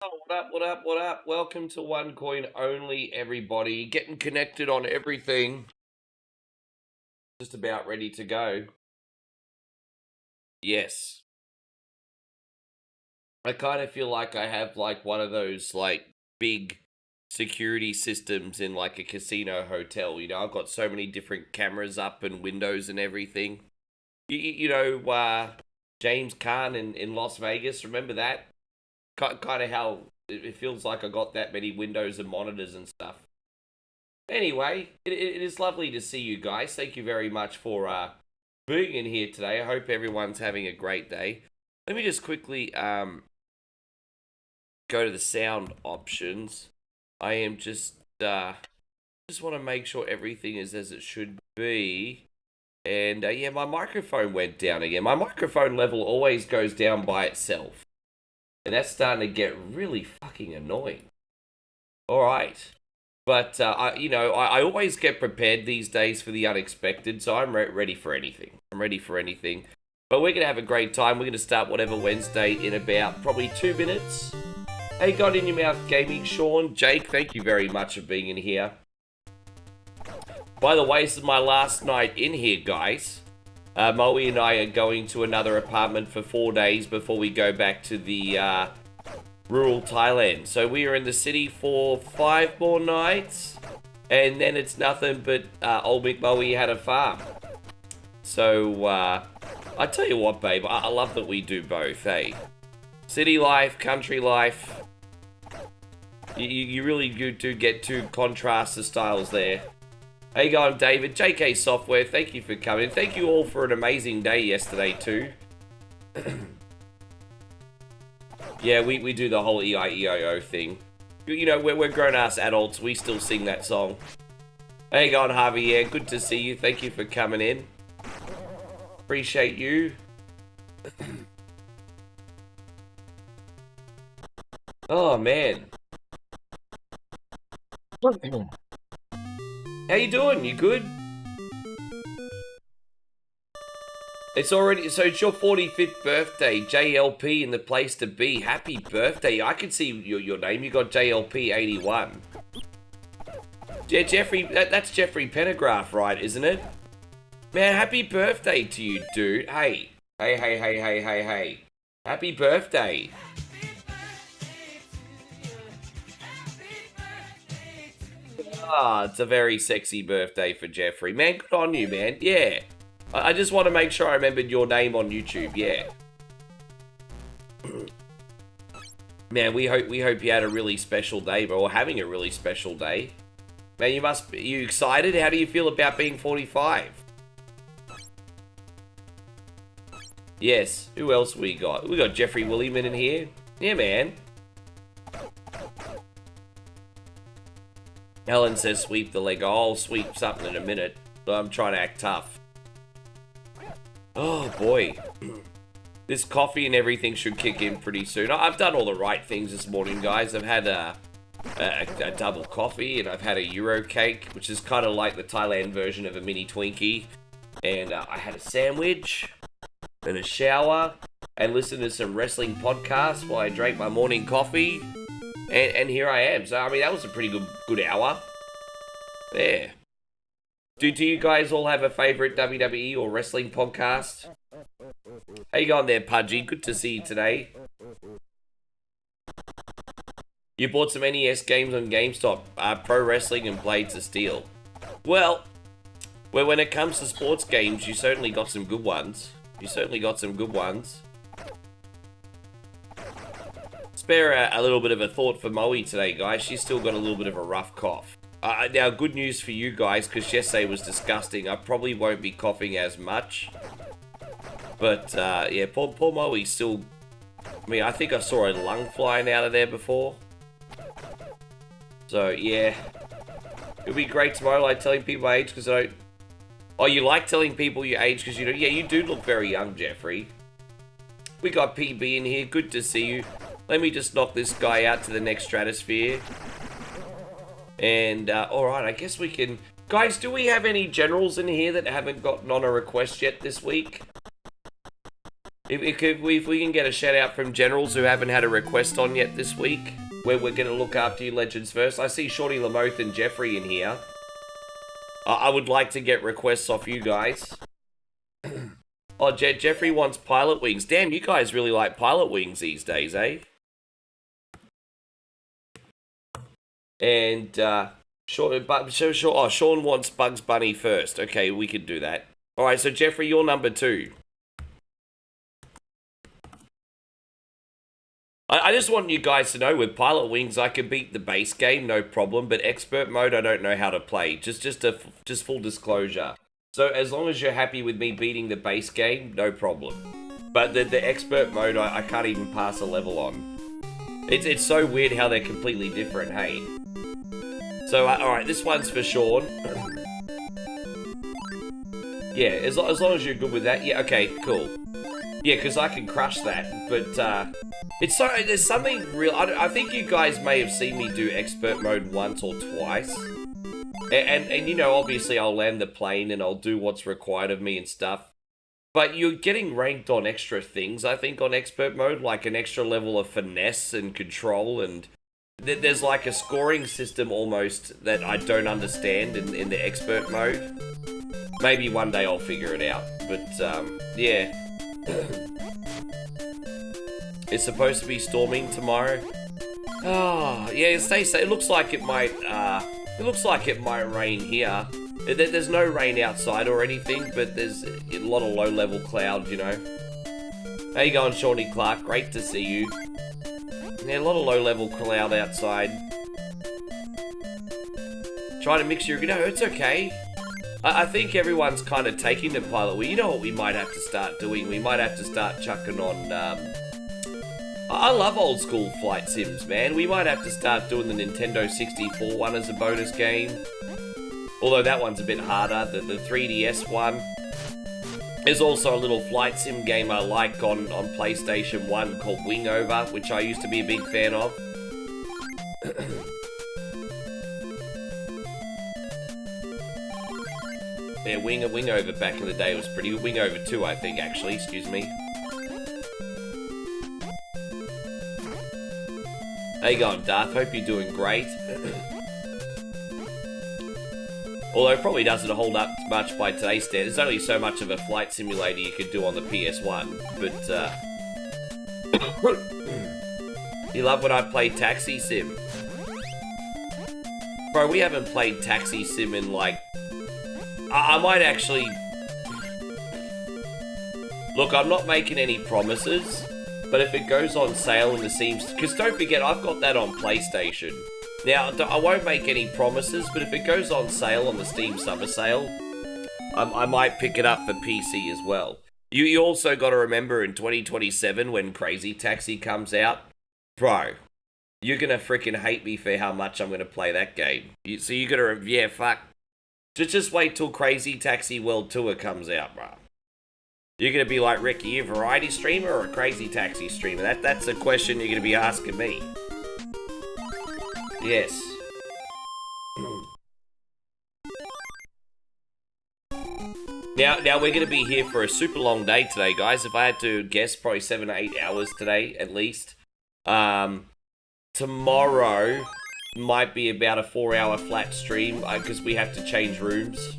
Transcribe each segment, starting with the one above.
Oh, what up, what up, what up? Welcome to One Coin Only, everybody. Getting connected on everything. Just about ready to go. Yes. I kind of feel like I have like one of those like big security systems in like a casino hotel. I've got so many different cameras up and windows and everything. James Caan in Las Vegas, remember that? Kind of how it feels like I got that many windows and monitors and stuff. Anyway, it is lovely to see you guys. Thank you very much for being in here today. I hope everyone's having a great day. Let me just quickly go to the sound options. I am just want to make sure everything is as it should be. And yeah, my microphone went down again. My microphone level always goes down by itself. And that's starting to get really fucking annoying. All right. But, I always get prepared these days for the unexpected, so I'm ready for anything. I'm ready for anything. But we're going to have a great time. We're going to start Whatever Wednesday in about probably 2 minutes. Hey, God in Your Mouth Gaming, Sean, Jake, thank you very much for being in here. By the way, this is my last night in here, guys. Moe and I are going to another apartment for 4 days before we go back to the rural Thailand. So we are in the city for 5 more nights, and then it's nothing but old Mick Moe had a farm. So I tell you what, babe, I love that we do both, hey? City life, country life. You really do get two contrast of styles there. How you going, David? JK Software, thank you for coming. Thank you all for an amazing day yesterday, too. Yeah, we do the whole E-I-E-I-O thing. We're grown-ass adults. We still sing that song. How you going, Harvey? Yeah, good to see you. Thank you for coming in. Appreciate you. Oh, man. How you doing? You good? It's your 45th birthday, JLP in the place to be. Happy birthday. I can see your name. You got JLP81. Yeah, Jeffrey, that's Jeffrey Pendergraph, right, isn't it? Man, happy birthday to you, dude. Hey. Hey. Happy birthday. Ah, it's a very sexy birthday for Jeffrey. Man, good on you, man. Yeah. I just want to make sure I remembered your name on YouTube, yeah. Man, we hope you had a really special day, bro, or having a really special day. Man, you excited? How do you feel about being 45? Yes, who else we got? We got Jeffrey Williman in here. Yeah, man. Helen says sweep the leg. I'll sweep something in a minute. But I'm trying to act tough. Oh, boy. This coffee and everything should kick in pretty soon. I've done all the right things this morning, guys. I've had a double coffee, and I've had a Euro cake, which is kind of like the Thailand version of a mini Twinkie. And I had a sandwich, and a shower, and listened to some wrestling podcasts while I drank my morning coffee. And here I am. So, I mean, that was a pretty good hour. There. Do you guys all have a favorite WWE or wrestling podcast? How you going there, Pudgy? Good to see you today. You bought some NES games on GameStop, Pro Wrestling and Blades of Steel. Well, when it comes to sports games, you certainly got some good ones. Spare a little bit of a thought for Moe today, guys. She's still got a little bit of a rough cough. Now, good news for you guys, because yesterday was disgusting. I probably won't be coughing as much. But, yeah, poor Moe still... I mean, I think I saw a lung flying out of there before. So, yeah. It'll be great tomorrow, like, telling people my age, because I don't... Oh, you like telling people your age, because you know... Yeah, you do look very young, Jeffrey. We got PB in here. Good to see you. Let me just knock this guy out to the next stratosphere. And, alright, I guess we can... Guys, do we have any generals in here that haven't gotten on a request yet this week? If we can get a shout out from generals who haven't had a request on yet this week, where we're going to look after you legends first. I see Shorty Lamoth and Jeffrey in here. I would like to get requests off you guys. Oh, Jeffrey wants pilot wings. Damn, you guys really like pilot wings these days, eh? And Sean wants Bugs Bunny first. Okay, we could do that. All right, so Jeffrey, you're number 2. I just want you guys to know, with Pilot Wings, I can beat the base game, no problem, but expert mode, I don't know how to play. Just full disclosure. So as long as you're happy with me beating the base game, no problem. But the expert mode, I can't even pass a level on. It's so weird how they're completely different, hey? So, alright, this one's for Sean. Yeah, as long as you're good with that. Yeah, okay, cool. Yeah, because I can crush that, but there's something real. I think you guys may have seen me do expert mode once or twice, and you know, obviously I'll land the plane and I'll do what's required of me and stuff. But you're getting ranked on extra things, I think, on expert mode, like an extra level of finesse and control, and there's like a scoring system almost that I don't understand in the expert mode. Maybe one day I'll figure it out, but yeah. It's supposed to be storming tomorrow. Oh, yeah, stay safe. It looks like it might rain here. There's no rain outside or anything, but there's a lot of low-level clouds, you know. How you going, Shawnee Clark? Great to see you. Yeah, a lot of low-level cloud outside. Try to mix your... No, it's okay. I think everyone's kind of taking the pilot. Well, you know what we might have to start doing? We might have to start chucking on... I love old school flight sims, man. We might have to start doing the Nintendo 64 one as a bonus game. Although that one's a bit harder. The 3DS one. There's also a little flight sim game I like on PlayStation 1 called Wingover, which I used to be a big fan of. Yeah, Wingover back in the day was pretty good. Wingover 2, I think, actually. Excuse me. How you going, Darth? Hope you're doing great. Although it probably doesn't hold up much by today's standards. There's only so much of a flight simulator you could do on the PS1. But, you love when I play Taxi Sim? Bro, we haven't played Taxi Sim in, like... I might actually... Look, I'm not making any promises, but if it goes on sale in the Steam... Because don't forget, I've got that on PlayStation. Now, I won't make any promises, but if it goes on sale on the Steam Summer Sale, I might pick it up for PC as well. You also got to remember in 2027 when Crazy Taxi comes out, bro, you're going to freaking hate me for how much I'm going to play that game. So you got to... Yeah, fuck. Just wait till Crazy Taxi World Tour comes out, bro. You're going to be like, Rick, are you a variety streamer or a Crazy Taxi streamer? That's a question you're going to be asking me. Yes. Now we're going to be here for a super long day today, guys. If I had to guess, probably 7 to 8 hours today, at least. Tomorrow might be about a 4-hour flat stream, because we have to change rooms.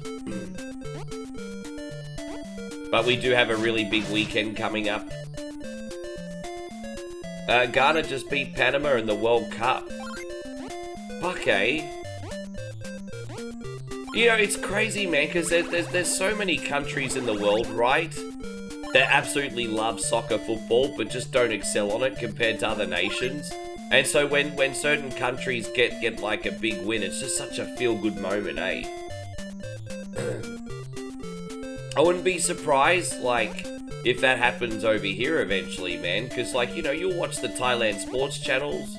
But we do have a really big weekend coming up. Ghana just beat Panama in the World Cup. Fuck, eh? You know, it's crazy, man, because there's so many countries in the world, right, that absolutely love soccer football, but just don't excel on it compared to other nations. And so when certain countries get like a big win, it's just such a feel-good moment, eh? I wouldn't be surprised, like, if that happens over here eventually, man, because, like, you know, you'll watch the Thailand sports channels,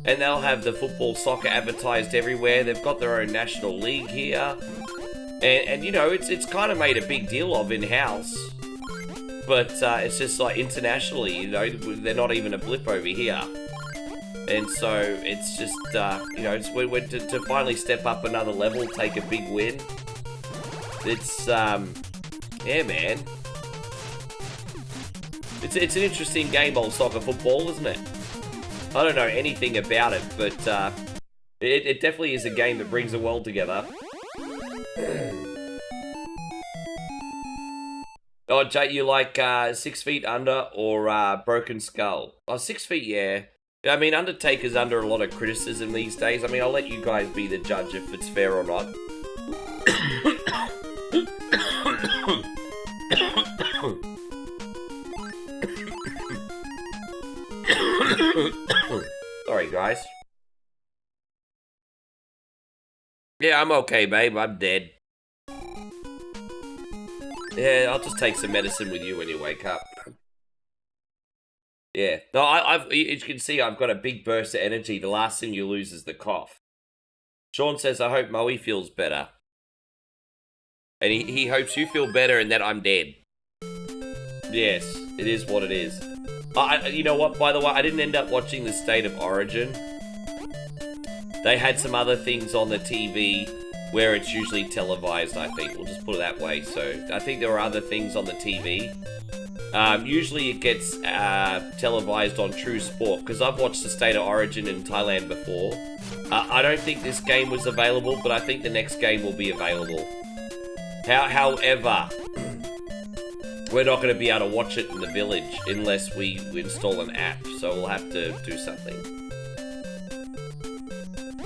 and they'll have the football, soccer advertised everywhere. They've got their own national league here. And you know, it's kind of made a big deal of in-house. But it's just like internationally, you know, they're not even a blip over here. And so it's just, you know, it's to finally step up another level, take a big win. It's, yeah, man. It's an interesting game, old soccer football, isn't it? I don't know anything about it, but it definitely is a game that brings the world together. Oh, Jay, you like 6 Feet Under or Broken Skull? Oh, 6 Feet, yeah. I mean, Undertaker's under a lot of criticism these days. I mean, I'll let you guys be the judge if it's fair or not. Sorry, guys. Yeah, I'm okay, babe. I'm dead. Yeah, I'll just take some medicine with you when you wake up. Yeah. No, as you can see, I've got a big burst of energy. The last thing you lose is the cough. Sean says, I hope Moe feels better. And he hopes you feel better and that I'm dead. Yes, it is what it is. You know what, by the way, I didn't end up watching the State of Origin. They had some other things on the TV where it's usually televised, I think. We'll just put it that way. So, I think there were other things on the TV. Usually it gets televised on True Sport, because I've watched the State of Origin in Thailand before. I don't think this game was available, but I think the next game will be available. However, we're not going to be able to watch it in the village unless we install an app, so we'll have to do something.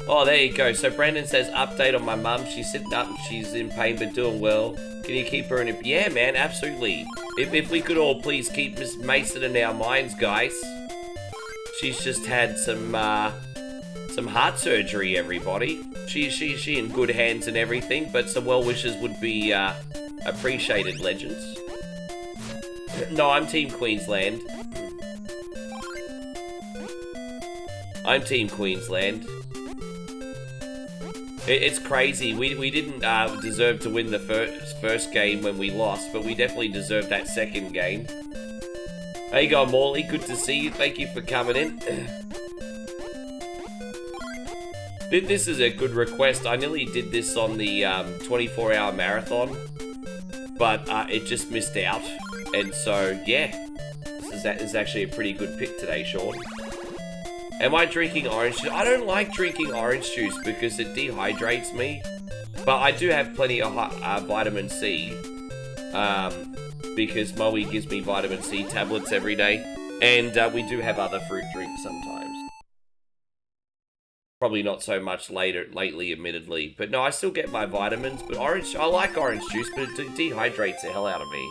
Oh, there you go. So Brandon says, update on my mum. She's sitting up, she's in pain but doing well. Can you keep her in a... Yeah, man, absolutely. If we could all please keep Miss Mason in our minds, guys. She's just had some heart surgery, everybody. She in good hands and everything, but some well wishes would be appreciated, legends. No, I'm Team Queensland. I'm Team Queensland. It's crazy. We didn't deserve to win the first game when we lost, but we definitely deserved that second game. How you going, Morley? Good to see you. Thank you for coming in. This is a good request. I nearly did this on the 24-hour marathon, but it just missed out. And so, yeah, this is actually a pretty good pick today, Sean. Am I drinking orange juice? I don't like drinking orange juice because it dehydrates me. But I do have plenty of vitamin C. Because Moe gives me vitamin C tablets every day. And we do have other fruit drinks sometimes. Probably not so much lately, admittedly. But no, I still get my vitamins. But I like orange juice, but it dehydrates the hell out of me.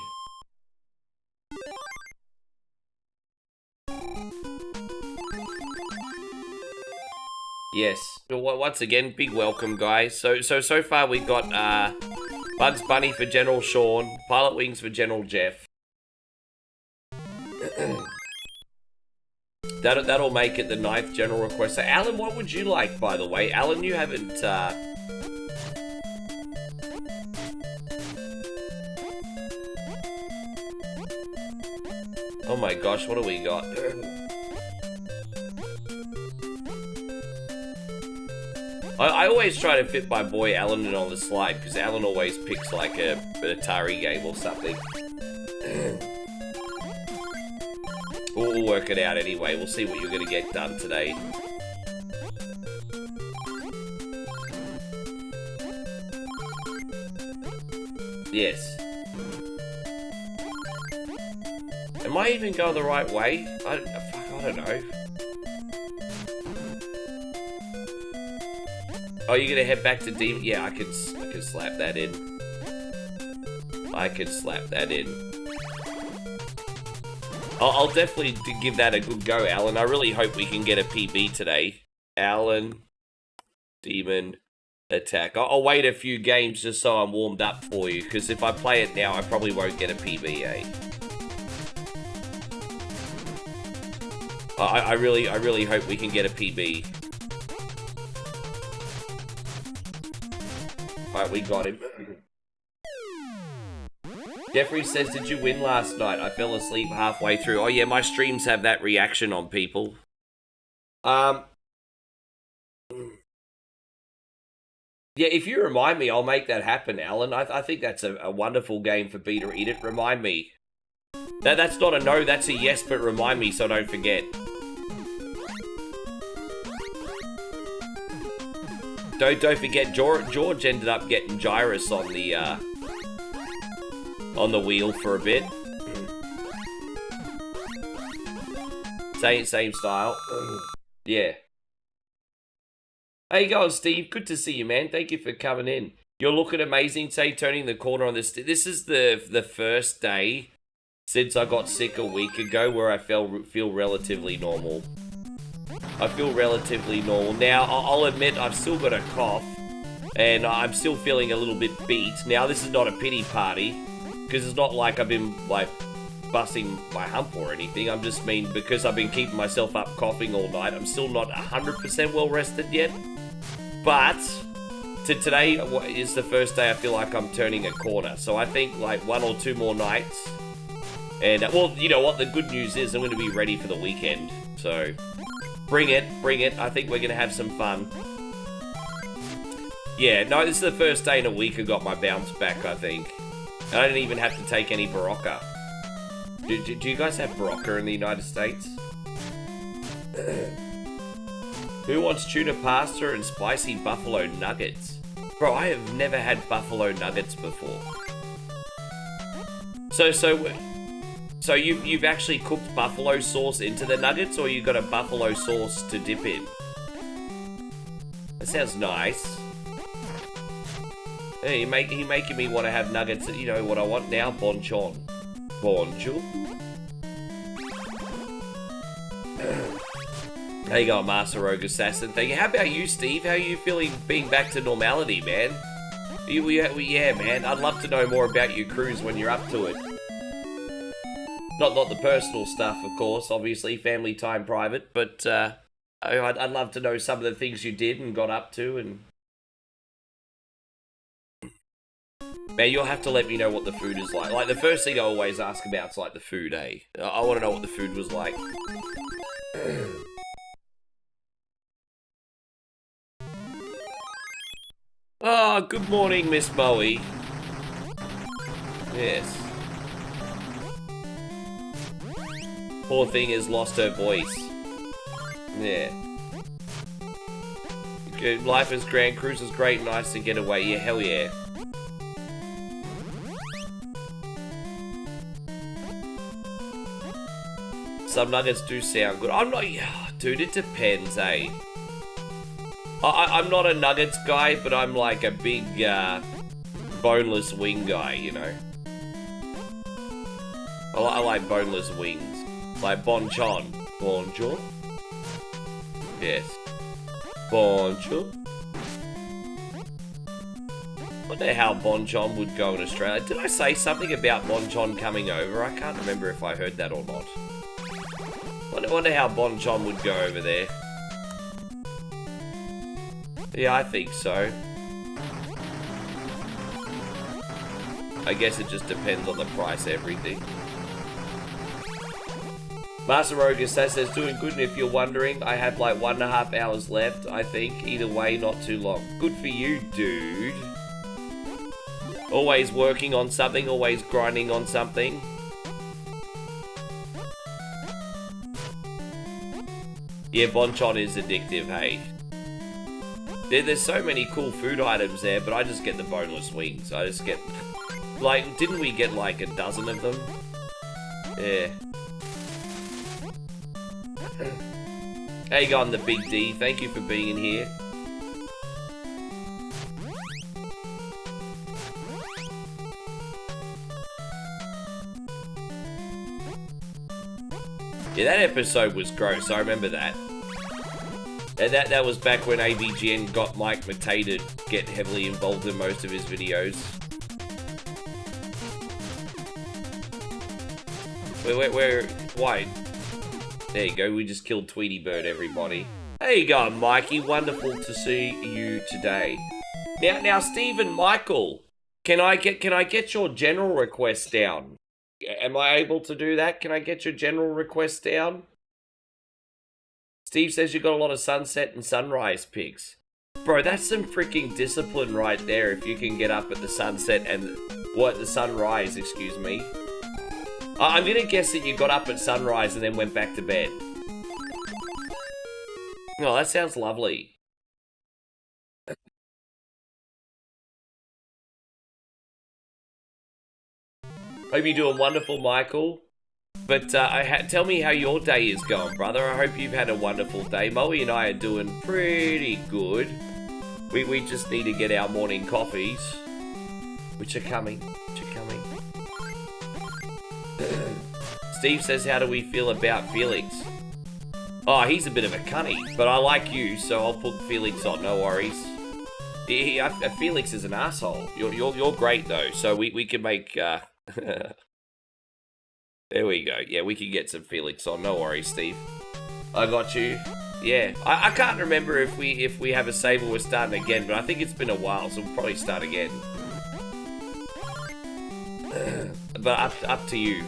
Yes. Once again, big welcome, guys. So far we've got Bugs Bunny for General Sean, Pilot Wings for General Jeff. That'll make it the 9th general request. So, Alan, what would you like, by the way? Alan, you haven't... Oh my gosh, what do we got? I always try to fit my boy Alan in on the slide, because Alan always picks like an Atari game or something. We'll work it out anyway. We'll see what you're going to get done today. Yes. Am I even going the right way? I don't know. Oh, you're gonna head back to Demon? Yeah, I can slap that in. I can slap that in. I'll definitely give that a good go, Alan. I really hope we can get a PB today. Alan, Demon, Attack. I'll wait a few games just so I'm warmed up for you, because if I play it now, I probably won't get a PB, eh? I really hope we can get a PB. Alright, we got him. Jeffrey says, did you win last night? I fell asleep halfway through. Oh yeah, my streams have that reaction on people. Yeah, if you remind me, I'll make that happen, Alan. I think that's a wonderful game for Beta Eat It. Remind me. That's not a no, that's a yes, but remind me so I don't forget. Don't forget, George ended up getting Gyrus on the wheel for a bit. Same style. Yeah. How you going, Steve? Good to see you, man. Thank you for coming in. You're looking amazing, say, turning the corner on this. This is the first day since I got sick a week ago where I feel relatively normal. I feel relatively normal. Now, I'll admit I've still got a cough, and I'm still feeling a little bit beat. Now, this is not a pity party, because it's not like I've been, like, busting my hump or anything. I'm just mean because I've been keeping myself up coughing all night. I'm still not 100% well rested yet. But today is the first day I feel like I'm turning a corner. So I think like 1 or 2 more nights. And well, you know what? The good news is I'm going to be ready for the weekend. So bring it. I think we're going to have some fun. Yeah, no, this is the first day in a week I got my bounce back, I think. And I didn't even have to take any Barocca. Do you guys have Barocca in the United States? Who wants tuna pasta and spicy buffalo nuggets? Bro, I have never had buffalo nuggets before. So you've actually cooked buffalo sauce into the nuggets, or you got a buffalo sauce to dip in? That sounds nice. Hey, you're making me want to have nuggets. You know what I want now? Bonchon. Bonjour. There you go, Master Rogue Assassin. Thank you. How about you, Steve? How are you feeling being back to normality, man? Yeah, man. I'd love to know more about your cruise when you're up to it. Not the personal stuff, of course. Obviously, family time, private. But I'd love to know some of the things you did and got up to. And man, you'll have to let me know what the food is like. Like, the first thing I always ask about is, like, the food, eh? I want to know what the food was like. Oh, good morning, Miss Bowie. Yes. Poor thing has lost her voice. Yeah. Good. Life is grand. Cruise is great. Nice to get away. Yeah, hell yeah. Some nuggets do sound good. I'm not... Dude, it depends, eh? I'm not a nuggets guy, but I'm like a big boneless wing guy, you know? I like boneless wings. Like bonchon. Bonjour? Yes. Bonjour? I wonder how bonchon would go in Australia. Did I say something about bonchon coming over? I can't remember if I heard that or not. I wonder how bonchon would go over there. Yeah, I think so. I guess it just depends on the price of everything. Master Rogue says doing good, and if you're wondering, I have like 1.5 hours left, I think. Either way, not too long. Good for you, dude. Always working on something, always grinding on something. Yeah, bonchon is addictive, hey. There's so many cool food items there, but I just get the boneless wings. I just get... Like, didn't we get like a dozen of them? Yeah. How you going, the Big D? Thank you for being in here. Yeah, that episode was gross. I remember that. And that was back when AVGN got Mike Matei to get heavily involved in most of his videos. Why? There you go, we just killed Tweety Bird, everybody. There you go, Mikey. Wonderful to see you today. Now, Stephen Michael, can I get your general request down? Am I able to do that? Can I get your general request down? Steve says you got a lot of sunset and sunrise pics. Bro, that's some freaking discipline right there if you can get up at the sunset and... the sunrise, excuse me. I'm gonna guess that you got up at sunrise and then went back to bed. Oh, that sounds lovely. Hope you're doing wonderful, Michael. But tell me how your day is going, brother. I hope you've had a wonderful day. Moe and I are doing pretty good. We just need to get our morning coffees, which are coming. Steve says, how do we feel about Felix? Oh, he's a bit of a cunny, but I like you, so I'll put Felix on, no worries. Felix is an asshole. You're great though, so we can make. There we go. Yeah, we can get some Felix on. No worries, Steve. I got you. Yeah, I can't remember if we have a save or we're starting again, but I think it's been a while, so we'll probably start again. But up to you.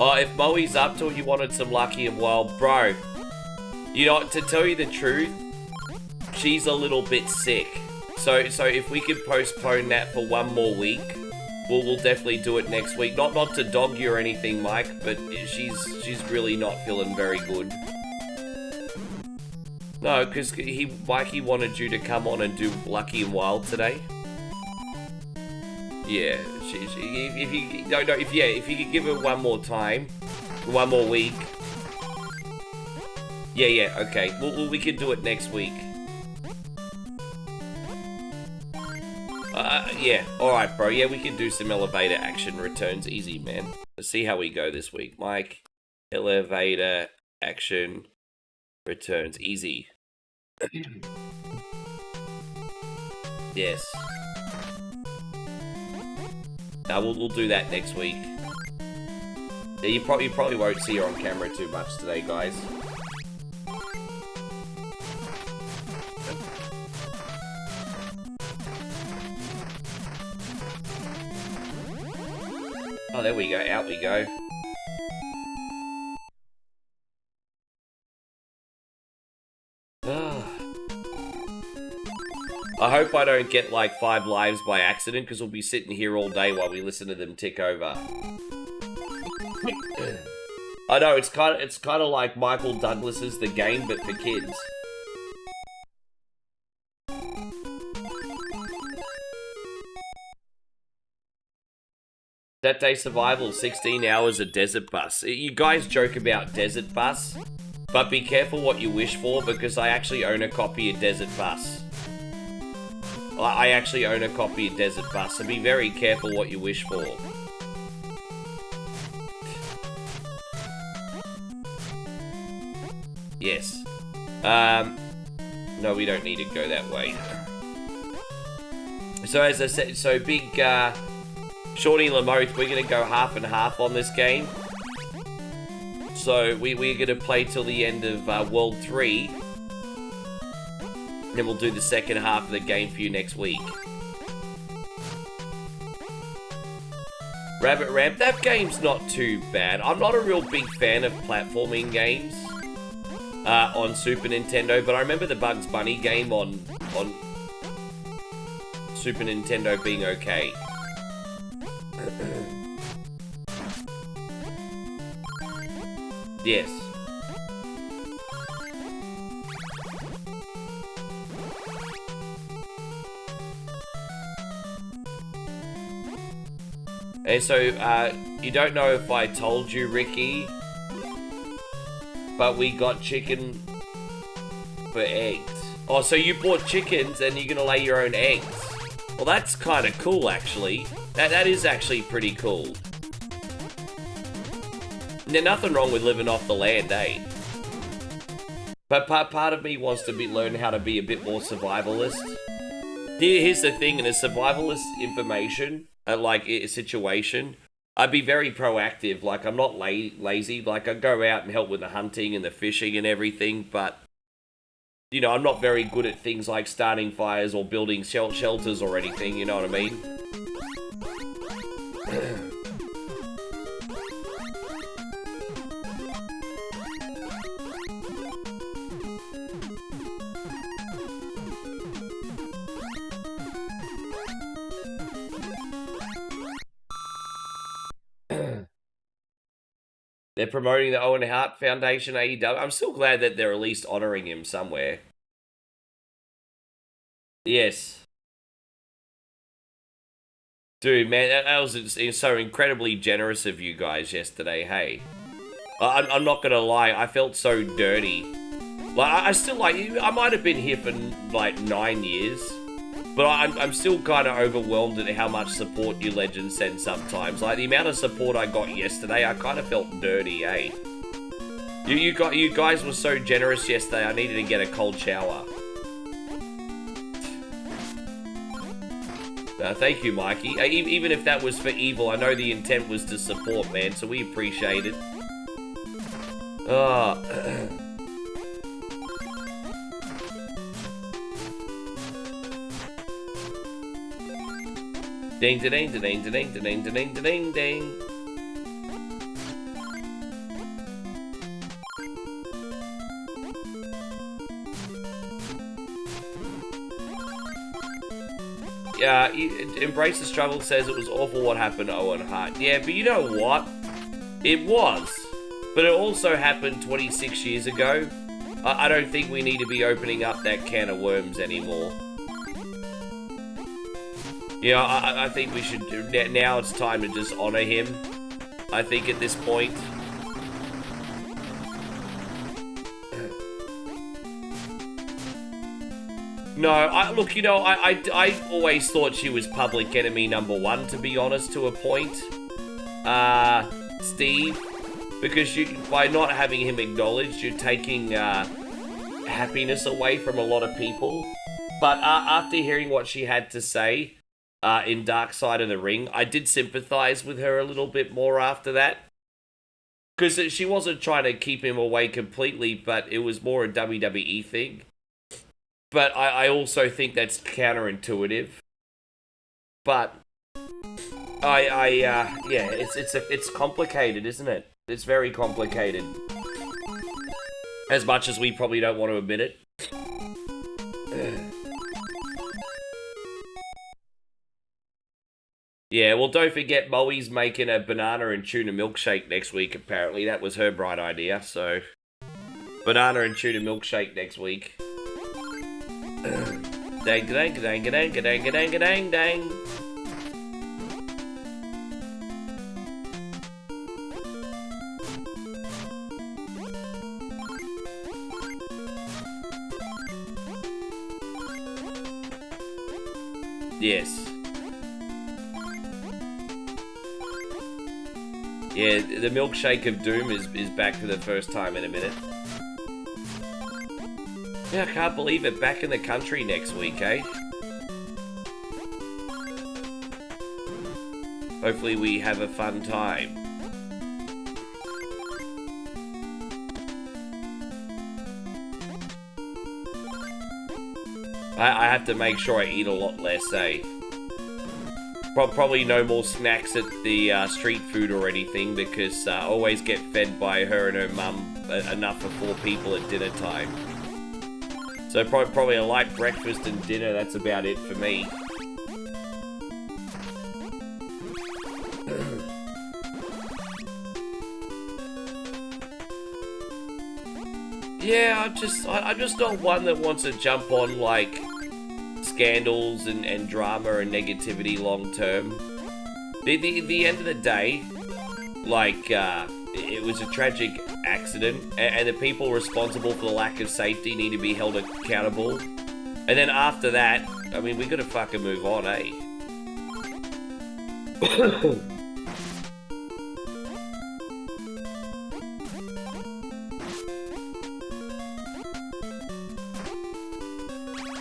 Oh, if Moe's up to it, you wanted some Lucky and Wild, bro. You know, to tell you the truth, she's a little bit sick. So if we could postpone that for one more week, we'll definitely do it next week. Not to dog you or anything, Mike, but she's really not feeling very good. No, because Mikey wanted you to come on and do Lucky and Wild today. Yeah, if you could give her one more time, one more week. Yeah, okay. We can do it next week. Yeah, alright, bro. Yeah, we can do some elevator action returns. Easy, man. Let's see how we go this week. Mike, elevator action returns. Easy. Yes. We'll do that next week. Yeah, you probably won't see her on camera too much today, guys. Oh, there we go. Out we go. I hope I don't get like 5 lives by accident, because we'll be sitting here all day while we listen to them tick over. I know, it's kind of like Michael Douglas's The Game, but for kids. That day survival, 16 hours of desert bus. You guys joke about desert bus, but be careful what you wish for, because I actually own a copy of Desert Bus. I actually own a copy of Desert Bus, so be very careful what you wish for. Yes. No, we don't need to go that way. So as I said, big, Shorty Lamoth, we're going to go half and half on this game. So we're going to play till the end of World 3. And we'll do the second half of the game for you next week. Rabbit Ramp, that game's not too bad. I'm not a real big fan of platforming games on Super Nintendo, but I remember the Bugs Bunny game on Super Nintendo being okay. Yes. And so, you don't know if I told you, Ricky, but we got chicken for eggs. Oh, so you bought chickens and you're gonna lay your own eggs. Well, that's kind of cool, actually. That is actually pretty cool. There's nothing wrong with living off the land, eh? But part of me wants to learn how to be a bit more survivalist. Here's the thing, in a survivalist information, a situation, I'd be very proactive. Like, I'm not lazy. Like, I go out and help with the hunting and the fishing and everything, but, you know, I'm not very good at things like starting fires or building shelters or anything, you know what I mean? They're promoting the Owen Hart Foundation AEW. I'm still glad that they're at least honoring him somewhere. Yes. Dude, man, that was so incredibly generous of you guys yesterday, hey. I'm not gonna lie, I felt so dirty. Like, I still, like, I might have been here for, like, 9 years. But I'm still kind of overwhelmed at how much support you legends send sometimes. Like, the amount of support I got yesterday, I kind of felt dirty, eh? You guys were so generous yesterday, I needed to get a cold shower. Thank you, Mikey. Even if that was for evil, I know the intent was to support, man, so we appreciate it. Ding, ding, ding, ding, ding, ding, ding, ding, ding. Yeah, Embrace the Struggle says it was awful what happened to Owen Hart. Yeah, but you know what? It was. But it also happened 26 years ago. I don't think we need to be opening up that can of worms anymore. Yeah, I think we should do, now it's time to just honor him. I think at this point. No, look, you know, I always thought she was public enemy #1, to be honest, to a point. Steve, because by not having him acknowledged, you're taking happiness away from a lot of people. But after hearing what she had to say in Dark Side of the Ring, I did sympathize with her a little bit more after that. Because she wasn't trying to keep him away completely, but it was more a WWE thing. But I also think that's counterintuitive. But yeah, it's complicated, isn't it? It's very complicated. As much as we probably don't want to admit it. Yeah, well, don't forget Moe's making a banana and tuna milkshake next week, apparently. That was her bright idea, so... Banana and tuna milkshake next week. Dang, dang, dang, dang, dang, dang, dang, dang. Yes. Yeah, the milkshake of doom is back for the first time in a minute. Yeah, I can't believe it. Back in the country next week, eh? Hopefully we have a fun time. I have to make sure I eat a lot less, eh? Probably no more snacks at the street food or anything, because I always get fed by her and her mum enough for 4 people at dinner time. So probably a light breakfast and dinner, that's about it for me. Yeah, I'm just not one that wants to jump on, like, scandals and drama and negativity long term. The end of the day, like, it was a tragic accident, and the people responsible for the lack of safety need to be held accountable. And then after that, I mean, we gotta fucking move on, eh?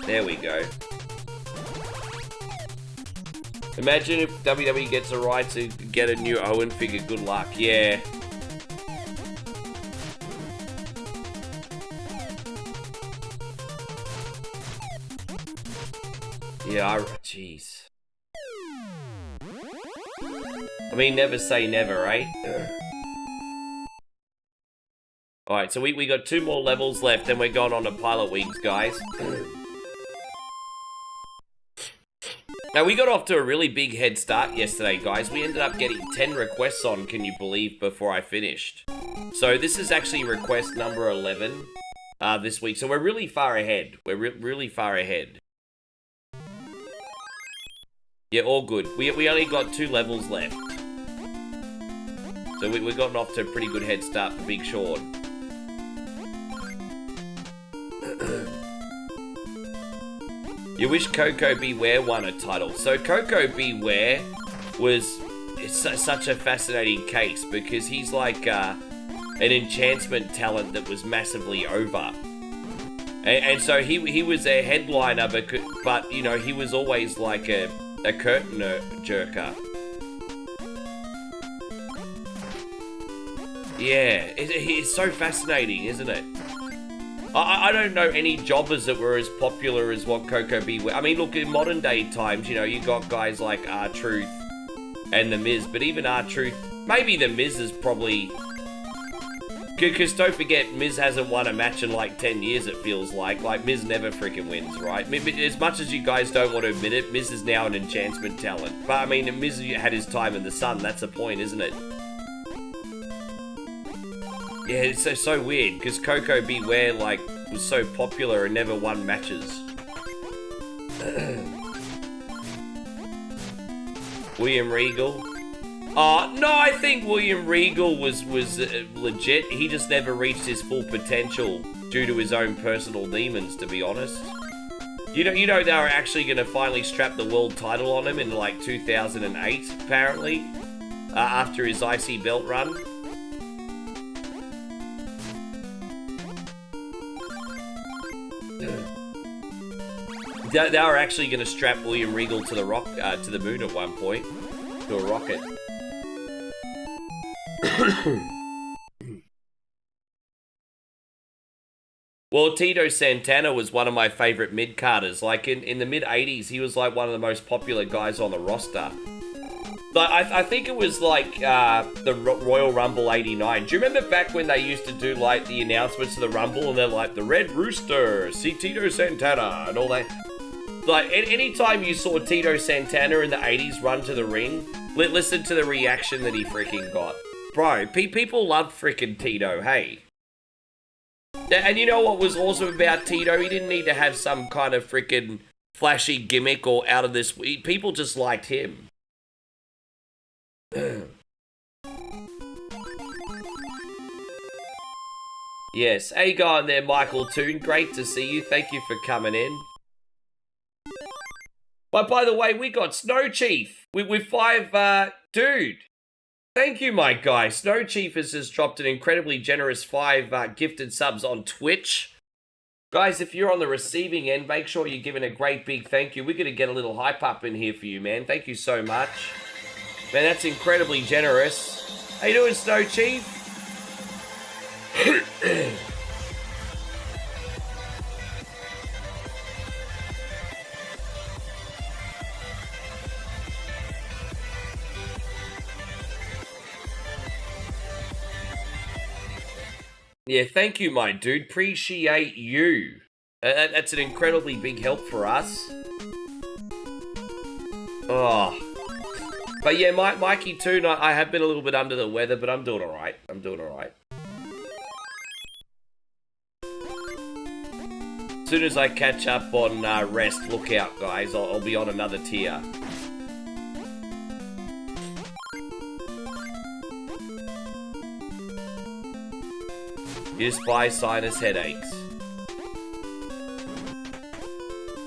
There we go. Imagine if WWE gets a right to get a new Owen figure. Good luck. Yeah. Yeah, jeez. mean, never say never, right? Alright, so we got 2 more levels left, and we're going on to Pilot Wings, guys. Now, we got off to a really big head start yesterday, guys. We ended up getting 10 requests on, can you believe, before I finished. So this is actually request number 11 this week. So we're really far ahead. We're really far ahead. Yeah, all good. We only got 2 levels left. So we've gotten off to a pretty good head start for Big Sean. You wish Coco Beware won a title. So Coco Beware was such a fascinating case because he's like an enchantment talent that was massively over. And so he was a headliner, but you know, he was always like a curtain jerker. Yeah, it's so fascinating, isn't it? I don't know any jobbers that were as popular as what Coco Beware. I mean, look, in modern day times, you know, you got guys like R-Truth and The Miz, but even R-Truth, maybe The Miz is probably... Because don't forget, Miz hasn't won a match in like 10 years, it feels like. Like, Miz never freaking wins, right? As much as you guys don't want to admit it, Miz is now an enchantment talent. But I mean, Miz had his time in the sun, that's the point, isn't it? Yeah, it's so weird, because Coco Beware, like, was so popular and never won matches. William Regal. No, I think William Regal was legit. He just never reached his full potential due to his own personal demons, to be honest. You know they were actually going to finally strap the world title on him in, like, 2008, apparently, after his IC belt run. They were actually going to strap William Regal to the moon at one point, to a rocket. Well, Tito Santana was one of my favorite mid-carders. Like, in the mid-80s, he was like one of the most popular guys on the roster. Like, I think it was like the Royal Rumble 89. Do you remember back when they used to do like the announcements of the Rumble and they're like, the Red Rooster, see Tito Santana, and all that? Like, anytime you saw Tito Santana in the 80s run to the ring, listen to the reaction that he freaking got. Bro, people love freaking Tito, hey. And you know what was awesome about Tito? He didn't need to have some kind of freaking flashy gimmick or out of this. People just liked him. Yes, hey going there, Michael Toon. Great to see you. Thank you for coming in. But by the way, we got Snow Chief with 5, dude. Thank you, my guy. Snow Chief has just dropped an incredibly generous 5 gifted subs on Twitch. Guys, if you're on the receiving end, make sure you're giving a great big thank you. We're going to get a little hype up in here for you, man. Thank you so much. Man, that's incredibly generous. How you doing, Snow Chief? Yeah, thank you, my dude. Appreciate you. That's an incredibly big help for us. Oh. But yeah, Mikey too, I have been a little bit under the weather, but I'm doing alright. I'm doing alright. As soon as I catch up on rest, look out, guys. I'll be on another tier. You despise sinus headaches.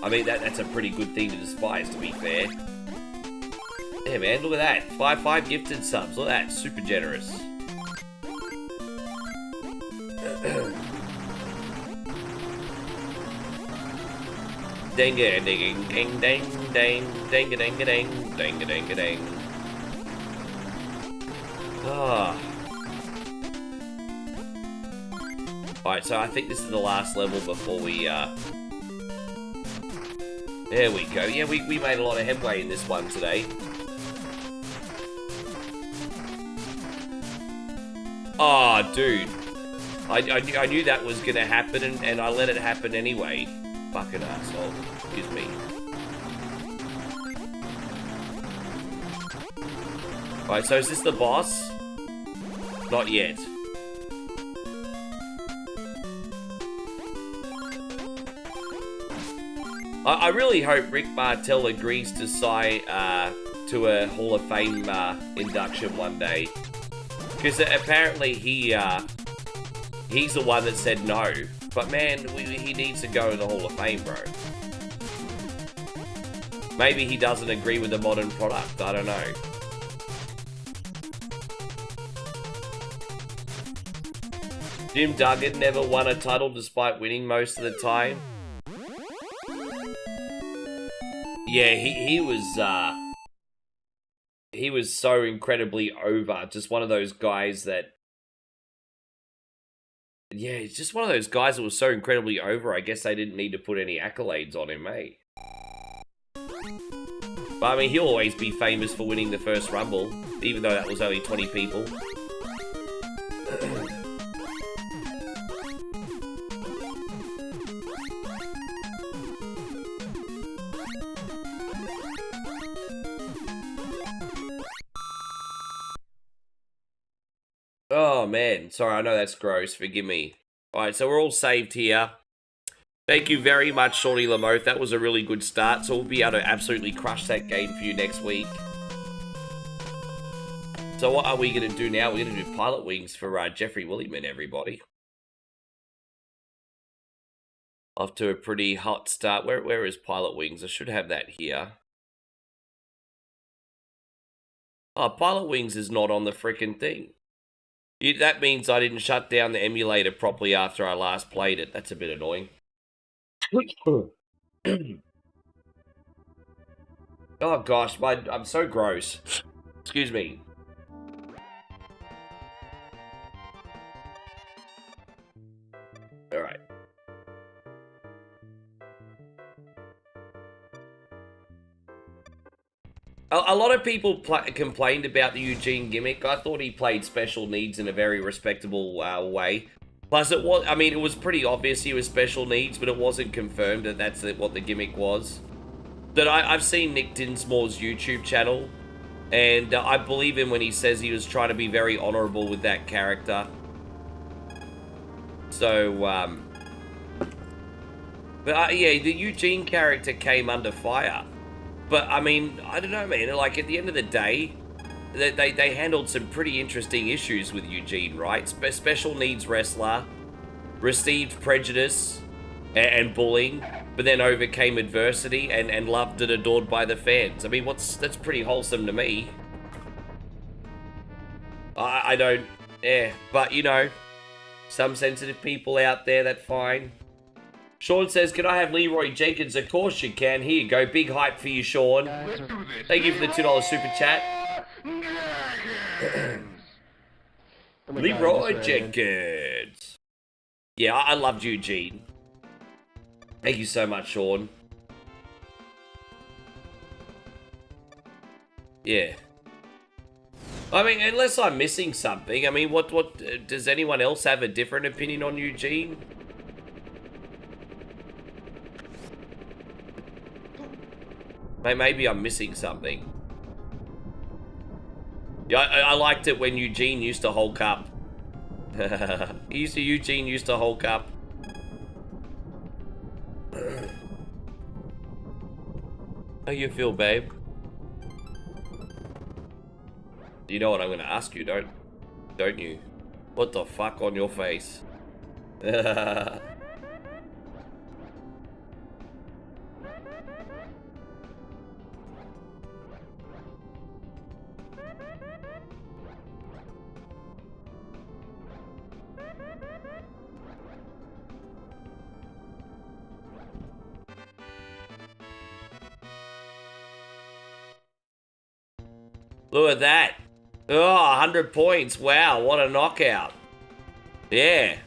I mean, that's a pretty good thing to despise, to be fair. Yeah, man, look at that. 5 gifted subs. Look at that. Super generous. Dang-a, ding, ding, dang, dang, dang, dang, dang, dang, dang, dang. Ah. Alright, so I think this is the last level before we, There we go. Yeah, we made a lot of headway in this one today. Oh, dude. I knew that was gonna happen, and I let it happen anyway. Fucking asshole. Excuse me. Alright, so is this the boss? Not yet. I really hope Rick Martel agrees to sign to a Hall of Fame induction one day. Because apparently he's the one that said no. But man, he needs to go to the Hall of Fame, bro. Maybe he doesn't agree with the modern product, I don't know. Jim Duggan never won a title despite winning most of the time. Yeah, he was so incredibly over. Just one of those guys that... Yeah, he's just one of those guys that was so incredibly over, I guess they didn't need to put any accolades on him, eh? But I mean, he'll always be famous for winning the first Rumble, even though that was only 20 people. Oh man, sorry, I know that's gross, forgive me. Alright, so we're all saved here. Thank you very much, Shawnee Lamoth. That was a really good start, so we'll be able to absolutely crush that game for you next week. So what are we going to do now? We're going to do Pilot Wings for Jeffrey Williman, everybody. Off to a pretty hot start. Where is Pilot Wings? I should have that here. Oh, Pilot Wings is not on the frickin' thing. That means I didn't shut down the emulator properly after I last played it. That's a bit annoying. Oh gosh, I'm so gross. Excuse me. Alright. A lot of people complained about the Eugene gimmick. I thought he played special needs in a very respectable way. Plus, it was pretty obvious he was special needs, but it wasn't confirmed that that's what the gimmick was. But I've seen Nick Dinsmore's YouTube channel, and I believe him when he says he was trying to be very honorable with that character. So, but yeah, the Eugene character came under fire. But, I mean, I don't know, man. Like, at the end of the day, they handled some pretty interesting issues with Eugene, right? Special needs wrestler, received prejudice and bullying, but then overcame adversity and loved and adored by the fans. I mean, that's pretty wholesome to me. I don't... Yeah, but, you know, some sensitive people out there, that's fine. Sean says, can I have Leroy Jenkins? Of course you can. Here you go. Big hype for you, Sean. Thank you for the $2 super chat. Leroy Jenkins. Yeah, I loved Eugene. Thank you so much, Sean. Yeah. I mean, unless I'm missing something. I mean, what does anyone else have a different opinion on Eugene? Maybe I'm missing something. Yeah, I liked it when Eugene used to Hulk up. Eugene used to Hulk up. How you feel, babe? You know what I'm gonna ask you, don't you? What the fuck on your face? Look at that. Oh, 100 points. Wow, what a knockout. Yeah.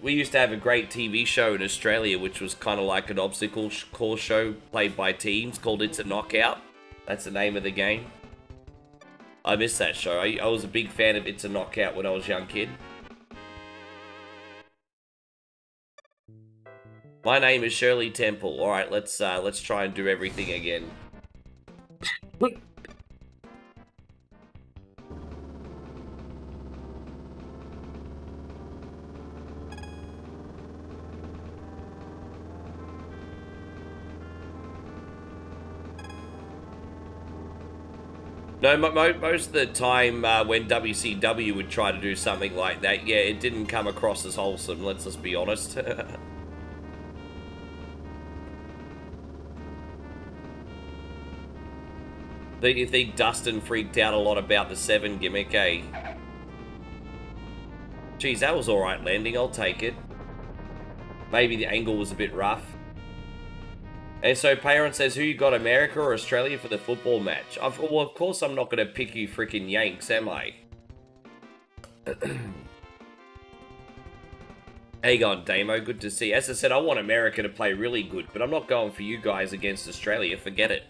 We used to have a great TV show in Australia, which was kind of like an obstacle course show played by teams called It's a Knockout. That's the name of the game. I missed that show. I was a big fan of It's a Knockout when I was a young kid. My name is Shirley Temple. All right, let's try and do everything again. No, most of the time when WCW would try to do something like that, yeah, it didn't come across as wholesome, let's just be honest. You think Dustin freaked out a lot about the 7 gimmick, eh? Geez, that was alright landing, I'll take it. Maybe the angle was a bit rough. And so Parent says, who you got, America or Australia for the football match? Well, of course I'm not going to pick you freaking Yanks, am I? Hey, on Damo, good to see you. As I said, I want America to play really good, but I'm not going for you guys against Australia, forget it.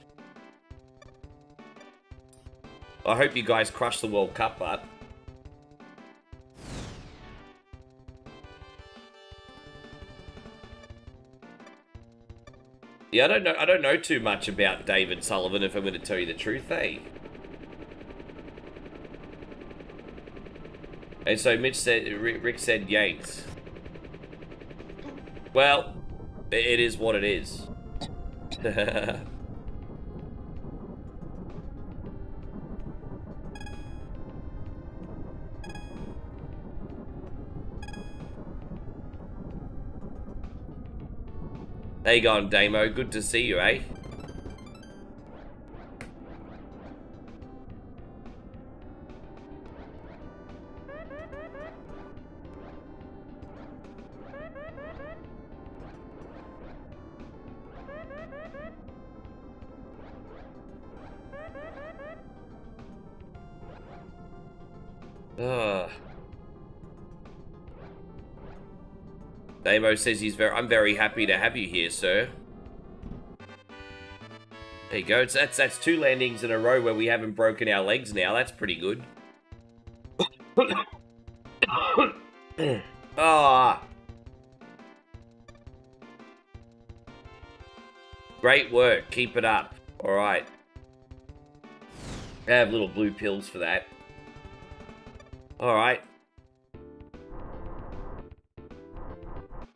I hope you guys crush the World Cup, but... Yeah, I don't know too much about David Sullivan, if I'm going to tell you the truth, eh? And so Rick said Yanks. Well, it is what it is. How you going, Damo? Good to see you, eh? Damo says I'm very happy to have you here, sir. There you go. That's 2 landings in a row where we haven't broken our legs now. That's pretty good. Ah. Great work. Keep it up. All right. I have little blue pills for that. All right.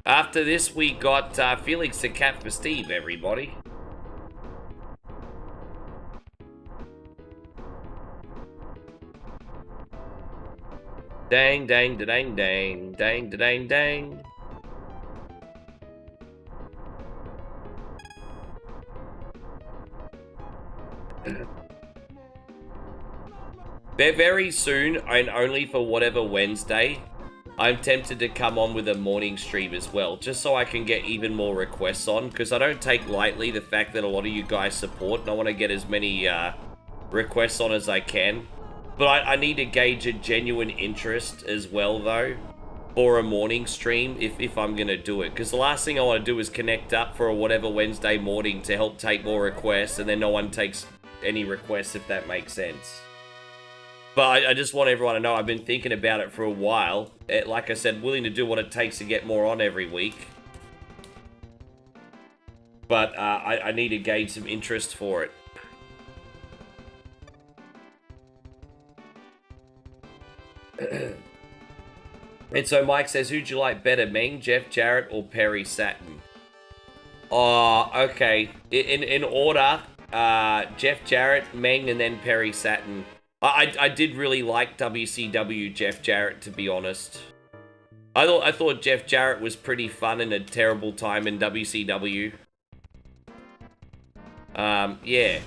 After this, we got Felix the Cat for Steve, everybody. Dang, dang, da dang, dang, dang, da dang, dang. Very soon, and only for whatever Wednesday, I'm tempted to come on with a morning stream as well, just so I can get even more requests on, because I don't take lightly the fact that a lot of you guys support, and I want to get as many requests on as I can. But I need to gauge a genuine interest as well, though, for a morning stream, if I'm going to do it. Because the last thing I want to do is connect up for a whatever Wednesday morning to help take more requests, and then no one takes any requests, if that makes sense. But I just want everyone to know I've been thinking about it for a while. Like I said, willing to do what it takes to get more on every week. But I need to gauge some interest for it. And so Mike says, who'd you like better, Meng, Jeff Jarrett, or Perry Saturn? Oh, okay. In order, Jeff Jarrett, Meng, and then Perry Saturn. I did really like WCW Jeff Jarrett, to be honest. I thought Jeff Jarrett was pretty fun and a terrible time in WCW. Yeah.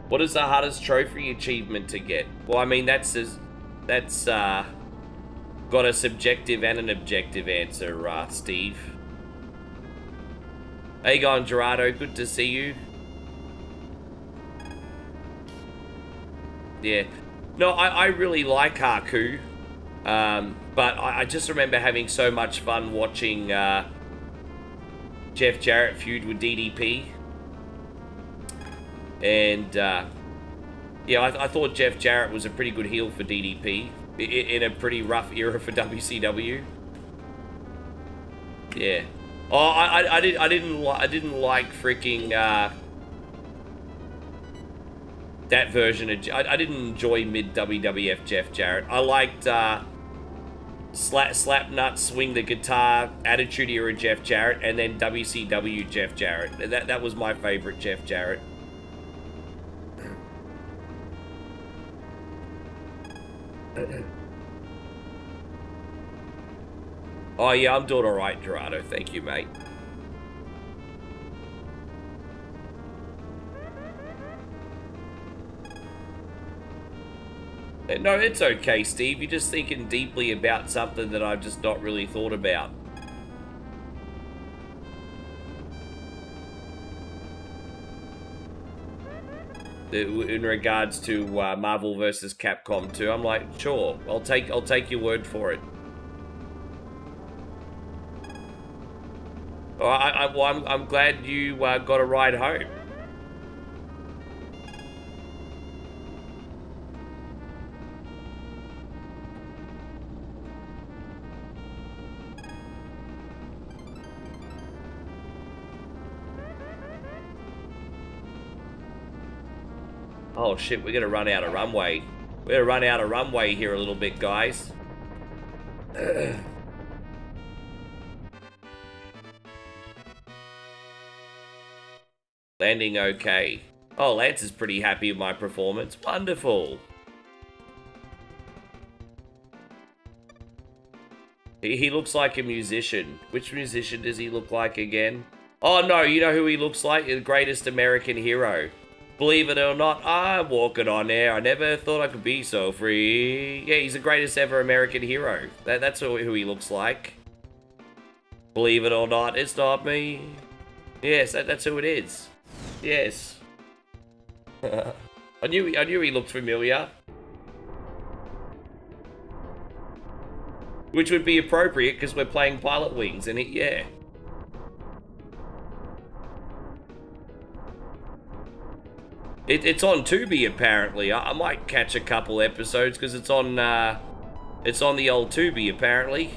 What is the hardest trophy achievement to get? Well, I mean, that's got a subjective and an objective answer, Steve. How you going, Gerardo? Good to see you. Yeah. No, I really like Haku. But I just remember having so much fun watching Jeff Jarrett feud with DDP. And, yeah, I thought Jeff Jarrett was a pretty good heel for DDP in a pretty rough era for WCW. Yeah. Oh, I didn't like freaking that version of. I didn't enjoy mid WWF Jeff Jarrett. I liked slap nuts, swing the guitar, Attitude Era Jeff Jarrett, and then WCW Jeff Jarrett. That was my favorite Jeff Jarrett. Oh yeah, I'm doing alright, Gerardo. Thank you, mate. No, it's okay, Steve. You're just thinking deeply about something that I've just not really thought about. In regards to Marvel vs. Capcom 2, I'm like, sure, I'll take your word for it. Well, I'm glad you got a ride home. Oh shit, we're gonna run out of runway. We're gonna run out of runway here a little bit, guys. Landing okay. Oh, Lance is pretty happy with my performance. Wonderful. He looks like a musician. Which musician does he look like again? Oh no, you know who he looks like? The greatest American hero. Believe it or not, I'm walking on air. I never thought I could be so free. Yeah, he's the greatest ever American hero. That's who he looks like. Believe it or not, it's not me. Yes, that's who it is. Yes. I knew he looked familiar. Which would be appropriate because we're playing Pilot Wings, and yeah. It's on Tubi apparently. I might catch a couple episodes because it's on the old Tubi apparently.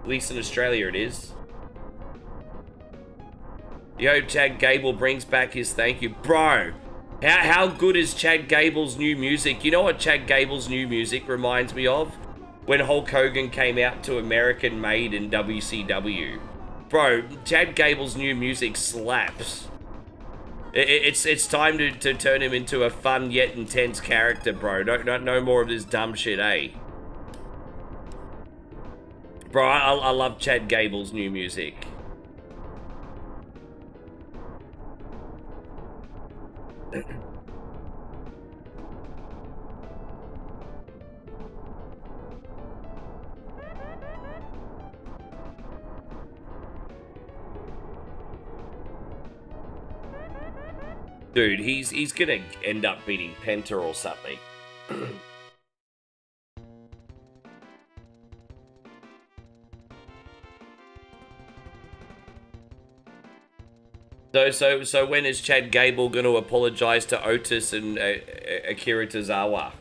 At least in Australia it is. Yo, Chad Gable brings back his thank you. Bro, how good is Chad Gable's new music? You know what Chad Gable's new music reminds me of? When Hulk Hogan came out to American Made in WCW. Bro, Chad Gable's new music slaps. It's time to turn him into a fun yet intense character, bro. No more of this dumb shit, eh? Bro, I love Chad Gable's new music. Dude, he's gonna end up beating Penta or something. So when is Chad Gable going to apologize to Otis and Akira Tozawa?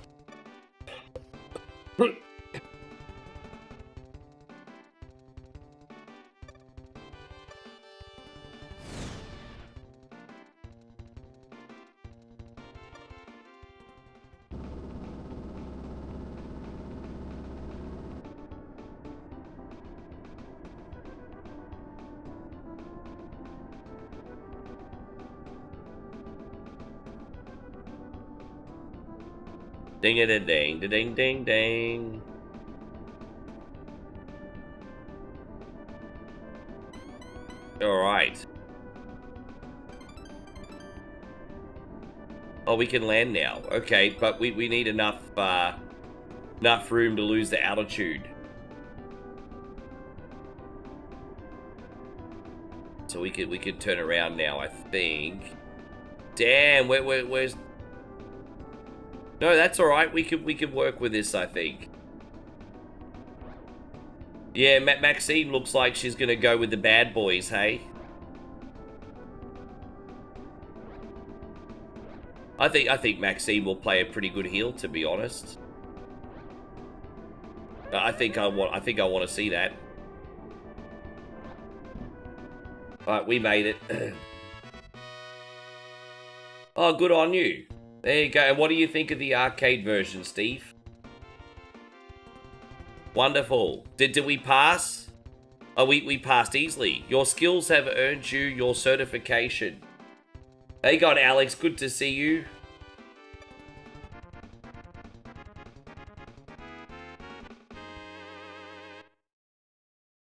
Ding-a-ding, ding-ding-ding. Alright. Oh, we can land now. Okay, but we need enough room to lose the altitude. So we could turn around now, I think. Damn, where's... No, that's all right. We could work with this, I think. Yeah, Maxine looks like she's gonna go with the bad boys, hey? I think Maxine will play a pretty good heel, to be honest. I think I want to see that. Alright, we made it. Oh, good on you. There you go. And what do you think of the arcade version, Steve? Wonderful. Did we pass? Oh, we passed easily. Your skills have earned you your certification. Hey, God, Alex. Good to see you.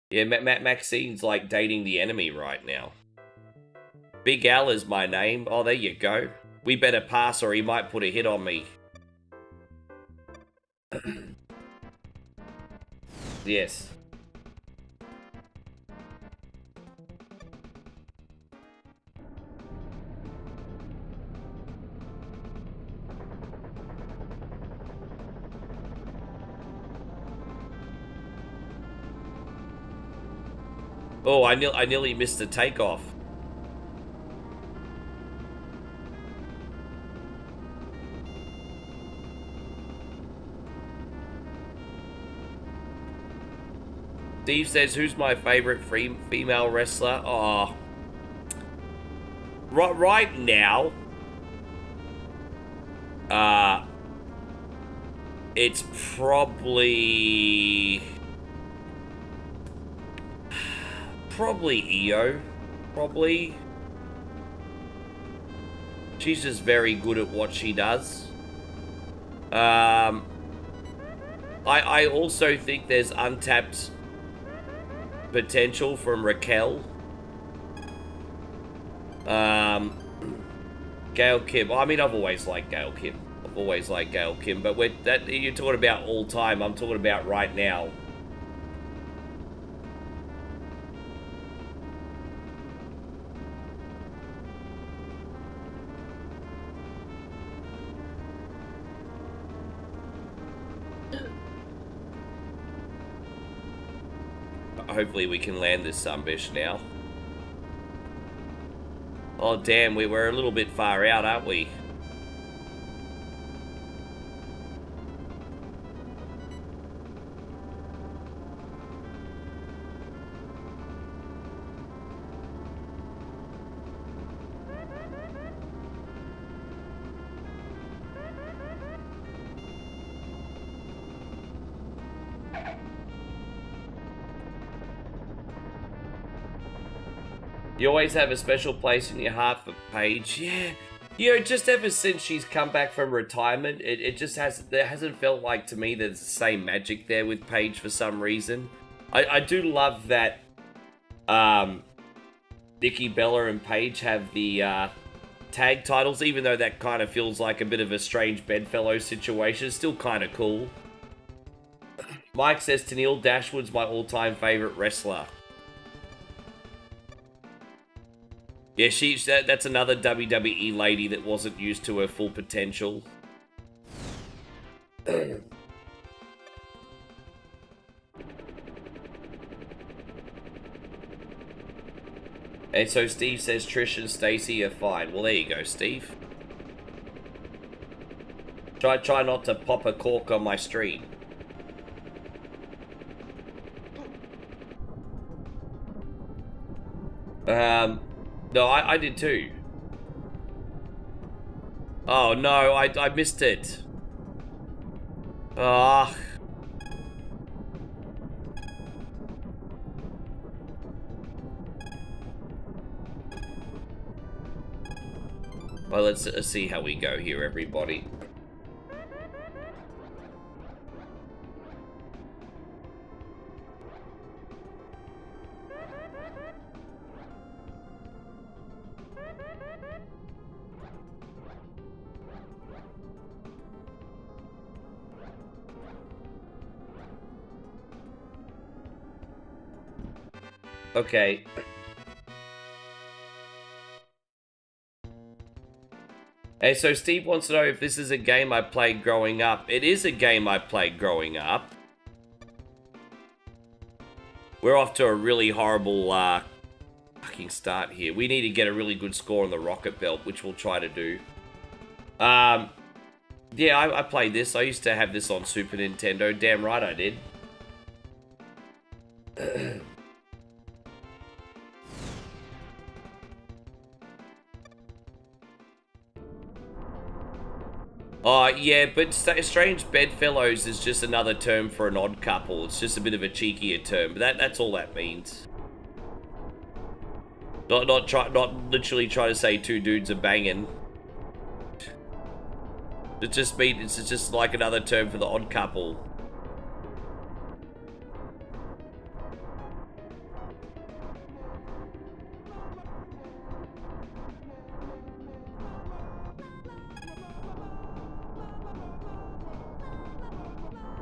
Yeah, Maxine's like dating the enemy right now. Big Al is my name. Oh, there you go. We better pass or he might put a hit on me. Yes. Oh, I nearly missed the takeoff. Steve says, who's my favorite female wrestler? Oh. Right now, it's probably EO. Probably. She's just very good at what she does. I also think there's untapped potential from Raquel. Gail Kim. I mean, I've always liked Gail Kim. But you're talking about all time. I'm talking about right now. Hopefully we can land this sunbish now. Oh damn, we're a little bit far out, aren't we? You always have a special place in your heart for Paige. Yeah. You know, just ever since she's come back from retirement, it just hasn't felt like to me there's the same magic there with Paige for some reason. I do love that Nikki Bella and Paige have the tag titles, even though that kind of feels like a bit of a strange bedfellow situation. It's still kind of cool. Mike says Tennille Dashwood's my all-time favorite wrestler. Yeah, that's another WWE lady that wasn't used to her full potential. And so Steve says Trish and Stacy are fine. Well, there you go, Steve. Try not to pop a cork on my stream. No, I did too. Oh no, I missed it. Ah. Well, let's see how we go here, everybody. Okay. Hey, so Steve wants to know if this is a game I played growing up. It is a game I played growing up. We're off to a really horrible fucking start here. We need to get a really good score on the rocket belt, which we'll try to do. Yeah, I played this. I used to have this on Super Nintendo. Damn right I did. Oh, yeah, but Strange Bedfellows is just another term for an odd couple. It's just a bit of a cheekier term, but that's all that means. Not literally try to say two dudes are banging. It just means it's just like another term for the odd couple.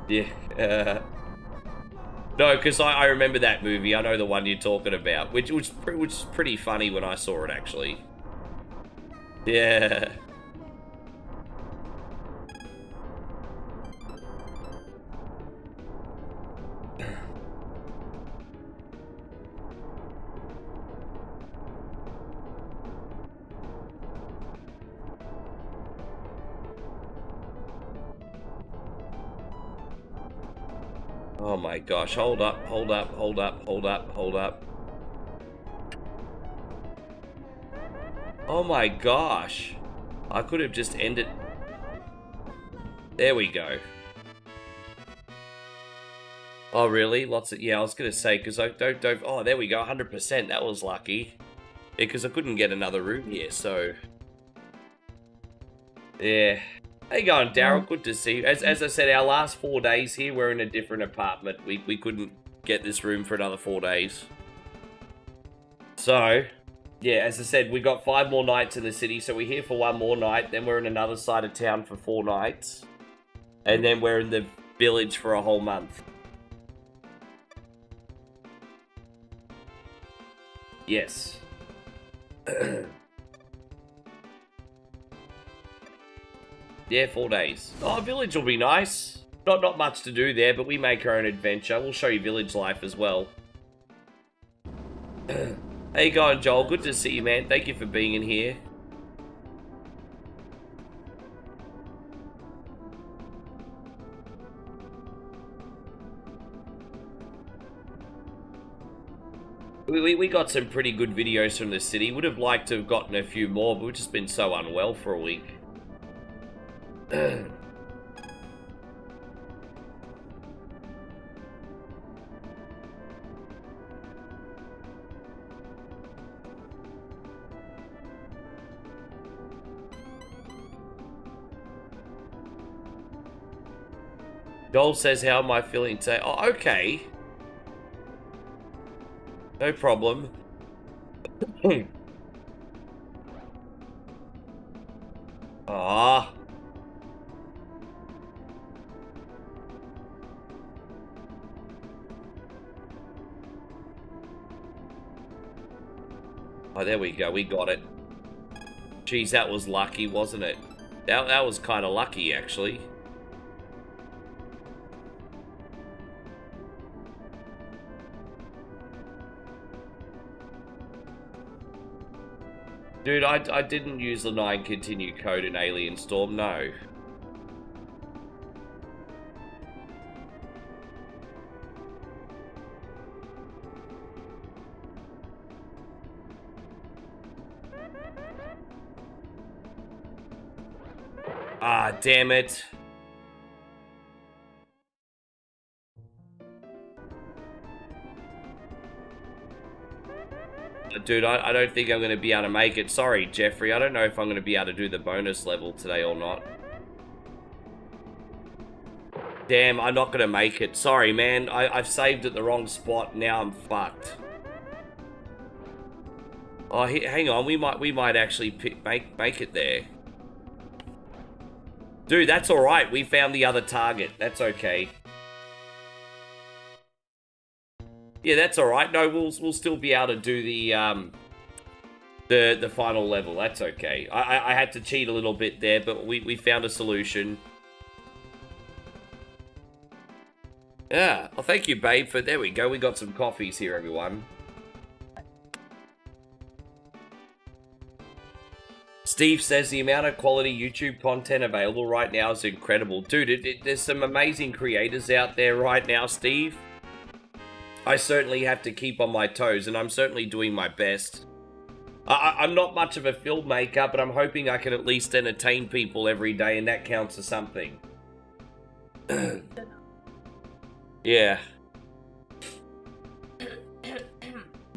Yeah. No, because I remember that movie. I know the one you're talking about, which was pretty funny when I saw it, actually. Yeah. Oh my gosh, hold up. Oh my gosh. I could have just ended. There we go. Oh really? Lots of, yeah, I was gonna say, because I don't, oh, there we go, 100%, that was lucky. Yeah, because I couldn't get another room here, so. Yeah. How you going, Daryl? Good to see you. As I said, our last 4 days here, we're in a different apartment. We couldn't get this room for another 4 days. So, yeah, as I said, we got 5 more nights in the city, so we're here for 1 more night, then we're in another side of town for 4 nights, and then we're in the village for a whole month. Yes. Yeah, 4 days. Oh, village will be nice. Not much to do there, but we make our own adventure. We'll show you village life as well. How you going, Joel? Good to see you, man. Thank you for being in here. We got some pretty good videos from the city. Would have liked to have gotten a few more, but we've just been so unwell for a week. Joel says, how am I feeling today? Oh, okay. No problem. Ah. Oh, there we go. We got it. Jeez, that was lucky, wasn't it? That was kind of lucky, actually. Dude, I didn't use the 9 continue code in Alien Storm, no. Ah, damn it. Dude, I don't think I'm going to be able to make it. Sorry, Jeffrey. I don't know if I'm going to be able to do the bonus level today or not. Damn, I'm not going to make it. Sorry, man. I've saved at the wrong spot. Now I'm fucked. Oh, hang on. We might actually make it there. Dude, that's all right. We found the other target. That's okay. Yeah, that's all right. No, we'll still be able to do the final level. That's okay. I had to cheat a little bit there, but we found a solution. Yeah. Well, thank you, babe, for... There we go. We got some coffees here, everyone. Steve says the amount of quality YouTube content available right now is incredible. Dude, there's some amazing creators out there right now, Steve. I certainly have to keep on my toes, and I'm certainly doing my best. I'm not much of a filmmaker, but I'm hoping I can at least entertain people every day, and that counts as something. Yeah.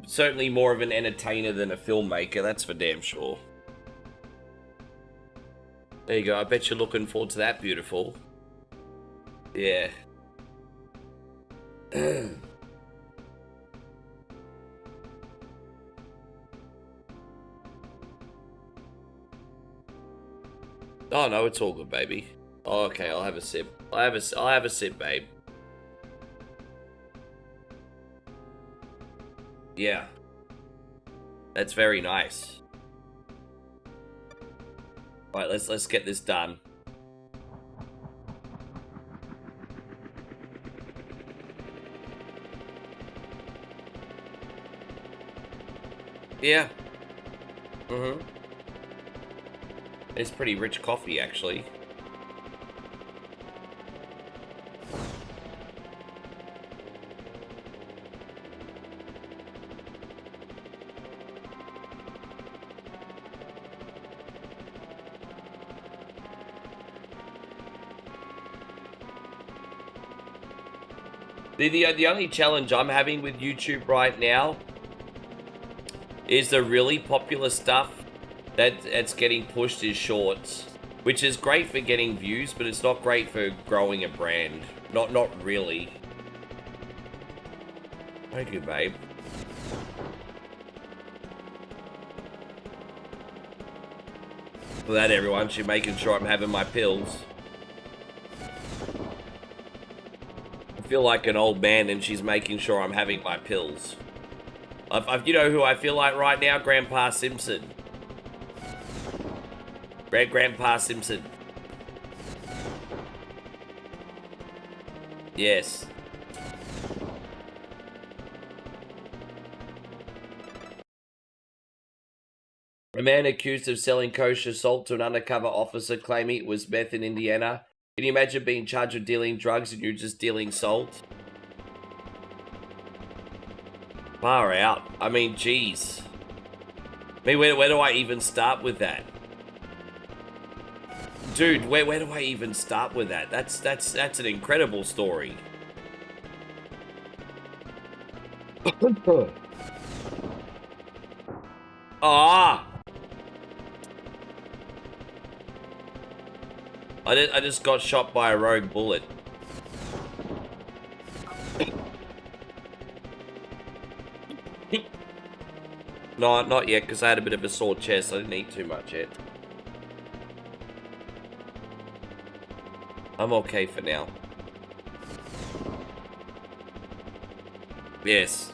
Certainly more of an entertainer than a filmmaker, that's for damn sure. There you go, I bet you're looking forward to that, beautiful. Yeah. Oh no, it's all good, baby. Oh, okay, I'll have a sip. I'll have a sip, babe. Yeah. That's very nice. Alright, let's get this done. Yeah. Mm-hmm. It's pretty rich coffee, actually. The only challenge I'm having with YouTube right now is the really popular stuff that's getting pushed is shorts, which is great for getting views, but it's not great for growing a brand. Not really. Thank you, babe. For that, everyone, she's making sure I'm having my pills. I feel like an old man, and she's making sure I'm having my pills. You know who I feel like right now? Grandpa Simpson. Grandpa Simpson. Yes. A man accused of selling kosher salt to an undercover officer claiming it was meth in Indiana. Can you imagine being charged with dealing drugs and you're just dealing salt? Far out. I mean, geez. I mean, where do I even start with that? Dude, where do I even start with that? That's an incredible story. Ah! I just got shot by a rogue bullet. No, not yet, because I had a bit of a sore chest. I didn't eat too much yet. I'm okay for now. Yes.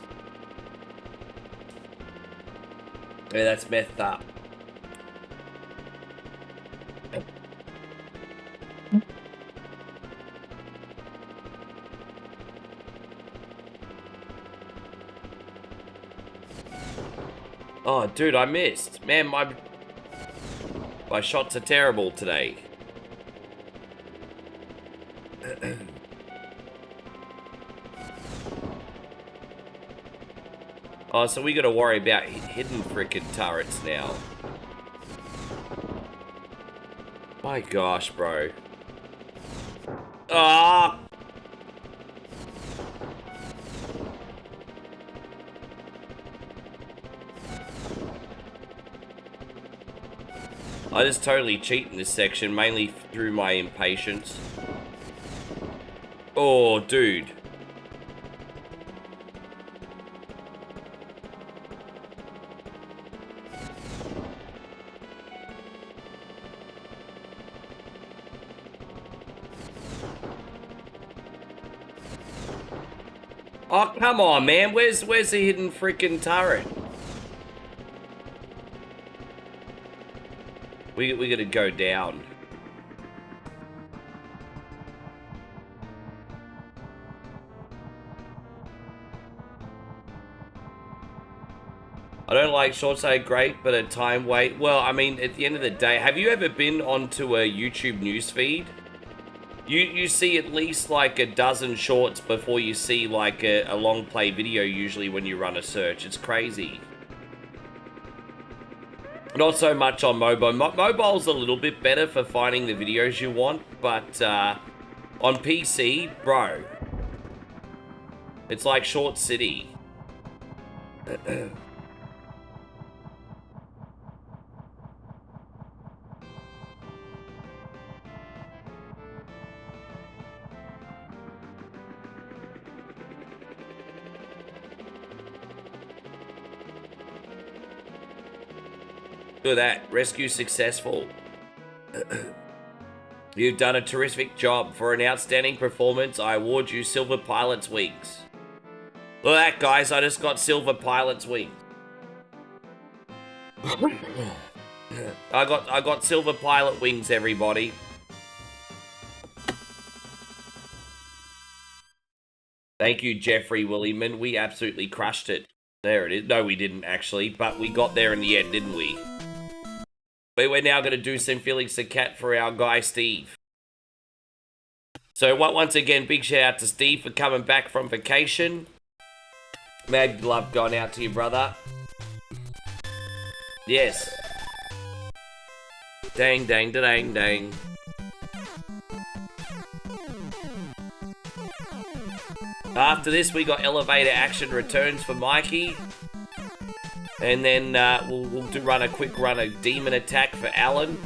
Yeah, that's methed up. Oh, dude, I missed. Man, my shots are terrible today. Oh, so we gotta worry about hidden frickin' turrets now. My gosh, bro. Ah! I just totally cheat in this section, mainly through my impatience. Oh, dude. Oh, come on, man. Where's the hidden freaking turret? We gotta go down. like shorts are great, but a time wait. Well, I mean, at the end of the day, have you ever been onto a YouTube newsfeed? You see at least like a dozen shorts before you see like a long play video usually when you run a search. It's crazy. Not so much on mobile. Mobile's a little bit better for finding the videos you want, but on PC, bro, it's like Short City. Look at that. Rescue successful. You've done a terrific job. For an outstanding performance, I award you Silver Pilot's Wings. Look at that, guys. I just got Silver Pilot's Wings. I got Silver Pilot Wings, everybody. Thank you, Jeffrey Williman. We absolutely crushed it. There it is. No, we didn't, actually. But we got there in the end, didn't we? But we're now going to do some Felix the Cat for our guy, Steve. So, once again, big shout out to Steve for coming back from vacation. Mad love going out to you, brother. Yes. Dang, dang, dang, dang. After this, we got Elevator Action Returns for Mikey. And then we'll run a quick run of Demon Attack for Alan.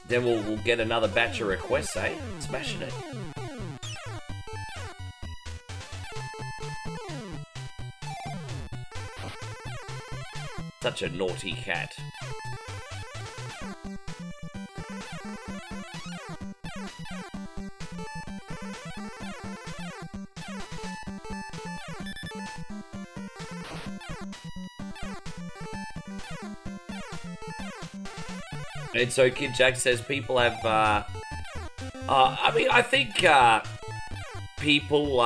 Then we'll get another batch of requests, eh? Smashing it. Such a naughty cat. And so Kid Jack says people have, I mean, I think people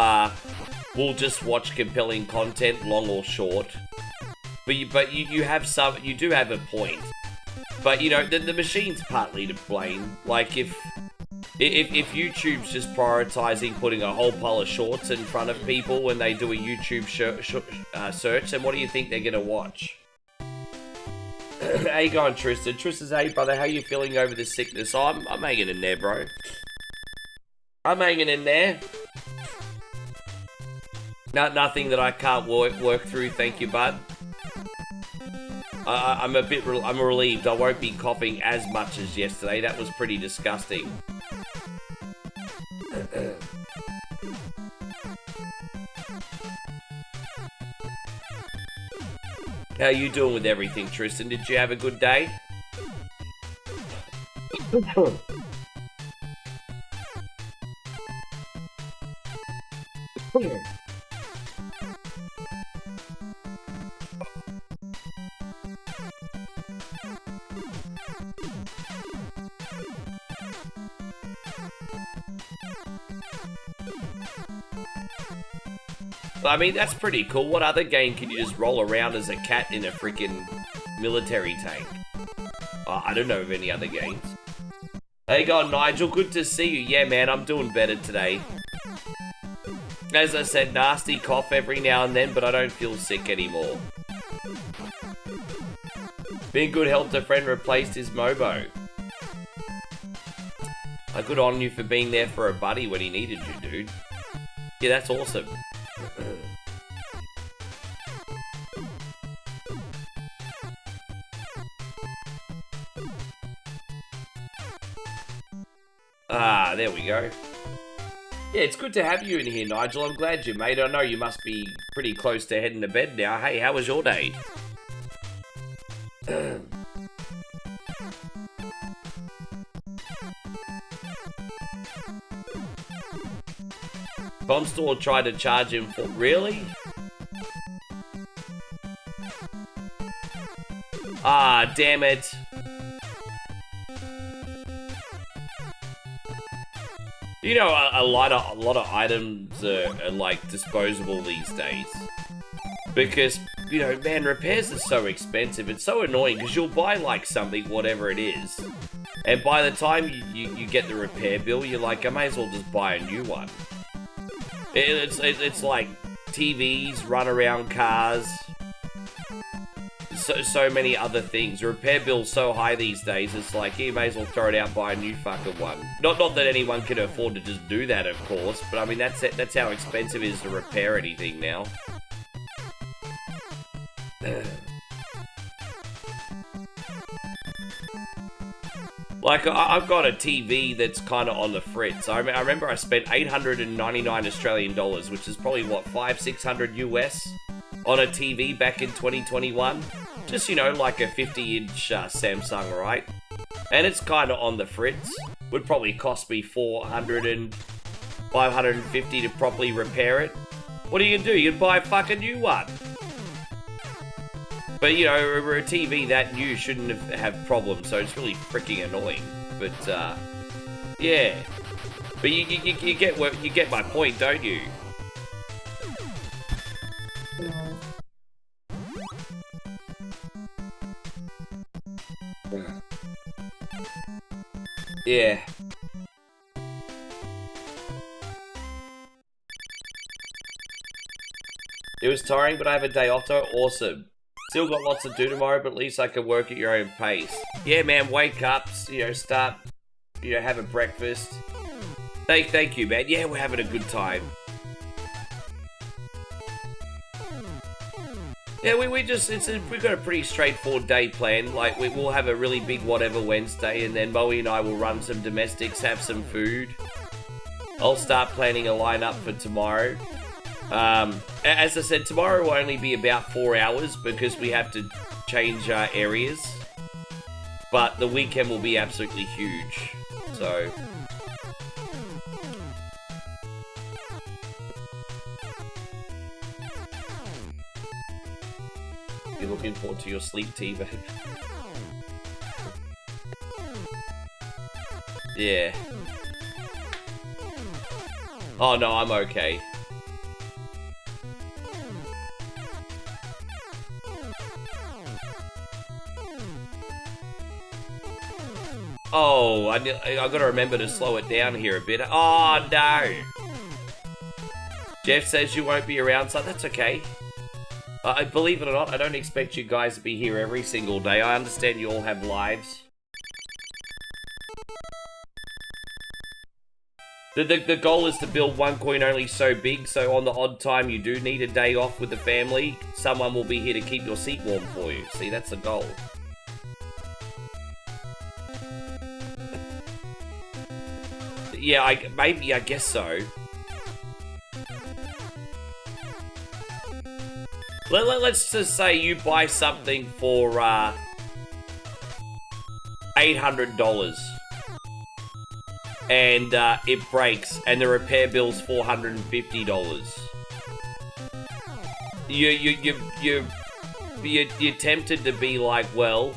will just watch compelling content, long or short. But you have some, you do have a point. But you know, the machine's partly to blame. Like if YouTube's just prioritizing putting a whole pile of shorts in front of people when they do a YouTube search, then what do you think they're gonna watch? How you going, Tristan? Tristan's, hey brother, how you feeling over this sickness? Oh, I'm hanging in there, bro. I'm hanging in there. Nothing that I can't work through, thank you, bud. I'm relieved. I won't be coughing as much as yesterday. That was pretty disgusting. How you doing with everything, Tristan? Did you have a good day? I mean, that's pretty cool. What other game can you just roll around as a cat in a freaking military tank? I don't know of any other games. Hey, God, Nigel, good to see you. Yeah, man, I'm doing better today. As I said, nasty cough every now and then, but I don't feel sick anymore. Being good helped a friend replaced his Mobo. Good on you for being there for a buddy when he needed you, dude. Yeah, that's awesome. There we go. Yeah, it's good to have you in here, Nigel. I'm glad you, mate. I know you must be pretty close to heading to bed now. Hey, how was your day? Bomb Store tried to charge him for... Really? Ah, damn it. You know, a lot of items are like disposable these days. Because you know, man, repairs are so expensive. It's so annoying because you'll buy like something, whatever it is, and by the time you get the repair bill, you're like, I may as well just buy a new one. It's like TVs, runaround cars, so many other things. The repair bill's so high these days, it's like, you may as well throw it out, buy a new fucking one. Not that anyone can afford to just do that, of course, but I mean, that's how expensive it is to repair anything now. Like, I've got a TV that's kind of on the fritz. I remember I spent 899 Australian dollars, which is probably, what, 500-600 US, on a TV back in 2021. Just, you know, like a 50-inch Samsung, right? And it's kind of on the fritz. Would probably cost me $400 and $550 to properly repair it. What are you gonna do? You can buy a fucking new one. But, you know, a TV that new shouldn't have problems, so it's really freaking annoying. But, yeah. But you get my point, don't you? Yeah. It was tiring, but I have a day off, so awesome. Still got lots to do tomorrow, but at least I can work at your own pace. Yeah, man, wake up, you know, start, you know, have a breakfast. Thank you, man. Yeah, we're having a good time. Yeah, we've got a pretty straightforward day planned. Like, we'll have a really big whatever Wednesday, and then Bowie and I will run some domestics, have some food. I'll start planning a lineup for tomorrow. As I said, tomorrow will only be about 4 hours because we have to change our areas. But the weekend will be absolutely huge. So... you're looking forward to your sleep tea, babe. Yeah. Oh no, I'm okay. Oh, I gotta remember to slow it down here a bit. Oh, no. Jeff says you won't be around, so that's okay. Believe it or not, I don't expect you guys to be here every single day. I understand you all have lives. The goal is to build one coin only so big, so on the odd time you do need a day off with the family, someone will be here to keep your seat warm for you. See, that's the goal. Yeah, I guess so. Let's just say you buy something for $800 and it breaks and the repair bill's $450. You're tempted to be like, well,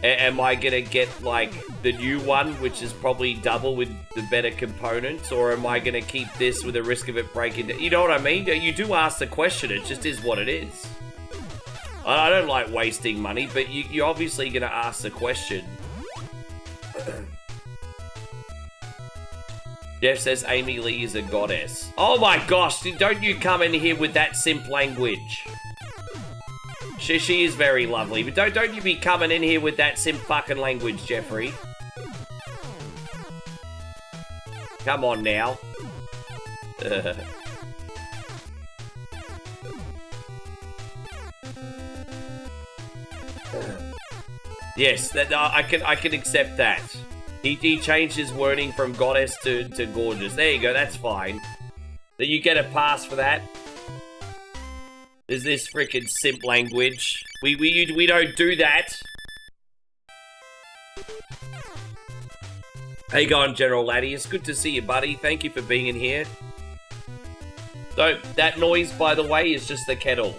am I gonna get like the new one, which is probably double with the better components, or am I gonna keep this with the risk of it breaking? You know what I mean? You do ask the question. It just is what it is. I don't like wasting money, but you're obviously gonna ask the question. Jeff says Amy Lee is a goddess. Oh my gosh! Don't you come in here with that simp language. She is very lovely, but don't you be coming in here with that simp fucking language, Jeffrey. Come on now. Yes, that I can accept that. He changed his wording from goddess to gorgeous. There you go, that's fine. Then you get a pass for that. Is this freaking simp language? We don't do that. How you going, General Laddie? It's good to see you, buddy. Thank you for being in here. That noise, by the way, is just the kettle.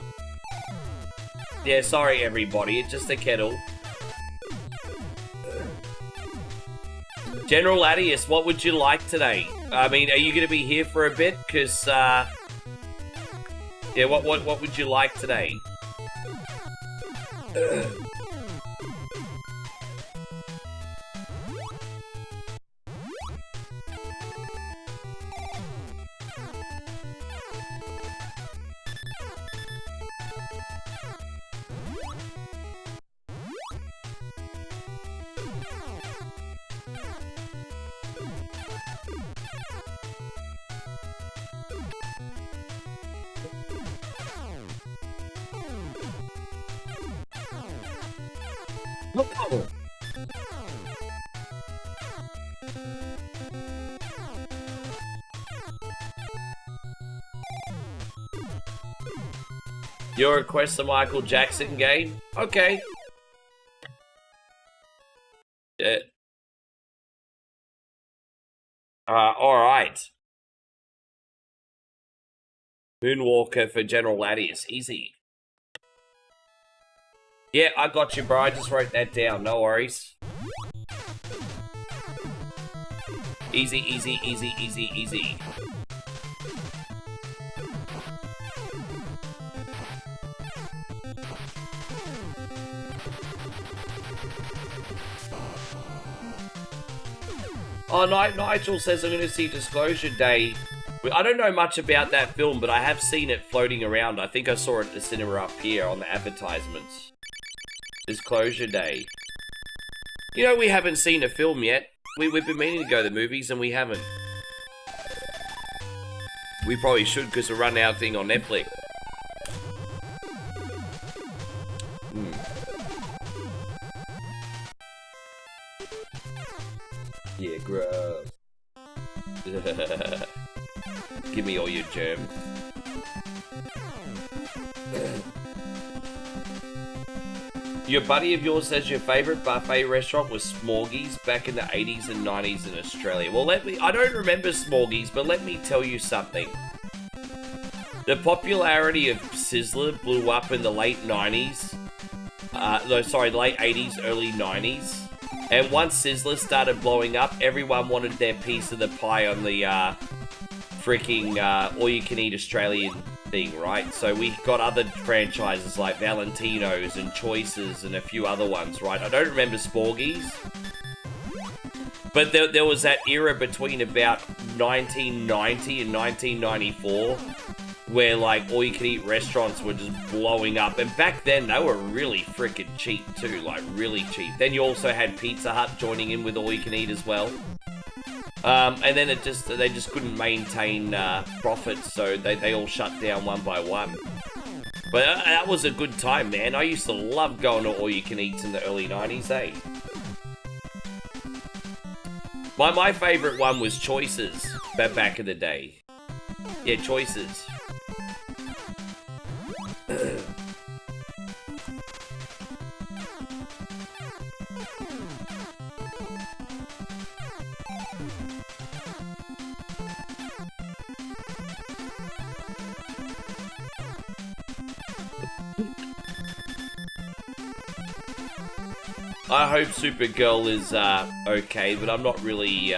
Yeah, sorry everybody, it's just the kettle. General Ladius, what would you like today? I mean, are you going to be here for a bit? Because, yeah, what would you like today? Your request the Michael Jackson game? Okay. Yeah. Alright. Moonwalker for General Latius. Easy. Yeah, I got you, bro. I just wrote that down. No worries. Easy, easy, easy, easy, easy. Oh, Nigel says I'm going to see Disclosure Day. I don't know much about that film, but I have seen it floating around. I think I saw it at the cinema up here on the advertisements. Disclosure Day. You know, we haven't seen a film yet. We've been meaning to go to the movies, and we haven't. We probably should, because we're running our thing on Netflix. Yeah, gross. Give me all your germs. Your buddy of yours says your favourite buffet restaurant was Smorgies back in the 80s and 90s in Australia. Well, I don't remember Smorgies, but let me tell you something. The popularity of Sizzler blew up in the late 90s. Late 80s, early 90s. And once Sizzler started blowing up, everyone wanted their piece of the pie on the freaking all-you-can-eat Australian thing, right? So we got other franchises like Valentino's and Choices and a few other ones, right? I don't remember Sporgies. But there was that era between about 1990 and 1994 where, like, all-you-can-eat restaurants were just blowing up. And back then, they were really freaking cheap, too. Like, really cheap. Then you also had Pizza Hut joining in with all-you-can-eat as well. And then they just couldn't maintain profits, so they all shut down one by one. But that was a good time, man. I used to love going to all-you-can-eats in the early 90s, eh? My favourite one was Choices, back in the day. Yeah, Choices. I hope Supergirl is okay, but I'm not really.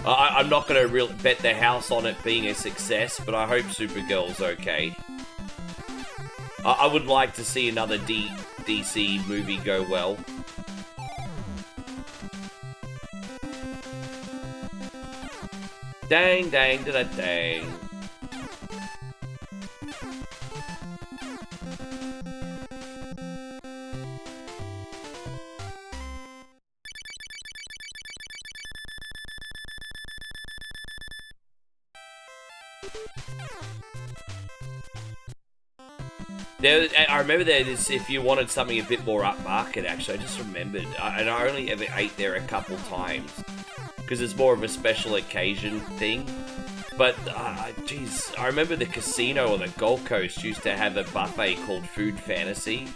I'm not going to really bet the house on it being a success, but I hope Supergirl's okay. I would like to see another DC movie go well. Dang, dang, da dang. I remember there's, if you wanted something a bit more upmarket, actually, I just remembered, and I only ever ate there a couple times, because it's more of a special occasion thing, but, geez, I remember the casino on the Gold Coast used to have a buffet called Food Fantasy,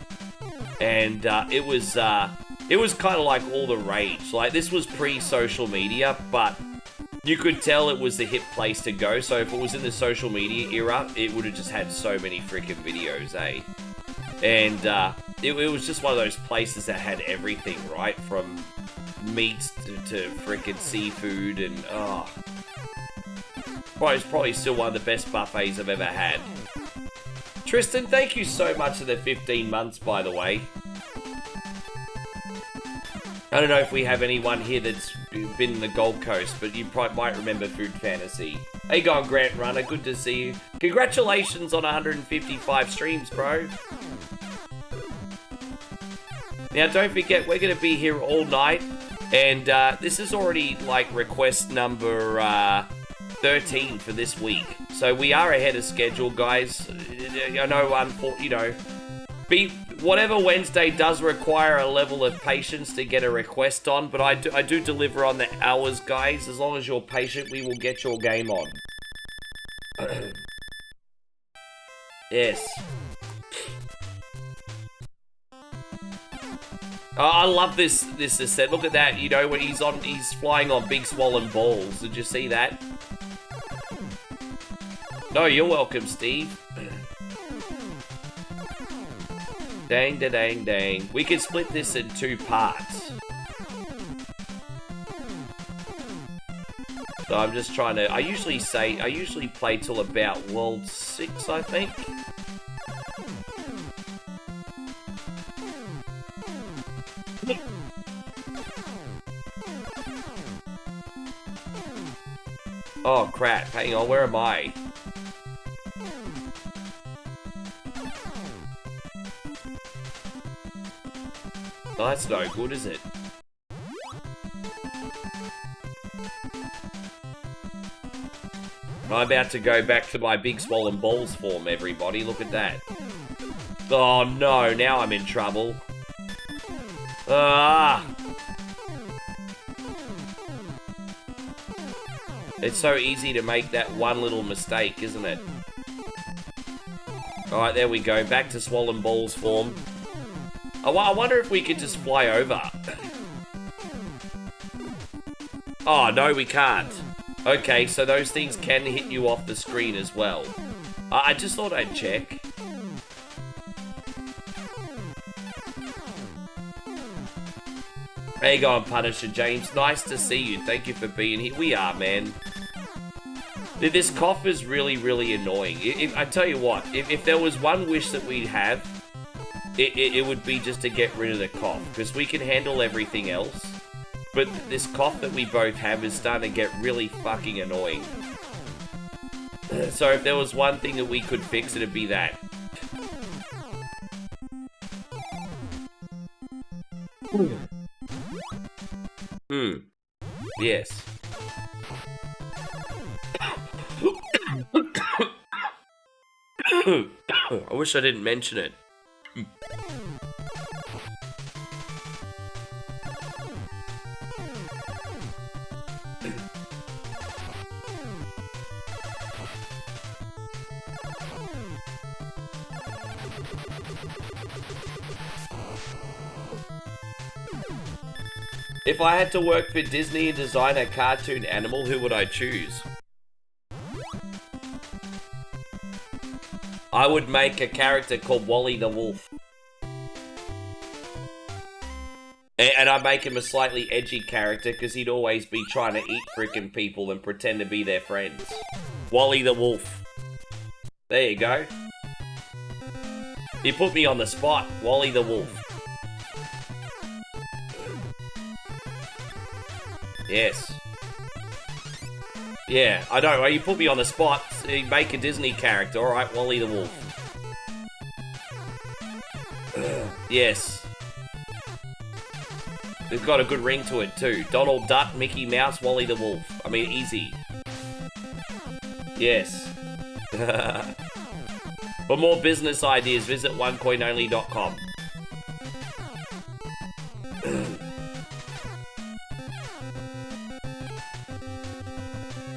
and it was kind of like all the rage. Like, this was pre-social media, but you could tell it was the hip place to go, so if it was in the social media era, it would have just had so many freaking videos, eh? And it was just one of those places that had everything, right? From meats to freaking seafood, and it's probably still one of the best buffets I've ever had. Tristan, thank you so much for the 15 months, by the way. I don't know if we have anyone here that's been in the Gold Coast, but you might remember Food Fantasy. Hey, going Grant Runner, good to see you. Congratulations on 155 streams, bro. Now, don't forget, we're going to be here all night, and this is already, like, request number 13 for this week. So we are ahead of schedule, guys. I know, you know, whatever Wednesday does require a level of patience to get a request on, but I do deliver on the hours, guys. As long as you're patient, we will get your game on. Yes. Oh, I love this set. Look at that, you know, when he's flying on big swollen balls. Did you see that? No, you're welcome, Steve. Dang, da, dang, dang. We can split this in 2 parts. So I'm just trying to... I usually play till about World 6, I think. Oh, crap. Hang on, where am I? Oh, that's no good, is it? I'm about to go back to my big swollen balls form, everybody. Look at that. Oh, no. Now I'm in trouble. Ah! It's so easy to make that one little mistake, isn't it? Alright, there we go. Back to swollen balls form. I wonder if we could just fly over. Oh, no, we can't. Okay, so those things can hit you off the screen as well. I just thought I'd check. There you go, Punisher James. Nice to see you. Thank you for being here. We are, man. This cough is really, really annoying. I tell you what, if there was one wish that we'd have, it would be just to get rid of the cough, because we can handle everything else. But this cough that we both have is starting to get really fucking annoying. So if there was one thing that we could fix, it'd be that. Yes. I wish I didn't mention it. If I had to work for Disney and design a cartoon animal, who would I choose? I would make a character called Wally the Wolf. And I'd make him a slightly edgy character because he'd always be trying to eat frickin' people and pretend to be their friends. Wally the Wolf. There you go. You put me on the spot. Wally the Wolf. Yes. Yeah, I know. You put me on the spot. Make a Disney character. Alright, Wally the Wolf. Yes. It's got a good ring to it too. Donald Duck, Mickey Mouse, Wally the Wolf. I mean, easy. Yes. For more business ideas, visit onecoinonly.com.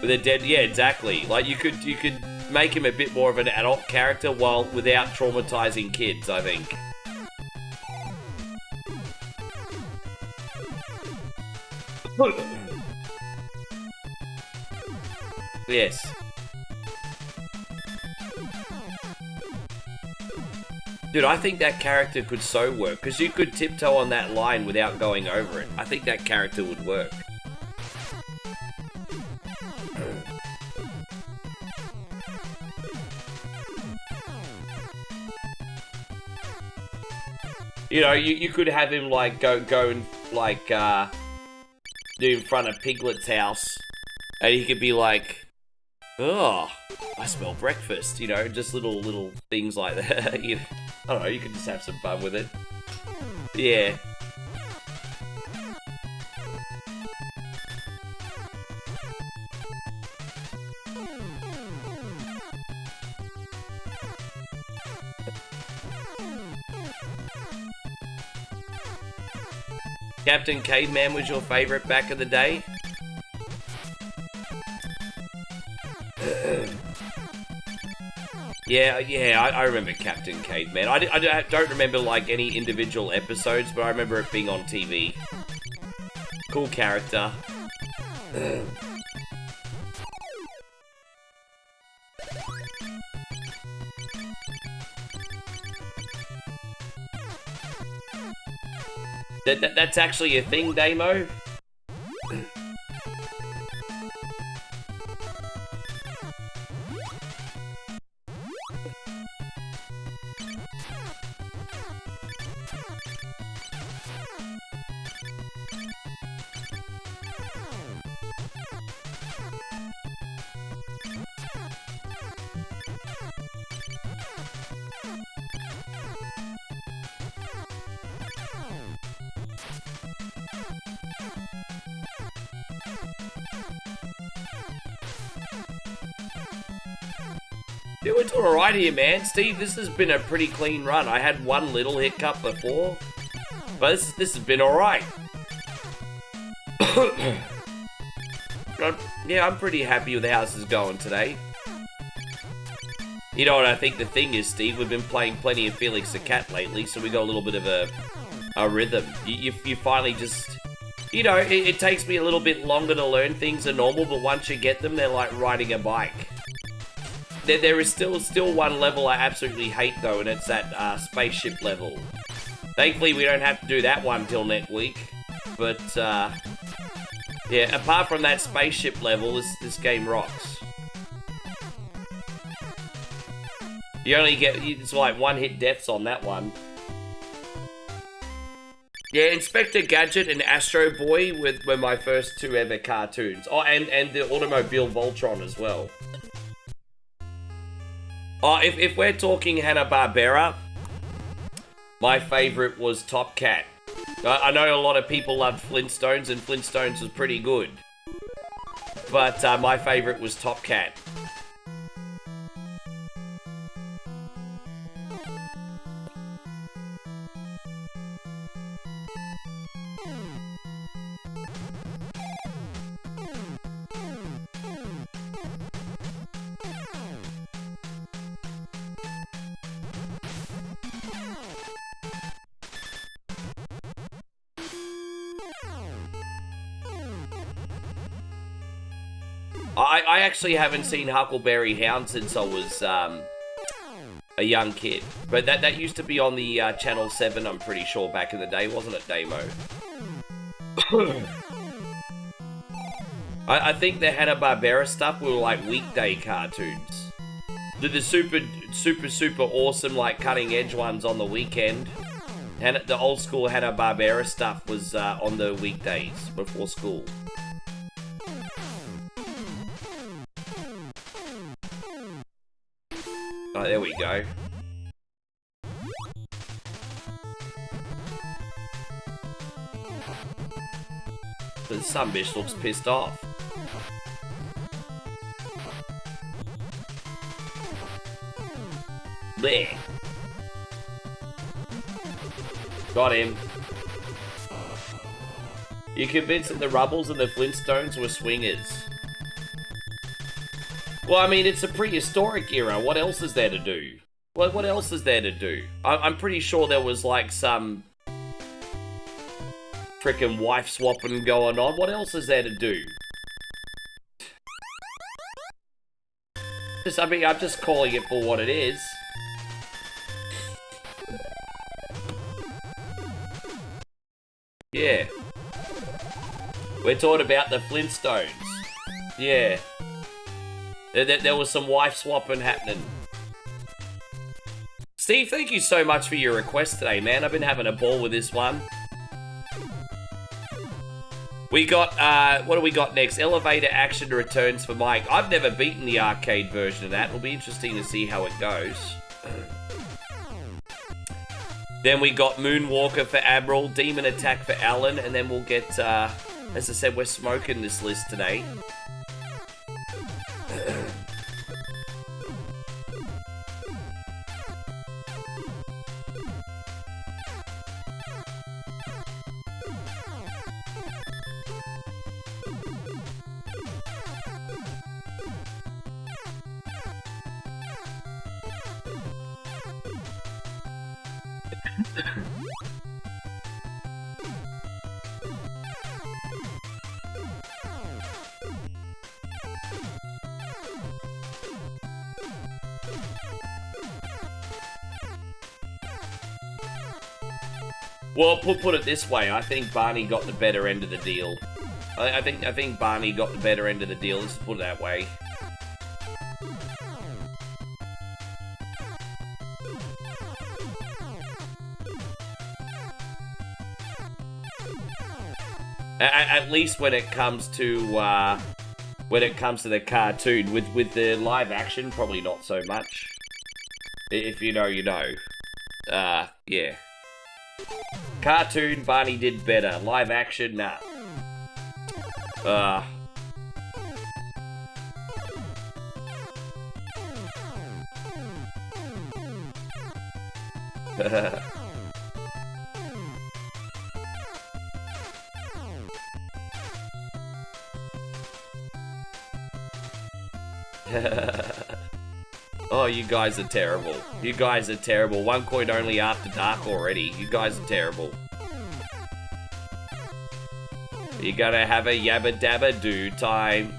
With a dead, yeah, exactly. Like you could make him a bit more of an adult character while without traumatizing kids, I think. Yes. Dude, I think that character could so work, because you could tiptoe on that line without going over it. I think that character would work. You know, you could have him like go and like do in front of Piglet's house, and he could be like, "Oh, I smell breakfast." You know, just little things like that. You know, I don't know. You could just have some fun with it. Yeah. Captain Caveman was your favorite back in the day? Yeah, I remember Captain Caveman. I don't remember like any individual episodes, but I remember it being on TV. Cool character. That's actually a thing, Damo? Yeah, we're doing alright here, man. Steve, this has been a pretty clean run. I had one little hiccup before, but this has been alright. Yeah, I'm pretty happy with how this is going today. You know what I think the thing is, Steve? We've been playing plenty of Felix the Cat lately, so we got a little bit of a rhythm. You finally just... You know, it takes me a little bit longer to learn things than normal, but once you get them, they're like riding a bike. There is still one level I absolutely hate, though, and it's that spaceship level. Thankfully, we don't have to do that one till next week. But, yeah, apart from that spaceship level, this game rocks. You only get, it's like one-hit deaths on that one. Yeah, Inspector Gadget and Astro Boy were my first two ever cartoons. Oh, and the Automobile Voltron as well. Oh, if we're talking Hanna-Barbera, my favorite was Top Cat. I know a lot of people loved Flintstones, and Flintstones was pretty good. But my favorite was Top Cat. I actually haven't seen Huckleberry Hound since I was a young kid. But that used to be on the Channel 7, I'm pretty sure, back in the day, wasn't it, Damo? I think the Hanna-Barbera stuff were like weekday cartoons. The super awesome, like, cutting-edge ones on the weekend. And the old school Hanna-Barbera stuff was on the weekdays before school. Oh, there we go. The sunbish looks pissed off. There. Got him. You convinced that the Rubbles and the Flintstones were swingers? Well, I mean, it's a prehistoric era. What else is there to do? What else is there to do? I'm pretty sure there was, like, some frickin' wife swapping going on. What else is there to do? I mean, I'm just calling it for what it is. Yeah. We're talking about the Flintstones. Yeah. There was some wife swapping happening. Steve, thank you so much for your request today, man. I've been having a ball with this one. We got, what do we got next? Elevator Action Returns for Mike. I've never beaten the arcade version of that. It'll be interesting to see how it goes. Then we got Moonwalker for Admiral, Demon Attack for Alan, and then we'll get, as I said, we're smoking this list today. Well, put it this way, I think Barney got the better end of the deal. I think Barney got the better end of the deal, let's put it that way. At least when it comes to the cartoon, with the live action, probably not so much. If you know, you know. Yeah. Cartoon, Barney did better. Live action, nah. Oh, you guys are terrible. You guys are terrible. One coin only after dark already. You guys are terrible. You gotta have a yabba dabba do time.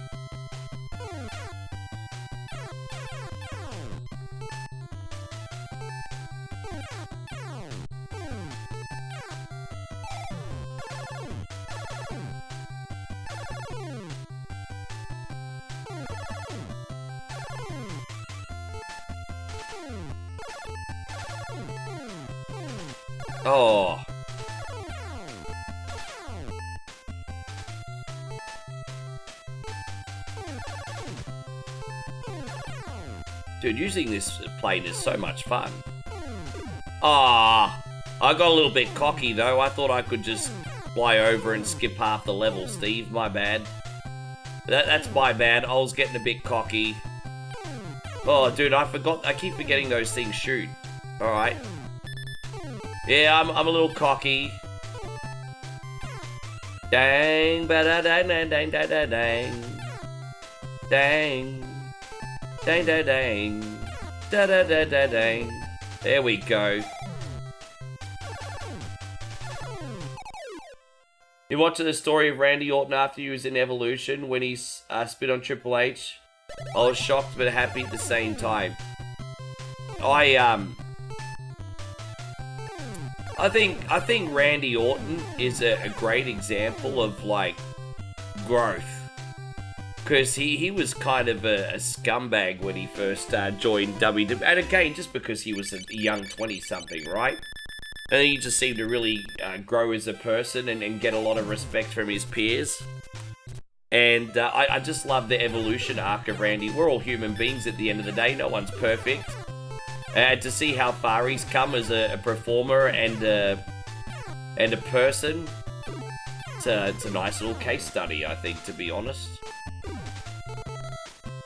Oh. Dude, using this plane is so much fun. Ah, I got a little bit cocky though. I thought I could just fly over and skip half the level, Steve. My bad. That's my bad. I was getting a bit cocky. Oh, dude, I forgot. I keep forgetting those things shoot. Alright. Yeah, I'm a little cocky. Dang, ba-da-dang, dang, dang, dang, dang, dang. Dang. Dang, dang, dang. Da-da-da-da-dang. There we go. You watching the story of Randy Orton after he was in Evolution when he spit on Triple H? I was shocked but happy at the same time. I think Randy Orton is a great example of like growth, because he was kind of a scumbag when he first joined WWE, and again just because he was a young 20-something, right? And then he just seemed to really grow as a person and get a lot of respect from his peers. And I just love the evolution arc of Randy. We're all human beings at the end of the day. No one's perfect. To see how far he's come as a performer and a person, it's a nice little case study, I think, to be honest.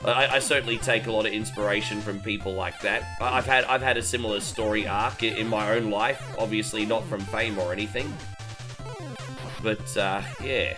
I certainly take a lot of inspiration from people like that. I've had a similar story arc in my own life, obviously not from fame or anything, but yeah.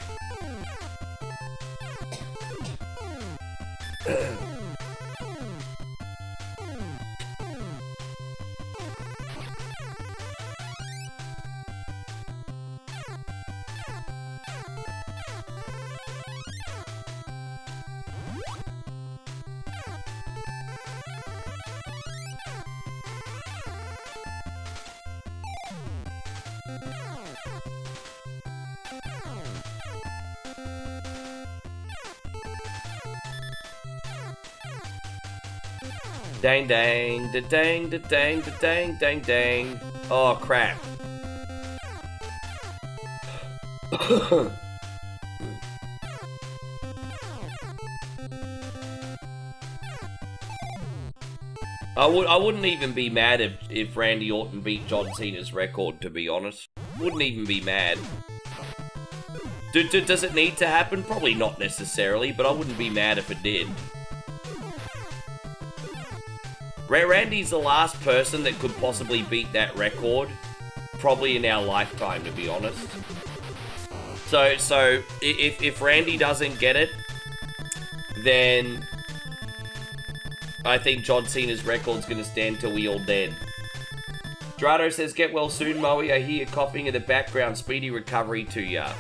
Dang dang, da dang, da dang, da dang, dang dang. Oh crap. I wouldn't even be mad if Randy Orton beat John Cena's record, to be honest. Wouldn't even be mad. Does it need to happen? Probably not necessarily, but I wouldn't be mad if it did. Randy's the last person that could possibly beat that record, probably in our lifetime, to be honest. So if Randy doesn't get it, then I think John Cena's record's gonna stand till we all dead. Drado says, get well soon, Moe. I hear you coughing in the background. Speedy recovery to ya.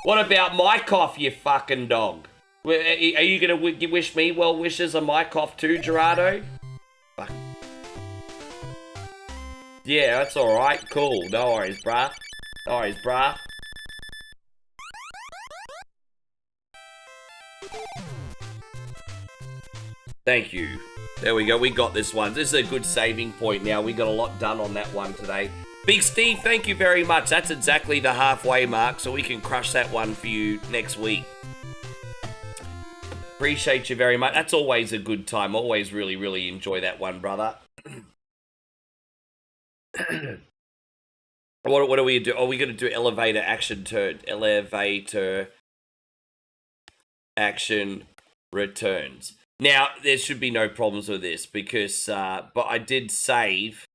What about my cough, you fucking dog? Are you gonna wish me well wishes on my cough too, Gerardo? Fuck. Yeah, that's alright. Cool. No worries, bruh. No worries, bruh. Thank you. There we go. We got this one. This is a good saving point now. We got a lot done on that one today. Big Steve, thank you very much. That's exactly the halfway mark, so we can crush that one for you next week. Appreciate you very much. That's always a good time. Always really, really enjoy that one, brother. What are we do? Are we going to do elevator action returns? Now, there should be no problems with this because, but I did save.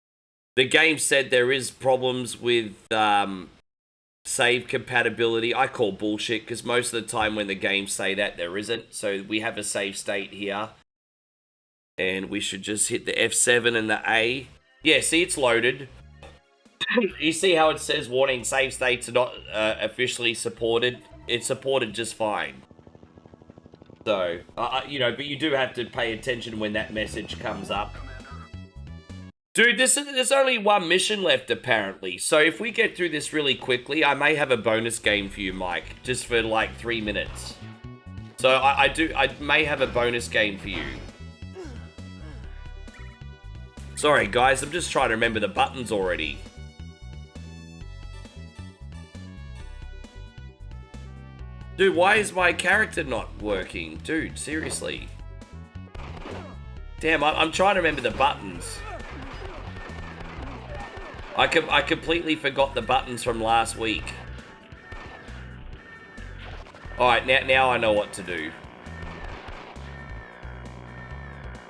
The game said there is problems with save compatibility. I call bullshit because most of the time when the games say that, there isn't. So we have a save state here. And we should just hit the F7 and the A. Yeah, see, it's loaded. You see how it says warning, save states are not officially supported? It's supported just fine. So, you know, but you do have to pay attention when that message comes up. Dude, there's only one mission left, apparently. So if we get through this really quickly, I may have a bonus game for you, Mike. Just for, like, 3 minutes. So I may have a bonus game for you. Sorry, guys. I'm just trying to remember the buttons already. Dude, why is my character not working? Dude, seriously. Damn, I'm trying to remember the buttons. I completely forgot the buttons from last week. Alright, now I know what to do.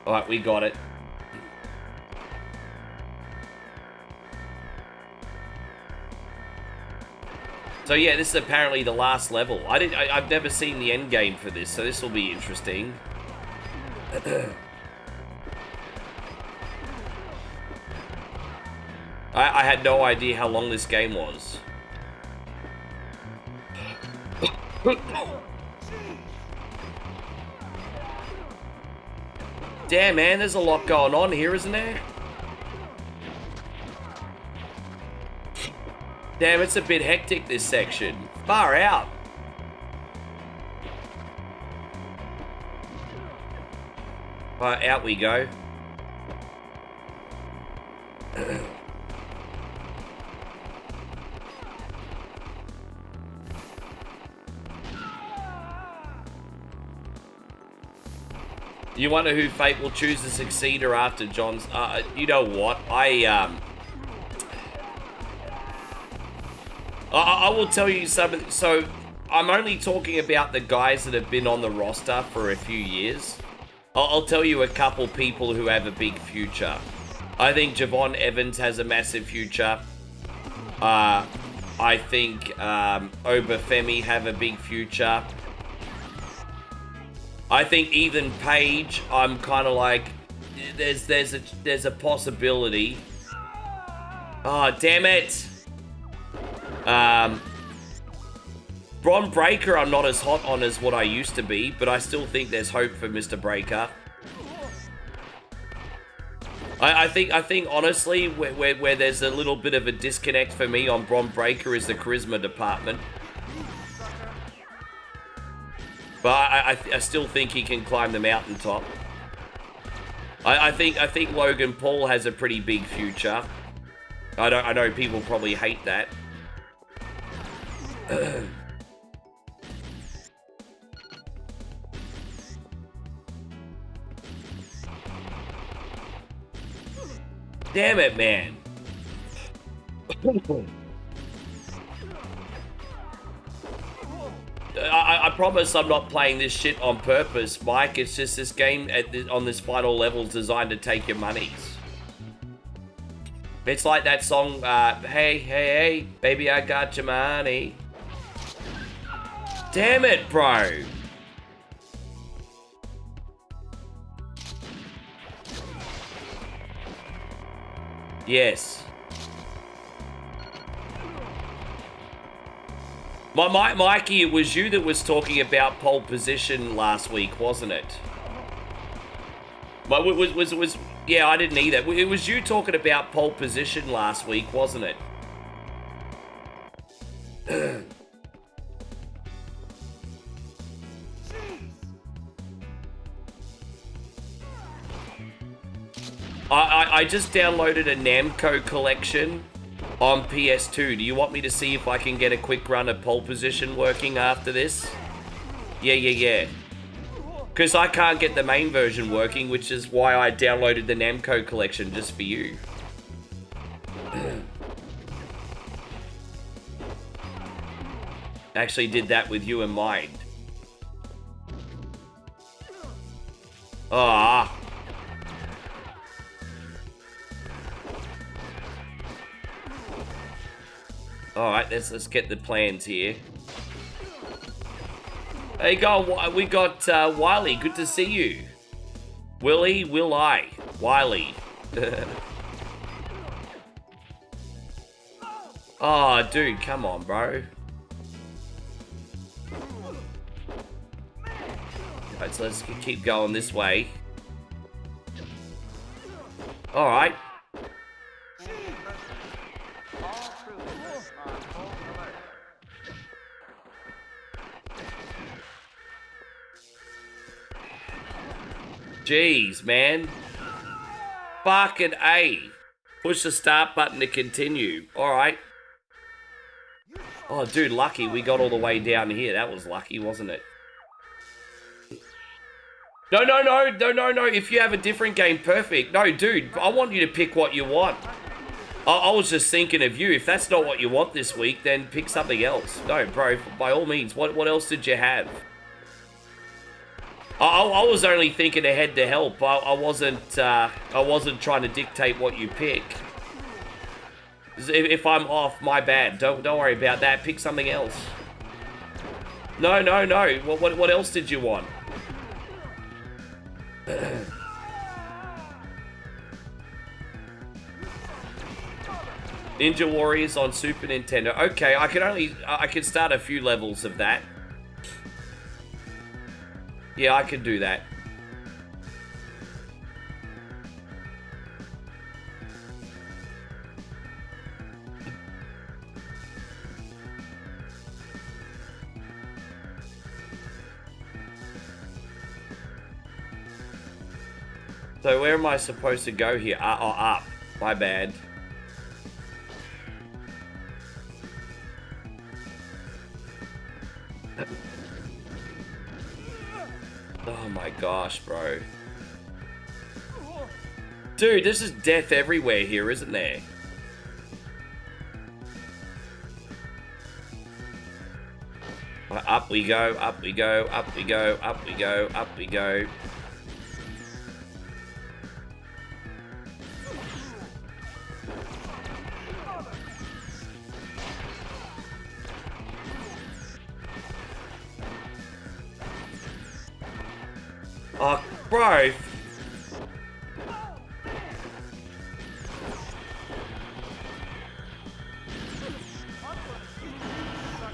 Alright, we got it. So yeah, this is apparently the last level. I've never seen the end game for this, so this will be interesting. I had no idea how long this game was. Damn, man, there's a lot going on here, isn't there? Damn, it's a bit hectic, this section. Far out. Out we go. You wonder who fate will choose the successor after John's... you know what? I will tell you something. So, I'm only talking about the guys that have been on the roster for a few years. I'll tell you a couple people who have a big future. I think Javon Evans has a massive future. I think Obafemi have a big future. I think Ethan Page, I'm kind of like, there's a possibility. Oh, damn it. Bron Breaker, I'm not as hot on as what I used to be, but I still think there's hope for Mr. Breaker. I think honestly, where there's a little bit of a disconnect for me on Bron Breaker is the charisma department. But I still think he can climb the mountaintop. I think Logan Paul has a pretty big future. I know people probably hate that. Damn it, man. I promise I'm not playing this shit on purpose, Mike. It's just this game on this final level is designed to take your monies. It's like that song, hey, hey, hey, baby, I got your money. Damn it, bro. Yes. Mikey, it was you that was talking about pole position last week, wasn't it? Yeah, I didn't either. It was you talking about pole position last week, wasn't it? I just downloaded a Namco collection on PS2. Do you want me to see if I can get a quick run of pole position working after this? Yeah. Because I can't get the main version working, which is why I downloaded the Namco collection just for you. Actually did that with you in mind. Ah. Alright, let's get the plans here. Hey, we got Wiley. Good to see you. Will I? Wiley. Oh, dude, come on, bro. Alright, so let's keep going this way. Alright. Jeez, man. Fucking A. Push the start button to continue. Alright. Oh, dude, lucky we got all the way down here. That was lucky, wasn't it? No. If you have a different game, perfect. No, dude, I want you to pick what you want. I was just thinking of you. If that's not what you want this week, then pick something else. No, bro, by all means. What else did you have? I was only thinking ahead to help. I wasn't trying to dictate what you pick. If I'm off, my bad. Don't worry about that. Pick something else. No. What else did you want? Ninja Warriors on Super Nintendo. Okay, I can start a few levels of that. Yeah, I can do that. So where am I supposed to go here? Up. My bad. Oh my gosh, bro. Dude, this is death everywhere here, isn't there? Up we go, up we go, up we go, up we go, up we go. Oh, bro.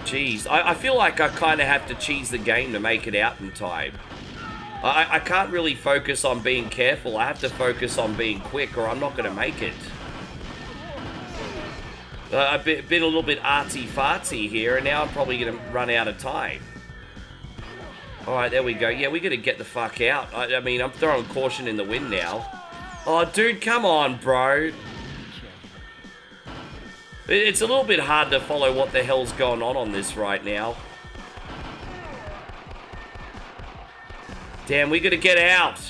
Jeez, I feel like I kind of have to cheese the game to make it out in time. I can't really focus on being careful. I have to focus on being quick or I'm not going to make it. I've been a little bit artsy-fartsy here and now I'm probably going to run out of time. Alright, there we go. Yeah, we got to get the fuck out. I mean, I'm throwing caution in the wind now. Oh, dude, come on, bro. It's a little bit hard to follow what the hell's going on this right now. Damn, we gotta get out.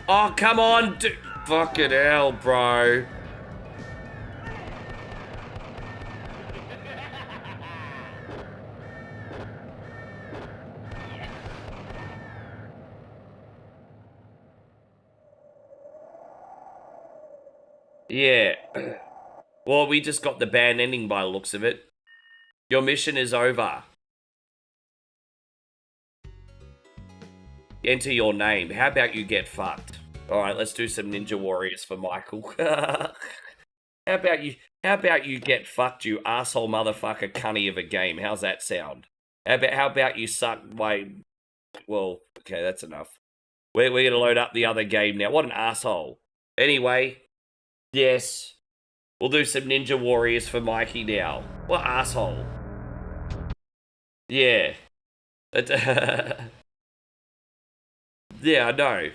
Oh, come on, dude. Fucking hell, bro. Yeah. Well, we just got the bad ending by the looks of it. Your mission is over. Enter your name. How about you get fucked? Alright, let's do some Ninja Warriors for Michael. How about you get fucked, you asshole motherfucker cunny of a game? How's that sound? How about you suck my... Well, okay, that's enough. We're gonna load up the other game now. What an asshole. Anyway, yes. We'll do some Ninja Warriors for Mikey now. What asshole. Yeah. Yeah, I know.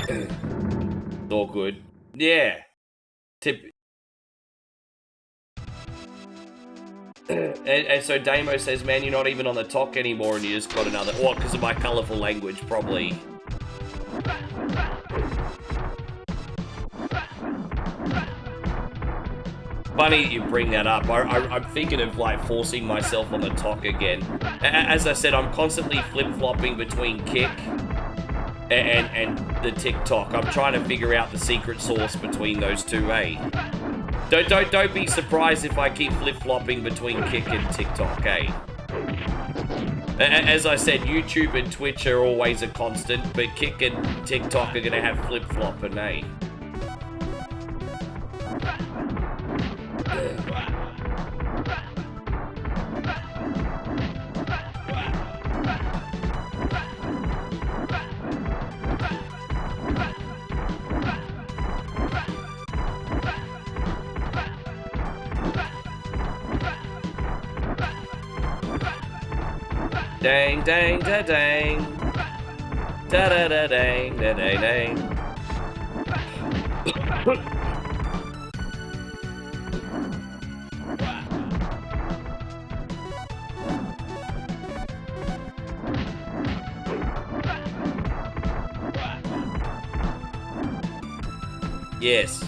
It's all good. Yeah. And so Damo says, man, you're not even on the talk anymore and you just got another... What, because of my colourful language? Probably. Funny you bring that up. I'm thinking of, like, forcing myself on the talk again. As I said, I'm constantly flip-flopping between kick and the TikTok. I'm trying to figure out the secret sauce between those two, eh? Don't be surprised if I keep flip-flopping between kick and TikTok, eh? As I said, YouTube and Twitch are always a constant, but kick and TikTok are gonna have flip-flopping, eh? Dang, dang, da dang. Da da da dang, da da dang. Yes.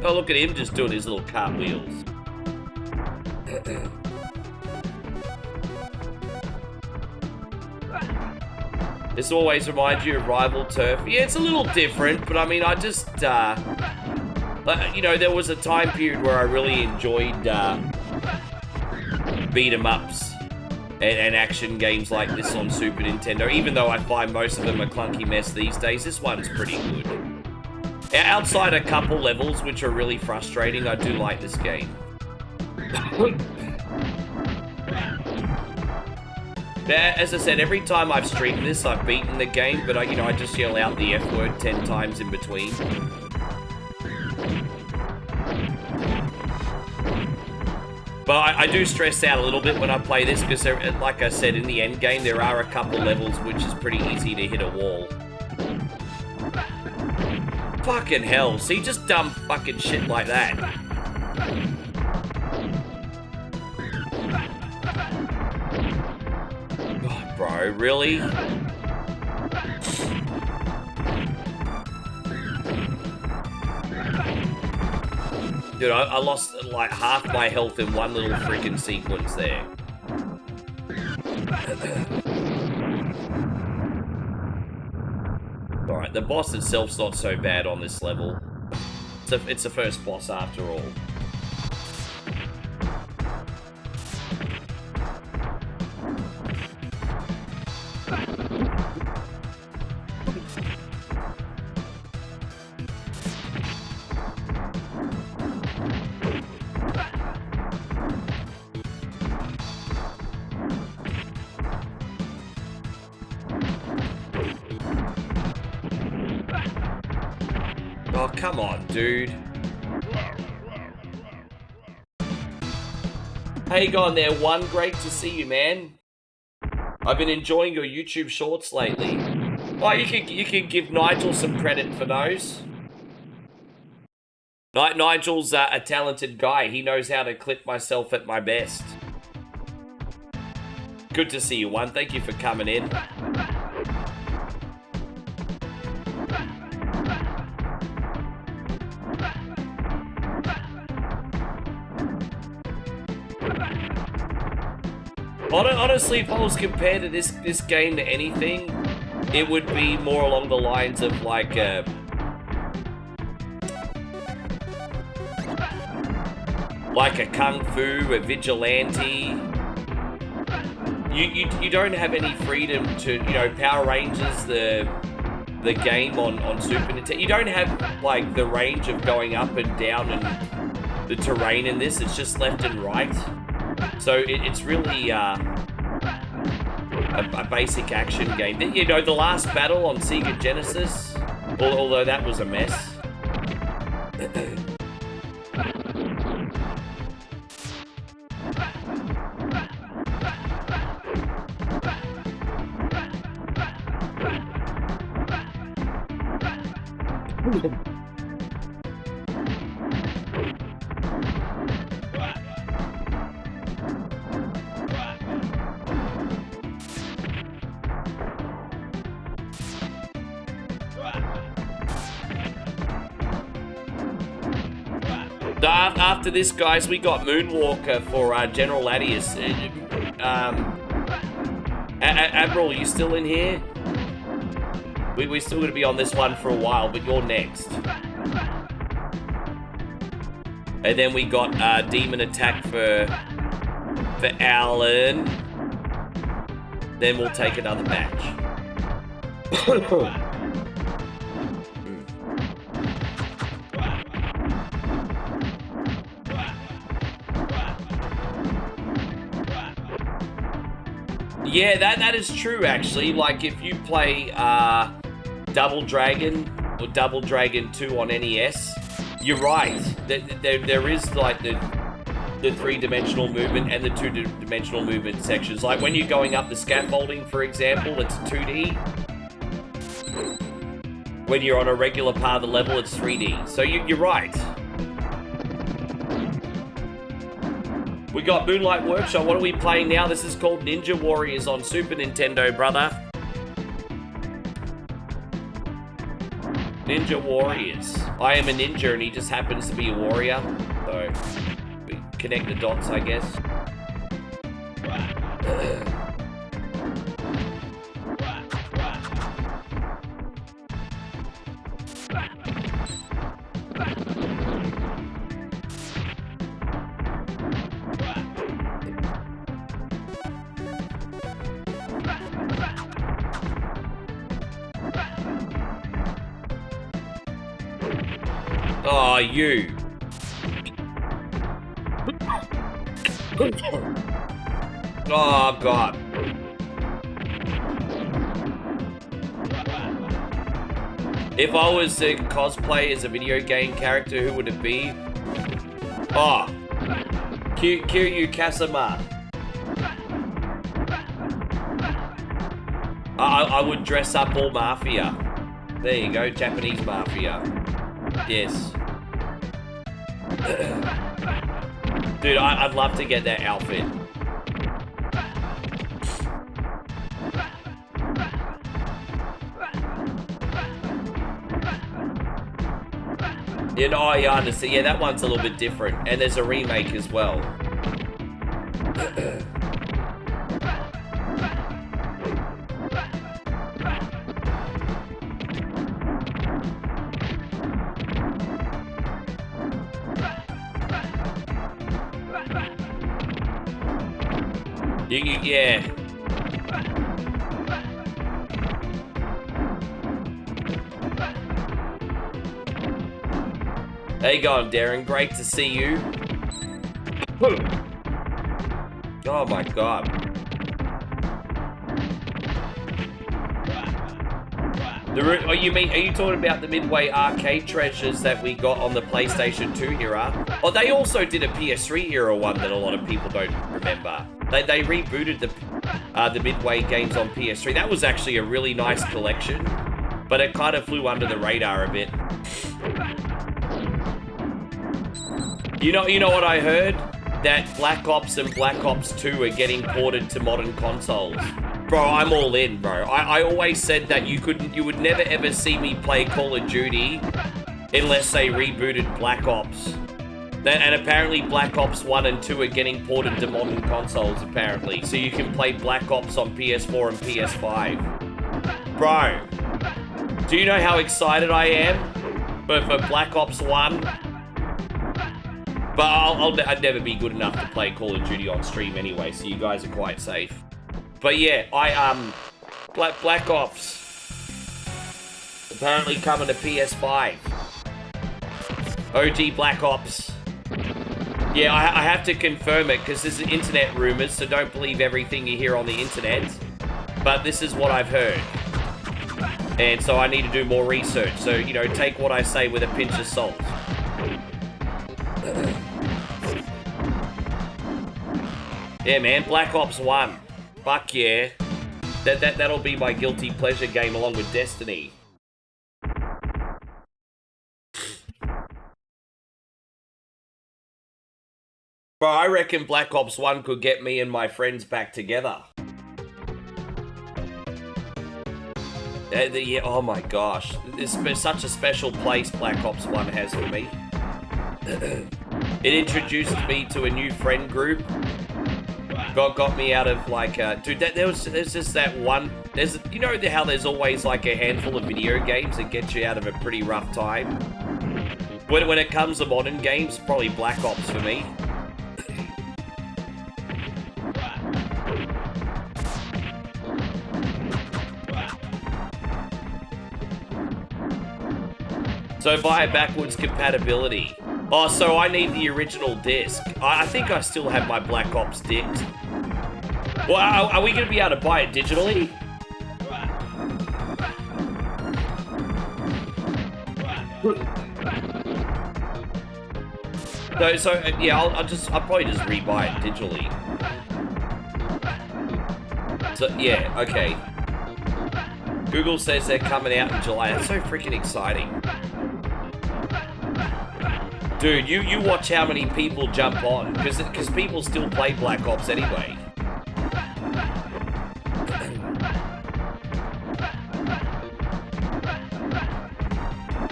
Oh, look at him just doing his little cartwheels. This always reminds you of Rival Turf. Yeah, it's a little different, but I mean, I just, you know, there was a time period where I really enjoyed beat-em-ups and action games like this on Super Nintendo, even though I find most of them a clunky mess these days. This one's pretty good. Outside a couple levels, which are really frustrating, I do like this game. As I said, every time I've streamed this, I've beaten the game, but I just yell out the F word 10 times in between. But I do stress out a little bit when I play this, because like I said, in the end game, there are a couple levels which is pretty easy to hit a wall. Fucking hell, see, just dumb fucking shit like that. Oh, bro, really? Dude, I lost like half my health in one little freaking sequence there. Alright, the boss itself's not so bad on this level. It's the first boss after all. Oh, come on, dude. Hey, gone there, One. Great to see you, man. I've been enjoying your YouTube shorts lately. Oh, you can give Nigel some credit for those. Nigel's a talented guy. He knows how to clip myself at my best. Good to see you, One. Thank you for coming in. Honestly, if I was compared to this game to anything, it would be more along the lines of like a kung fu, a vigilante. You don't have any freedom to, you know, Power Rangers, the game on Super Nintendo. You don't have like the range of going up and down and the terrain in this. It's just left and right. So it's really a basic action game. You know, the last battle on Sega Genesis, although that was a mess. After this, guys, we got Moonwalker for General Latius. Admiral, you still in here? We're still going to be on this one for a while, but you're next. And then we got Demon Attack for Alan. Then we'll take another match. Yeah, that is true, actually. Like, if you play Double Dragon or Double Dragon 2 on NES, you're right. There is, like, the three-dimensional movement and the two-dimensional movement sections. Like, when you're going up the scaffolding, for example, it's 2D. When you're on a regular part of the level, it's 3D. So you're right. We got Moonlight Workshop. What are we playing now? This is called Ninja Warriors on Super Nintendo, brother. Ninja Warriors. I am a ninja and he just happens to be a warrior. So, we connect the dots, I guess. Oh, you. Oh, God. If I was to cosplay as a video game character, who would it be? Oh. Kiryu Kasama. I would dress up all Mafia. There you go, Japanese Mafia. Yes. Dude, I'd love to get that outfit. You know, I understand. Yeah, that one's a little bit different. And there's a remake as well. Yeah. There you go, Darren. Great to see you. Oh my God. Are you talking about the Midway arcade treasures that we got on the PlayStation 2 era? Oh, they also did a PS3 era one that a lot of people don't remember. They rebooted the Midway games on PS3. That was actually a really nice collection, but it kind of flew under the radar a bit. You know what I heard? That Black Ops and Black Ops 2 are getting ported to modern consoles. Bro, I'm all in, bro. I always said that you would never ever see me play Call of Duty unless they rebooted Black Ops. And apparently Black Ops 1 and 2 are getting ported to modern consoles, apparently. So you can play Black Ops on PS4 and PS5. Bro, do you know how excited I am for Black Ops 1? But I'd never be good enough to play Call of Duty on stream anyway, so you guys are quite safe. But yeah, Black Ops apparently coming to PS5. OG Black Ops. Yeah, I have to confirm it because this is internet rumors, so don't believe everything you hear on the internet. But this is what I've heard. And so I need to do more research. So, you know, take what I say with a pinch of salt. Yeah, man, Black Ops 1. Fuck yeah. That'll be my guilty pleasure game along with Destiny. Bro, I reckon Black Ops 1 could get me and my friends back together. Yeah, oh my gosh. This is such a special place Black Ops 1 has for me. It introduced me to a new friend group. Got me out of like, dude, there's just that one, you know how there's always like a handful of video games that get you out of a pretty rough time? When it comes to modern games, probably Black Ops for me. So via backwards compatibility. Oh, so I need the original disc. I think I still have my Black Ops disc. Well, are we going to be able to buy it digitally? So yeah, I'll probably just rebuy it digitally. So yeah, okay. Google says they're coming out in July. That's so freaking exciting. Dude, you watch how many people jump on, because people still play Black Ops anyway.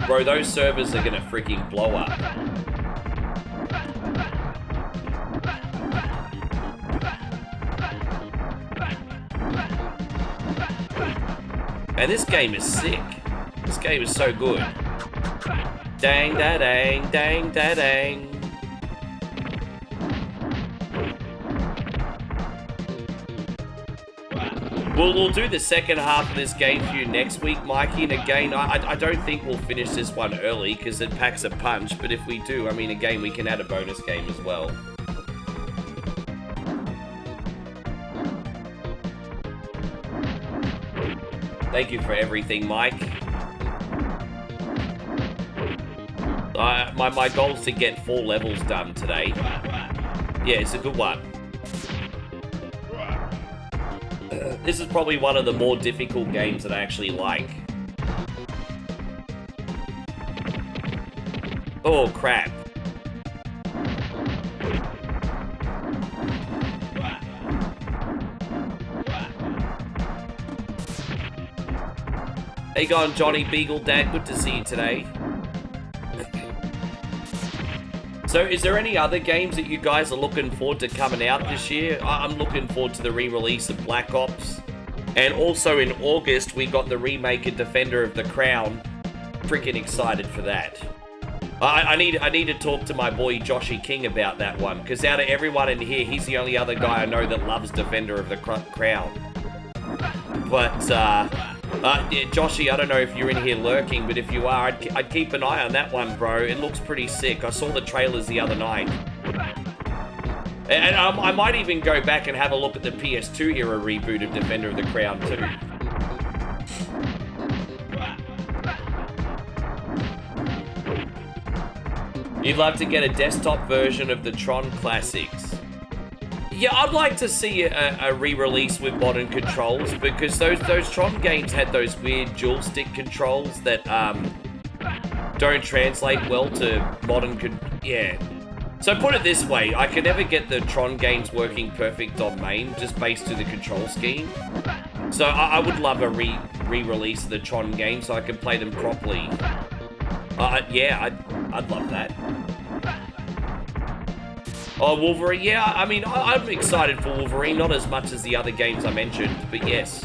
Bro, those servers are gonna freaking blow up. And this game is sick. This game is so good. Dang da dang, dang da dang. We'll do the second half of this game for you next week, Mikey. And again, I don't think we'll finish this one early because it packs a punch. But if we do, I mean, again, we can add a bonus game as well. Thank you for everything, Mike. My goal is to get 4 levels done today. Yeah, it's a good one. This is probably one of the more difficult games that I actually like. Oh, crap. Hey, going Johnny Beagle Dad, good to see you today. So, is there any other games that you guys are looking forward to coming out this year? I'm looking forward to the re-release of Black Ops. And also in August, we got the remake of Defender of the Crown. Freaking excited for that. I need to talk to my boy Joshy King about that one. Because out of everyone in here, he's the only other guy I know that loves Defender of the Crown. But, yeah, Joshy, I don't know if you're in here lurking, but if you are, I'd keep an eye on that one, bro. It looks pretty sick. I saw the trailers the other night. And I might even go back and have a look at the PS2 era reboot of Defender of the Crown too. You'd love to get a desktop version of the Tron classics. Yeah, I'd like to see a re-release with modern controls, because those Tron games had those weird dual stick controls that don't translate well to modern yeah. So put it this way, I can never get the Tron games working perfect on main, just based to the control scheme. So I would love a re-release of the Tron games so I can play them properly. Yeah, I'd love that. Oh, Wolverine, yeah, I mean, I'm excited for Wolverine, not as much as the other games I mentioned, but yes.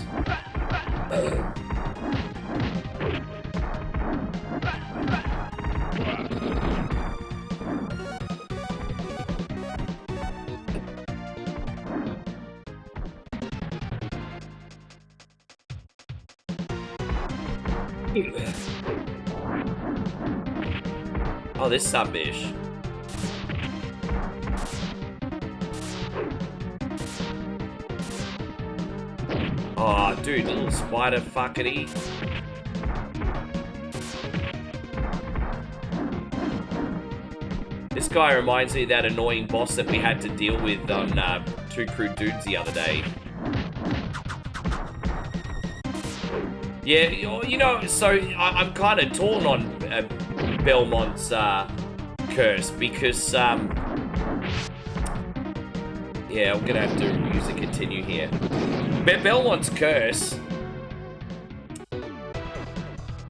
Oh, this sub-ish. Oh, dude, little spider fuckity. This guy reminds me of that annoying boss that we had to deal with on Two Crude Dudes the other day. Yeah, you know, so I'm kind of torn on Belmont's curse, because, yeah, I'm gonna have to use a continue here. Belmont's curse,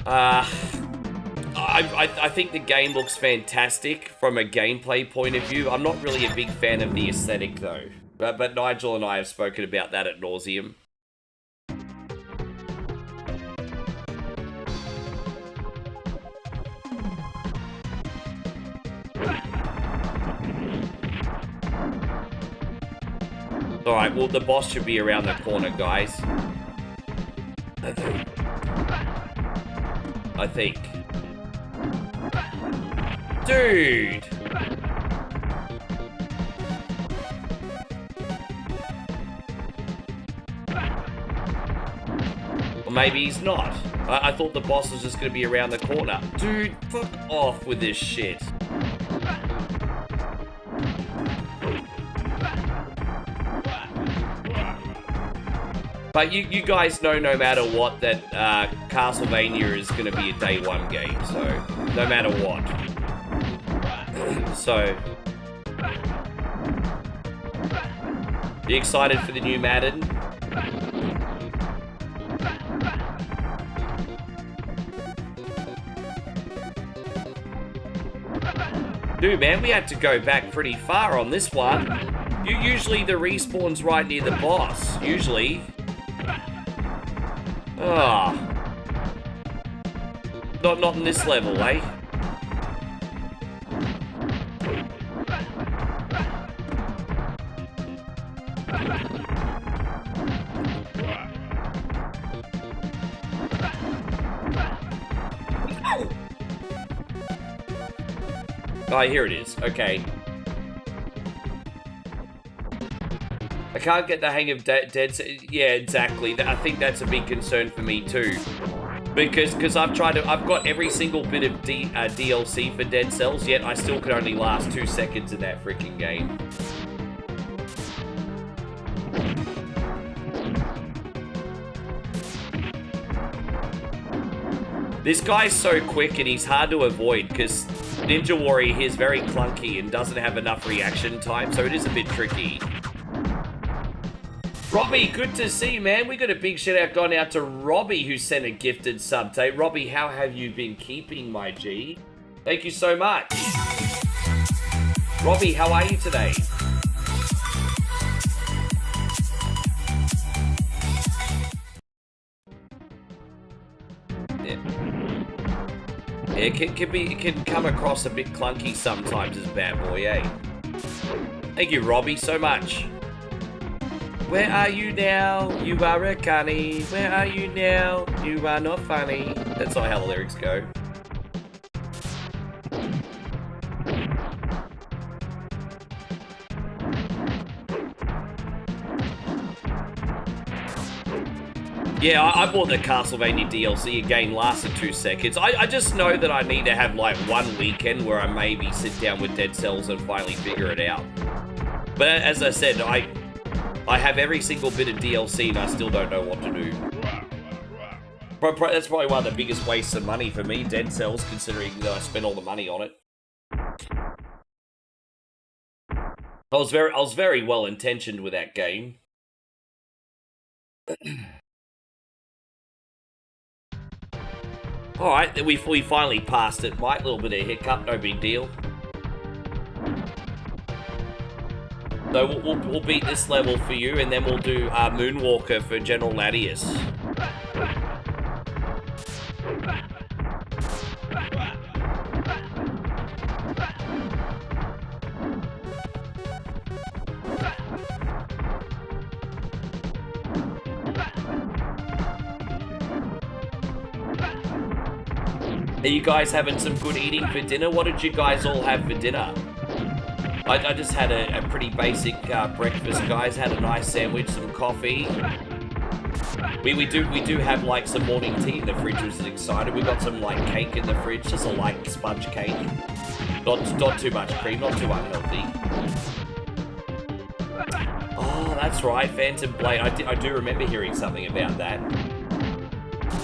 I think the game looks fantastic from a gameplay point of view. I'm not really a big fan of the aesthetic, though. But Nigel and I have spoken about that ad nauseum. Alright, well, the boss should be around the corner, guys. I think. Dude! Or maybe he's not. I thought the boss was just gonna be around the corner. Dude, fuck off with this shit. But you guys know, no matter what, that Castlevania is going to be a day one game, so no matter what. So, you excited for the new Madden? Dude, man, we had to go back pretty far on this one. Usually the respawn's right near the boss, usually. Ah, not in this level, eh? Oh, here it is. Okay. I can't get the hang of Dead. Yeah, exactly. I think that's a big concern for me too, because I've got every single bit of DLC for Dead Cells, yet I still can only last 2 seconds in that freaking game. This guy's so quick and he's hard to avoid because Ninja Warrior here is very clunky and doesn't have enough reaction time, so it is a bit tricky. Robbie, good to see you, man. We got a big shout out going out to Robbie, who sent a gifted sub tape. Robbie, how have you been keeping, my G? Thank you so much. Robbie, how are you today? Yeah. It can come across a bit clunky sometimes as bad boy, eh? Thank you, Robbie, so much. Where are you now? You are a cunny. Where are you now? You are not funny. That's not how the lyrics go. Yeah, I bought the Castlevania DLC. Again, lasted 2 seconds. I just know that I need to have like one weekend where I maybe sit down with Dead Cells and finally figure it out. But as I said, I have every single bit of DLC and I still don't know what to do. That's probably one of the biggest wastes of money for me, Dead Cells, considering that I spent all the money on it. I was very well intentioned with that game. All right, we finally passed it, Mike. Little bit of hiccup, no big deal. So we'll beat this level for you, and then we'll do Moonwalker for General Latius. Are you guys having some good eating for dinner? What did you guys all have for dinner? I just had a pretty basic breakfast, guys. Had a nice sandwich, some coffee. We do have like some morning tea in the fridge, which is exciting. We got some like cake in the fridge, just a light sponge cake. Not too much cream, not too unhealthy. Oh, that's right, Phantom Blade. I do remember hearing something about that.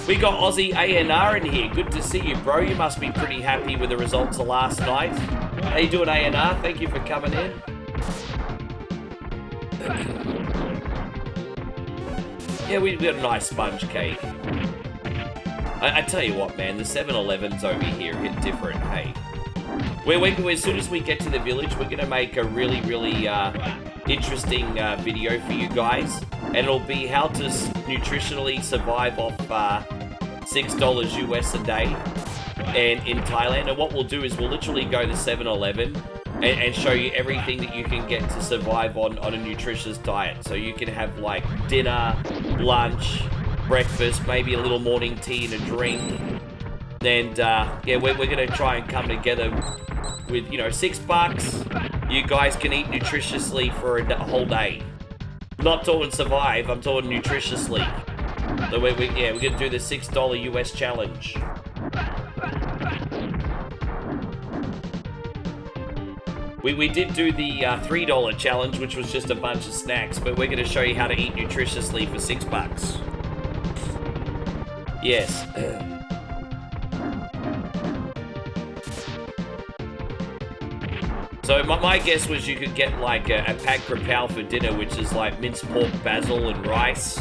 We got Aussie ANR in here. Good to see you, bro. You must be pretty happy with the results of last night. How you doing, ANR? Thank you for coming in. Yeah, we got a nice sponge cake. I tell you what, man, the 7-Elevens over here hit different, hey. As soon as we get to the village, we're going to make a really interesting video for you guys. And it'll be how to nutritionally survive off $6 US a day and in Thailand. And what we'll do is we'll literally go to 7-Eleven and show you everything that you can get to survive on a nutritious diet. So you can have like dinner, lunch, breakfast, maybe a little morning tea and a drink. And yeah, we're going to try and come together with, you know, $6. You guys can eat nutritiously for a whole day. I'm not talking survive, I'm talking nutritiously. So we're going to do the $6 US challenge. We did do the $3 challenge, which was just a bunch of snacks, but we're going to show you how to eat nutritiously for $6. Yes. So my guess was you could get like a pad krapao for dinner, which is like minced pork, basil, and rice.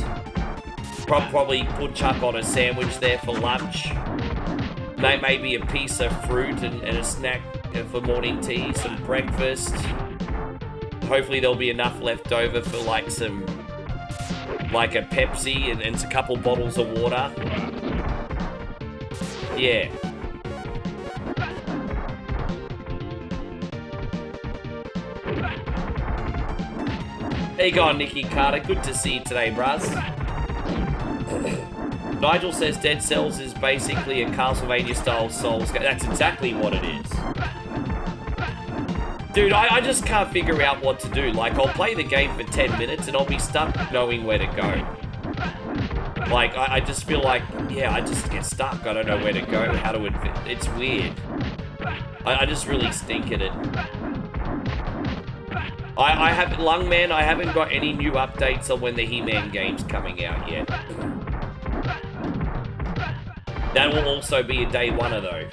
Probably put chuck on a sandwich there for lunch. Maybe a piece of fruit and a snack for morning tea, some breakfast. Hopefully there'll be enough left over for like a Pepsi and a couple bottles of water. Yeah. There you go, Nikki Carter. Good to see you today, bruz. Nigel says Dead Cells is basically a Castlevania-style Souls game. That's exactly what it is. Dude, I just can't figure out what to do. Like, I'll play the game for 10 minutes and I'll be stuck knowing where to go. Like, I just feel like, yeah, I just get stuck. I don't know where to go, how to advance. It's weird. I just really stink at it. I haven't, Lungman, I haven't got any new updates on when the He-Man game's coming out yet. That will also be a day one-er though.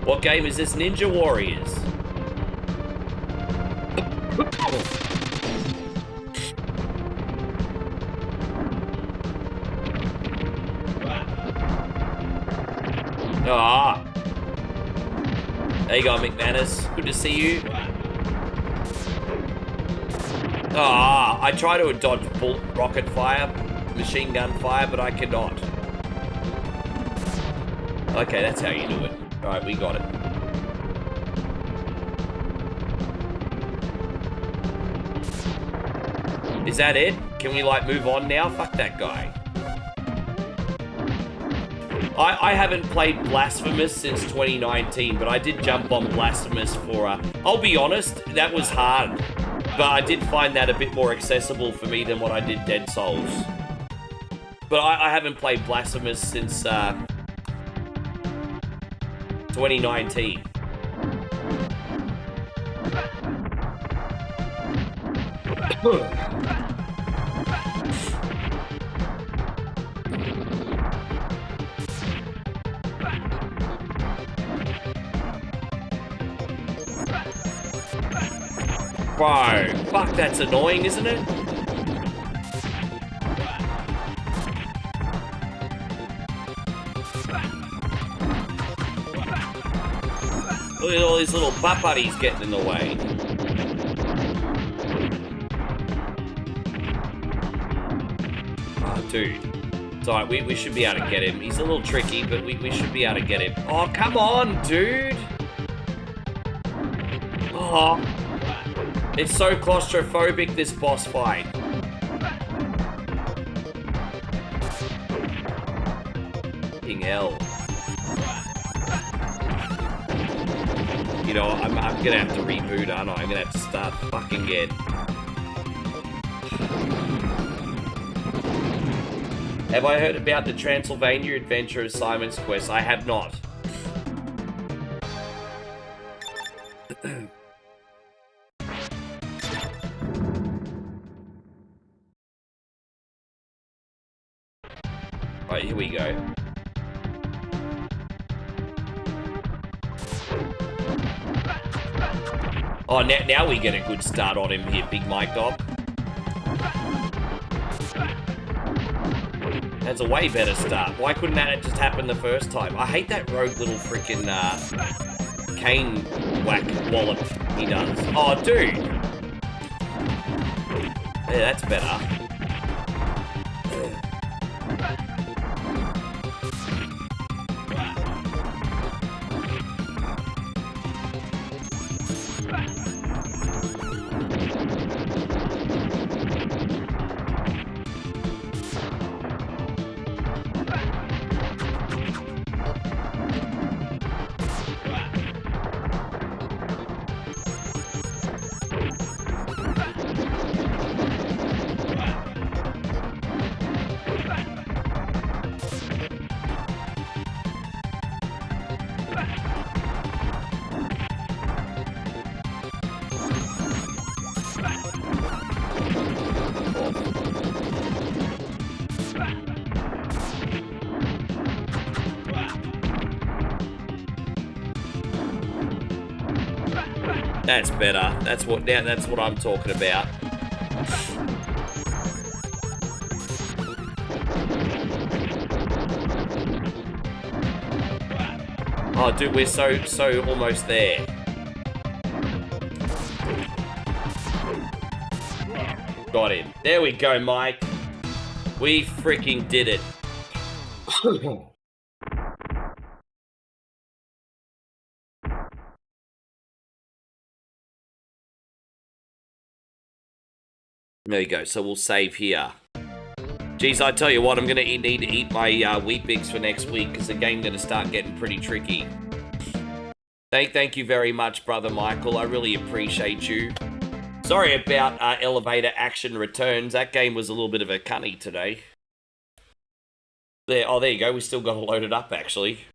What game is this? Ninja Warriors. Ah. There you go, McManus. Good to see you. Ah, I try to dodge rocket fire, machine gun fire, but I cannot. Okay, that's how you do it. Alright, we got it. Is that it? Can we, like, move on now? Fuck that guy. I haven't played Blasphemous since 2019, but I did jump on Blasphemous for, I'll be honest, that was hard. But I did find that a bit more accessible for me than what I did Dead Souls. But I haven't played Blasphemous since 2019. Bro, fuck, that's annoying, isn't it? Look at all these little butt buddies getting in the way. Oh, dude. It's alright, we should be able to get him. He's a little tricky, but we should be able to get him. Oh, come on, dude! Oh. It's so claustrophobic, this boss fight. Fucking hell. You know, I'm gonna have to reboot, aren't I? I'm gonna have to start fucking again. Have I heard about the Transylvania Adventure of Simon's Quest? I have not. Right, here we go. Oh, now we get a good start on him here, Big Mike Dog. That's a way better start. Why couldn't that just happen the first time? I hate that rogue little freaking cane whack wallop he does. Oh, dude. Yeah, that's better. That's better. That's what I'm talking about. Oh, dude, we're so almost there. Got him. There we go, Mike. We freaking did it. There you go. So we'll save here. Geez, I tell you what, I'm going to need to eat my Weet-Bix for next week because the game's going to start getting pretty tricky. Thank you very much, Brother Michael. I really appreciate you. Sorry about Elevator Action Returns. That game was a little bit of a cunny today. There you go. We still got to load it up, actually.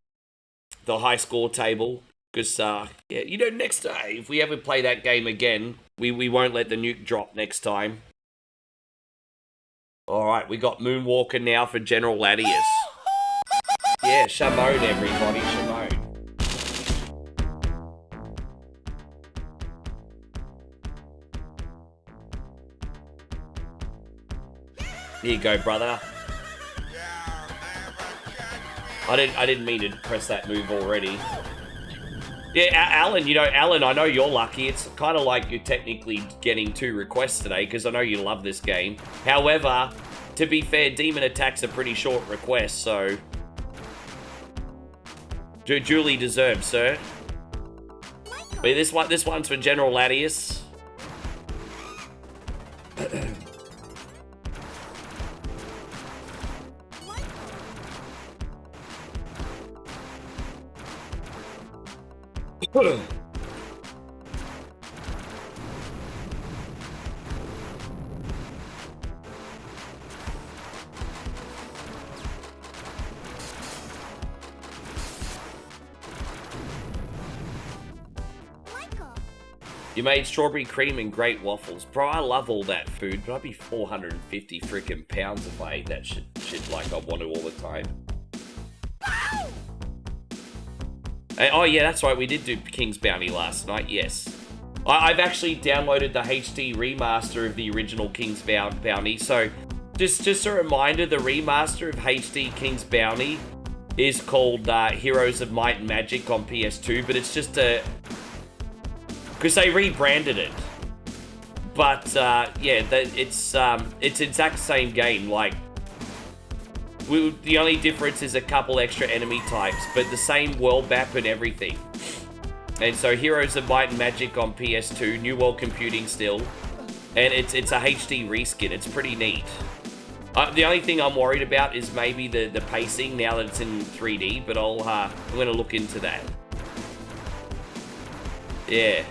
The high score table. Because, yeah, you know, next time, if we ever play that game again, we won't let the nuke drop next time. Alright, we got Moonwalker now for General Latius. Yeah, Shamone, everybody, Shamone. Here you go, brother. I didn't mean to press that move already. Yeah, Alan, Alan, I know you're lucky. It's kind of like you're technically getting 2 requests today, because I know you love this game. However, to be fair, Demon Attack's a pretty short request, so... duly deserved, sir. But this one's for General Latius. You made strawberry cream and great waffles. Bro, I love all that food, but I'd be 450 freaking pounds if I ate that shit like I want to all the time. And, oh yeah, that's right, we did do King's Bounty last night, yes. I've actually downloaded the HD remaster of the original King's Bounty, so just a reminder, the remaster of HD King's Bounty is called Heroes of Might and Magic on PS2, but it's just a... because they rebranded it. But, yeah, it's exact same game, like... the only difference is a couple extra enemy types, but the same world map and everything. And so Heroes of Might and Magic on PS2, New World Computing still, and it's a HD reskin. It's pretty neat. The only thing I'm worried about is maybe the pacing now that it's in 3D, but I'm gonna look into that. Yeah.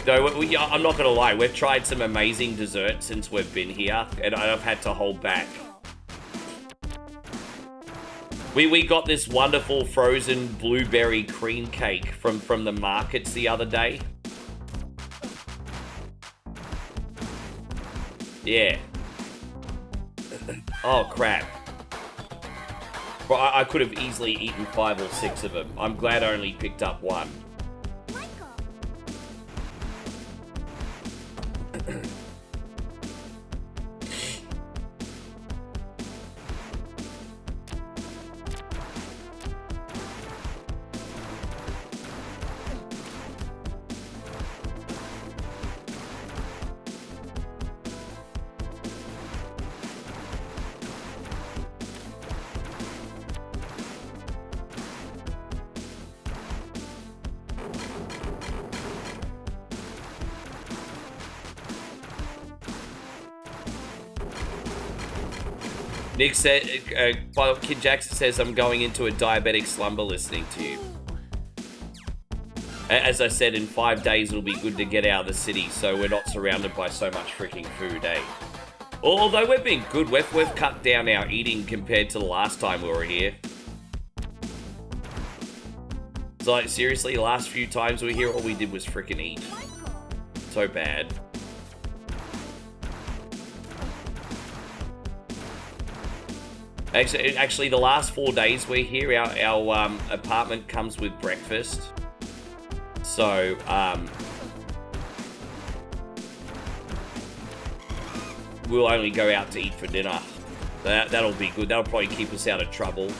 No, I'm not gonna lie, we've tried some amazing desserts since we've been here, and I've had to hold back. We got this wonderful frozen blueberry cream cake from the markets the other day. Yeah. Oh, crap. Well, I could have easily eaten 5 or 6 of them. I'm glad I only picked up one. Nick said, Kid Jackson says, I'm going into a diabetic slumber listening to you. As I said, in 5 days it'll be good to get out of the city so we're not surrounded by so much freaking food, eh? Although we've been good, we've cut down our eating compared to the last time we were here. So, like, seriously, the last few times we were here, all we did was freaking eat. So bad. Actually, the last 4 days we're here, our apartment comes with breakfast. So, we'll only go out to eat for dinner. That'll be good. That'll probably keep us out of trouble.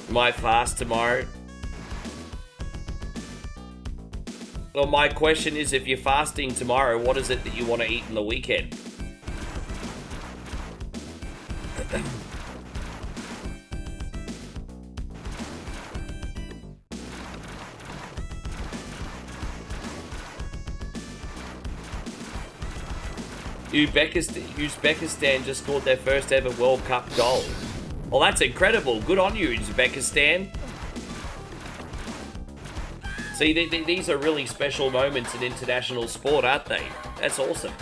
Might fast tomorrow. Well, my question is, if you're fasting tomorrow, what is it that you want to eat in the weekend? Uzbekistan just scored their first ever World Cup goal. Well, that's incredible. Good on you, Uzbekistan. See, these are really special moments in international sport, aren't they? That's awesome.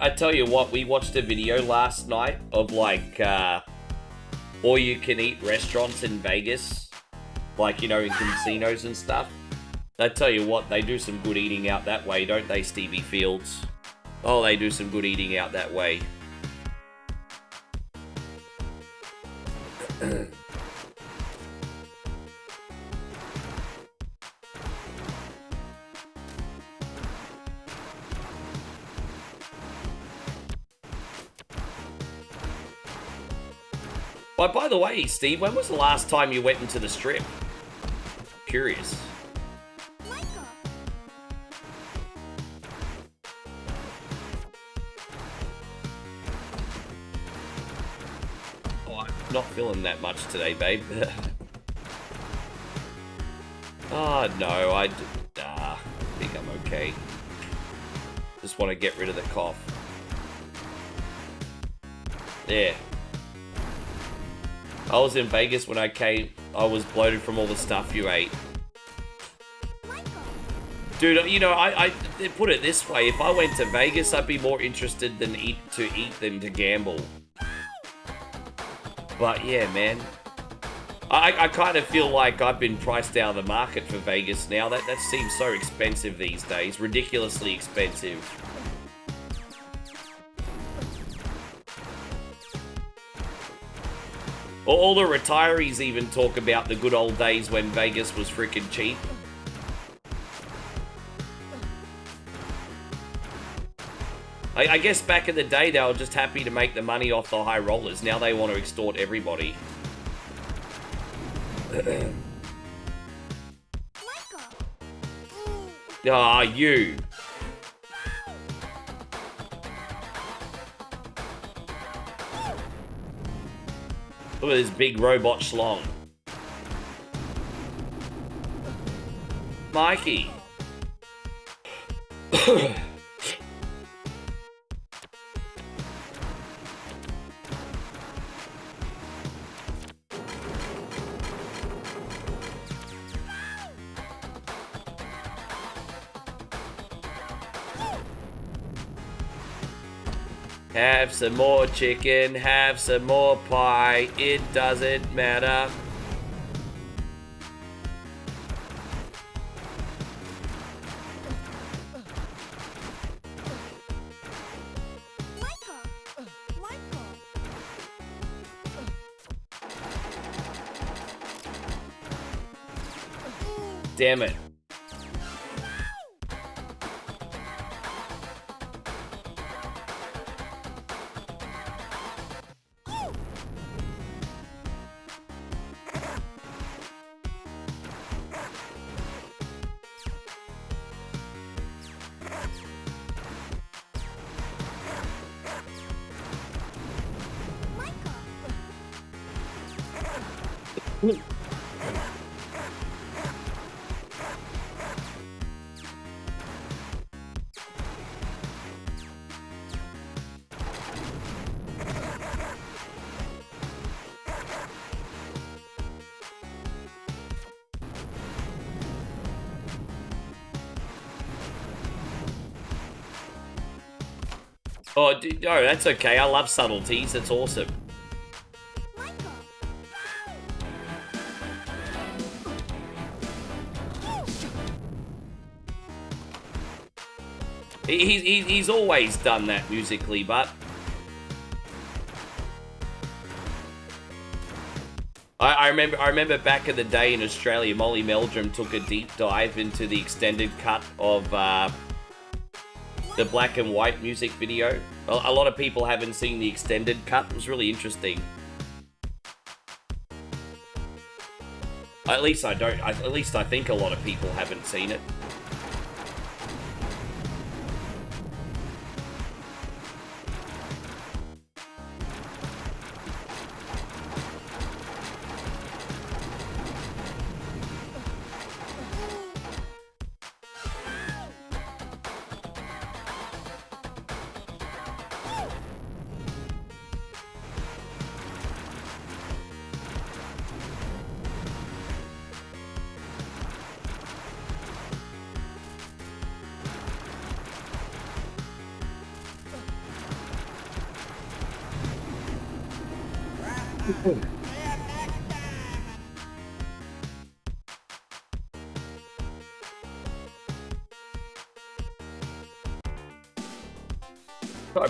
I tell you what, we watched a video last night of like all-you-can-eat restaurants in Vegas, like, you know, in casinos and stuff. I tell you what, they do some good eating out that way, don't they, Stevie Fields? Oh, they do some good eating out that way. But by the way, Steve, when was the last time you went into the strip? Curious. Oh, I'm not feeling that much today, babe. Oh, no, I think I'm okay. Just want to get rid of the cough. There. I was in Vegas when I came. I was bloated from all the stuff you ate. Dude, you know, I put it this way. If I went to Vegas, I'd be more interested than to eat than to gamble. But yeah, man. I kind of feel like I've been priced out of the market for Vegas now. That seems so expensive these days. Ridiculously expensive. All the retirees even talk about the good old days when Vegas was freaking cheap. I guess back in the day, they were just happy to make the money off the high rollers. Now they want to extort everybody. Ah, you. Look at this big robot schlong. Mikey. Have some more chicken, have some more pie, it doesn't matter. Damn it. Oh, no, that's okay. I love subtleties. It's awesome. He's always done that musically, but I remember back in the day in Australia, Molly Meldrum took a deep dive into the extended cut of the black and white music video. A lot of people haven't seen the extended cut. It was really interesting. At least I don't. At least I think a lot of people haven't seen it.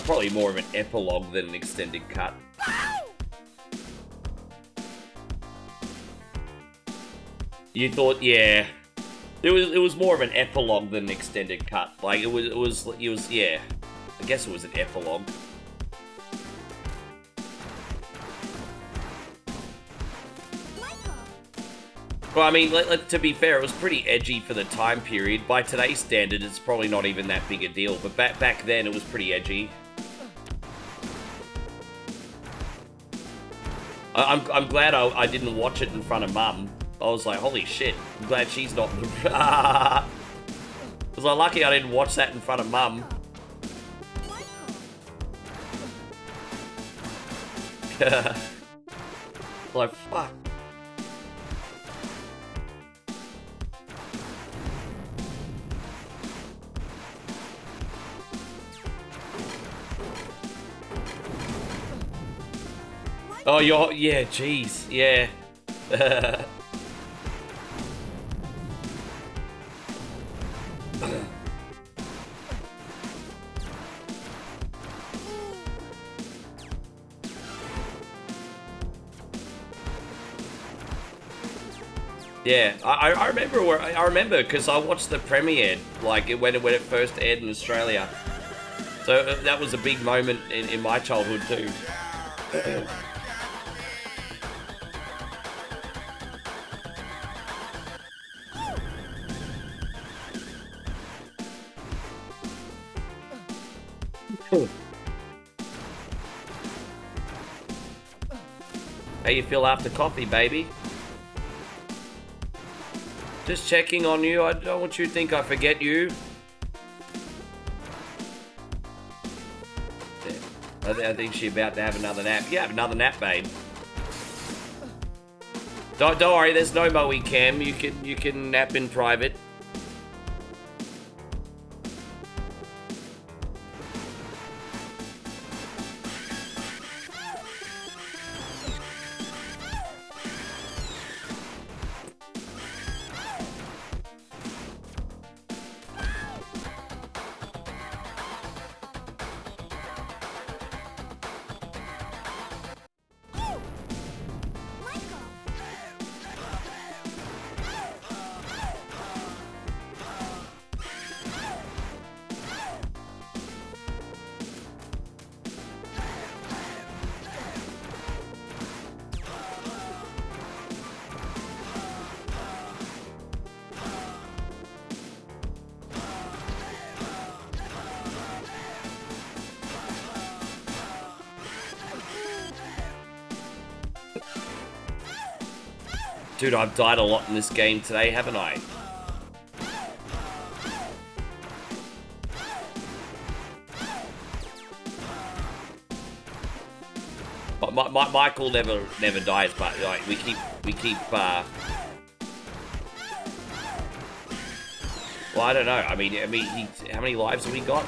Probably more of an epilogue than an extended cut. You thought, yeah. It was more of an epilogue than an extended cut. Like it was yeah. I guess it was an epilogue. Well, I mean, to be fair, it was pretty edgy for the time period. By today's standard, it's probably not even that big a deal. But back then, it was pretty edgy. I'm glad I didn't watch it in front of Mum. I was like, holy shit, I'm glad she's not... Was I lucky I didn't watch that in front of Mum? Like, fuck. Oh, yeah, jeez, yeah. Yeah, I remember because I watched the premiere like when it first aired in Australia. So that was a big moment in my childhood too. How you feel after coffee, baby? Just checking on you. I don't want you to think I forget you. Yeah. I think she's about to have another nap. Yeah, have another nap, babe. Don't worry. There's no Moe cam. You can nap in private. Dude, I've died a lot in this game today, haven't I? Michael never dies, but like we keep. Well, I don't know. I mean, how many lives have we got?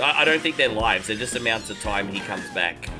I don't think they're lives. They're just amounts of time he comes back.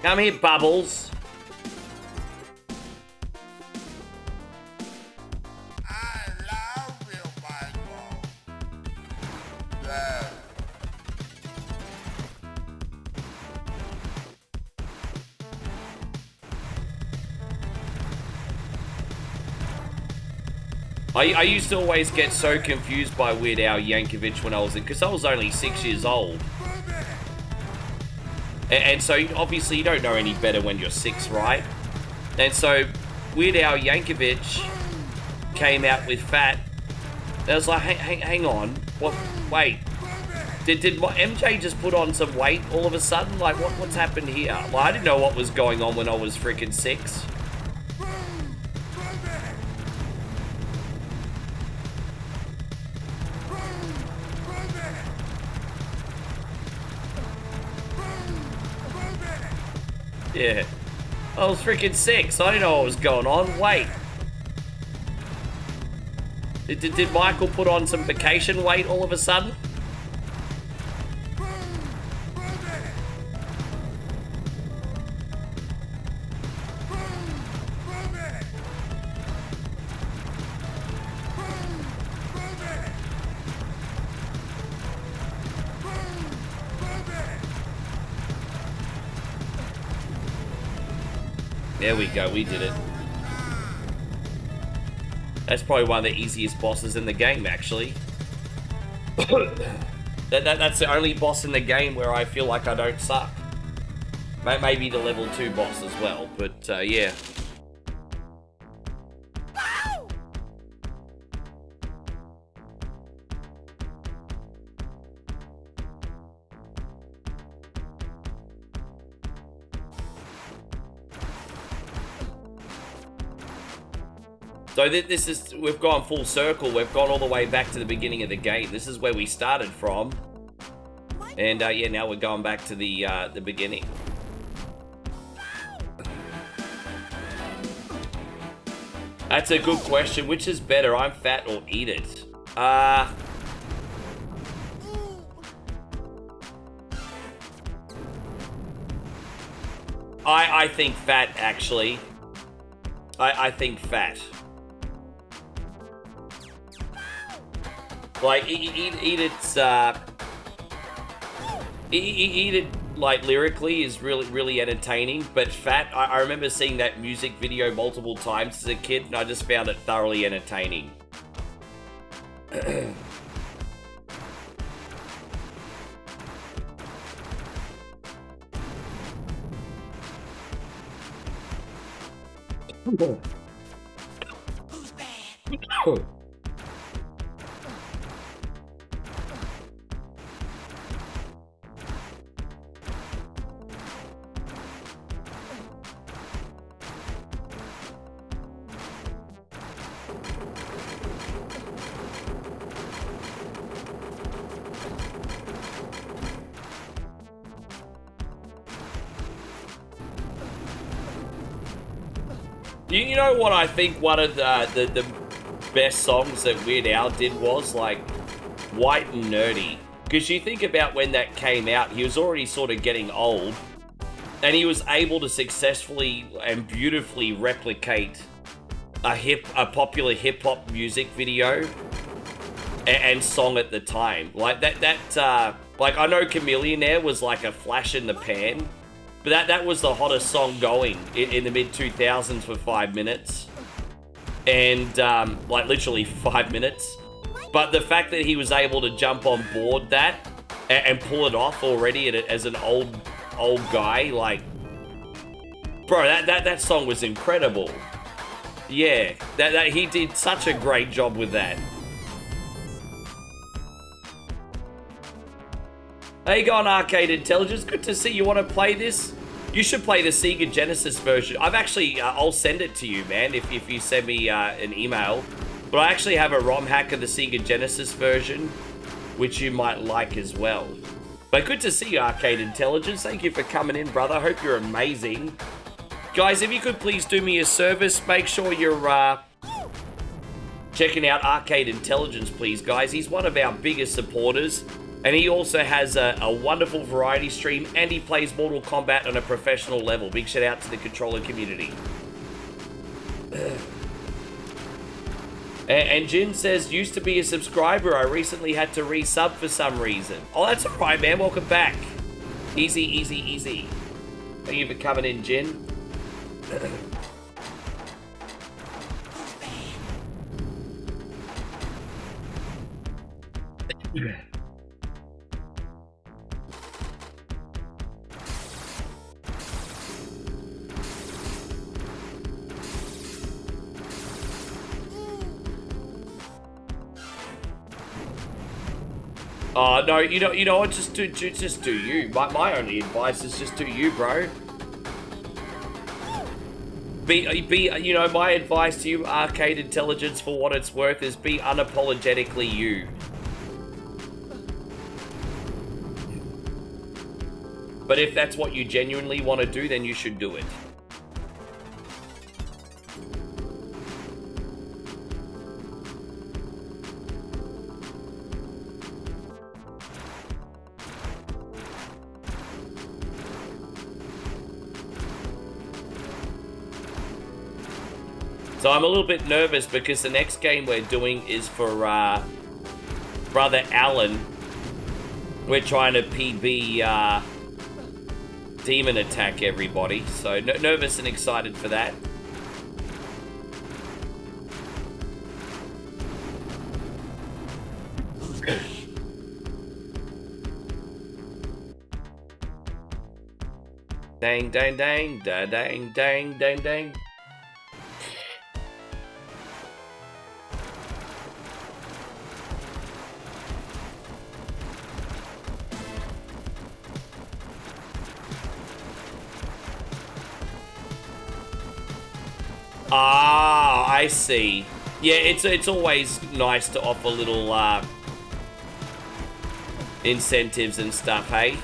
Come here, Bubbles. I love you, Michael. Yeah. I used to always get so confused by Weird Al Yankovic when I was in, because I was only 6 years old. And so, obviously, you don't know any better when you're 6, right? And so, Weird Al Yankovic came out with Fat. And I was like, hang on. What? Wait. Did MJ just put on some weight all of a sudden? Like, what's happened here? Well, I didn't know what was going on when I was freaking 6. Yeah. I was freaking 6. I didn't know what was going on. Wait. Did Michael put on some vacation weight all of a sudden? There we go, we did it. That's probably one of the easiest bosses in the game, actually. That's the only boss in the game where I feel like I don't suck. Maybe the level 2 boss as well, but yeah. So this is, we've gone full circle. We've gone all the way back to the beginning of the game. This is where we started from. And yeah, now we're going back to the beginning. That's a good question. Which is better, I'm fat or eat it? I think fat, actually. I think fat. Like, eat it, like, lyrically is really entertaining, but fat, I remember seeing that music video multiple times as a kid, and I just found it thoroughly entertaining. Who's bad? You know what I think one of the best songs that Weird Al did was, like, White and Nerdy. Because you think about when that came out, he was already sort of getting old, and he was able to successfully and beautifully replicate a popular hip-hop music video and song at the time. Like, like, I know Chameleonaire was like a flash in the pan, but that was the hottest song going in the mid-2000s for 5 minutes. And, like, literally 5 minutes. But the fact that he was able to jump on board that and pull it off already as an old guy, like... Bro, that song was incredible. Yeah, he did such a great job with that. How you going, Arcade Intelligence? Good to see you. Want to play this? You should play the Sega Genesis version. I've actually, I'll send it to you, man, if you send me an email. But I actually have a ROM hack of the Sega Genesis version, which you might like as well. But good to see you, Arcade Intelligence. Thank you for coming in, brother. Hope you're amazing. Guys, if you could please do me a service, make sure you're checking out Arcade Intelligence, please, guys. He's one of our biggest supporters. And he also has a wonderful variety stream, and he plays Mortal Kombat on a professional level. Big shout out to the controller community. And Jin says, used to be a subscriber. I recently had to resub for some reason. Oh, that's all right, man. Welcome back. Easy, easy, easy. Thank you for coming in, Jin. Oh, no, you know what, just do you. My only advice is just do you, bro. You know, my advice to you, Arcade Intelligence, for what it's worth, is be unapologetically you. But if that's what you genuinely want to do, then you should do it. So I'm a little bit nervous because the next game we're doing is for Brother Alan. We're trying to PB Demon Attack, everybody. So nervous and excited for that. Dang, dang, dang, da, dang, dang, dang, dang. Ah, I see. Yeah, it's always nice to offer little incentives and stuff, hey?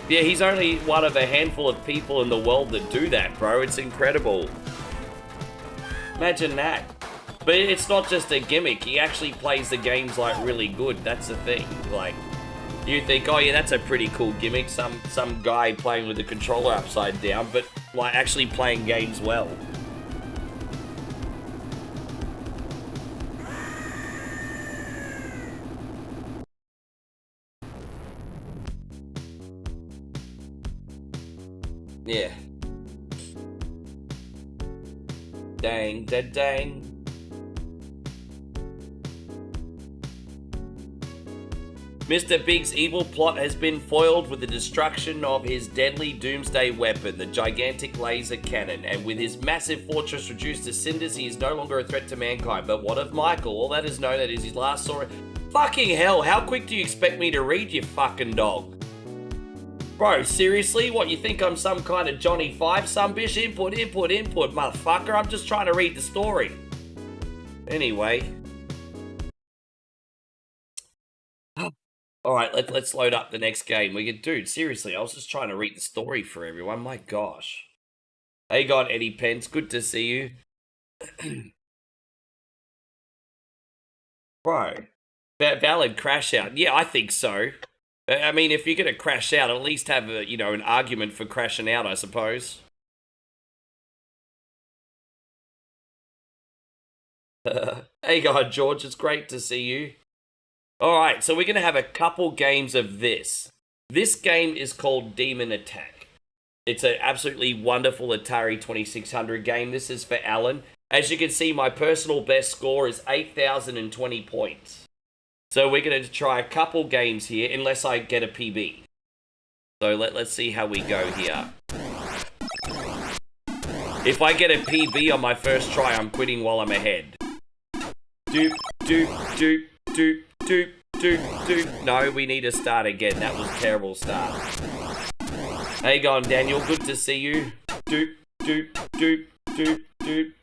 Yeah, he's only one of a handful of people in the world that do that, bro. It's incredible. Imagine that. But it's not just a gimmick. He actually plays the games, like, really good. That's the thing. Like, you think, oh, yeah, that's a pretty cool gimmick. Some guy playing with the controller upside down, but, like, actually playing games well. Yeah. Dang, dang, dang. Mr. Big's evil plot has been foiled with the destruction of his deadly doomsday weapon, the gigantic laser cannon, and with his massive fortress reduced to cinders, he is no longer a threat to mankind. But what of Michael? All that is known that is his last story. Fucking hell, how quick do you expect me to read, you fucking dog? Bro, seriously? What, you think I'm some kind of Johnny Five? Some bitch? Input, motherfucker. I'm just trying to read the story. Anyway. Alright, let's load up the next game. Dude, seriously, I was just trying to read the story for everyone. My gosh. Hey, God, Eddie Pence. Good to see you. Bro. Valid crash out. Yeah, I think so. I mean, if you're going to crash out, at least have a, an argument for crashing out, I suppose. Hey, God, George, it's great to see you. Alright, so we're going to have a couple games of this. This game is called Demon Attack. It's an absolutely wonderful Atari 2600 game. This is for Alan. As you can see, my personal best score is 8,020 points. So we're going to try a couple games here, unless I get a PB. So let's see how we go here. If I get a PB on my first try, I'm quitting while I'm ahead. Doop, doop, doop, doop, doop, doop, doop. No, we need to start again. That was a terrible start. How you going, Daniel? Good to see you. Doop, doop, doop, doop, doop.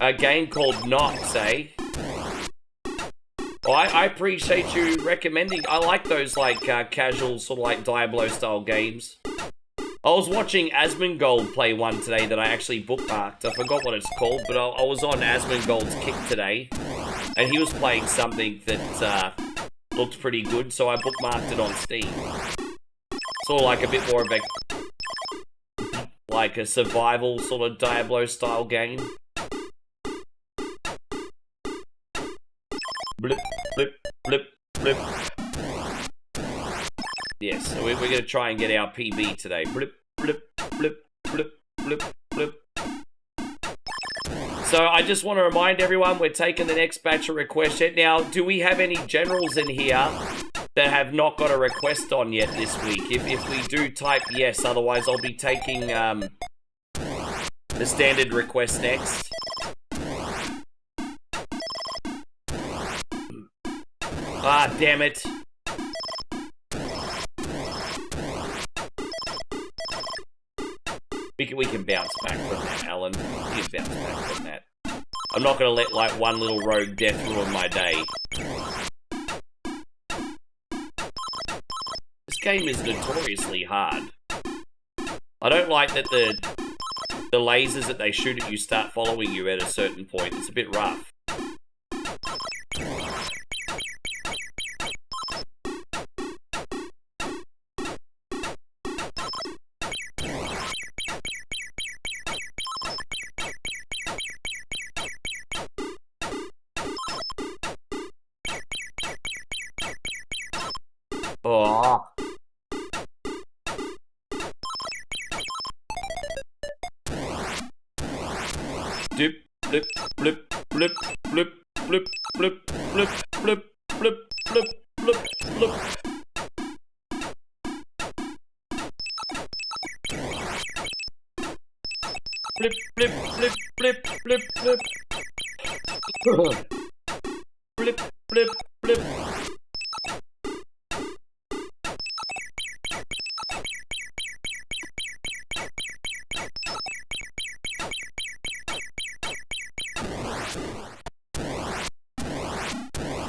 A game called Knots, eh? Well, I appreciate you recommending. I like those, like, casual, sort of like Diablo-style games. I was watching Asmongold play one today that I actually bookmarked. I forgot what it's called, but I was on Asmongold's Kick today, and he was playing something that looked pretty good, so I bookmarked it on Steam. Sort of like a bit more of a survival sort of Diablo-style game. Blip, blip, blip, blip. Yes, so we're going to try and get our PB today. Blip, blip, blip, blip, blip, blip. So I just want to remind everyone we're taking the next batch of requests yet. Now, do we have any generals in here that have not got a request on yet this week? If we do, type yes. Otherwise, I'll be taking the standard request next. Ah, damn it. We can bounce back from that, Alan. We can bounce back from that. I'm not gonna let, like, one little rogue death ruin my day. This game is notoriously hard. I don't like that the lasers that they shoot at you start following you at a certain point. It's a bit rough. Oh. Dip, blip, blip, blip, blip, blip, blip, blip, blip, blip, blip, blip, blip. Blip, blip, blip, blip, blip, blip. Blip, blip, blip.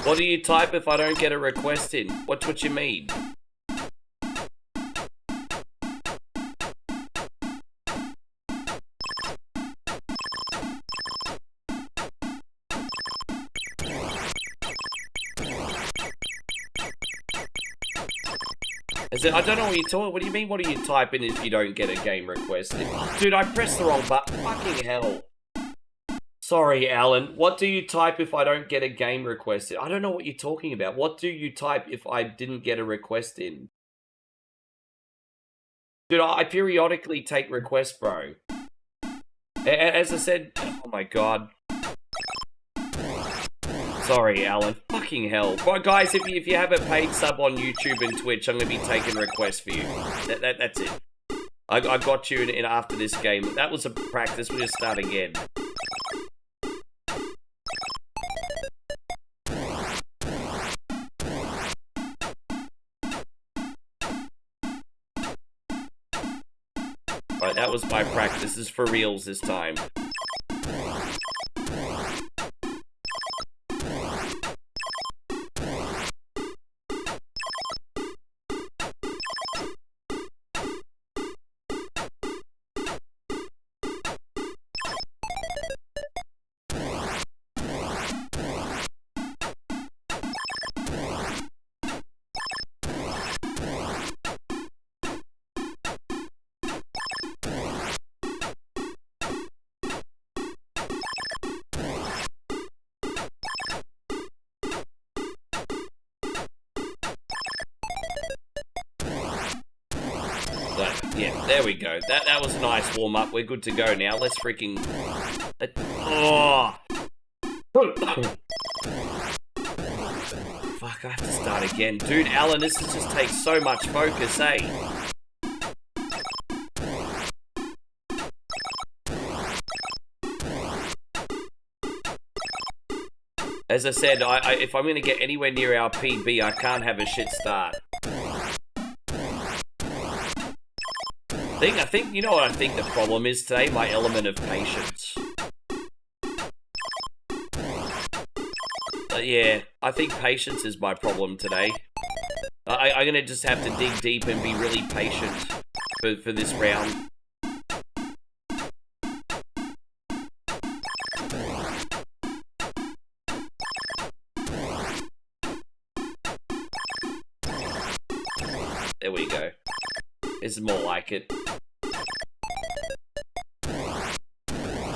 What do you type if I don't get a request in? What's what you mean? I don't know what you're talking. What do you mean? What are you typing if you don't get a game request? Dude, I pressed the wrong button. Fucking hell. Sorry, Alan. What do you type if I don't get a game request? I don't know what you're talking about. What do you type if I didn't get a request in? Dude, I periodically take requests, bro. As I said, oh my god. Sorry, Alan. Fucking hell. Well, guys, if you have a paid sub on YouTube and Twitch, I'm going to be taking requests for you. That's it. I got you in after this game. That was a practice. We're going to start again. Right, that was my practice. This is for reals this time. Yeah, there we go. That was a nice warm-up. We're good to go now. Let's freaking... Oh! Fuck, I have to start again. Dude, Alan, this just takes so much focus, eh? As I said, if I'm going to get anywhere near our PB, I can't have a shit start. I think, you know what I think the problem is today? My element of patience. Yeah, I think patience is my problem today. I'm gonna just have to dig deep and be really patient for this round. There we go. This is more like it.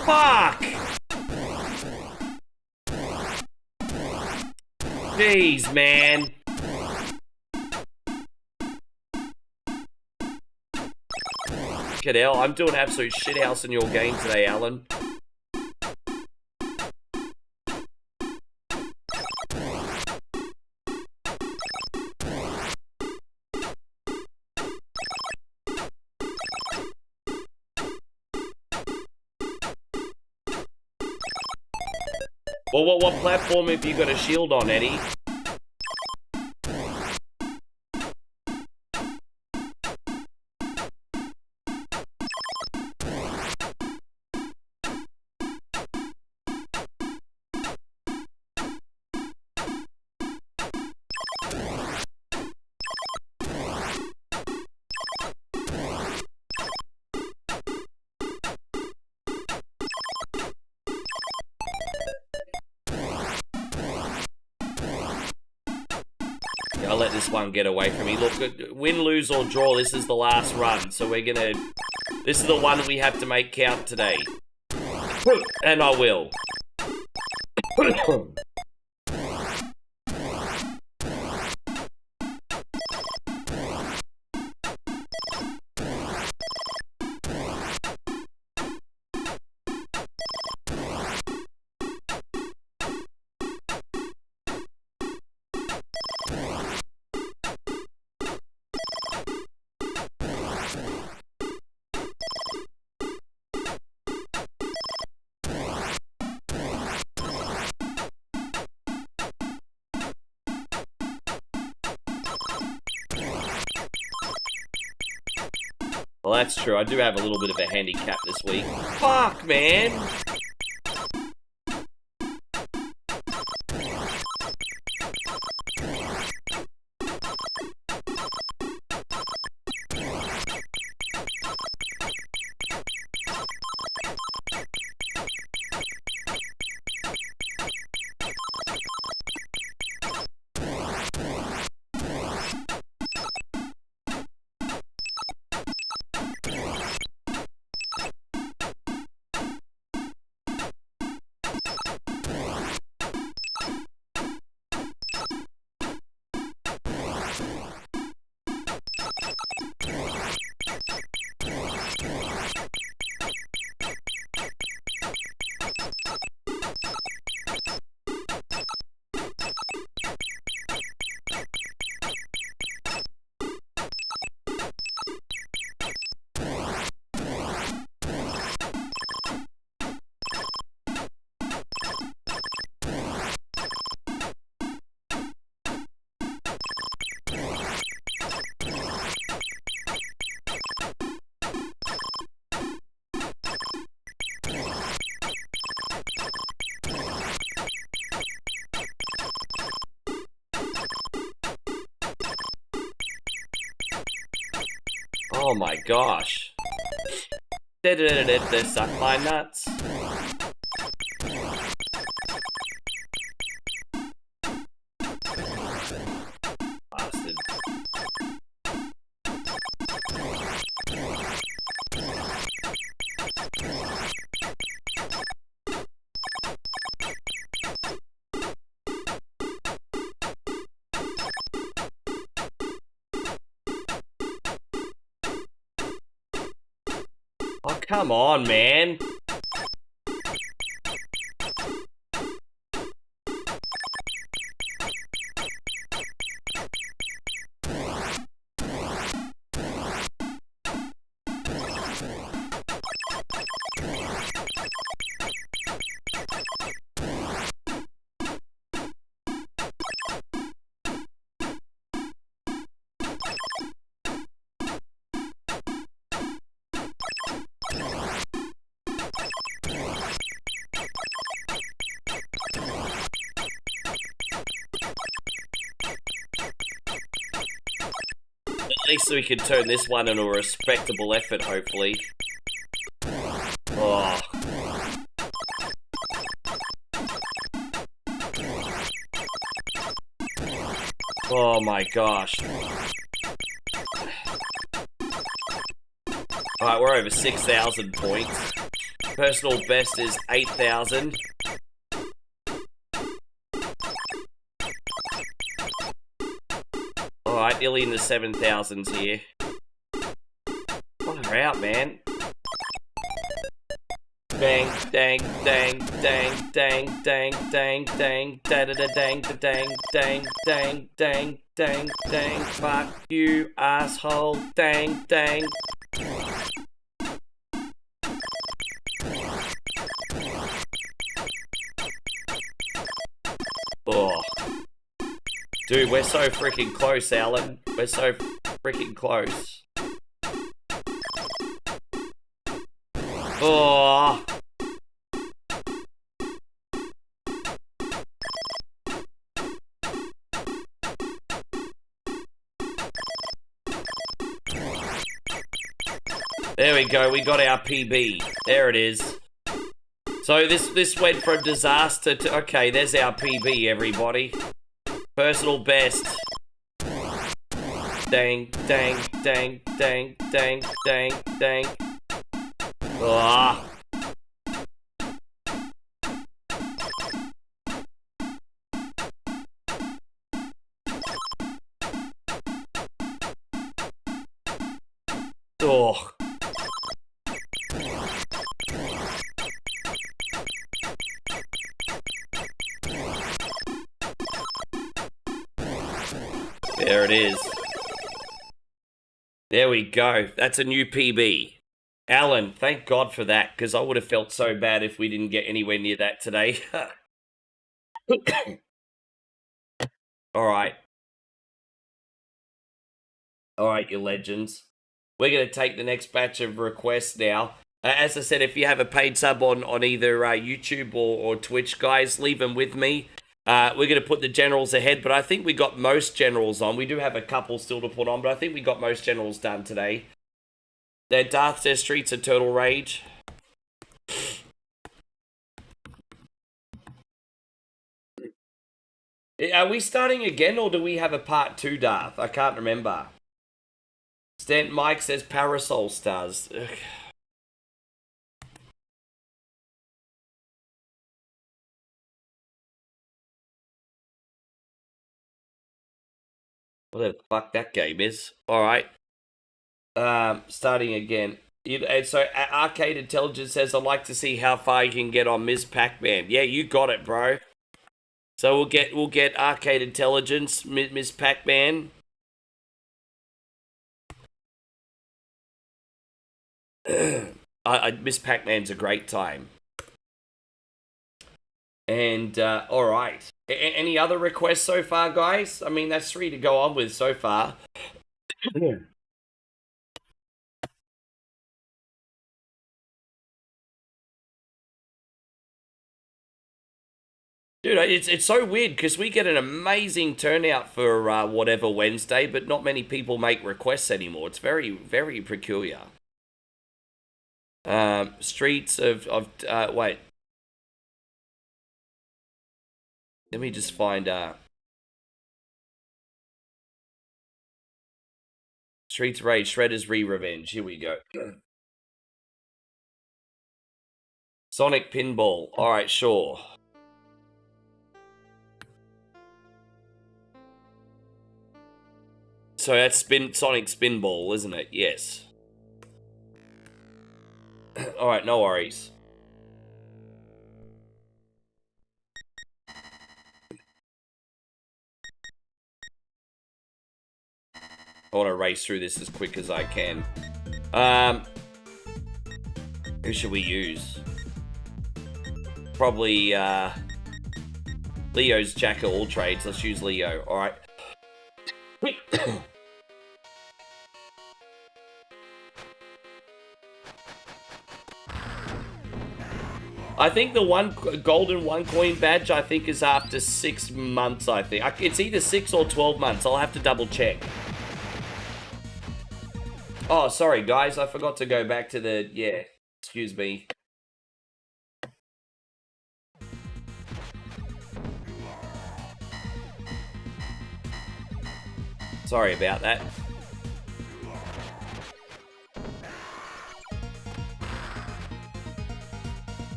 Fuck! Jeez, man. Get hell, I'm doing absolute shithouse in your game today, Alan. Well, what platform have you got a shield on, Eddie? I let this one get away from me. Look, win, lose, or draw, this is the last run. So we're gonna... This is the one we have to make count today. And I will. Well, that's true. I do have a little bit of a handicap this week. Fuck, man! Oh my gosh. Suck my nuts. Bastard. Oh, come on, man. At least we can turn this one into a respectable effort, hopefully. Oh. Oh my gosh. Alright, we're over 6,000 points. Personal best is 8,000. Alright, nearly in the 7,000s here. Far out, man. Dang, dang, dang, dang, dang, dang, dang, dang, da da da dang, da dang, dang, dang, dang, dang, dang, fuck you, asshole, dang, dang. Oh. Dude, we're so freaking close, Alan. We're so freaking close. Oh. There we go, we got our PB. There it is. So this went from disaster to... Okay, there's our PB, everybody. Personal best. dang, dang, dang, dang, dang, dang, dang. Ah. Oh. There it is. There we go. That's a new PB. Alan, thank God for that, because I would have felt so bad if we didn't get anywhere near that today. All right. All right, you legends. We're going to take the next batch of requests now. As I said, if you have a paid sub on either YouTube or Twitch, guys, leave them with me. We're going to put the generals ahead, but I think we got most generals on. We do have a couple still to put on, but I think we got most generals done today. There, Darth says Streets of Turtle Rage. Are we starting again, or do we have a part 2, Darth? I can't remember. Stant Mike says Parasol Stars. Ugh. What the fuck that game is. Alright. Starting again. And so Arcade Intelligence says, I'd like to see how far you can get on Ms. Pac-Man. Yeah, you got it, bro. So we'll get Arcade Intelligence, Ms. Pac-Man. Miss Pac-Man's a great time. And, alright. Any other requests so far, guys? I mean, that's 3 to go on with so far. Dude, it's so weird, because we get an amazing turnout for whatever Wednesday, but not many people make requests anymore. It's very, very peculiar. Streets of wait. Let me just find Streets of Rage, Shredder's Re-Revenge. Here we go. Sonic Pinball. Alright, sure. So that's Sonic Spinball, isn't it? Yes. Alright, no worries. I want to race through this as quick as I can. Who should we use? Probably, Leo's Jack of all trades. Let's use Leo. Alright. I think the golden 1 coin badge, I think, is after 6 months, I think. It's either 6 or 12 months. I'll have to double check. Oh, sorry, guys. I forgot to go back to the... Yeah, excuse me. Sorry about that.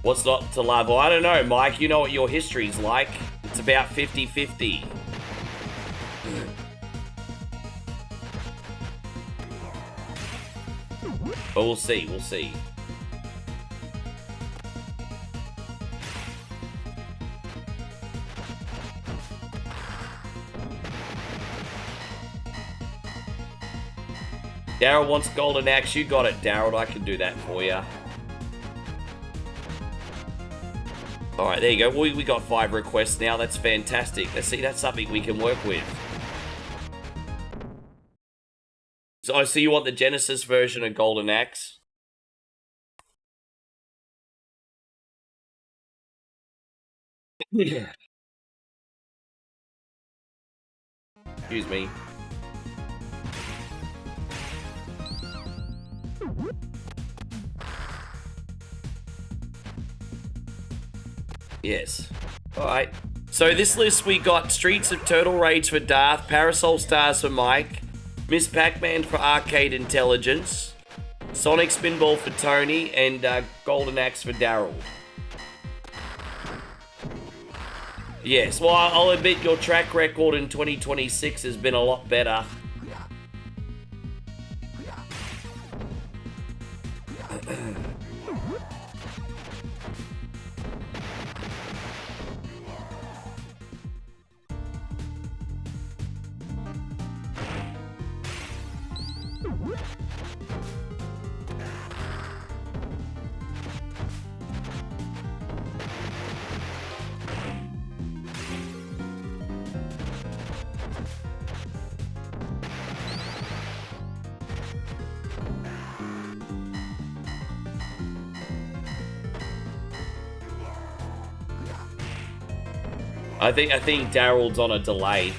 What's not to love? Well, I don't know, Mike. You know what your history's like. It's about 50-50. But we'll see, we'll see. Daryl wants golden axe. You got it, Daryl. I can do that for you. Alright, there you go. We got 5 requests now. That's fantastic. Let's see, that's something we can work with. So you want the Genesis version of Golden Axe? Yeah. Excuse me. Yes. Alright. So this list we got Streets of Turtle Rage for Darth, Parasol Stars for Mike, Miss Pac-Man for Arcade Intelligence, Sonic Spinball for Tony, and Golden Axe for Daryl. Yes, well, I'll admit your track record in 2026 has been a lot better. I think Daryl's on a delay.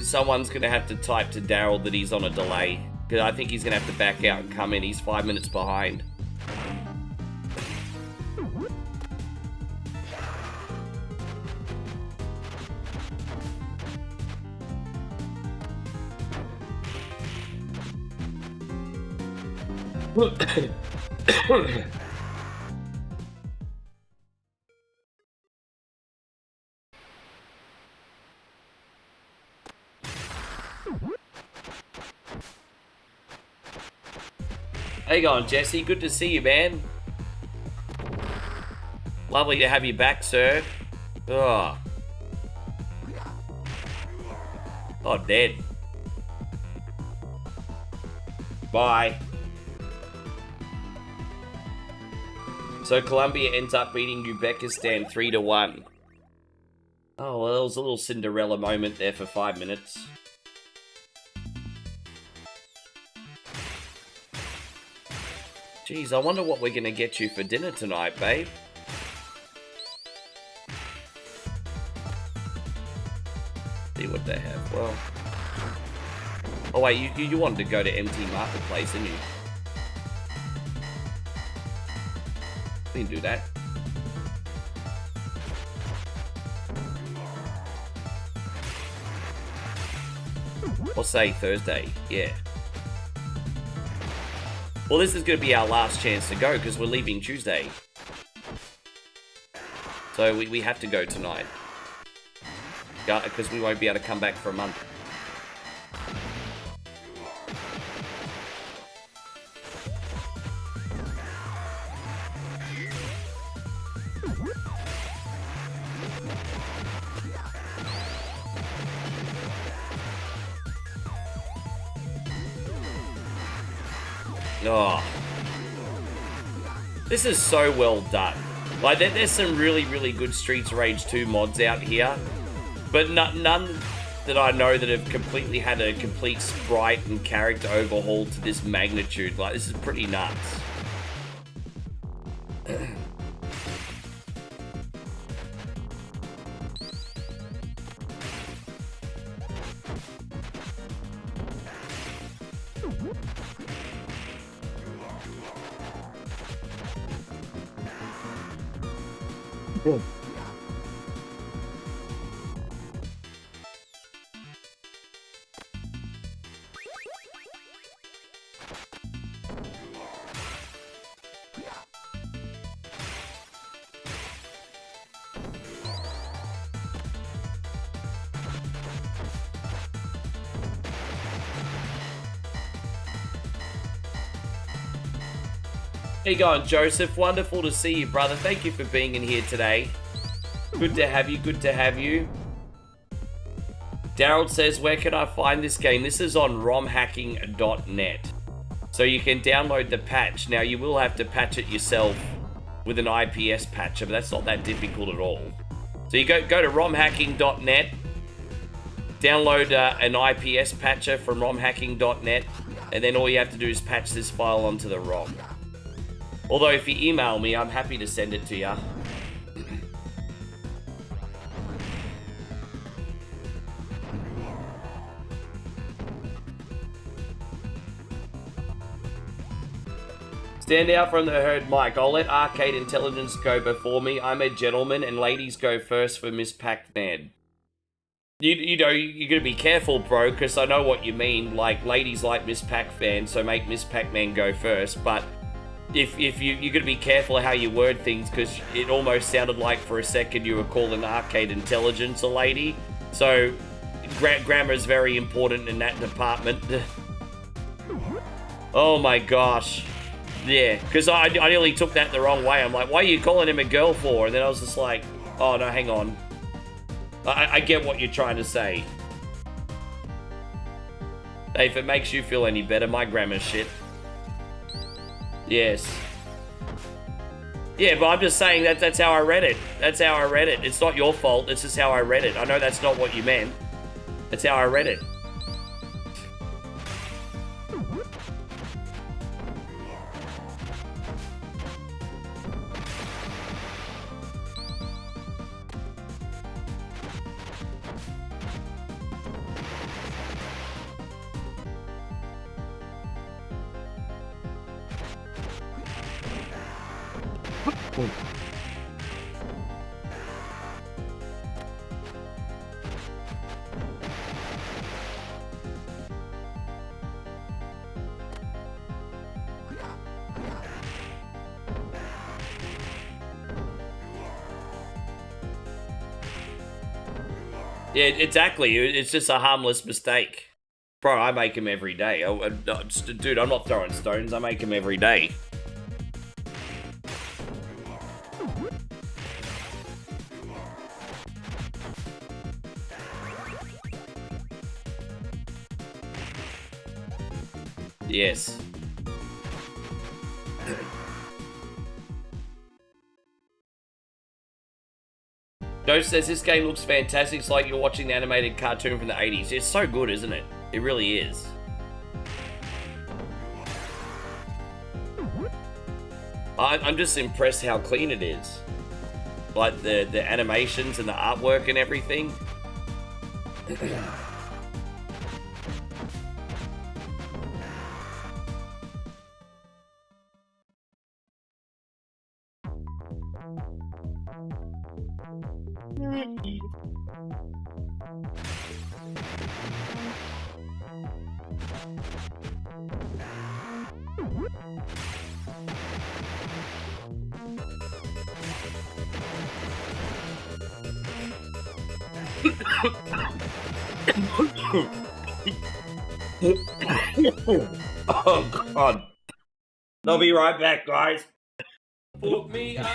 Someone's gonna have to type to Daryl that he's on a delay, because I think he's gonna have to back out and come in. He's 5 minutes behind. How you going, Jesse? Good to see you, man. Lovely to have you back, sir. Oh, dead. Bye. So Colombia ends up beating Uzbekistan 3-1. Oh, well, there was a little Cinderella moment there for 5 minutes. Jeez, I wonder what we're gonna get you for dinner tonight, babe. See what they have. Well, oh wait, you wanted to go to MT Marketplace, didn't you? We can do that. Or say Thursday, yeah. Well, this is going to be our last chance to go because we're leaving Tuesday. So we have to go tonight. Because we won't be able to come back for a month. Oh, this is so well done. Like, there's some really, really good Streets Rage 2 mods out here, but none that I know that have completely had a complete sprite and character overhaul to this magnitude. Like, this is pretty nuts. How you going, Joseph? Wonderful to see you, brother. Thank you for being in here today. Good to have you, good to have you. Daryl says, where can I find this game? This is on romhacking.net. So you can download the patch. Now, you will have to patch it yourself with an IPS patcher, but that's not that difficult at all. So you go to romhacking.net, download an IPS patcher from romhacking.net, and then all you have to do is patch this file onto the ROM. Although if you email me, I'm happy to send it to you. Stand out from the herd, Mike. I'll let Arcade Intelligence go before me. I'm a gentleman, and ladies go first for Miss Pac-Man. You know, you're gonna be careful, bro, because I know what you mean. Like, ladies like Miss Pac-Man, so make Miss Pac-Man go first. But if you're gonna be careful how you word things, because it almost sounded like for a second you were calling Arcade Intelligence a lady. So grammar is very important in that department. Oh my gosh. Yeah, because I nearly took that the wrong way. I'm like, why are you calling him a girl for? And then I was just like, oh no, hang on. I get what you're trying to say. Hey, if it makes you feel any better, my grammar's shit. Yes. Yeah, but I'm just saying that's how I read it. That's how I read it. It's not your fault. It's just how I read it. I know that's not what you meant. That's how I read it. Yeah, exactly. It's just a harmless mistake. Bro, I make them every day. Dude, I'm not throwing stones. I make them every day. Yes. Joe says this game looks fantastic. It's like you're watching the animated cartoon from the 80s. It's so good, isn't it? It really is. I'm just impressed how clean it is. Like the animations and the artwork and everything. Oh god. I'll be right back, guys. Put me up,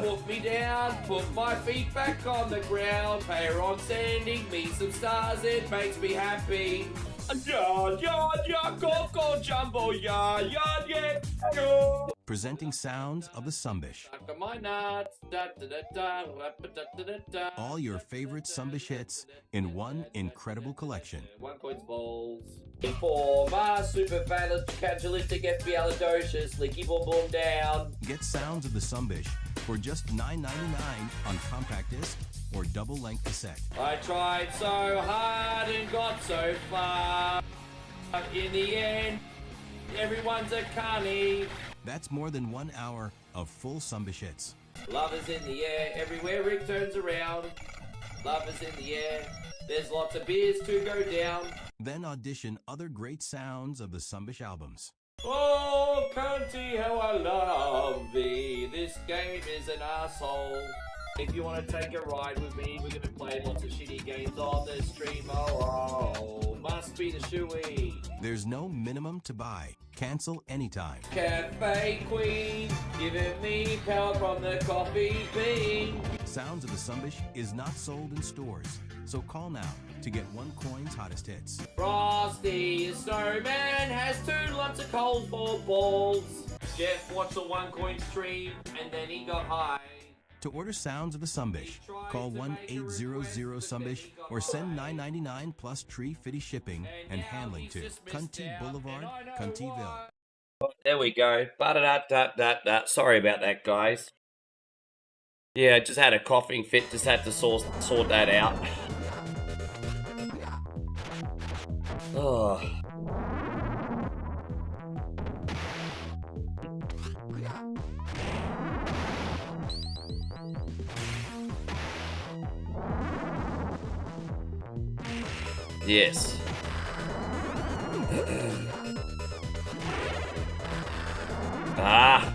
put me down, put my feet back on the ground. Pair on sending me some stars, it makes me happy. Ja, ja, ja, go, go, jumbo, ja, ja, yeah, go. Presenting sounds of the Sumbish. All your favorite Sumbish hits in one incredible collection. One coins balls. Informer, super calcilistic FBL Adocious, Leaky Boom Boom down. Get sounds of the Sumbish for just $9.99 on compact disc or double-length cassette. I tried so hard and got so far. In the end, everyone's a carny. That's more than 1 hour of full Sumbish hits. Love is in the air, everywhere Rick turns around. Love is in the air, there's lots of beers to go down. Then audition other great sounds of the Sumbish albums. Oh, Cunty, how I love thee. This game is an asshole. If you want to take a ride with me, we're going to play lots of shitty games on the stream. Oh, must be the shoey. There's no minimum to buy. Cancel anytime. Cafe Queen, giving me power from the coffee bean. Sounds of the Sumbish is not sold in stores, so call now to get one coin's hottest hits. Frosty, a snowman, has 2 lumps of coal for balls. Jeff watched the one coin stream and then he got high. To order sounds of the Sumbish, call 1-800-SUMBISH or send $9.99 plus tree-fitty shipping and handling to Cunty Boulevard, Cuntyville. There we go. Ba-da-da-da-da-da. Sorry about that, guys. Yeah, just had a coughing fit. Just had to sort that out. Oh. Yes. Ah.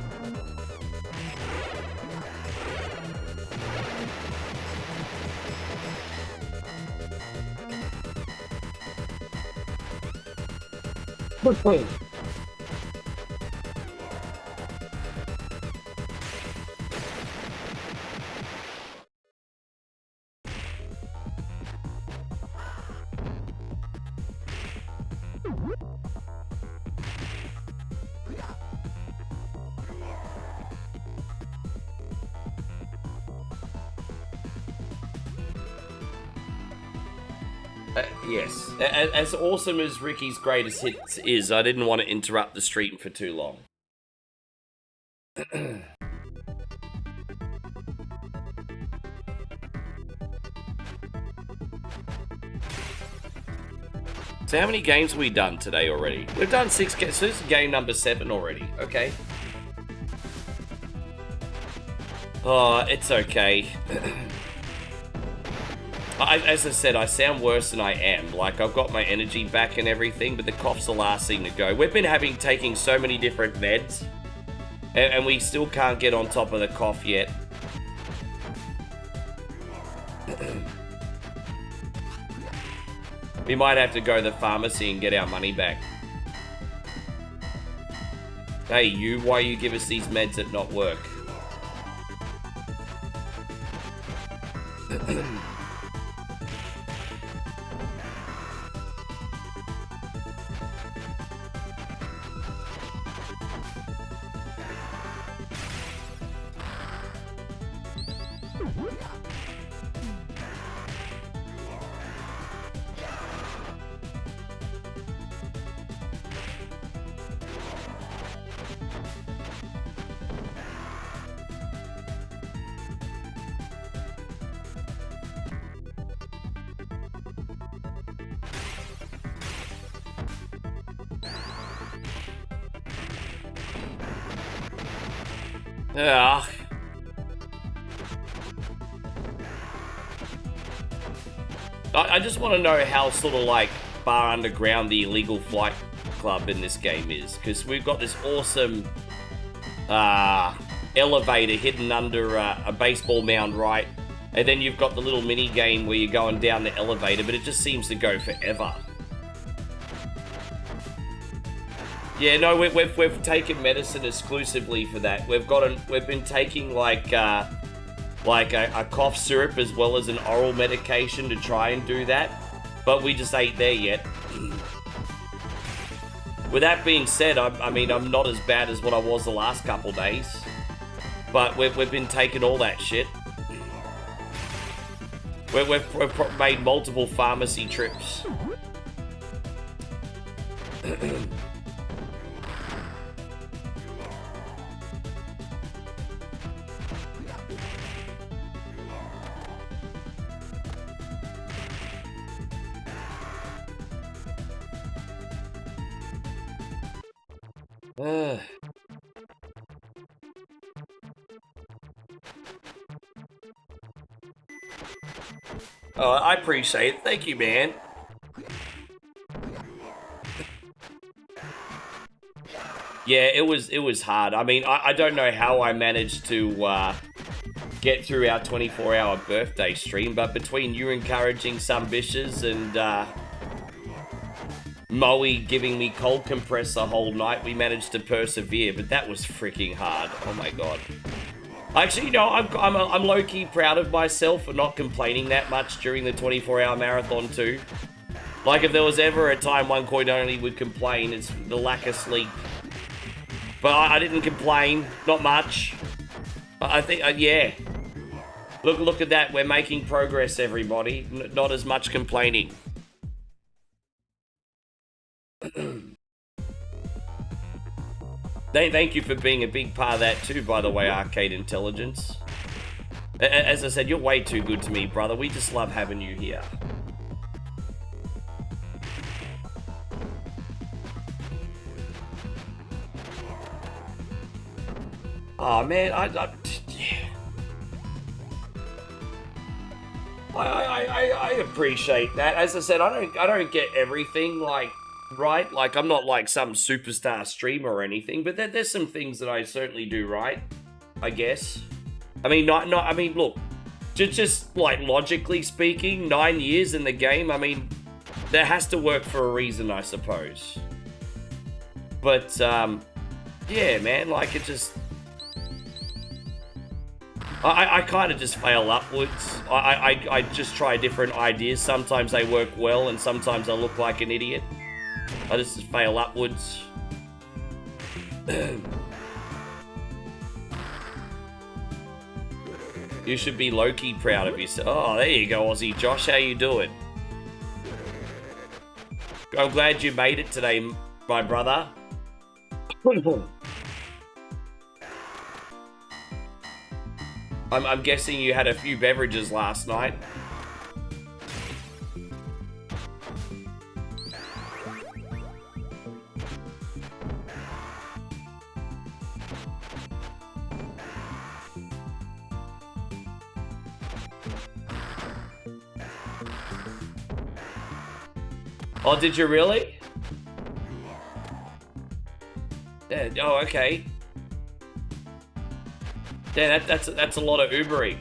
Yes. As awesome as Ricky's greatest hits is, I didn't want to interrupt the stream for too long. So how many games have we done today already? We've done 6 games. So this is game number 7 already, okay? Oh, it's okay. As I said, I sound worse than I am. Like, I've got my energy back and everything, but the cough's the last thing to go. We've been taking so many different meds, and we still can't get on top of the cough yet. We might have to go to the pharmacy and get our money back. Hey, you, why you give us these meds that not work? Ugh. I just want to know how sort of like far underground the illegal flight club in this game is, because we've got this awesome elevator hidden under a baseball mound, right? And then you've got the little mini game where you're going down the elevator, but it just seems to go forever. Yeah, no, we've taken medicine exclusively for that. We've been taking like a cough syrup as well as an oral medication to try and do that, but we just ain't there yet. With that being said, I mean, I'm not as bad as what I was the last couple days, but we've been taking all that shit. We've made multiple pharmacy trips. Oh, I appreciate it. Thank you, man. Yeah, it was hard. I mean, I don't know how I managed to get through our 24-hour birthday stream, but between you encouraging some bitches and Moe giving me cold compress the whole night, we managed to persevere, but that was freaking hard. Oh my god. Actually, you know, I'm low-key proud of myself for not complaining that much during the 24-hour marathon too. Like, if there was ever a time one coin only would complain, it's the lack of sleep. But I didn't complain, not much. I think, yeah. Look at that, we're making progress, everybody. Not as much complaining. Thank you for being a big part of that too, by the way, Arcade Intelligence. As I said, you're way too good to me, brother. We just love having you here. Oh man, I appreciate that. As I said, I don't get everything like right. Like I'm not like some superstar streamer or anything, but there's some things that I certainly do right, I guess. I mean, not. I mean, look, just like logically speaking, 9 years in the game. I mean, that has to work for a reason, I suppose. But yeah, man, like it just. I kind of just fail upwards. I just try different ideas. Sometimes they work well, and sometimes I look like an idiot. I just fail upwards. You should be low-key proud of yourself. Oh, there you go, Aussie Josh. How you doing? I'm glad you made it today, my brother. I'm guessing you had a few beverages last night. Oh, did you really? Yeah, oh, okay. Yeah, that's a lot of Ubering.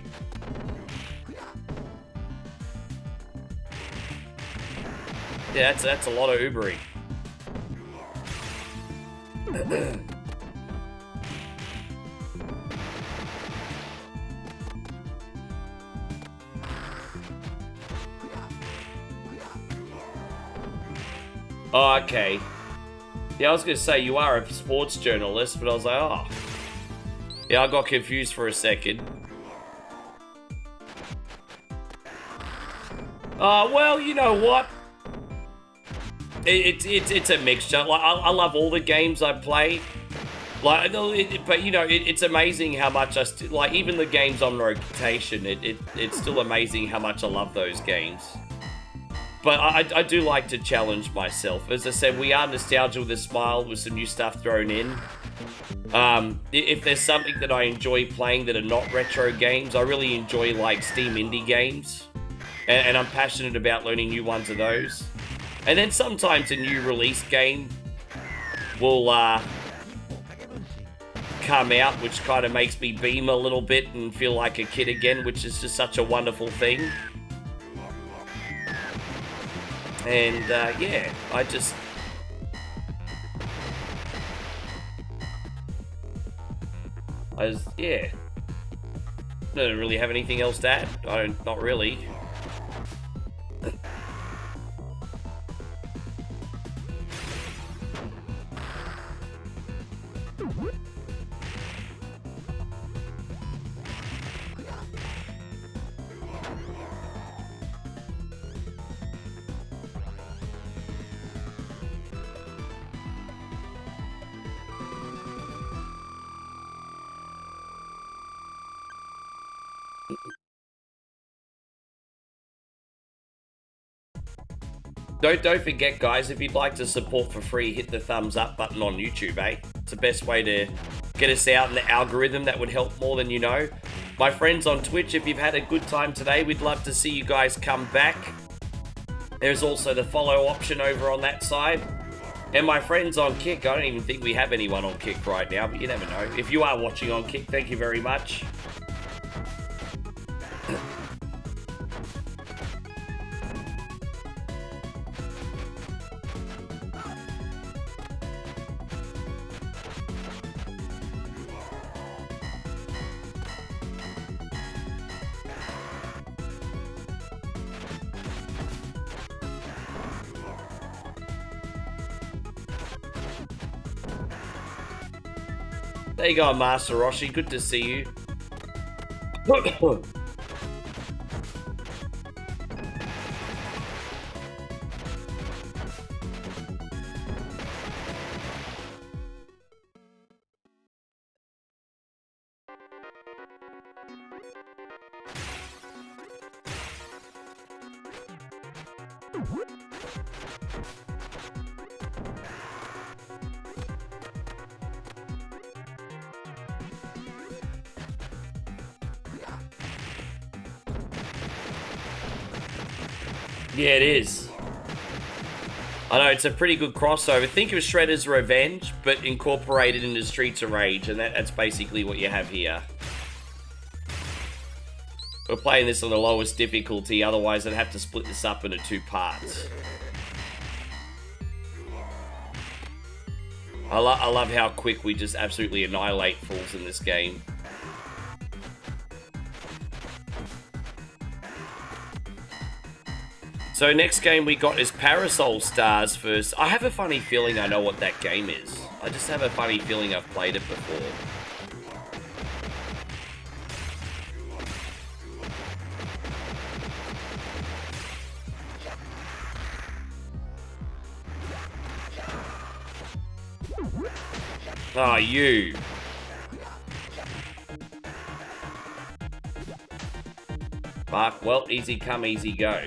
Yeah, that's a lot of Ubering. Oh, okay. Yeah, I was gonna say you are a sports journalist, but I was like, oh. Yeah, I got confused for a second. Well, you know what? It's a mixture. Like I love all the games I play. Like, but you know, it's amazing how much I like. Even the games on rotation, it's still amazing how much I love those games. But I do like to challenge myself. As I said, we are nostalgia with a smile with some new stuff thrown in. If there's something that I enjoy playing that are not retro games, I really enjoy like Steam indie games. And I'm passionate about learning new ones of those. And then sometimes a new release game will come out, which kind of makes me beam a little bit and feel like a kid again, which is just such a wonderful thing. And yeah, yeah. I don't really have anything else to add. Not really. Don't forget, guys, if you'd like to support for free, hit the thumbs up button on YouTube, eh? It's the best way to get us out in the algorithm. That would help more than you know. My friends on Twitch, if you've had a good time today, we'd love to see you guys come back. There's also the follow option over on that side. And my friends on Kick, I don't even think we have anyone on Kick right now, but you never know. If you are watching on Kick, thank you very much. There you go, Master Roshi. Good to see you. Yeah, it is. I know, it's a pretty good crossover. Think of Shredder's Revenge, but incorporated into Streets of Rage, and that's basically what you have here. We're playing this on the lowest difficulty, otherwise I'd have to split this up into 2 parts. I love how quick we just absolutely annihilate fools in this game. So next game we got is Parasol Stars first. I have a funny feeling I know what that game is. I just have a funny feeling I've played it before. Ah, you. Mark, well, easy come, easy go.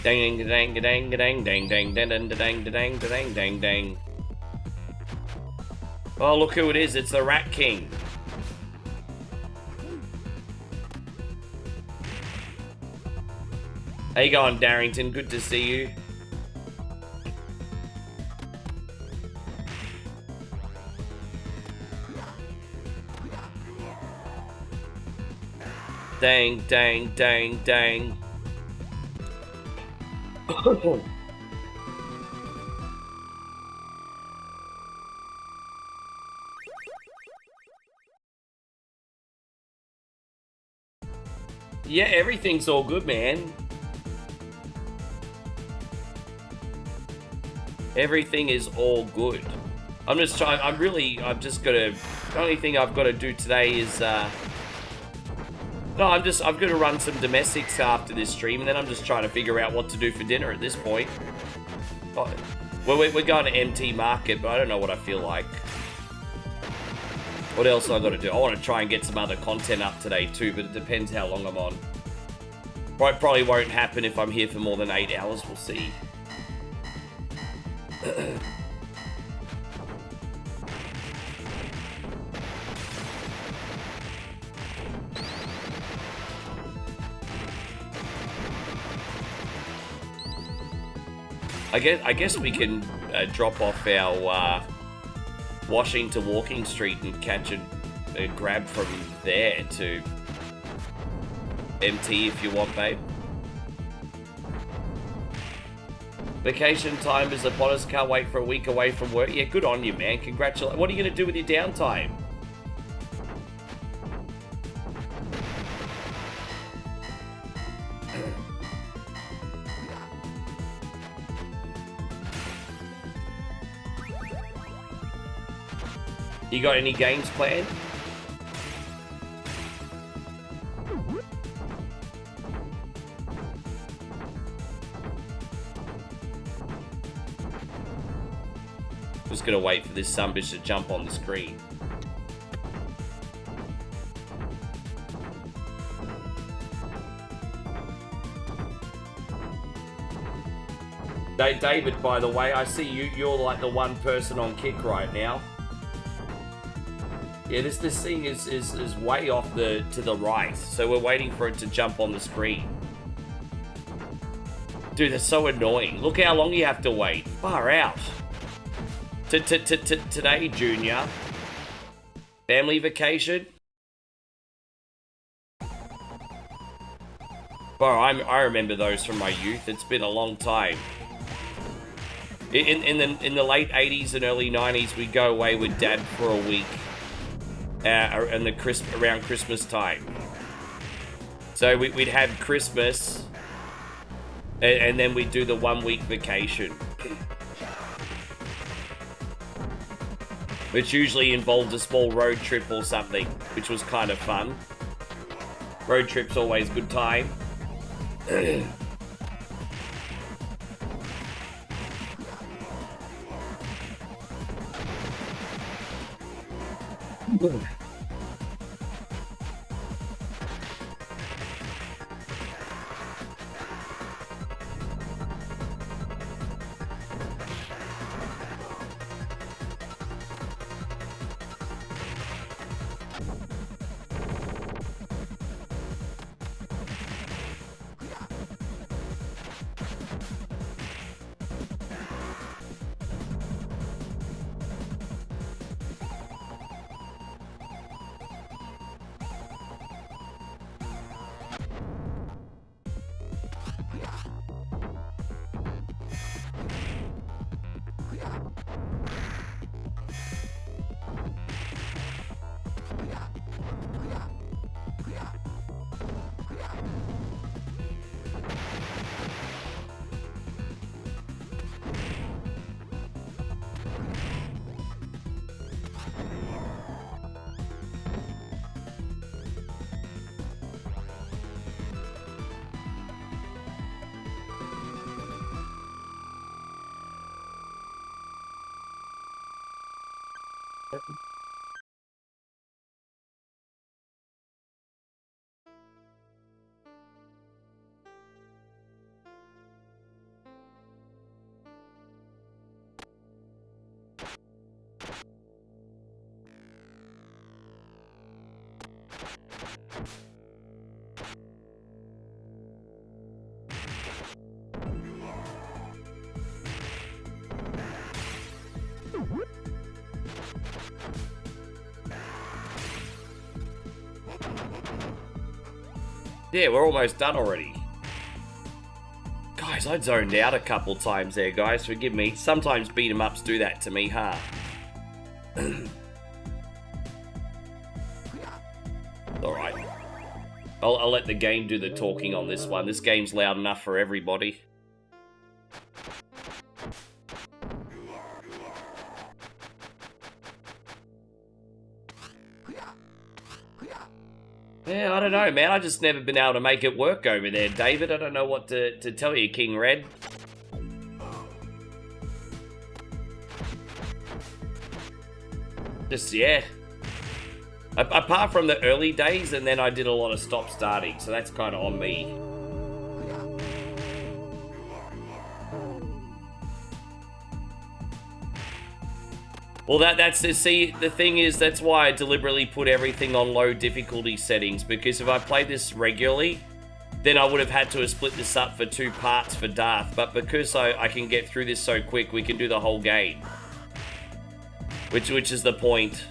Dang dang dang dang dang dang dang dang dang dang dang dang dang. Oh, look who it is! It's the Rat King. How you going, Darrington? Good to see you. Dang, dang, dang, dang. Yeah, everything's all good, man. Everything is all good. I'm just trying, I'm just gonna, the only thing I've got to do today is, no, I'm gonna run some domestics after this stream, and then I'm just trying to figure out what to do for dinner at this point. Oh, well, we're going to MT Market, but I don't know what I feel like. What else I got to do? I want to try and get some other content up today too, but it depends how long I'm on. Probably won't happen if I'm here for more than 8 hours, we'll see. I guess we can drop off our Washing to Walking Street and catch a grab from there to MT if you want, babe. Vacation time is upon us. Can't wait for a week away from work. Yeah, good on you, man. Congratulations. What are you going to do with your downtime? You got any games planned? Just gonna wait for this sunbish to jump on the screen. David, by the way, I see you're like the one person on kick right now. Yeah, this thing is way off to the right, so we're waiting for it to jump on the screen. Dude, that's so annoying. Look how long you have to wait. Far out. Today, Junior. Family vacation. Bro, I remember those from my youth. It's been a long time. In the late 80s and early 90s, we'd go away with Dad for a week. Around Christmas time. So we'd have Christmas, and then we'd do the 1 week vacation, which usually involved a small road trip or something, which was kind of fun. Road trip's always good time. Yeah, we're almost done already. Guys, I zoned out a couple times there, guys. Forgive me. Sometimes beat 'em ups do that to me, huh? Alright. I'll let the game do the talking on this one. This game's loud enough for everybody. Yeah, I don't know, man. I've just never been able to make it work over there, David. I don't know what to tell you, King Red. Just, yeah. Apart from the early days, and then I did a lot of stop-starting, so that's kind of on me. Well, see, the thing is, that's why I deliberately put everything on low difficulty settings, because if I played this regularly, then I would have had to have split this up for 2 parts for Darth, but because I can get through this so quick, we can do the whole game. Which is the point.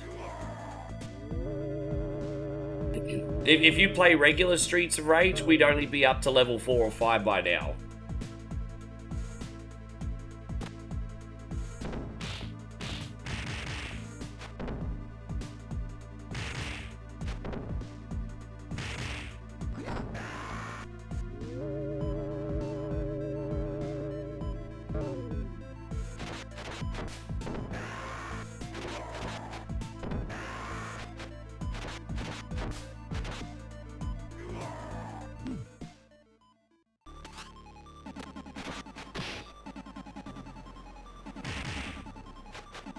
If you play regular Streets of Rage, we'd only be up to level 4 or 5 by now.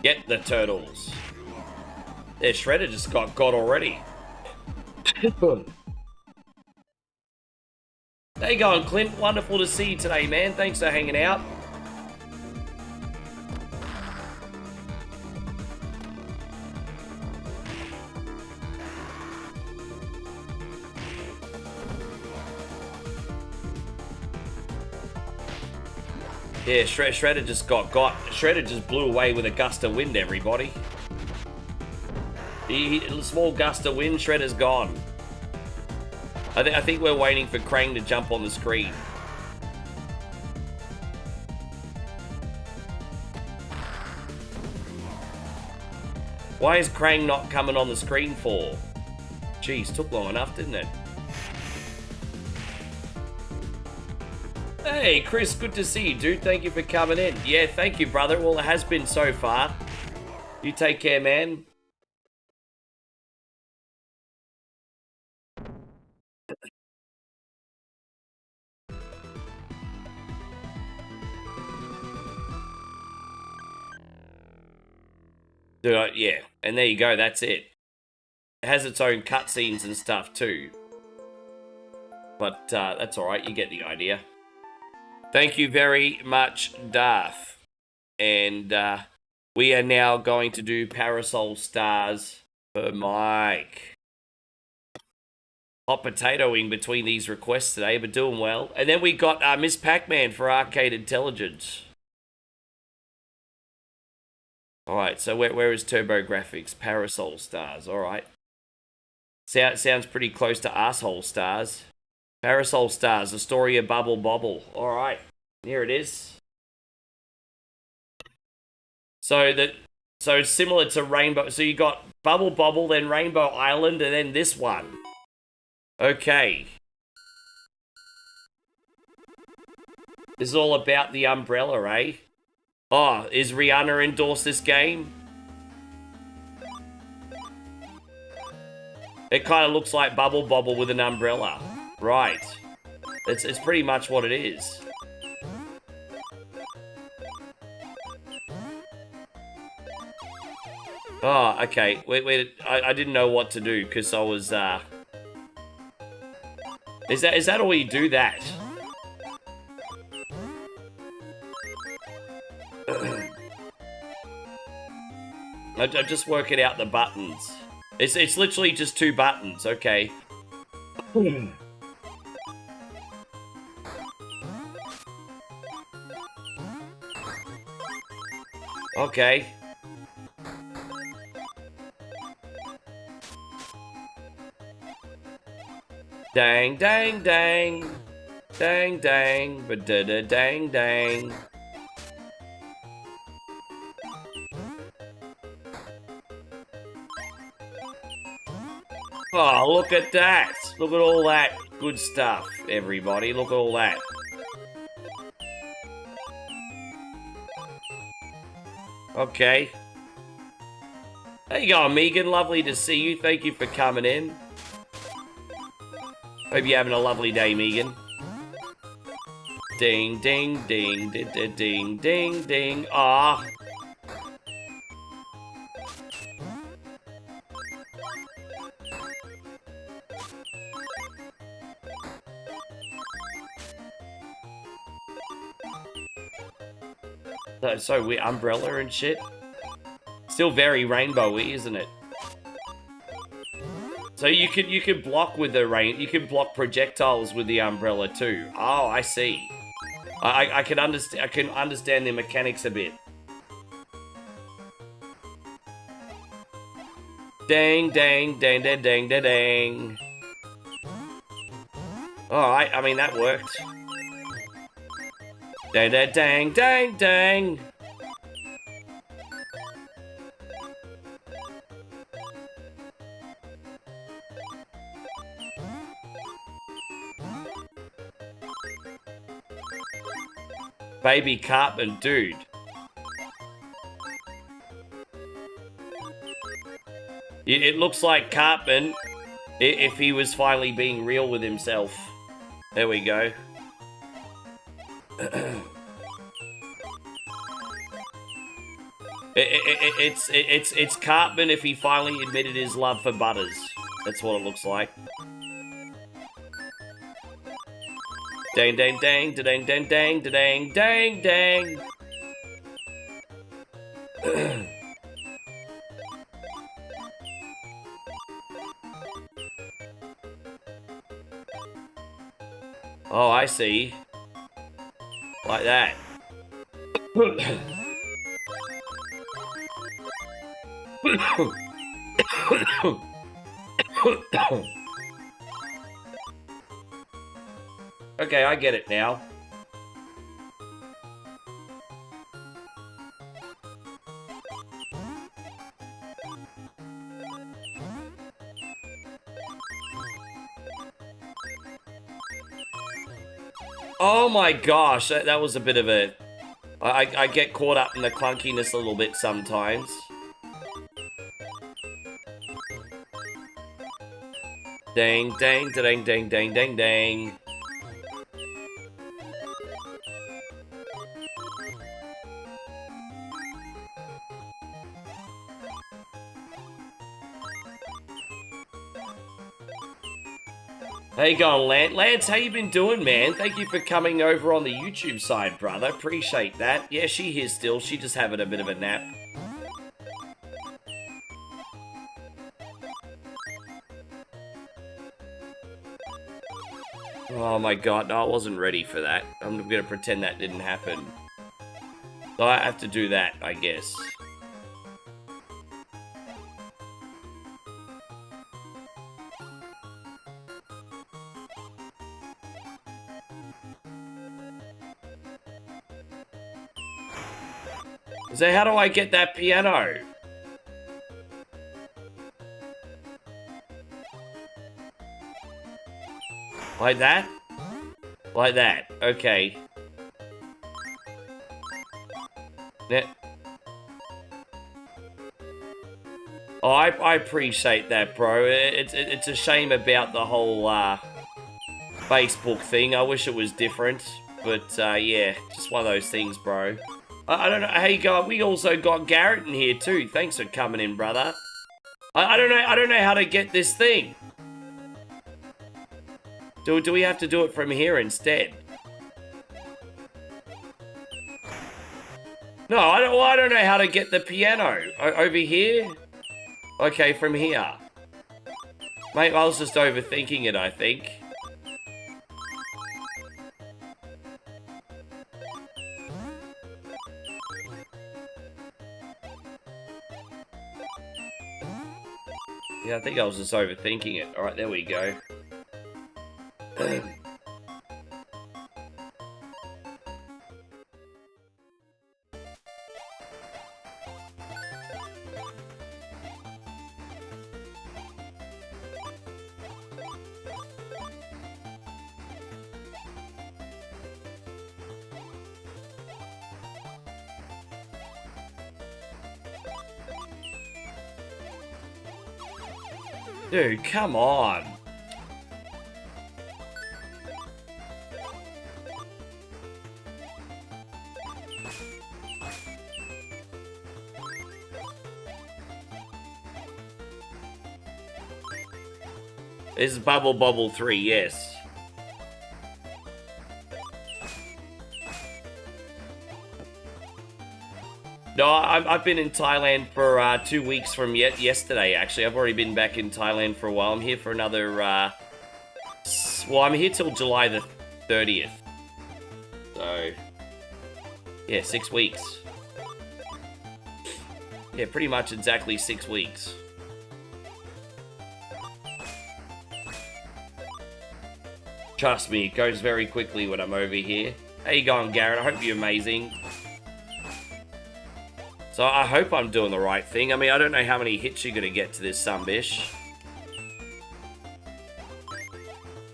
Get the turtles. Yeah, Shredder just got already. There you go, Clint. Wonderful to see you today, man. Thanks for hanging out. Yeah, Shredder just got. Shredder just blew away with a gust of wind, everybody. A small gust of wind, Shredder's gone. I think we're waiting for Krang to jump on the screen. Why is Krang not coming on the screen for? Jeez, took long enough, didn't it? Hey, Chris, good to see you, dude. Thank you for coming in. Yeah, thank you, brother. Well, it has been so far. You take care, man. Yeah, and there you go. That's it. It has its own cutscenes and stuff, too. But that's alright. You get the idea. Thank you very much, Darth. And we are now going to do Parasol Stars for Mike. Hot potatoing between these requests today, but doing well. And then we got Miss Pac-Man for Arcade Intelligence. Alright, so where is TurboGrafx? Parasol Stars, alright. Sounds pretty close to Asshole Stars. Parasol Stars, the story of Bubble Bobble. Alright, here it is. So it's similar to Rainbow. So you got Bubble Bobble, then Rainbow Island, and then this one. Okay. This is all about the umbrella, eh? Oh, is Rihanna endorsed this game? It kind of looks like Bubble Bobble with an umbrella. Right. It's pretty much what it is. Oh, okay. Wait. I didn't know what to do because I was Is that all you do that? I'm just working out the buttons. It's literally just 2 buttons, okay. Okay. Dang, dang, dang. Dang, dang, but da da dang, dang. Oh, look at that. Look at all that good stuff, everybody. Look at all that. Okay. There you go, Megan. Lovely to see you. Thank you for coming in. Hope you're having a lovely day, Megan. Ding, ding, ding, ding, ding, ding, ding, ding. Ah. So weird, umbrella and shit. Still very rainbowy, isn't it? So you can block with the rain. You can block projectiles with the umbrella too. Oh, I see. I can understand. I can understand the mechanics a bit. Dang, dang, dang, dang, dang, dang, dang. All right. I mean that worked. Dang, dang, dang, dang, dang. Baby Cartman, dude. It looks like Cartman if he was finally being real with himself. There we go. It's Cartman if he finally admitted his love for Butters. That's what it looks like. Dang, dang, dang, dang, dang, dang, dang, dang, dang. Oh, I see. Like that. Okay, I get it now. Oh my gosh, that was a bit of a... I get caught up in the clunkiness a little bit sometimes. Dang, dang, dang, dang, dang, dang, dang. How you going, Lance? Lance, how you been doing, man? Thank you for coming over on the YouTube side, brother. Appreciate that. Yeah, she here still. She just having a bit of a nap. Oh my god, no, I wasn't ready for that. I'm gonna pretend that didn't happen. So I have to do that, I guess. So how do I get that piano? Like that? Like that. Okay. Oh, I appreciate that, bro. It's a shame about the whole Facebook thing. I wish it was different. But yeah, just one of those things, bro. I don't know how you go. We also got Garrett in here too. Thanks for coming in, brother. I don't know how to get this thing. Do we have to do it from here instead? No, I don't know how to get the piano. Over here? Okay, from here. Mate, I was just overthinking it, I think. Yeah, I think I was just overthinking it. Alright, there we go. Dude, come on. This is Bubble Bobble 3, yes. No, I've been in Thailand for 2 weeks from yesterday, actually. I've already been back in Thailand for a while. I'm here for another, well, I'm here till July the 30th. So, yeah, 6 weeks. Yeah, pretty much exactly 6 weeks. Trust me, it goes very quickly when I'm over here. How you going, Garrett? I hope you're amazing. So I hope I'm doing the right thing. I mean, I don't know how many hits you're going to get to this sunbish.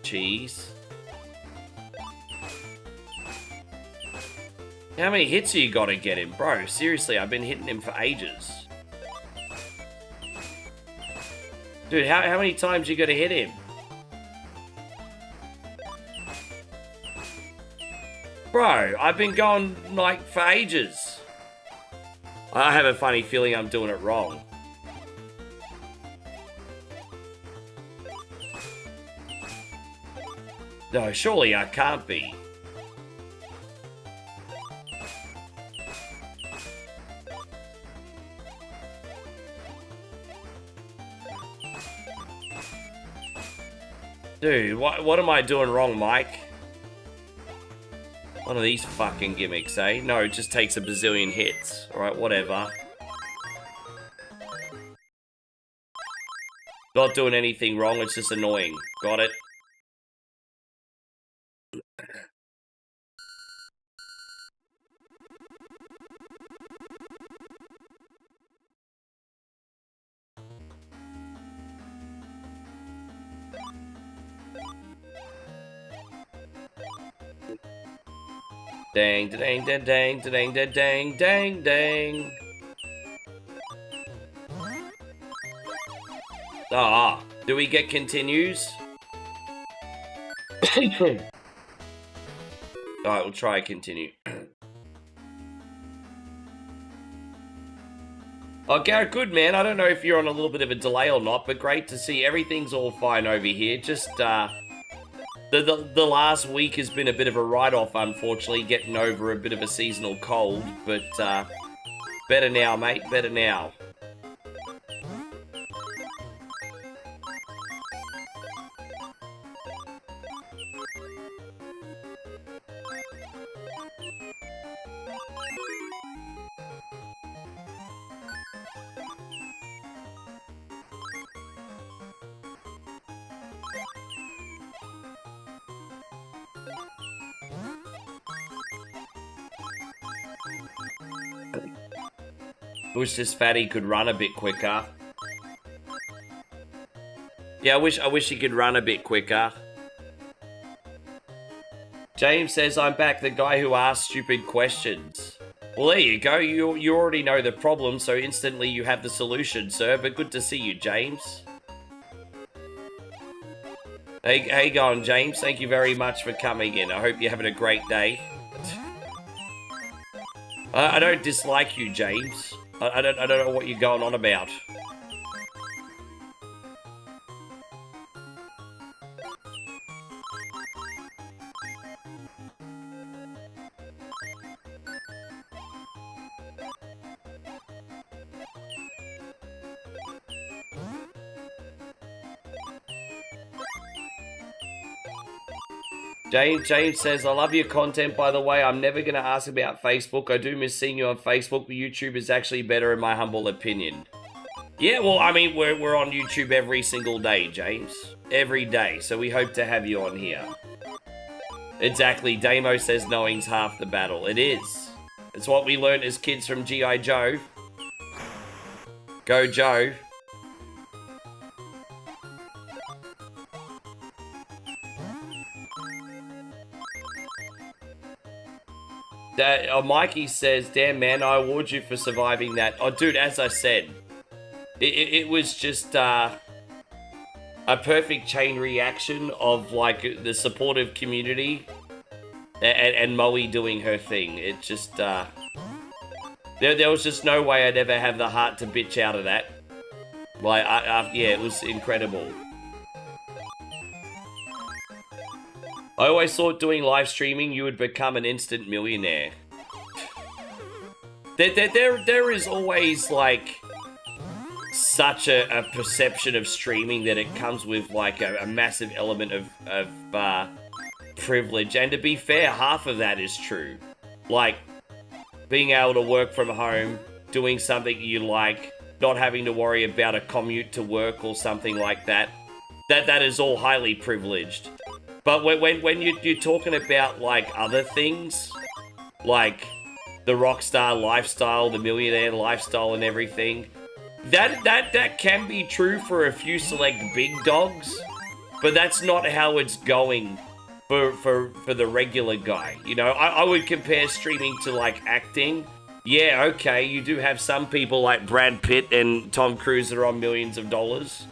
Cheese. How many hits you got to get him? Bro, seriously, I've been hitting him for ages. Dude, how many times you got to hit him? Bro, I've been going, like, for ages. I have a funny feeling I'm doing it wrong. No, surely I can't be. Dude, what am I doing wrong, Mike? One of these fucking gimmicks, eh? No, it just takes a bazillion hits. Alright, whatever. Not doing anything wrong, it's just annoying. Got it? Dang, dang, dang, dang, dang, dang, dang, dang, dang. Ah, do we get continues? Alright, we'll try continue. Oh, Garrett, good man. I don't know if you're on a little bit of a delay or not, but great to see. Everything's all fine over here. Just, the last week has been a bit of a write-off, unfortunately, getting over a bit of a seasonal cold, but, better now, mate, better now. Wish this fatty could run a bit quicker. Yeah, I wish he could run a bit quicker. James says, I'm back, the guy who asks stupid questions. Well, there you go. You already know the problem, so instantly you have the solution, sir. But good to see you, James. Hey, going, James. Thank you very much for coming in. I hope you're having a great day. I don't dislike you, James. I don't know what you're going on about. James says, I love your content, by the way. I'm never going to ask about Facebook. I do miss seeing you on Facebook, but YouTube is actually better in my humble opinion. Yeah, well, I mean, we're on YouTube every single day, James. Every day, so we hope to have you on here. Exactly, Damo says knowing's half the battle. It is. It's what we learned as kids from G.I. Joe. Go, Joe. Mikey says, damn, man, I award you for surviving that. Oh, dude, as I said, it was just a perfect chain reaction of, like, the supportive community and Moe doing her thing. It just, there was just no way I'd ever have the heart to bitch out of that. Like, yeah, it was incredible. I always thought doing live streaming, you would become an instant millionaire. There is always, like, such a perception of streaming that it comes with, like, a massive element of privilege. And to be fair, half of that is true. Like, being able to work from home, doing something you like, not having to worry about a commute to work or something like that. That is all highly privileged. But when you're talking about, like, other things, like the rockstar lifestyle, the millionaire lifestyle and everything, that can be true for a few select big dogs, but that's not how it's going for the regular guy. You know, I would compare streaming to, like, acting. Yeah, okay, you do have some people like Brad Pitt and Tom Cruise that are on millions of dollars.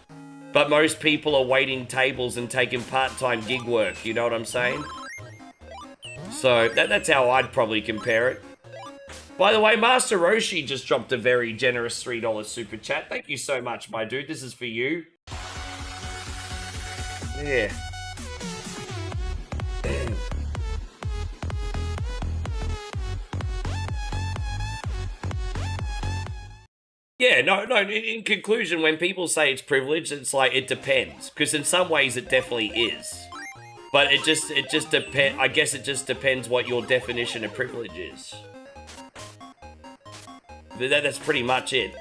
But most people are waiting tables and taking part-time gig work, you know what I'm saying? So, that's how I'd probably compare it. By the way, Master Roshi just dropped a very generous $3 super chat. Thank you so much, my dude. This is for you. Yeah. Yeah, no, in conclusion, when people say it's privilege, it's like, it depends. Because in some ways it definitely is. But it just depends, I guess it just depends what your definition of privilege is. That's pretty much it.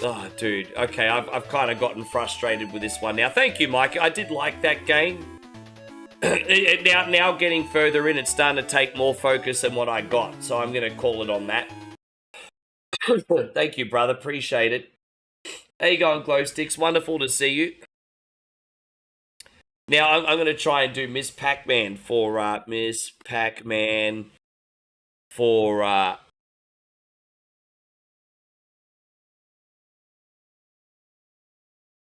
Oh, dude. Okay, I've kind of gotten frustrated with this one now. Thank you, Mike. I did like that game. now getting further in, it's starting to take more focus than what I got. So I'm going to call it on that. Thank you, brother. Appreciate it. How you going, Glow Sticks? Wonderful to see you. Now, I'm going to try and do Miss Pac-Man for, Miss Pac-Man for,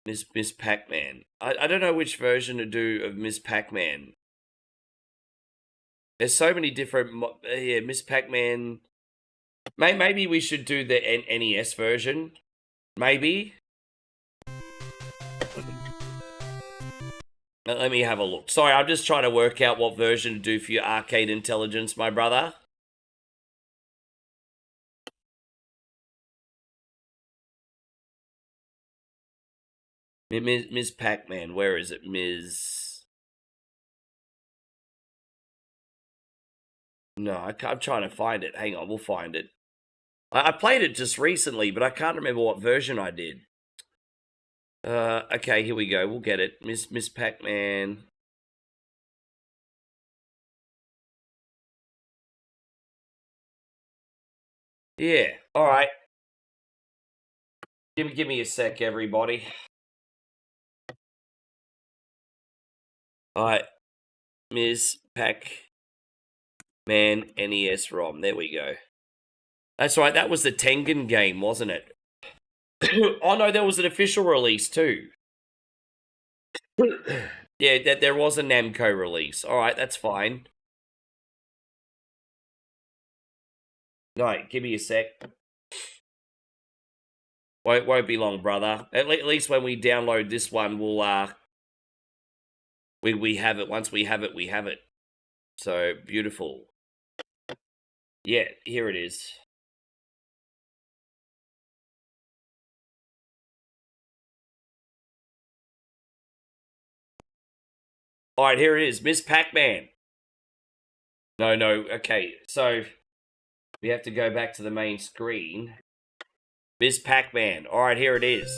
Miss Pac-Man. I don't know which version to do of Miss Pac-Man. There's so many different... yeah, Miss Pac-Man... Maybe we should do the NES version. Maybe. Let me have a look. Sorry, I'm just trying to work out what version to do for your arcade intelligence, my brother. Ms. Pac-Man, where is it? Ms. No, I'm trying to find it. Hang on, we'll find it. I played it just recently, but I can't remember what version I did. Okay, here we go. We'll get it. Miss Pac-Man. Yeah, alright. Give me a sec, everybody. Alright. Ms. Pac-Man NES ROM. There we go. That's right, that was the Tengen game, wasn't it? Oh no, there was an official release too. Yeah, there was a Namco release. Alright, that's fine. Alright, give me a sec. Won't be long, brother. At least when we download this one, we'll, we have it. Once we have it, we have it. So, beautiful. Yeah, here it is. Alright, here it is. Miss Pac-Man. No, okay. So, we have to go back to the main screen. Miss Pac-Man. Alright, here it is.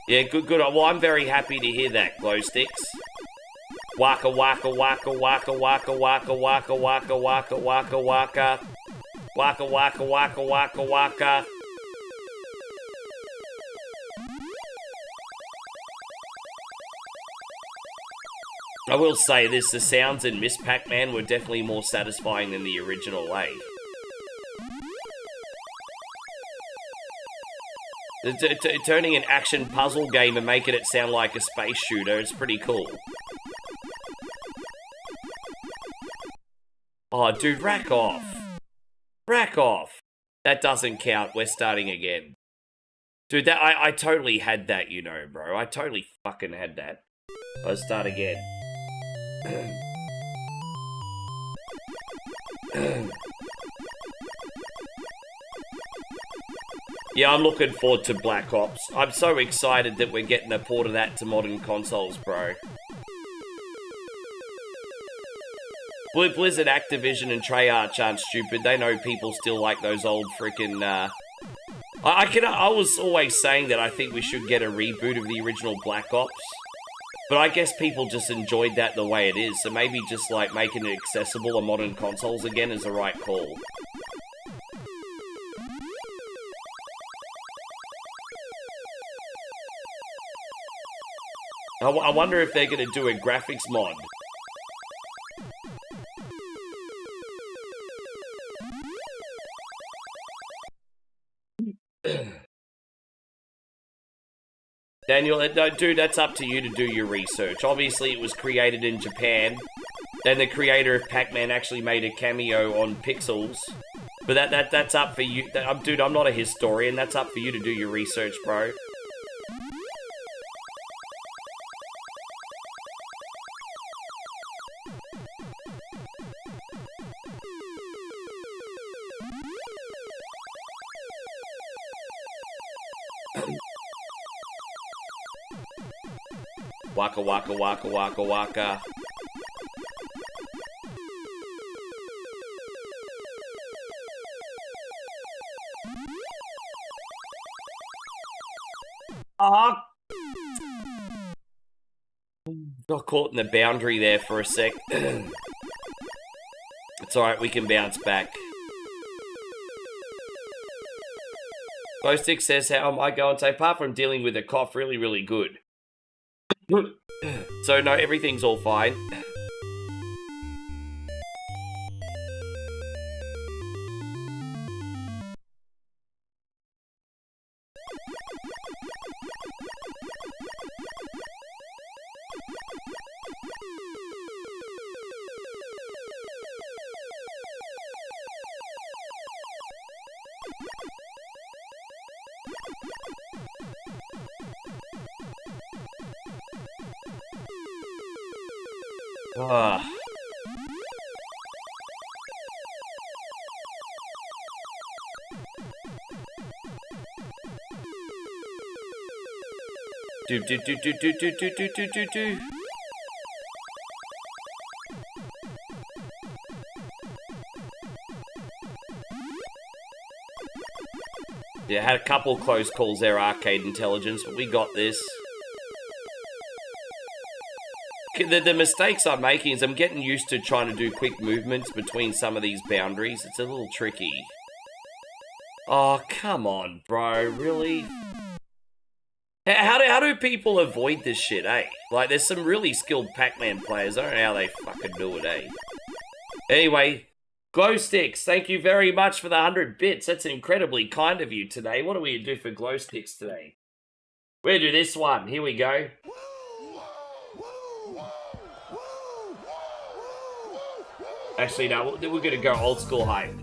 Yeah, good. Well, I'm very happy to hear that, Glow Sticks. Waka waka waka waka waka waka waka waka waka waka waka. Waka waka waka waka waka. I will say this, the sounds in Miss Pac-Man were definitely more satisfying than the original, eh? Turning an action puzzle game and making it sound like a space shooter is pretty cool. Oh, dude, rack off. Rack off. That doesn't count. We're starting again. Dude, I totally had that, you know, bro. I totally fucking had that. Let's start again. Yeah, I'm looking forward to Black Ops. I'm so excited that we're getting a port of that to modern consoles, bro. Blizzard, Activision, and Treyarch aren't stupid. They know people still like those old freaking, I was always saying that I think we should get a reboot of the original Black Ops. But I guess people just enjoyed that the way it is, so maybe just, like, making it accessible on modern consoles again is the right call. I wonder if they're going to do a graphics mod. Daniel, no, dude, that's up to you to do your research. Obviously, it was created in Japan. Then the creator of Pac-Man actually made a cameo on Pixels. But that's up for you. Dude, I'm not a historian. That's up for you to do your research, bro. Waka waka waka waka waka. Got caught in the boundary there for a sec. It's alright, we can bounce back. Glowstick says, how am I going? So apart from dealing with a cough, really good. So no, everything's all fine. Ah. Do. Yeah, had a couple close calls there, Arcade Intelligence, but we got this. The mistakes I'm making is I'm getting used to trying to do quick movements between some of these boundaries. It's a little tricky. Oh, come on, bro. Really? How do people avoid this shit, eh? Like, there's some really skilled Pac-Man players. I don't know how they fucking do it, eh? Anyway, Glowsticks, thank you very much for the 100 bits. That's incredibly kind of you today. What do we do for Glowsticks today? We'll do this one. Here we go. Actually, no, we're going to go old school hype.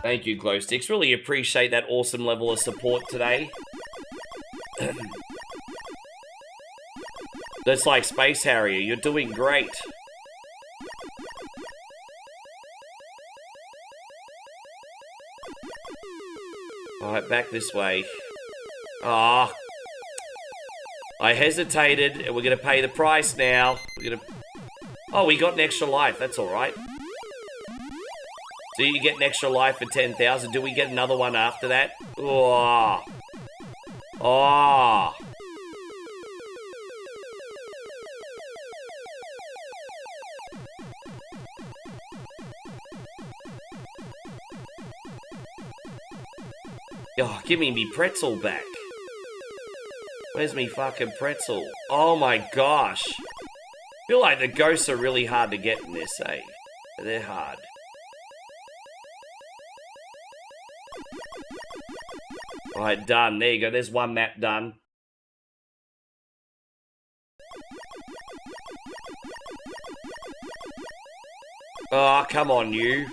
Thank you, Glowsticks. Really appreciate that awesome level of support today. That's like Space Harrier. You're doing great. Alright, back this way. Ah. I hesitated, and we're gonna pay the price now. Oh, we got an extra life, that's alright. So you get an extra life for 10,000. Do we get another one after that? Oh. Oh. Oh, give me pretzel back. Where's me fucking pretzel? Oh my gosh. Feel like the ghosts are really hard to get in this, eh? They're hard. Alright, done. There you go. There's one map done. Oh, come on, you.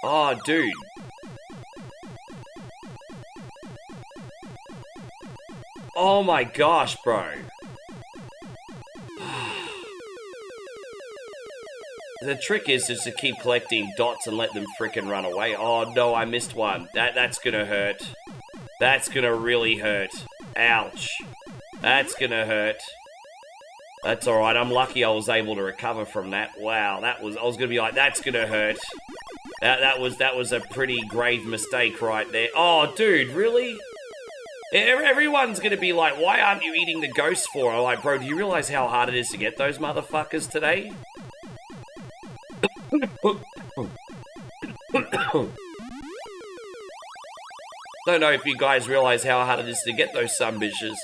Oh, dude. Oh my gosh, bro. The trick is just to keep collecting dots and let them frickin' run away. Oh no, I missed one. That's gonna hurt. That's gonna really hurt. Ouch. That's gonna hurt. That's alright, I'm lucky I was able to recover from that. Wow, I was gonna be like, that's gonna hurt. That was a pretty grave mistake right there. Oh, dude, really? Everyone's gonna be like, why aren't you eating the ghosts for? I'm like, bro, do you realize how hard it is to get those motherfuckers today? Don't know if you guys realize how hard it is to get those sumbitches.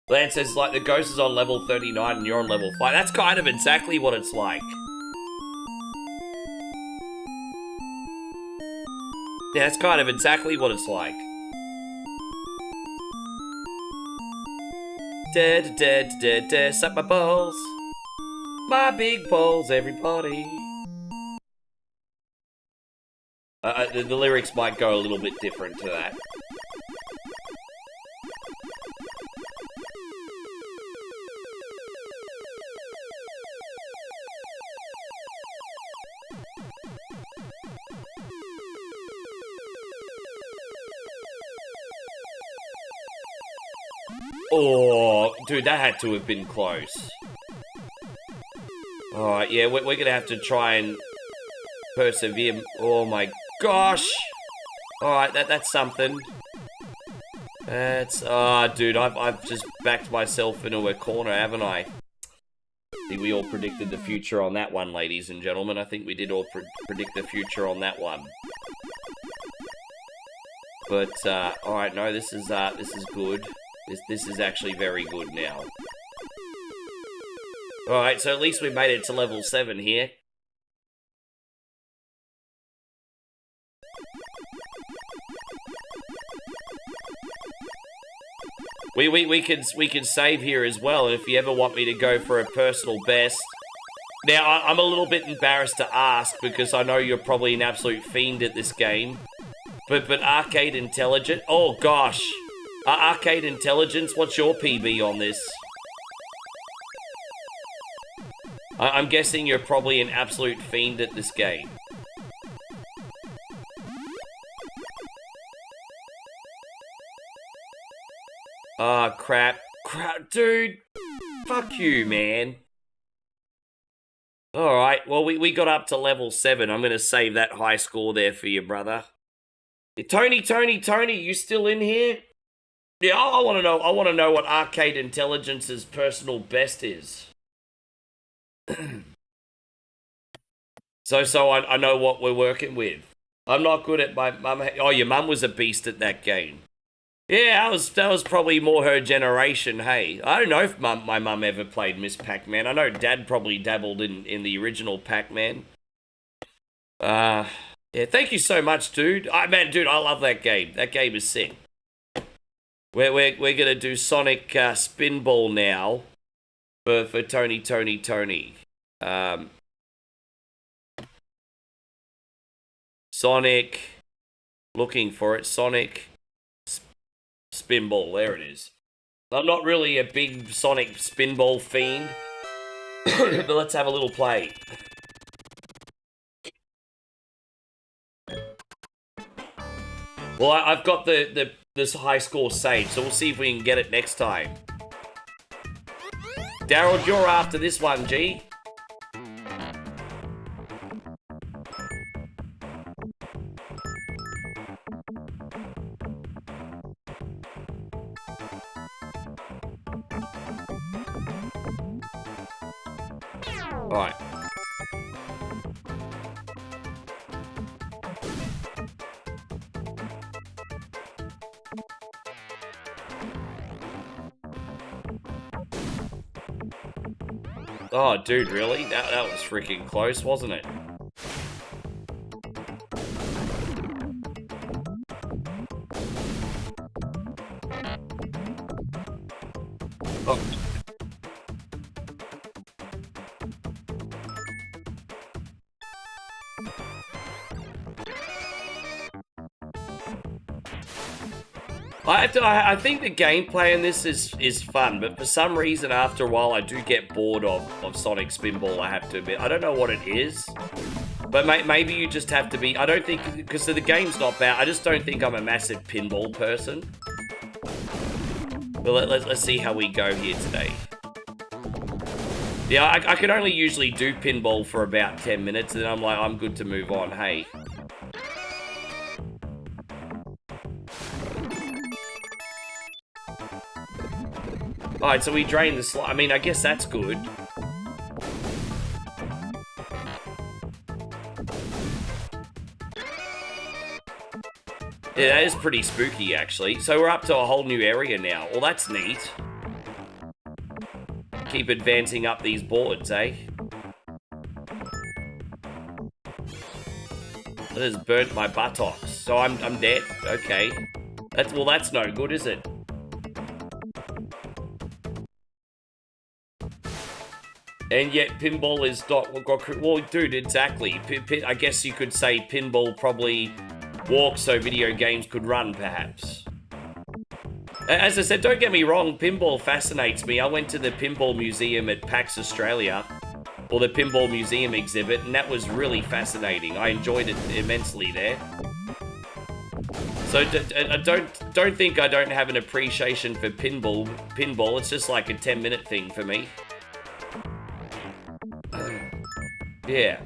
Lance says, like, the ghost is on level 39 and you're on level 5. That's kind of exactly what it's like. Yeah, that's kind of exactly what it's like. Suck my balls. My big balls, everybody. The lyrics might go a little bit different to that. Oh, dude, that had to have been close. Alright, yeah, we're gonna have to try and persevere. Oh my gosh! Alright, that's something. That's... dude, I've just backed myself into a corner, haven't I? I think we all predicted the future on that one, ladies and gentlemen. I think we did all predict the future on that one. But, alright, no, this is good. This is actually very good now. Alright, so at least we made it to level 7 here. We can save here as well, and if you ever want me to go for a personal best. Now, I'm a little bit embarrassed to ask, because I know you're probably an absolute fiend at this game. But Arcade Intelligent... Oh, gosh. Arcade Intelligence, what's your PB on this? I'm guessing you're probably an absolute fiend at this game. Ah, crap. Crap, dude. Fuck you, man. Alright, well, we got up to level 7. I'm gonna save that high score there for you, brother. Tony, you still in here? Yeah, I want to know what Arcade Intelligence's personal best is. so I know what we're working with. I'm not good at my mum. Oh, your mum was a beast at that game. Yeah, that was probably more her generation. Hey, I don't know if my mum ever played Miss Pac-Man. I know Dad probably dabbled in the original Pac-Man. Yeah, thank you so much, dude. Man, dude, I love that game. That game is sick. We're gonna do Sonic Spinball now for Tony. Sonic, looking for it. Sonic Spinball. There it is. I'm not really a big Sonic Spinball fiend, but let's have a little play. Well, I've got this high score saved, so we'll see if we can get it next time. Daryl, you're after this one, G. Alright. Oh, dude, really? That was freaking close, wasn't it? Oh. I think the gameplay in this is fun, but for some reason, after a while, I do get bored of Sonic Spinball, I have to admit. I don't know what it is, but maybe you just have to be... I don't think... Because the game's not bad. I just don't think I'm a massive pinball person. But let's see how we go here today. Yeah, I can only usually do pinball for about 10 minutes, and then I'm like, I'm good to move on. Hey. Alright, so we drain the slot. I mean, I guess that's good. Yeah, that is pretty spooky, actually. So we're up to a whole new area now. Well, that's neat. Keep advancing up these boards, eh? That has burnt my buttocks. So I'm dead. Okay. That's no good, is it? And yet, pinball is not... Well, dude, exactly. I guess you could say pinball probably walks so video games could run, perhaps. As I said, don't get me wrong, pinball fascinates me. I went to the Pinball Museum at PAX Australia, or the Pinball Museum exhibit, and that was really fascinating. I enjoyed it immensely there. So don't think I don't have an appreciation for pinball. It's just like a 10-minute thing for me. Yeah.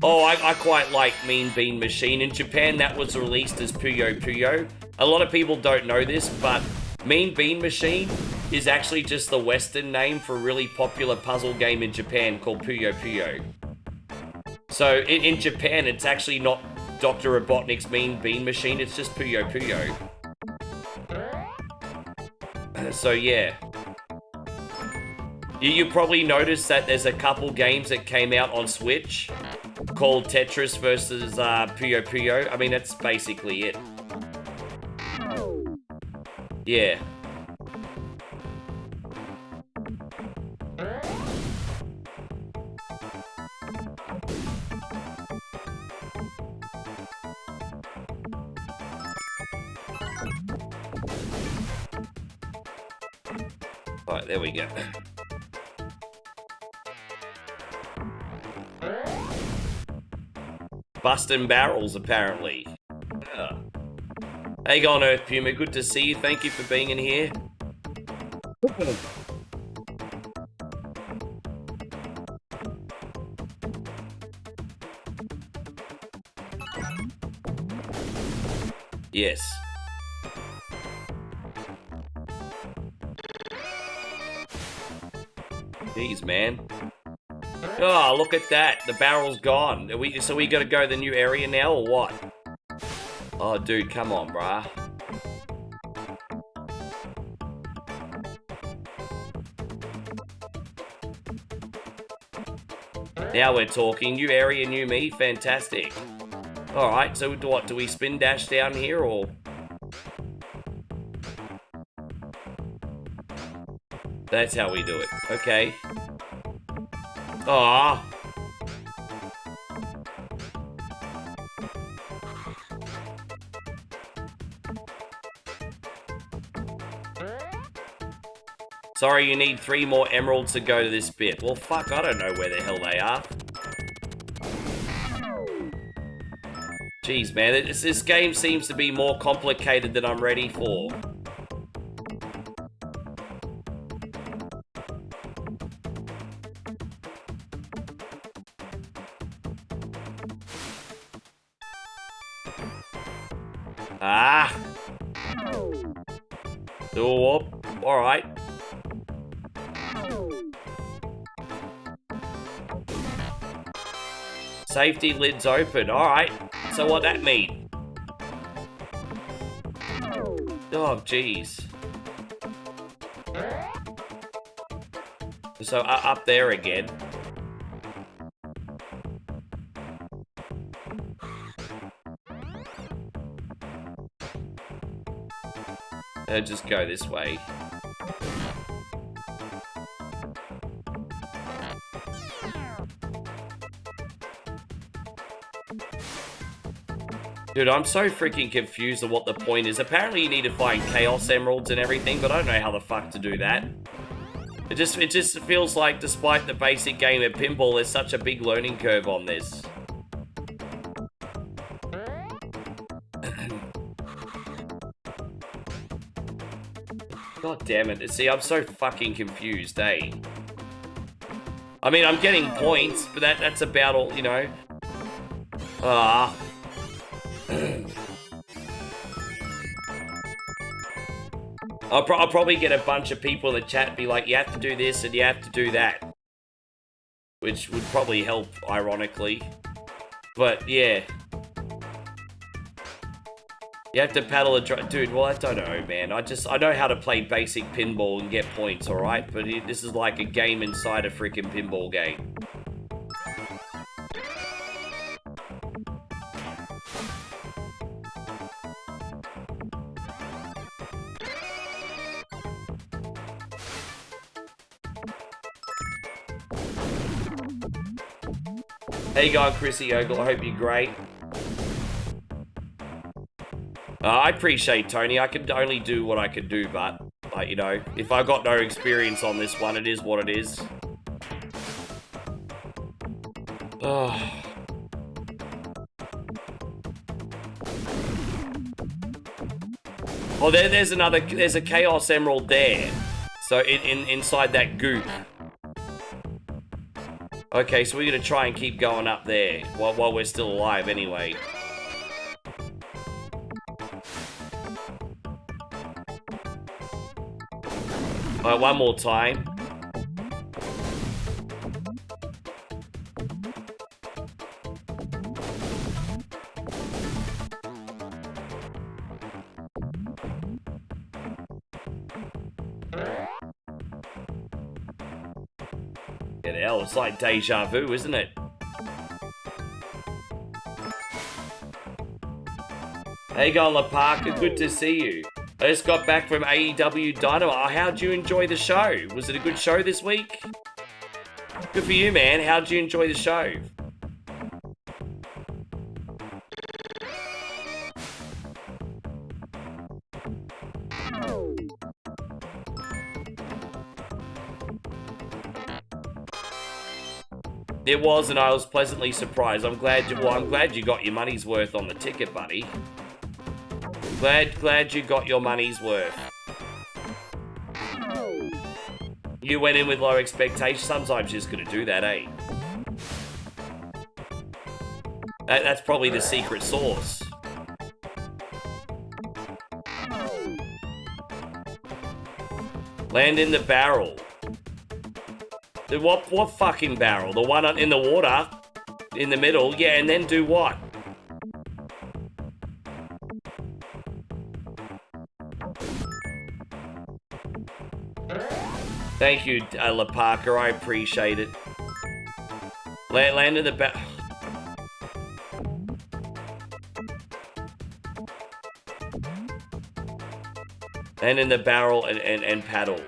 Oh, I quite like Mean Bean Machine. In Japan, that was released as Puyo Puyo. A lot of people don't know this, but Mean Bean Machine is actually just the Western name for a really popular puzzle game in Japan called Puyo Puyo. So in Japan, it's actually not Dr. Robotnik's Mean Bean Machine, it's just Puyo Puyo. So yeah. You probably noticed that there's a couple games that came out on Switch called Tetris versus Puyo Puyo. I mean, that's basically it. Yeah. Alright, there we go. Busting barrels, apparently. How you going, Earth Puma? Good to see you. Thank you for being in here. Yes. Jeez, man. Oh, look at that. The barrel's gone. So we gotta go to the new area now, or what? Oh, dude, come on, brah. Now we're talking. New area, new me. Fantastic. Alright, so what? Do we spin dash down here, or...? That's how we do it. Okay. Aw. Sorry, you need 3 more emeralds to go to this bit. Well, fuck, I don't know where the hell they are. Jeez, man, this game seems to be more complicated than I'm ready for. Ah! Oh, alright. Safety lid's open, alright. So what that mean? Oh, jeez. So up there again. Just go this way. Dude, I'm so freaking confused on what the point is. Apparently you need to find Chaos Emeralds and everything, but I don't know how the fuck to do that. It just feels like, despite the basic game of pinball, there's such a big learning curve on this. God damn it. See, I'm so fucking confused, eh? I mean, I'm getting points, but that's about all, you know. Ah. I'll probably get a bunch of people in the chat be like, you have to do this and you have to do that. Which would probably help, ironically. But, yeah. You have to paddle a dude, well, I don't know, man. I know how to play basic pinball and get points, alright? But this is like a game inside a freaking pinball game. How you going, Chrissy Ogle? I hope you're great. I appreciate Tony. I can only do what I can do, but, like, you know, if I got no experience on this one, it is what it is. Oh. Oh, there's a Chaos Emerald there. So, inside that goop. Okay, so we're gonna try and keep going up there while we're still alive anyway. Alright, one more time. Yeah, the hell, it's like deja vu, isn't it? Hey, Gola Parker, good to see you. I just got back from AEW Dynamite. How'd you enjoy the show? Was it a good show this week? Good for you, man. How'd you enjoy the show? It was, and I was pleasantly surprised. I'm glad you got your money's worth on the ticket, buddy. Glad you got your money's worth. You went in with low expectations. Sometimes you're just gonna do that, eh? That's probably the secret sauce. Land in the barrel. What fucking barrel? The one in the water? In the middle? Yeah, and then do what? Thank you, La Parker. I appreciate it. Land in the barrel. Land in the barrel and paddle.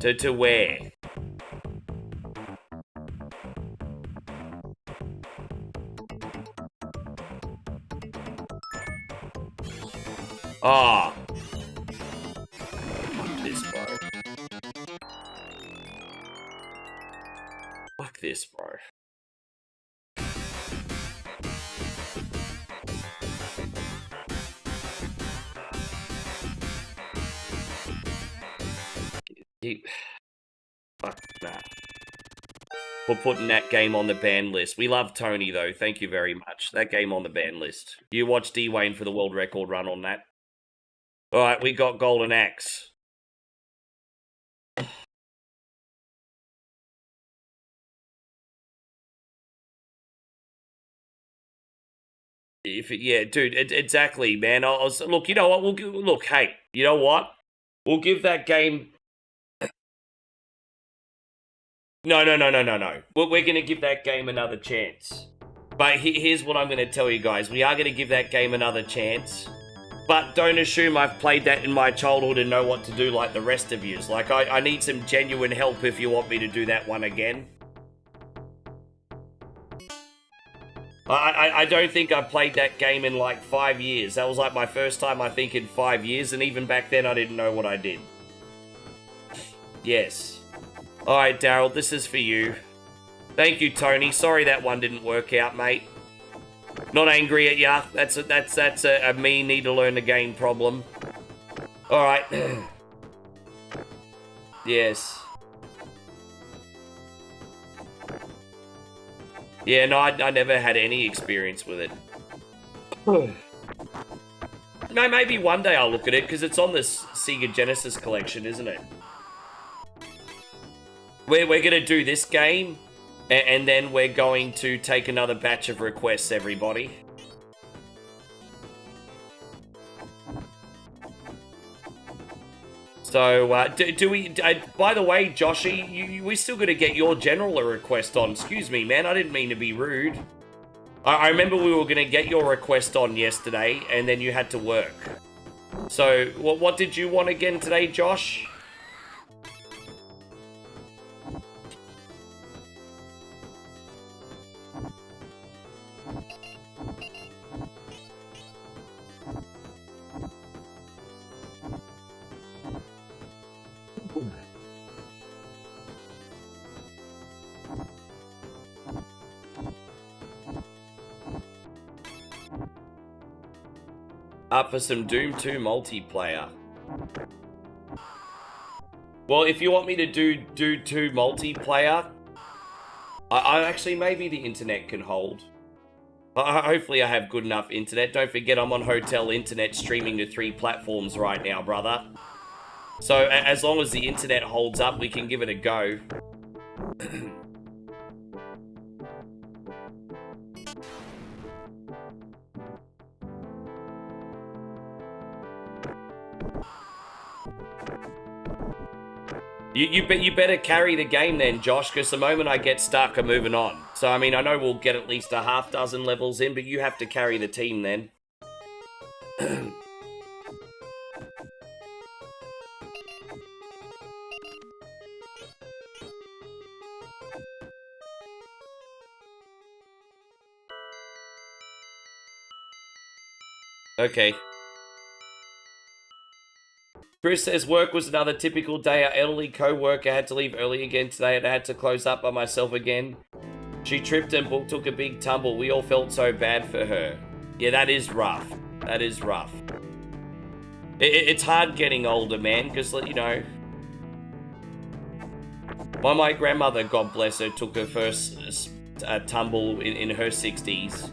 To where? Ah. Fuck this, bro. Fuck this, bro. Fuck nah. For putting that game on the ban list. We love Tony, though. Thank you very much. That game on the ban list. You watch D-Wayne for the world record run on that. Alright, we got Golden Axe. Yeah, dude, exactly, man. Look, you know what? Look, hey, you know what? We'll give that game... No. We're going to give that game another chance. But here's what I'm going to tell you guys. We are going to give that game another chance. But don't assume I've played that in my childhood and know what to do like the rest of yous. Like, I need some genuine help if you want me to do that one again. I don't think I played that game in like 5 years. That was like my first time, I think, in 5 years. And even back then, I didn't know what I did. Yes. Alright, Daryl, this is for you. Thank you, Tony. Sorry that one didn't work out, mate. Not angry at ya. That's a me need to learn the game problem. Alright. Yes. Yeah, no, I never had any experience with it. No, maybe one day I'll look at it, because it's on this Sega Genesis collection, isn't it? We're going to do this game, and then we're going to take another batch of requests, everybody. So, do we... by the way, Joshy, we still got to get your general a request on. Excuse me, man, I didn't mean to be rude. I remember we were going to get your request on yesterday, and then you had to work. So, what did you want again today, Josh? Up for some Doom 2 multiplayer. Well, if you want me to do 2 multiplayer, I actually, maybe the internet can hold. Hopefully I have good enough internet. Don't forget I'm on hotel internet streaming to 3 platforms right now, brother. So as long as the internet holds up, we can give it a go. You better carry the game then, Josh, because the moment I get stuck, I'm moving on. So, I mean, I know we'll get at least a half dozen levels in, but you have to carry the team then. Okay. Chris says work was another typical day. Our elderly co-worker had to leave early again today and I had to close up by myself again. She tripped and took a big tumble. We all felt so bad for her. Yeah, that is rough. That is rough. It's hard getting older, man, because, you know... My grandmother, God bless her, took her first tumble in her 60s.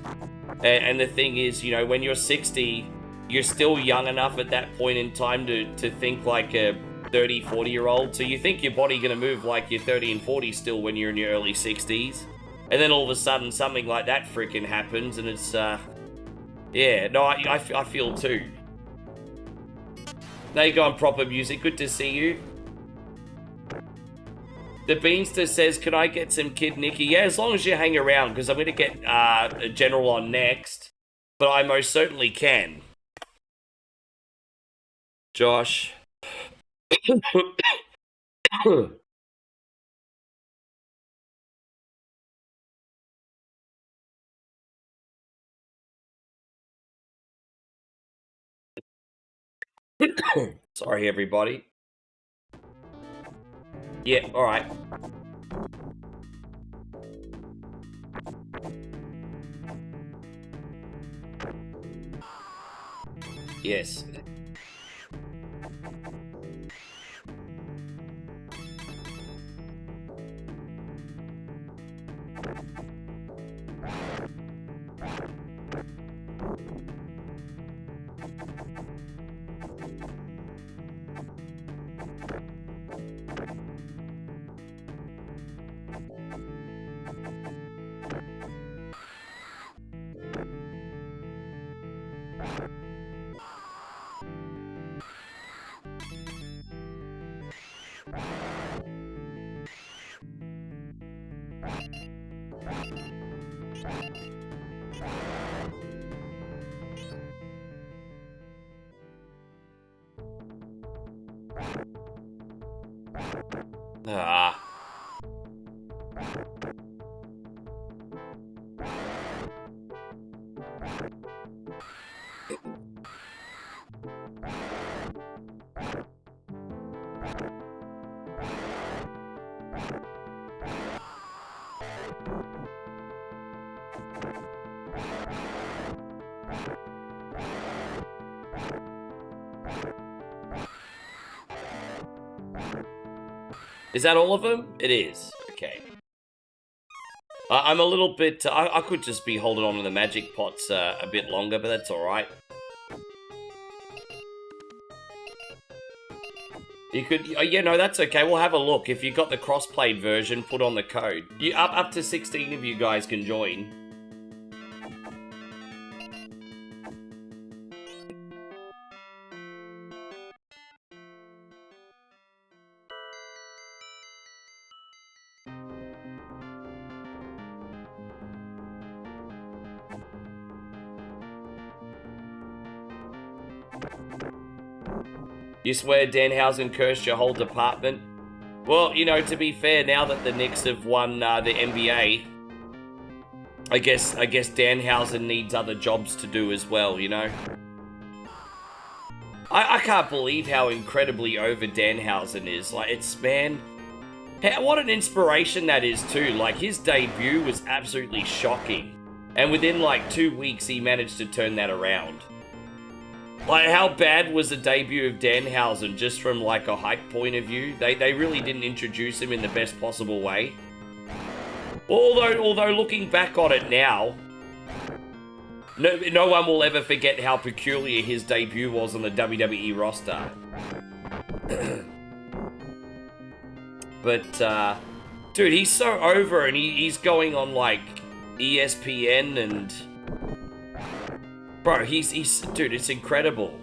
And the thing is, you know, when you're 60... You're still young enough at that point in time to think like a 30, 40-year-old. So you think your body going to move like you're 30 and 40 still when you're in your early 60s. And then all of a sudden something like that freaking happens and it's, yeah, no, I feel too. Now you go on proper music. Good to see you. The Beanster says, can I get some Kid Nicky? Yeah, as long as you hang around, because I'm going to get a General on next. But I most certainly can. Josh. Sorry, everybody. Yeah, alright. Yes. Ah. Is that all of them? It is. Okay. I'm a little bit... I could just be holding on to the magic pots a bit longer, but that's alright. You could... yeah, no, that's okay. We'll have a look. If you got the cross-played version, put on the code. Up to 16 of you guys can join. You swear Danhausen cursed your whole department? Well, you know, to be fair, now that the Knicks have won the NBA, I guess Danhausen needs other jobs to do as well, you know? I can't believe how incredibly over Danhausen is. Like, it's, man... what an inspiration that is, too. Like, his debut was absolutely shocking. And within, like, 2 weeks, he managed to turn that around. Like, how bad was the debut of Danhausen just from, like, a hype point of view? They really didn't introduce him in the best possible way. Although looking back on it now, no one will ever forget how peculiar his debut was on the WWE roster. But, dude, he's so over, and he's going on, like, ESPN and... Bro, he's dude, it's incredible.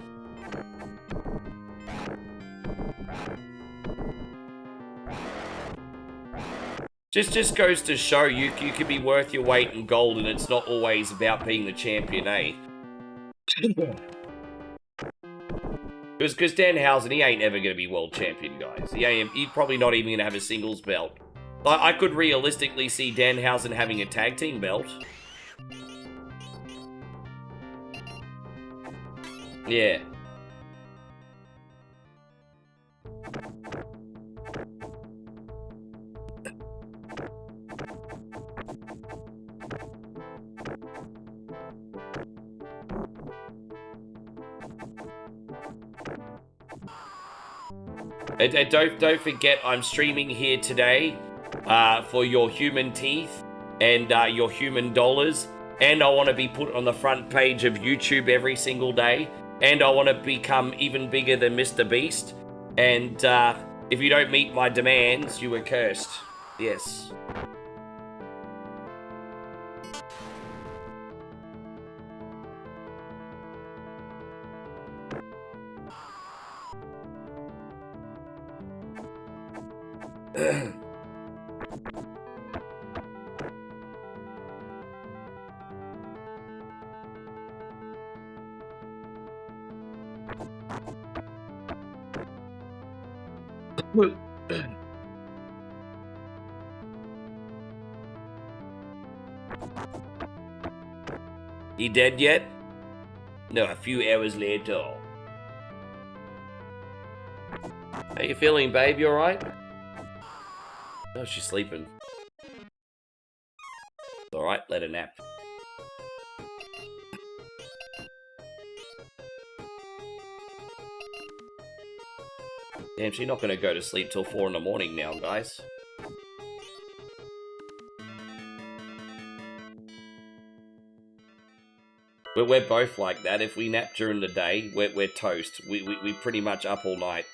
Just goes to show you can be worth your weight in gold, and it's not always about being the champion, eh? Because Danhausen, he ain't ever gonna be world champion, guys. He's probably not even gonna have a singles belt. I could realistically see Danhausen having a tag team belt. Yeah. And don't forget, I'm streaming here today for your human teeth and your human dollars. And I want to be put on the front page of YouTube every single day. And I want to become even bigger than Mr. Beast. And if you don't meet my demands, you are cursed. Yes. He dead yet? No, a few hours later. How you feeling, babe? You alright? Oh, she's sleeping. Alright, let her nap. Damn, she's not gonna go to sleep till 4 in the morning now, guys. We're both like that. If we nap during the day, we're toast. We pretty much up all night.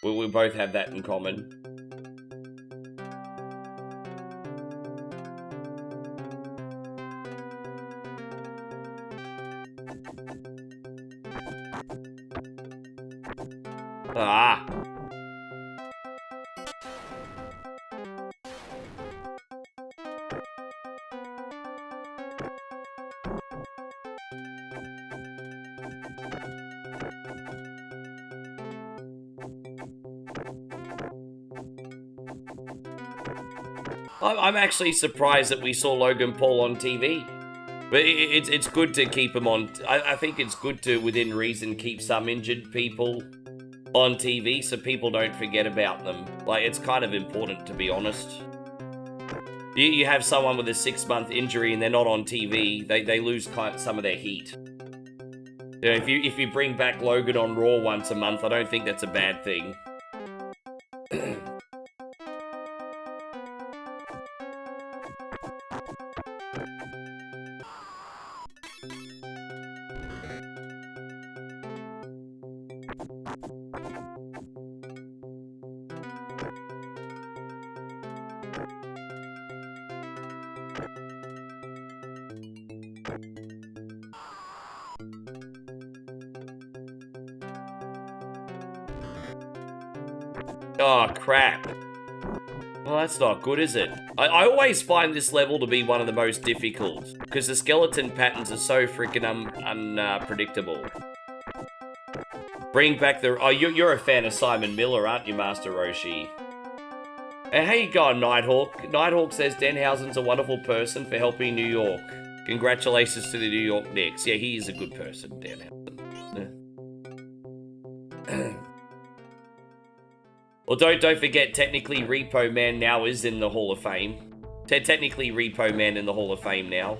We both have that in common. Ah! I'm actually surprised that we saw Logan Paul on TV. But it's good to keep him on. I think it's good to, within reason, keep some injured people on TV so people don't forget about them. Like, it's kind of important, to be honest. You have someone with a 6-month injury and they're not on TV, they lose some of their heat. You know, if you bring back Logan on Raw once a month, I don't think that's a bad thing. Oh, crap. Well, that's not good, is it? I always find this level to be one of the most difficult, because the skeleton patterns are so freaking unpredictable. Bring back the... Oh, you're a fan of Simon Miller, aren't you, Master Roshi? And how you going, Nighthawk? Nighthawk says Denhausen's a wonderful person for helping New York. Congratulations to the New York Knicks. Yeah, he is a good person, Denhausen. Well, don't forget, technically Repo Man now is in the Hall of Fame. Technically Repo Man in the Hall of Fame now.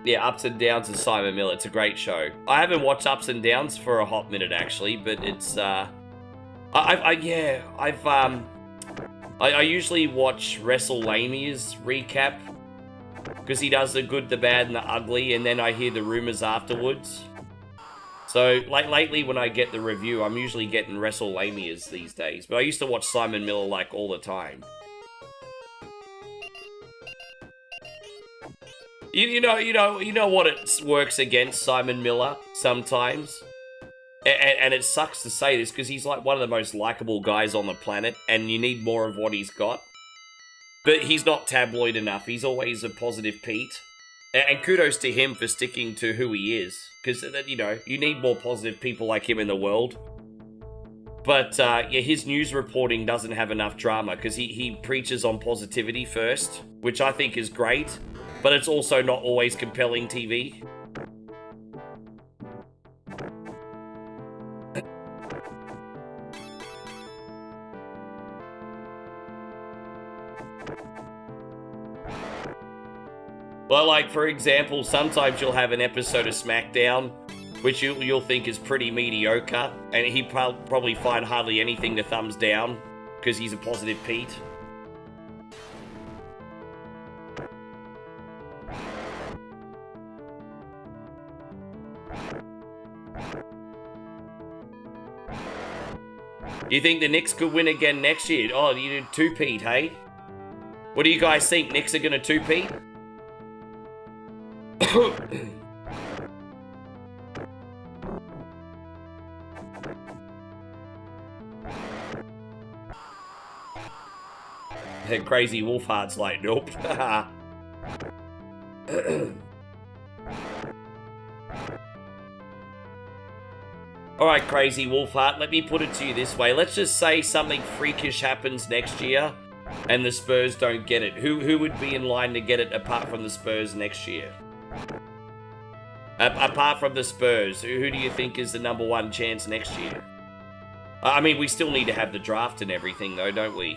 Yeah, Ups and Downs of Simon Miller. It's a great show. I haven't watched Ups and Downs for a hot minute actually, but it's I usually watch WrestleMania's recap because he does the good, the bad, and the ugly, and then I hear the rumors afterwards. So, like lately when I get the review, I'm usually getting WrestleManias these days. But I used to watch Simon Miller like all the time. You know what it works against Simon Miller sometimes? And it sucks to say this because he's like one of the most likable guys on the planet and you need more of what he's got. But he's not tabloid enough. He's always a positive Pete. And kudos to him for sticking to who he is. Because, you know, you need more positive people like him in the world. But, yeah, his news reporting doesn't have enough drama because he preaches on positivity first, which I think is great. But it's also not always compelling TV. Well, like, for example, sometimes you'll have an episode of SmackDown, which you'll think is pretty mediocre, and he'd probably find hardly anything to thumbs down, because he's a positive Pete. You think the Knicks could win again next year? Oh, you did two-peat, hey? What do you guys think? Knicks are going to two-peat? Crazy Wolfheart's like, nope. Alright, Crazy Wolfheart, let me put it to you this way. Let's just say something freakish happens next year and the Spurs don't get it. Who would be in line to get it apart from the Spurs next year? Apart from the Spurs, who do you think is the #1 chance next year? I mean, we still need to have the draft and everything, though, don't we?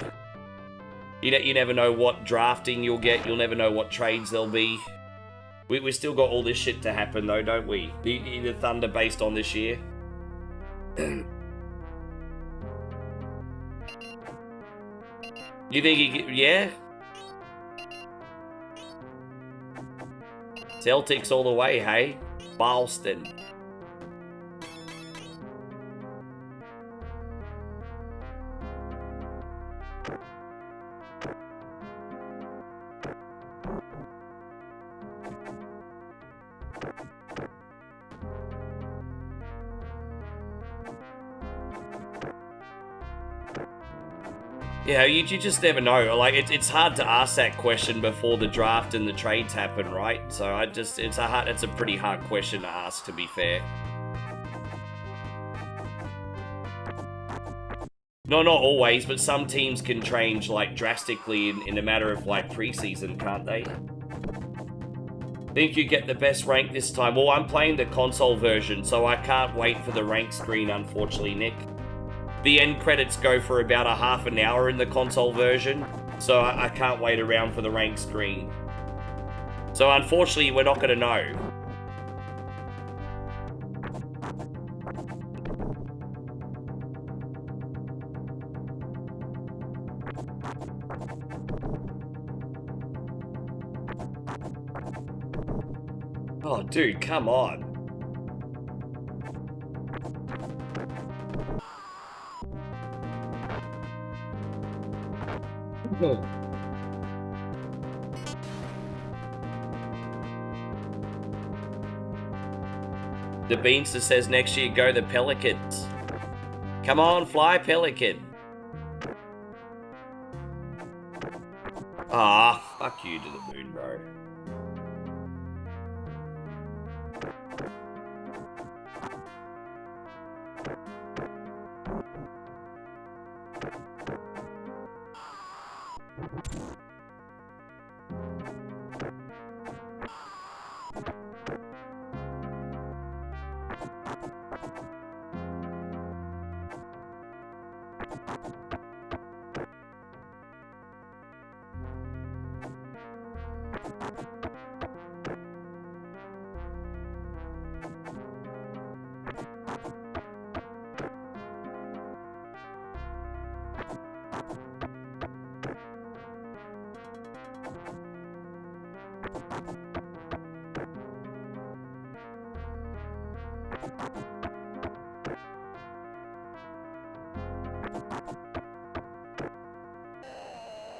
You never know what drafting you'll get. You'll never know what trades there'll be. We still got all this shit to happen, though, don't we? The Thunder based on this year. You think he could, yeah? Celtics all the way, hey? Boston. Yeah, you just never know. Like, it's hard to ask that question before the draft and the trades happen, right? So it's a pretty hard question to ask, to be fair. No, not always, but some teams can change, like, drastically in a matter of, like, preseason, can't they? Think you get the best rank this time? Well, I'm playing the console version, so I can't wait for the rank screen, unfortunately, Nick. The end credits go for about a half an hour in the console version, so I can't wait around for the rank screen. So unfortunately, we're not going to know. Oh, dude, come on. The Beanster says next year go the Pelicans. Come on, fly Pelican. Ah, fuck you to the moon, bro.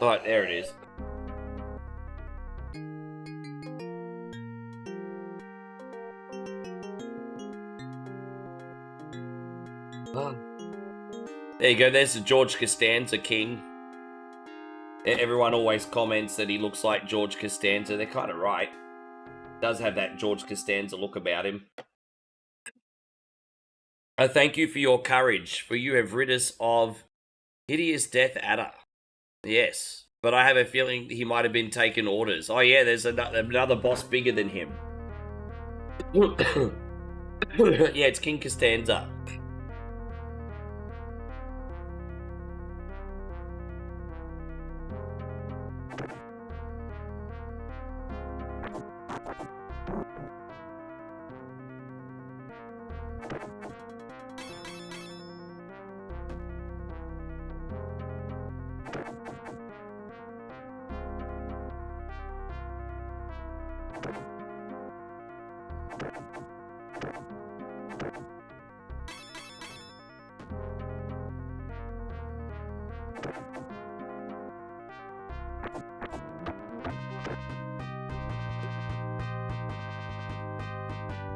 Alright, there it is. Oh. There you go, there's the George Costanza king. Everyone always comments that he looks like George Costanza. They're kind of right. Does have that George Costanza look about him. Thank you for your courage, for you have rid us of hideous Death Adder. Yes, but I have a feeling he might have been taking orders. Oh yeah, there's another boss bigger than him. Yeah, it's King Costanza.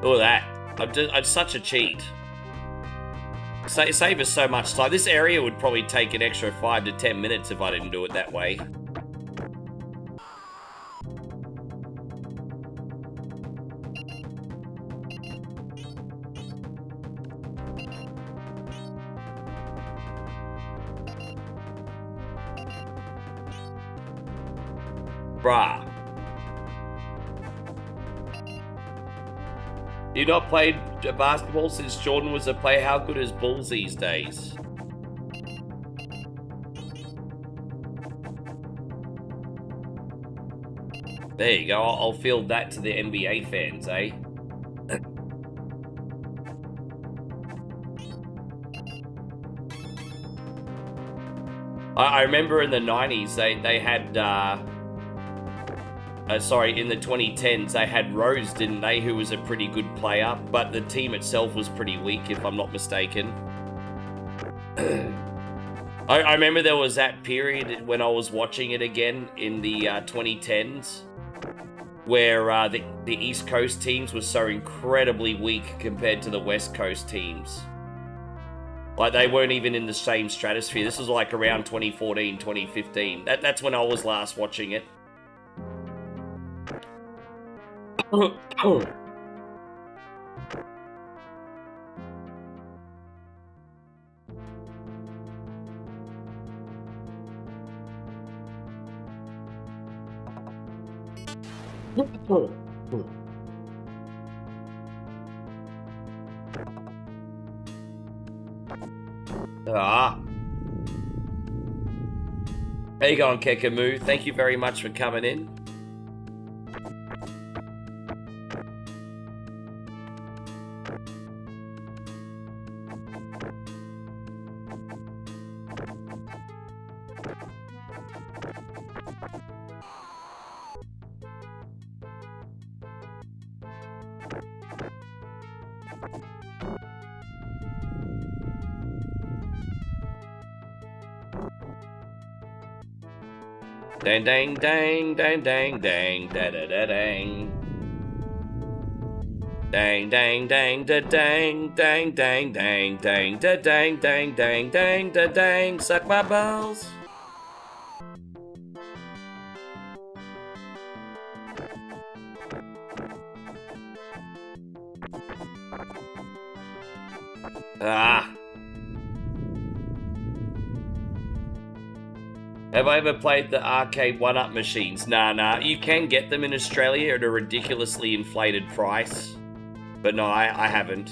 Look at that. I'm such a cheat. Save us so much time. This area would probably take an extra 5 to 10 minutes if I didn't do it that way. Bruh. You not played basketball since Jordan was a player? How good is Bulls these days? There you go. I'll field that to the NBA fans, eh? I remember in the 90s, they had... sorry, in the 2010s, they had Rose, didn't they, who was a pretty good player, but the team itself was pretty weak, if I'm not mistaken. I remember there was that period when I was watching it again in the 2010s, where the East Coast teams were so incredibly weak compared to the West Coast teams. Like, they weren't even in the same stratosphere. This was like around 2014, 2015. That's when I was last watching it. How you going, Kekamu? Thank you very much for coming in. Dang dang dang dang dang dang da da da dang. Dang dang dang da dang dang dang dang dang da dang dang dang dang da dang. Suck my balls. Ah. Have I ever played the arcade 1-up machines? Nah. You can get them in Australia at a ridiculously inflated price. But no, I haven't.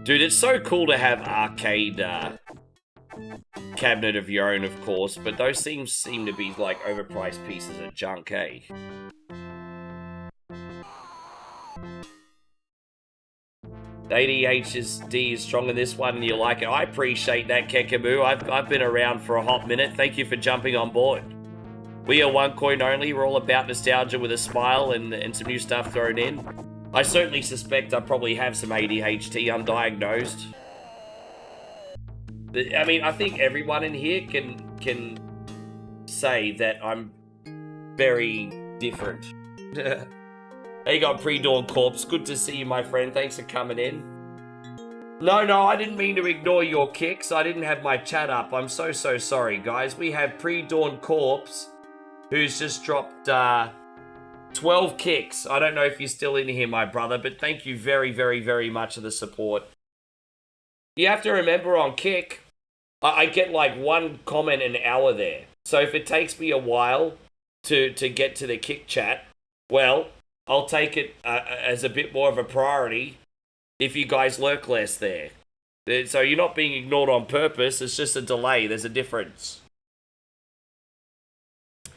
Dude, it's so cool to have arcade cabinet of your own, of course, but those things seem to be like overpriced pieces of junk, eh? ADHD is strong in this one and you like it. I appreciate that, Kekamu. I've been around for a hot minute. Thank you for jumping on board. We are one coin only. We're all about nostalgia with a smile and some new stuff thrown in. I certainly suspect I probably have some ADHD undiagnosed. I mean, I think everyone in here can say that I'm very different. Hey, you got Pre-Dawn Corpse. Good to see you, my friend. Thanks for coming in. No, I didn't mean to ignore your kicks. I didn't have my chat up. I'm so sorry, guys. We have Pre-Dawn Corpse, who's just dropped 12 kicks. I don't know if you're still in here, my brother, but thank you very much for the support. You have to remember on Kick, I get like one comment an hour there. So if it takes me a while to get to the Kick chat, well, I'll take it as a bit more of a priority if you guys lurk less there. So you're not being ignored on purpose, it's just a delay, there's a difference.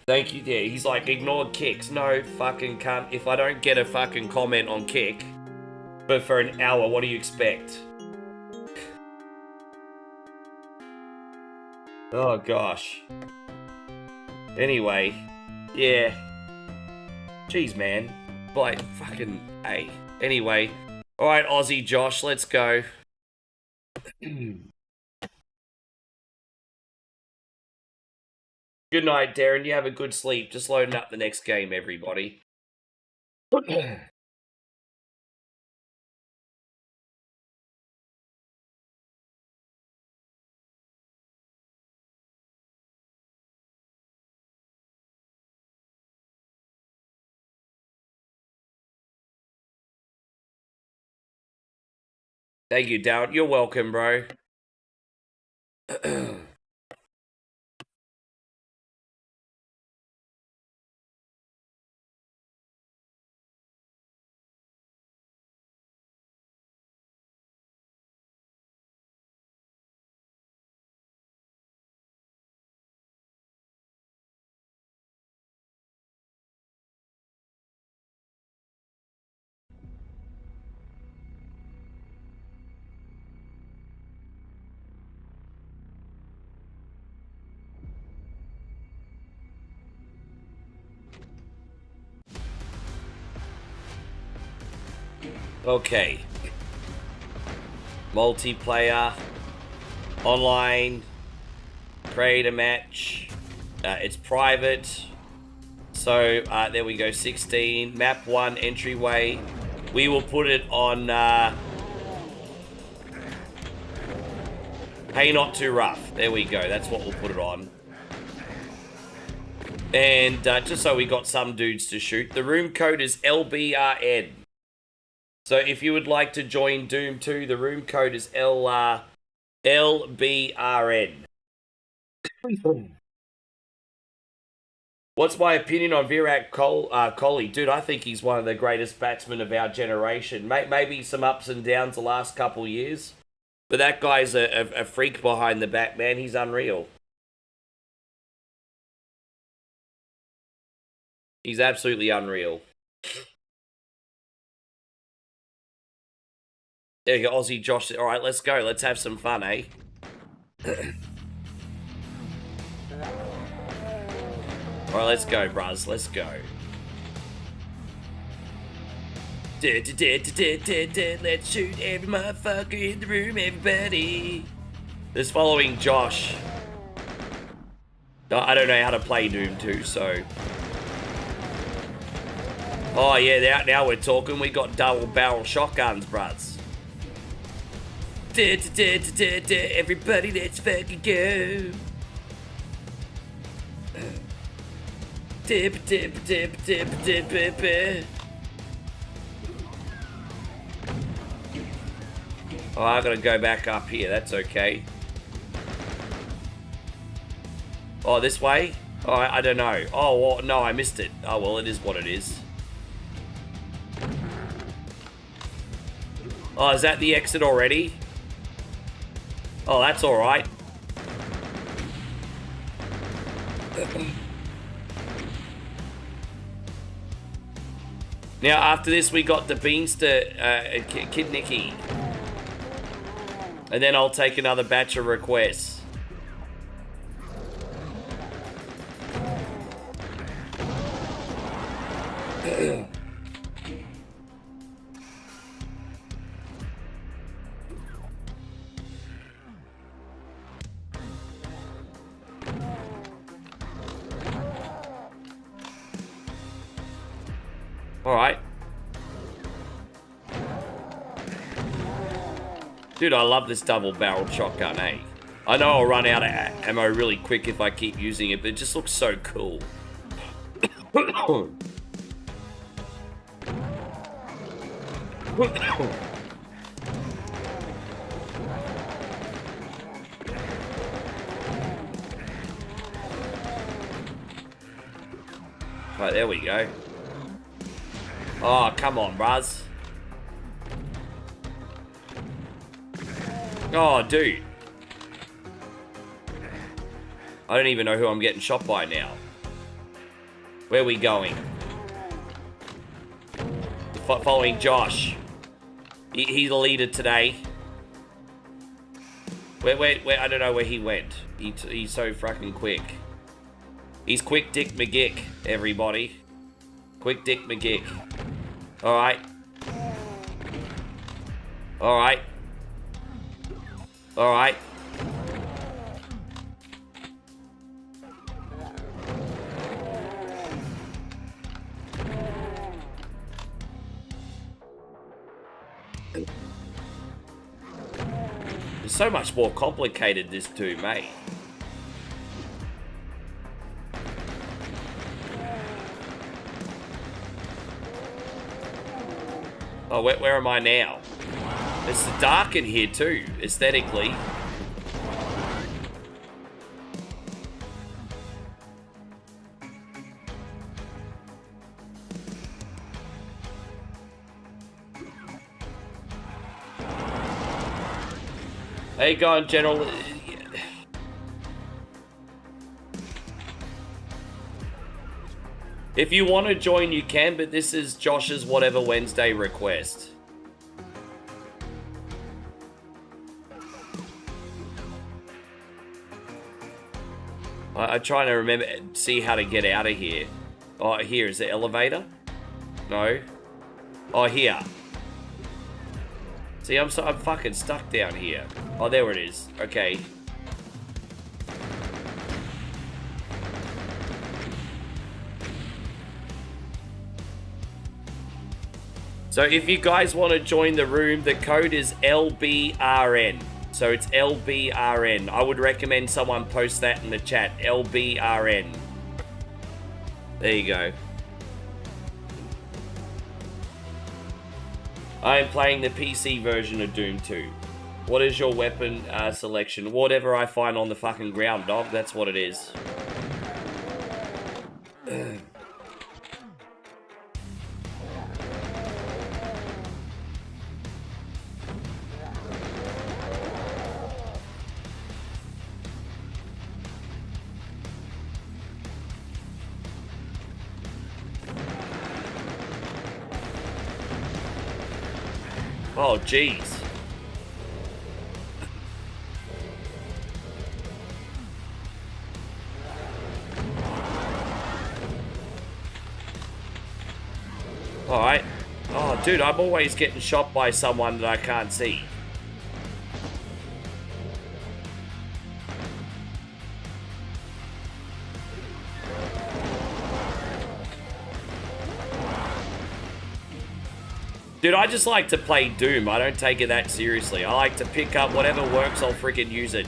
Thank you, yeah, he's like, ignored kicks. No, fucking cunt. If I don't get a fucking comment on Kick, but for an hour, what do you expect? Oh, gosh. Anyway, yeah. Jeez, man. Like, fucking, hey. Anyway. Alright, Aussie Josh, let's go. Good night, Darren. You have a good sleep. Just loading up the next game, everybody. Thank you, Darren. You're welcome, bro. Okay. Multiplayer. Online. Create a match. It's private. So, there we go. 16. Map 1 entryway. We will put it on, Hey, not too rough. There we go. That's what we'll put it on. And, just so we got some dudes to shoot. The room code is LBRN. So if you would like to join Doom 2, the room code is LBRN. What's my opinion on Virat Kohli? Dude, I think he's one of the greatest batsmen of our generation. Maybe some ups and downs the last couple years. But that guy's a freak behind the bat, man. He's unreal. He's absolutely unreal. There you go, Aussie Josh. All right, let's go. Let's have some fun, eh? All right, let's go, bruz. Let's go. Let's shoot every motherfucker in the room, everybody. This following Josh. I don't know how to play Doom 2, so... Oh, yeah, now we're talking. We got double barrel shotguns, bruz. Everybody, let's fucking go. Oh, I gotta go back up here. That's okay. Oh, this way? Oh, I don't know. Oh, well, no, I missed it. Oh, well, it is what it is. Oh, is that the exit already? Oh, that's alright. Now, after this, we got the Beanster Kid Nicky. And then I'll take another batch of requests. Alright. Dude, I love this double-barreled shotgun, eh? I know I'll run out of ammo really quick if I keep using it, but it just looks so cool. Right, there we go. Oh, come on, bruz. Oh, dude. I don't even know who I'm getting shot by now. Where are we going? Following Josh. He's the leader today. Where, I don't know where he went. He's so fucking quick. He's Quick Dick McGick, everybody. Quick Dick McGick. Alright. Alright. Alright. It's so much more complicated, this too, mate. Oh, where am I now? It's dark in here too, aesthetically. How you going, General? If you want to join, you can, but this is Josh's Whatever Wednesday request. I'm trying to remember, see how to get out of here. Oh, here, is the elevator? No. Oh, here. See, I'm fucking stuck down here. Oh, there it is. Okay. So if you guys want to join the room, the code is LBRN. So it's LBRN. I would recommend someone post that in the chat. LBRN. There you go. I am playing the PC version of Doom 2. What is your weapon selection? Whatever I find on the fucking ground, dog. That's what it is. Oh, jeez. Alright. Oh, dude, I'm always getting shot by someone that I can't see. Dude, I just like to play Doom. I don't take it that seriously. I like to pick up whatever works, I'll freaking use it.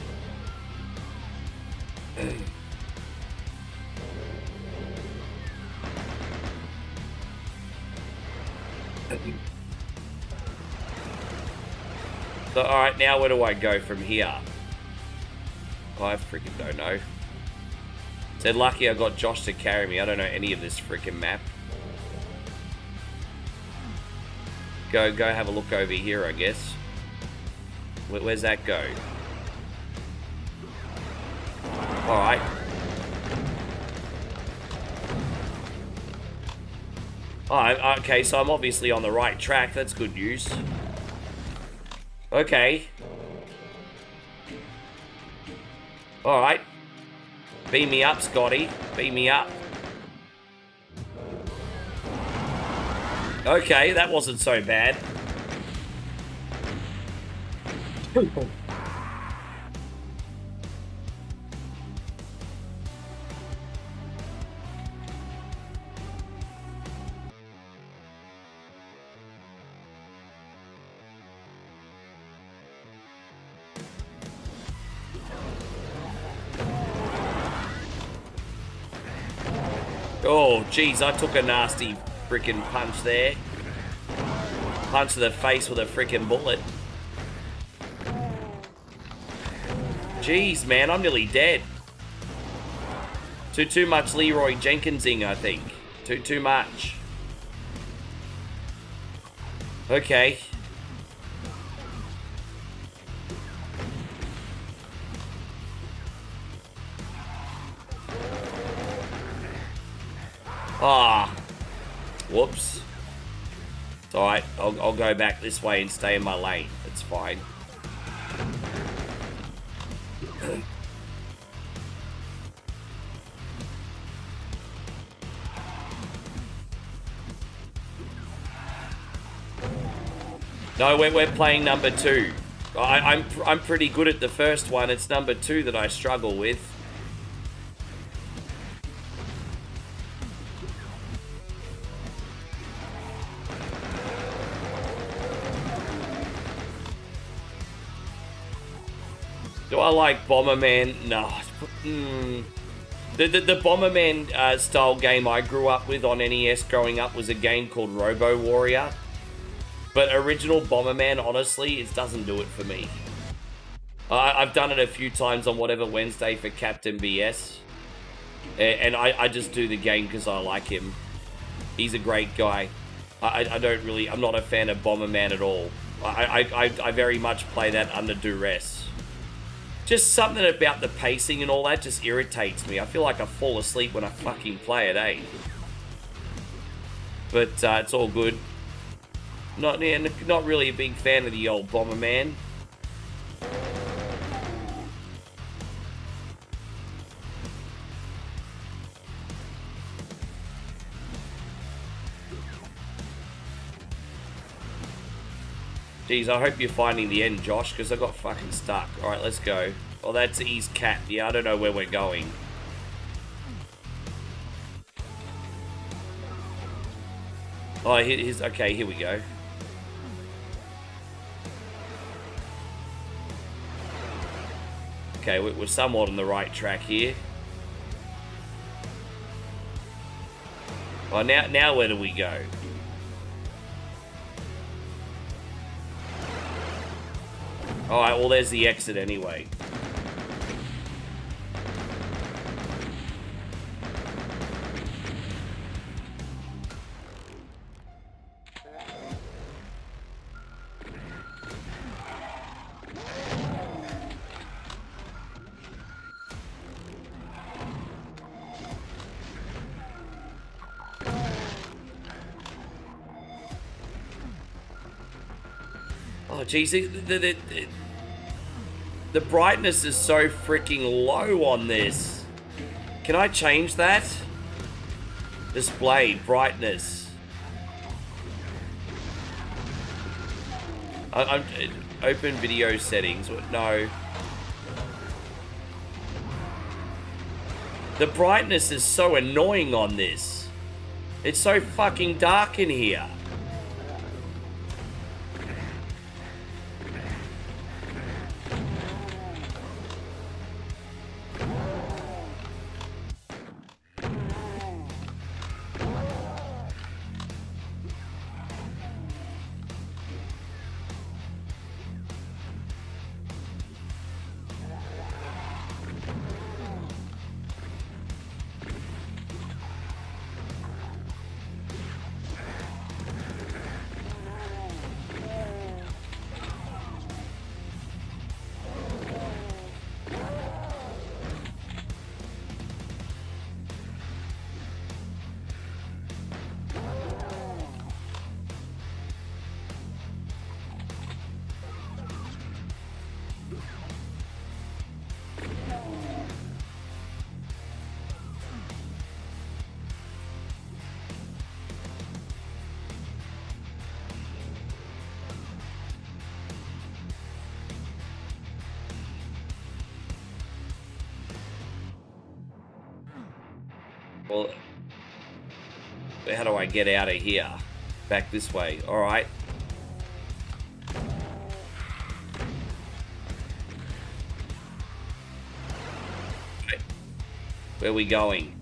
So, alright, now where do I go from here? Oh, I freaking don't know. Said lucky I got Josh to carry me. I don't know any of this freaking map. Go have a look over here, I guess. Where's that go? Alright. Oh, okay, so I'm obviously on the right track. That's good news. Okay. Alright. Beam me up, Scotty. Beam me up. Okay, that wasn't so bad. Oh, jeez, I took a nasty freaking punch there. Punch to the face with a freaking bullet. Jeez, man, I'm nearly dead. Too much Leroy Jenkinsing, I think. Too much. Okay. Ah. Whoops. It's alright. I'll go back this way and stay in my lane. It's fine. No, we're playing number 2. I'm pretty good at the first one. It's number 2 that I struggle with. Do I like Bomberman? No. The Bomberman style game I grew up with on NES growing up was a game called Robo Warrior. But original Bomberman, honestly, it doesn't do it for me. I've done it a few times on Whatever Wednesday for Captain BS. And I just do the game because I like him. He's a great guy. I'm not a fan of Bomberman at all. I very much play that under duress. Just something about the pacing and all that just irritates me. I feel like I fall asleep when I fucking play it, eh? But it's all good. Not really a big fan of the old Bomberman. Jeez, I hope you're finding the end, Josh, because I got fucking stuck. Alright, let's go. Oh, that's East Cat. Yeah, I don't know where we're going. Oh, here's... Okay, here we go. Okay, we're somewhat on the right track here. Oh, now where do we go? Alright, well, there's the exit anyway. Oh, geez, the brightness is so freaking low on this. Can I change that? Display, brightness. I'm open video settings. No. The brightness is so annoying on this. It's so fucking dark in here. Well, how do I get out of here? Back this way. All right. Where are we going?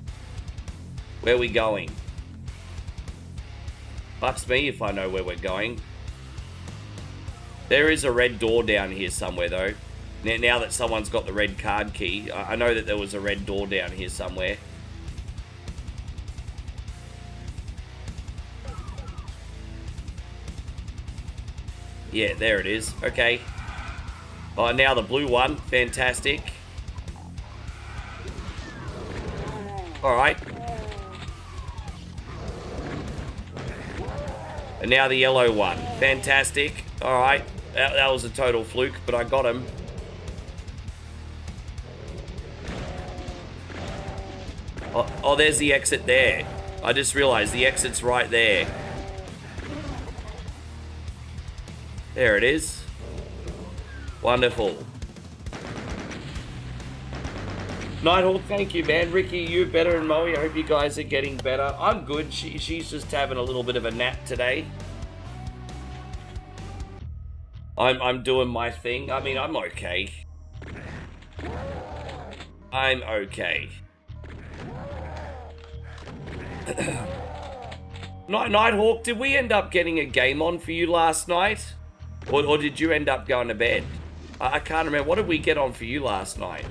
Where are we going? Fucks me if I know where we're going. There is a red door down here somewhere, though. Now that someone's got the red card key, I know that there was a red door down here somewhere. Yeah, there it is. Okay. Oh, now the blue one. Fantastic. Alright. And now the yellow one. Fantastic. Alright. That was a total fluke, but I got him. Oh, there's the exit there. I just realized the exit's right there. There it is. Wonderful. Nighthawk, thank you, man. Ricky, you better, and Moe. I hope you guys are getting better. I'm good. She's just having a little bit of a nap today. I'm doing my thing. I mean, I'm okay. I'm okay. Nighthawk, did we end up getting a game on for you last night? Or did you end up going to bed? I can't remember. What did we get on for you last night?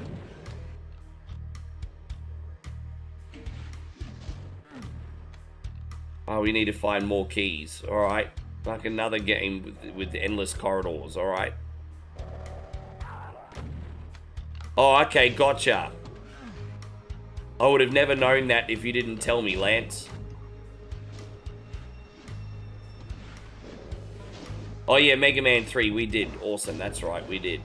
Oh, we need to find more keys. Alright. Like another game with endless corridors. Alright. Oh, okay. Gotcha. I would have never known that if you didn't tell me, Lance. Oh yeah, Mega Man 3, we did. Awesome, that's right, we did.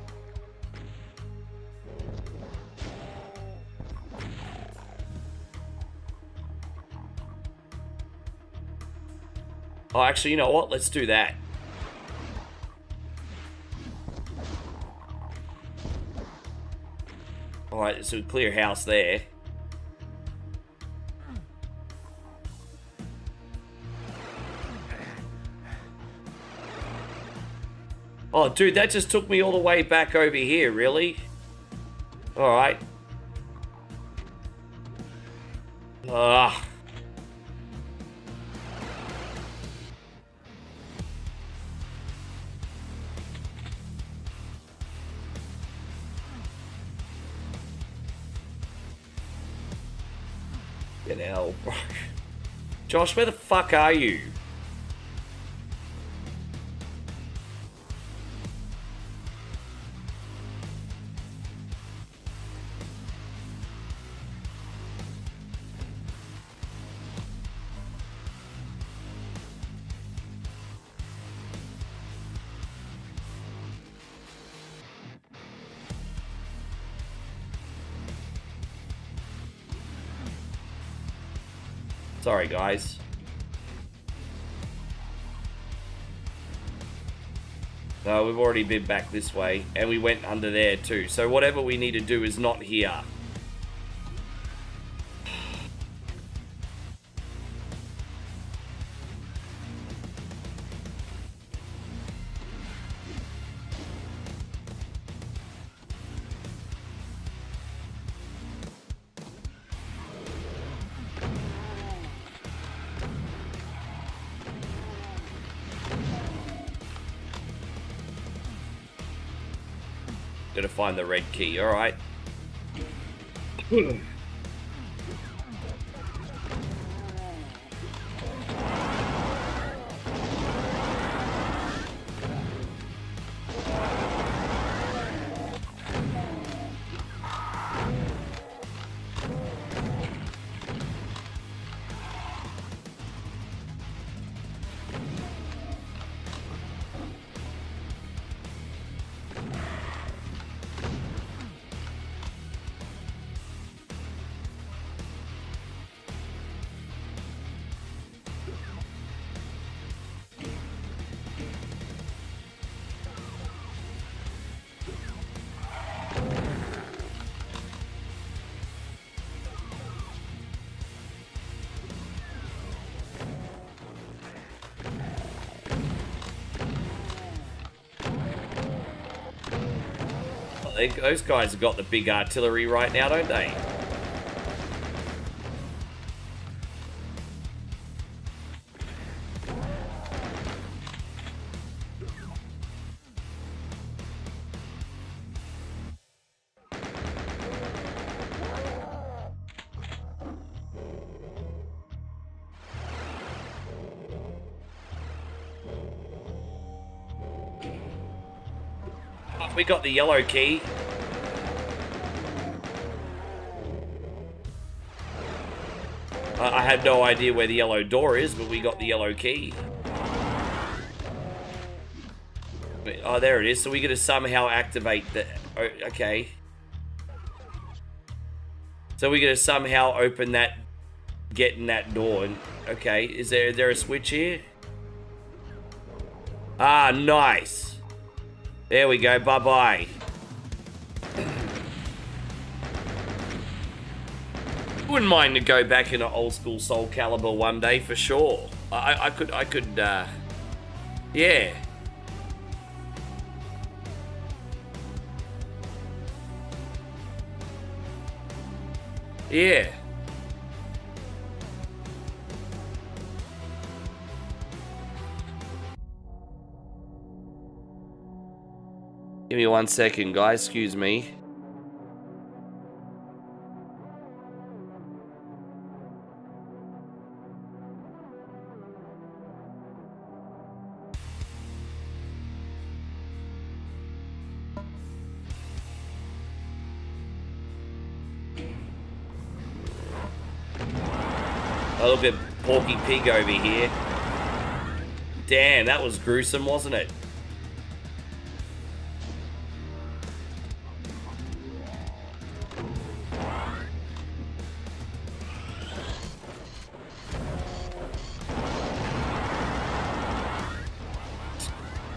Oh, actually, you know what? Let's do that. Alright, so clear house there. Oh, dude, that just took me all the way back over here, really? Alright. Ugh. Get hell, bro. Josh, where the fuck are you? Sorry, guys. No, we've already been back this way, and we went under there too. So whatever we need to do is not here. Gotta find the red key, alright. Those guys have got the big artillery right now, don't they? We got the yellow key. I have no idea where the yellow door is, but we got the yellow key. Oh, there it is. So we got to somehow activate the... Oh, okay. So we got to somehow open that... Get in that door. Okay, is there a switch here? Ah, nice. There we go. Bye-bye. Wouldn't mind to go back in an old school Soul Calibur one day for sure. I could, yeah. Yeah. Give me 1 second, guys. Excuse me. Oh, look at Porky Pig over here. Damn, that was gruesome, wasn't it?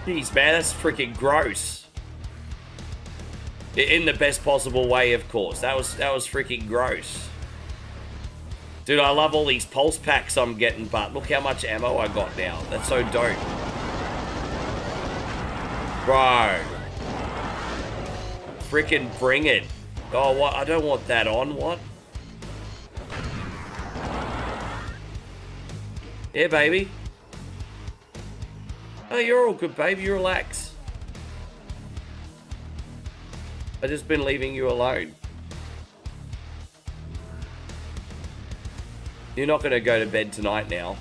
Jeez, man, that's freaking gross. In the best possible way, of course. That was freaking gross. Dude, I love all these pulse packs I'm getting, but look how much ammo I got now. That's so dope. Bro. Freaking bring it. Oh, what? I don't want that on. What? Yeah, baby. Oh, you're all good, baby. You relax. I've just been leaving you alone. You're not going to go to bed tonight now.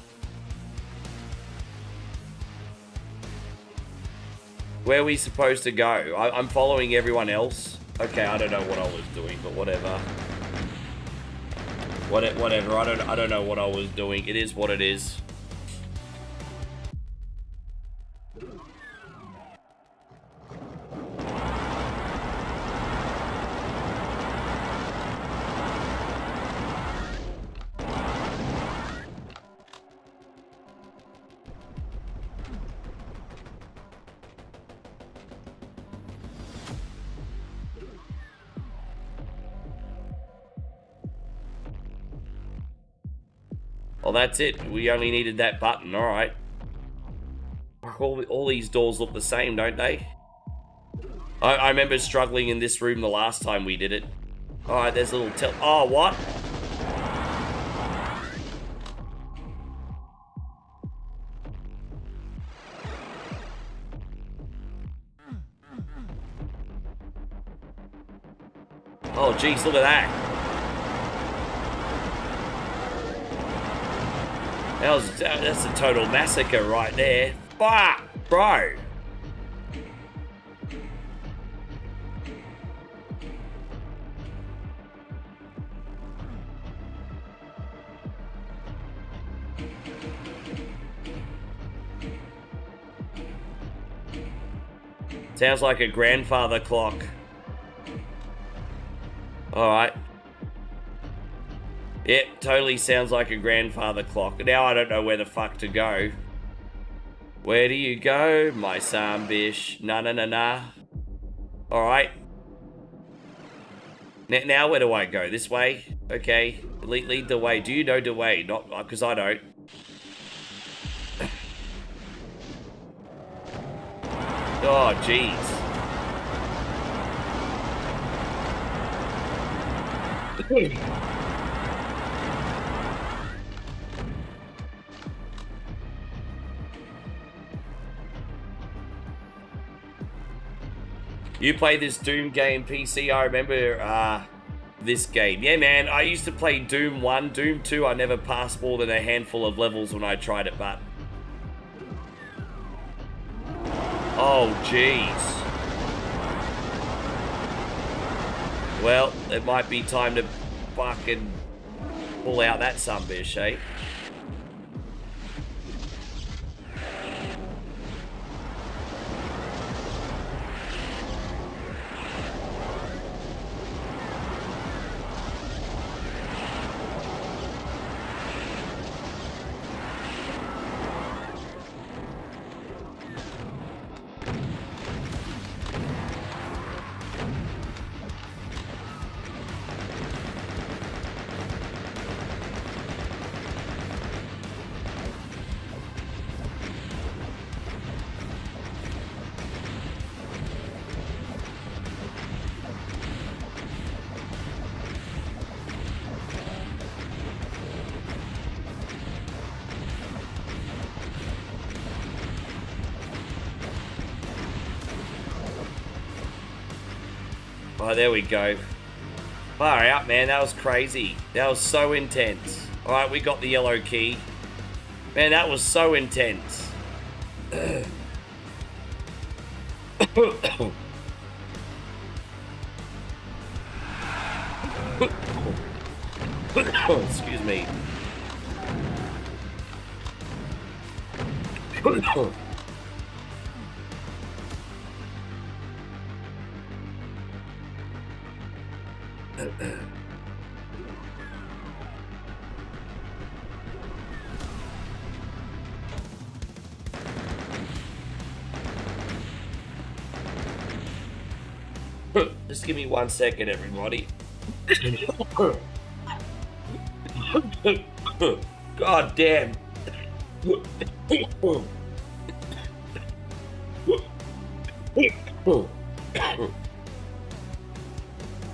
Where are we supposed to go? I'm following everyone else. Okay, I don't know what I was doing, but whatever. Whatever. I don't know what I was doing. It is what it is. Well, that's it. We only needed that button. All right. All these doors look the same, don't they? I remember struggling in this room the last time we did it. All right, there's a little oh, what? Oh, geez, look at that. That's a total massacre right there. Fuck, bro. Sounds like a grandfather clock. Alright. Yep, totally sounds like a grandfather clock. Now I don't know where the fuck to go. Where do you go, my sambish? Na. Alright. Now where do I go? This way? Okay. Lead the way. Do you know the way? Not because I don't. Oh, jeez. You play this Doom game PC? I remember this game. Yeah, man, I used to play Doom 1. Doom 2, I never passed more than a handful of levels when I tried it, but... Oh, jeez. Well, it might be time to fucking pull out that sumbitch, eh? Oh, there we go. Far out, man. That was crazy. That was so intense. All right, we got the yellow key. Man, that was so intense. Excuse me. Just give me 1 second, everybody. God damn.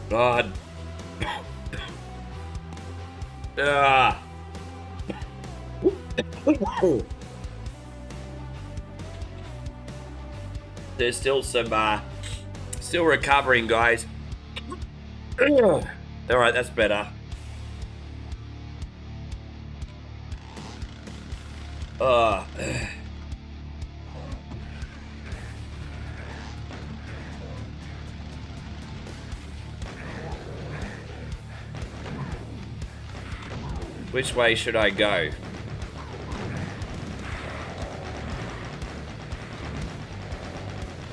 God. Ah. There's still some, still recovering, guys. Alright, that's better. Which way should I go?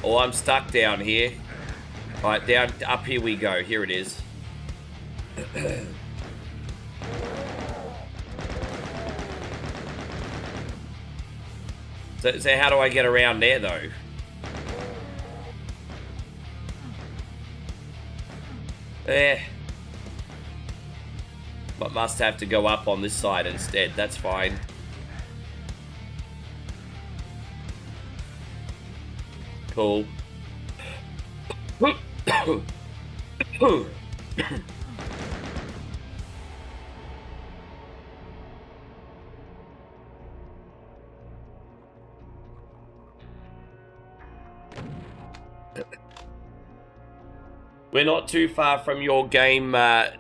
Oh, I'm stuck down here. Alright, down, up here we go. Here it is. So how do I get around there, though? But must have to go up on this side instead. That's fine. Cool. We're not too far from your game,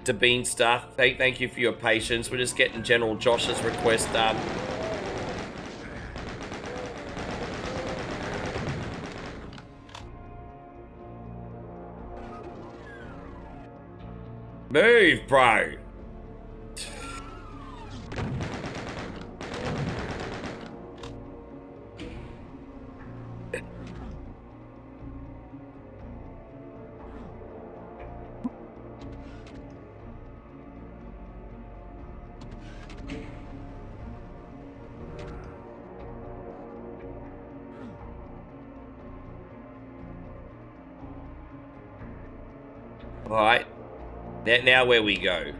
Devine stuff. Thank you for your patience. We're just getting General Josh's request done. Move, bro. Alright. Now where we go?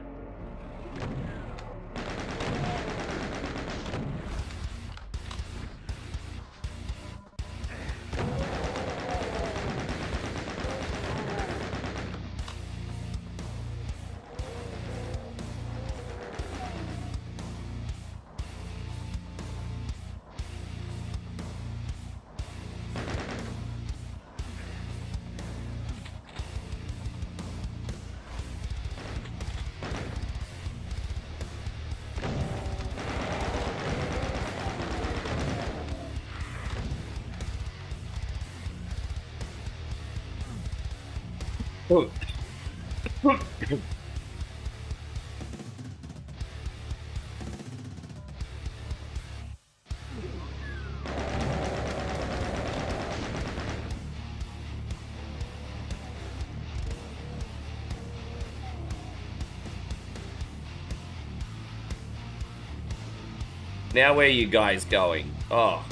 Now where are you guys going? Oh.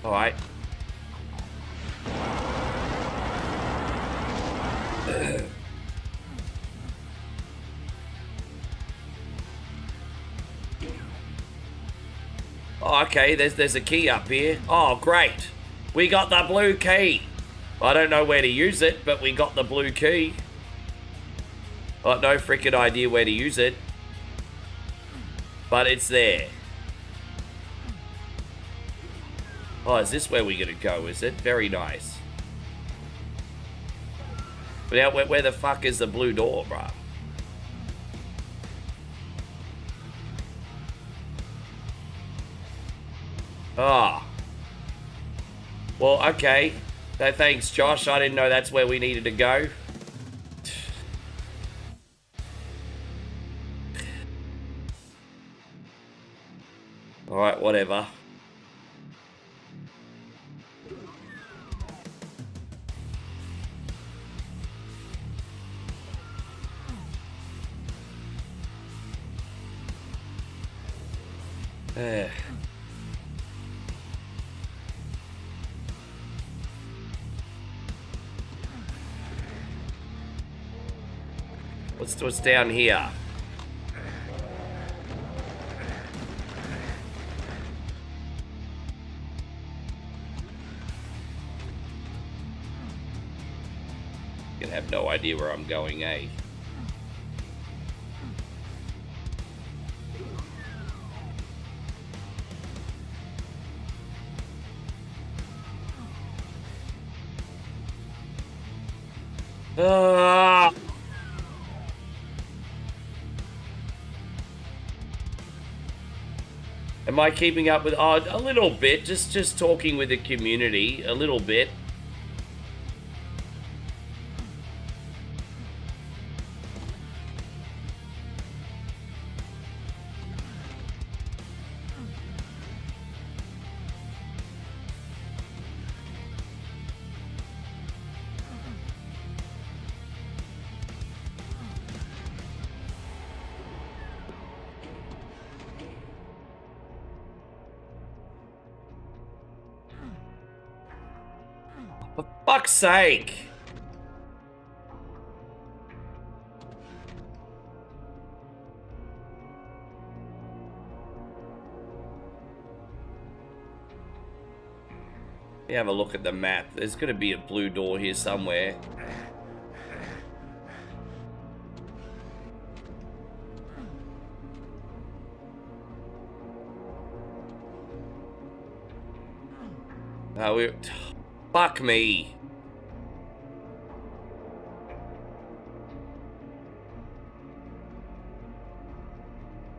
Alright. Oh, okay, there's a key up here. Oh, great. We got the blue key. I don't know where to use it, but we got the blue key. Got no freaking idea where to use it. But it's there. Oh, is this where we're gonna go, is it? Very nice. Now, where the fuck is the blue door, bruh? Ah. Well, okay. Thanks, Josh. I didn't know that's where we needed to go. Alright, whatever. What's down here? Gonna have no idea where I'm going, eh? Ah! Am I keeping up with... Oh, a little bit. Just talking with the community. A little bit. For fuck's sake! Let me have a look at the map. There's gonna be a blue door here somewhere. Oh, fuck me.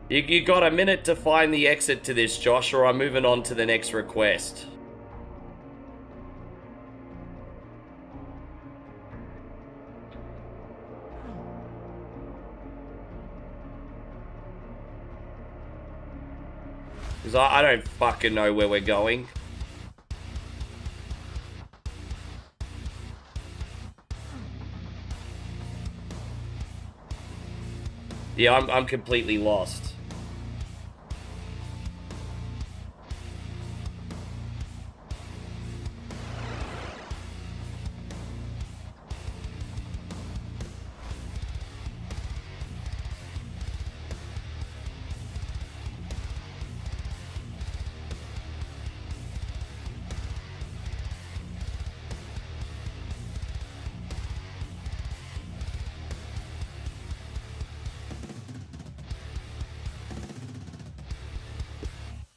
You got a minute to find the exit to this, Josh, or I'm moving on to the next request. Because I don't fucking know where we're going. Yeah, I'm completely lost.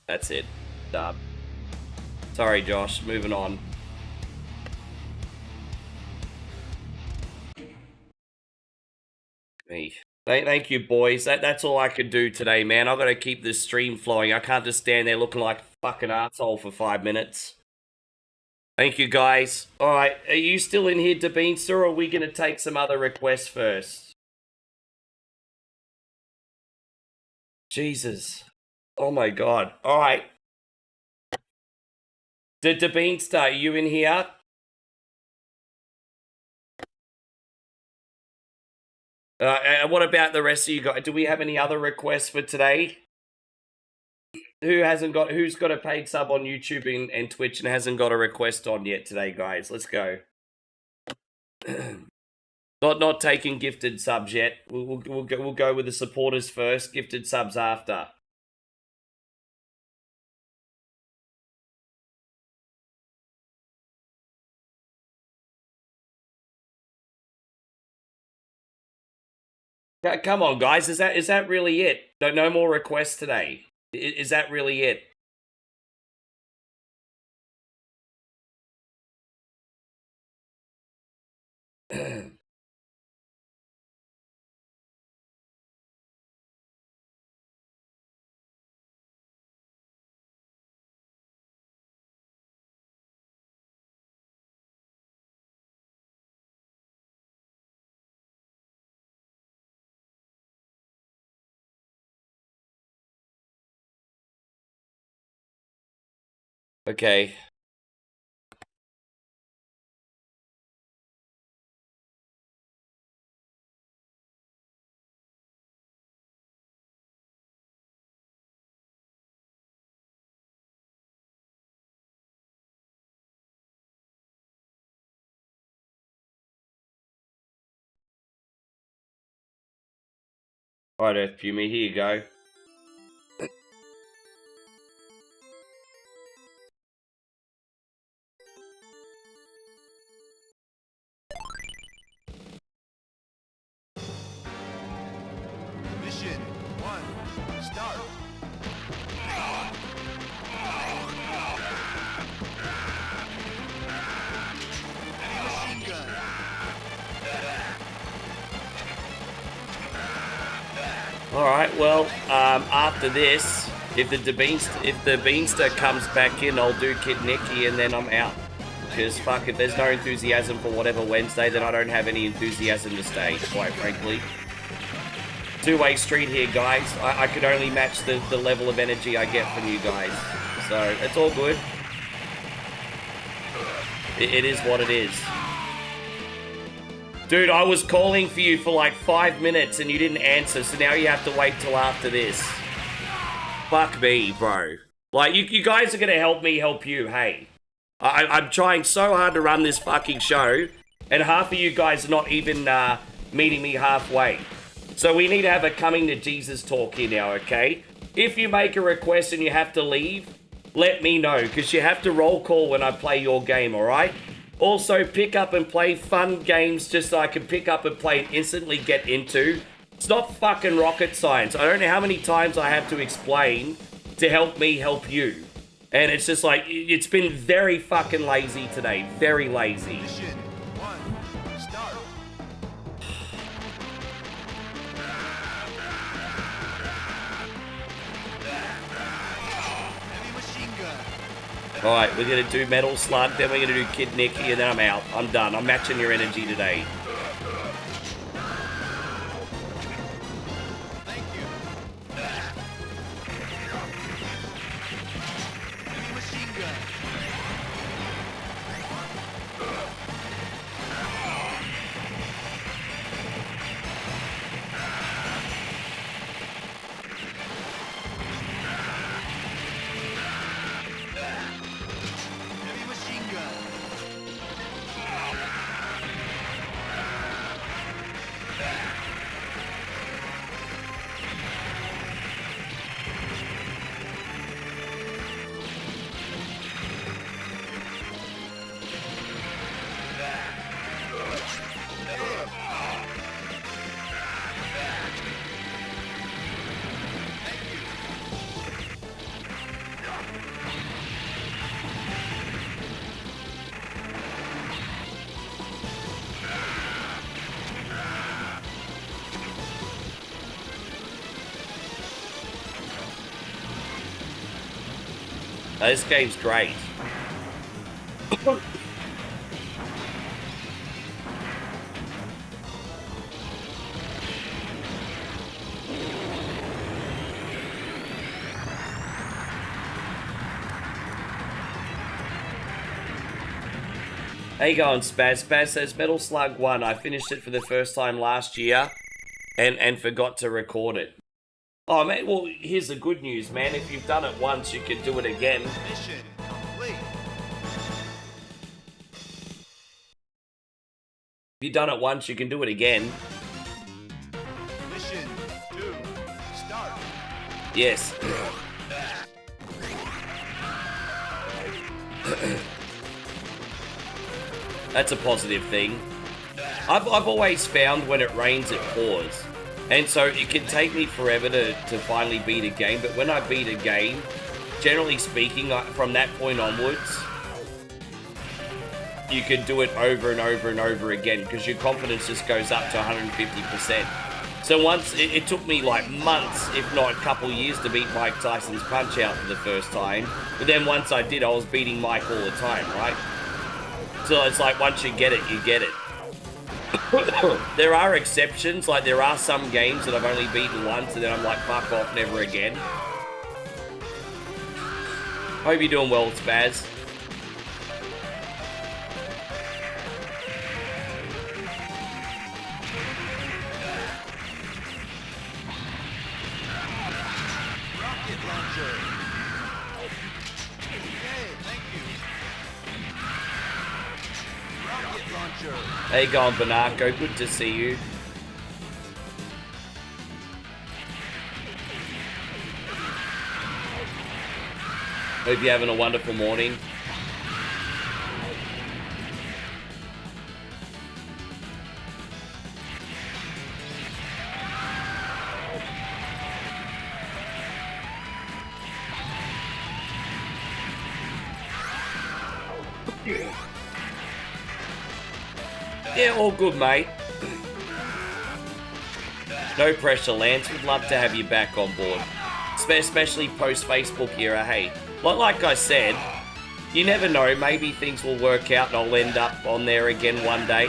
That's it. Dub. Sorry, Josh. Moving on. Me. Thank you, boys. That's all I could do today, man. I've got to keep this stream flowing. I can't just stand there looking like a fucking arsehole for 5 minutes. Thank you, guys. Alright, are you still in here, Dabeenster, or are we going to take some other requests first? Jesus. Oh my god. Alright. Dabeenster, are you in here? And what about the rest of you guys? Do we have any other requests for today? Who's got a paid sub on YouTube and Twitch and hasn't got a request on yet today, guys? Let's go. Not taking gifted subs yet. We'll go with the supporters first. Gifted subs after. Come on, guys. Is that really it? No more requests today. Is that really it? Okay. Alright, Earth Puma, here you go. Mission 1, start. Machine gun. Alright, well, after this, if the Beanster comes back in, I'll do Kid Nicky and then I'm out. Because fuck, if there's no enthusiasm for whatever Wednesday, then I don't have any enthusiasm to stay, quite frankly. Two-way street here, guys. I could only match the level of energy I get from you guys. So, it's all good. It is what it is. Dude, I was calling for you for like 5 minutes and you didn't answer, so now you have to wait till after this. Fuck me, bro. Like, you guys are gonna help me help you, hey. I'm trying so hard to run this fucking show, and half of you guys are not even meeting me halfway. So we need to have a coming to Jesus talk here now, okay? If you make a request and you have to leave, let me know, because you have to roll call when I play your game, alright? Also, pick up and play fun games just so I can pick up and play and instantly get into. It's not fucking rocket science. I don't know how many times I have to explain to help me help you. And it's just like, it's been very fucking lazy today. Very lazy. Mission 1, start. Heavy machine gun. Alright, we're gonna do Metal Slug, then we're gonna do Kid Nicky, and then I'm out. I'm done. I'm matching your energy today. Thank you. Heavy machine gun. Heavy machine gun. This game's great. How you going, Spaz? Spaz says Metal Slug 1. I finished it for the first time last year and forgot to record it. Oh, man, well, here's the good news, man. If you've done it once, you can do it again. Mission complete. If you've done it once, you can do it again. Mission 2, start. Yes. That's a positive thing. I've always found when it rains, it pours. And so it can take me forever to finally beat a game, but when I beat a game, generally speaking, from that point onwards, you can do it over and over and over again because your confidence just goes up to 150%. So once, it took me like months, if not a couple years, to beat Mike Tyson's Punch-Out for the first time. But then once I did, I was beating Mike all the time, right? So it's like once you get it, you get it. There are exceptions, like there are some games that I've only beaten once and then I'm like, fuck off, never again. Hope you're doing well, Spaz. Rocket launcher. Okay, thank you. Rocket launcher. How you going, Banako? Good to see you. Hope you're having a wonderful morning. Yeah, all good, mate. No pressure, Lance. We'd love to have you back on board. Especially post-Facebook era, hey. Like I said, you never know, maybe things will work out and I'll end up on there again one day.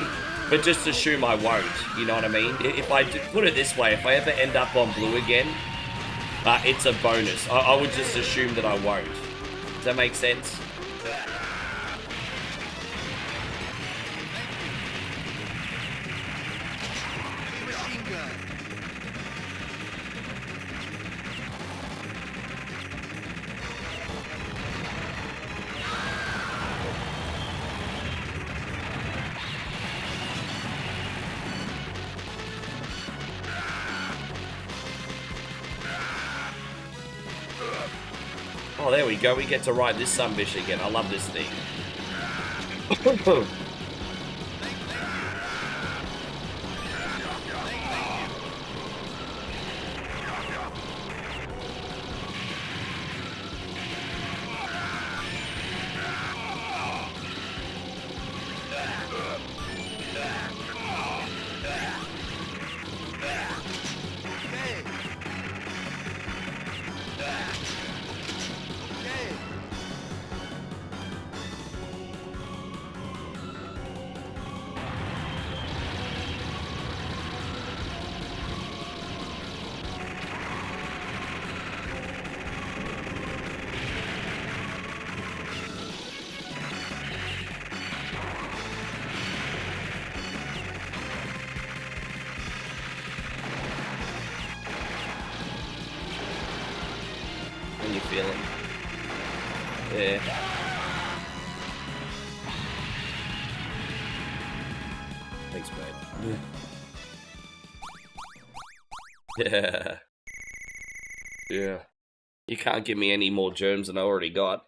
But just assume I won't, you know what I mean? If I put it this way, if I ever end up on blue again, it's a bonus. I would just assume that I won't. Does that make sense? Machine gun. Oh, there we go. We get to ride this sunbish again. I love this thing. How you feeling? Yeah. Thanks, mate. Yeah. Yeah. You can't give me any more germs than I already got.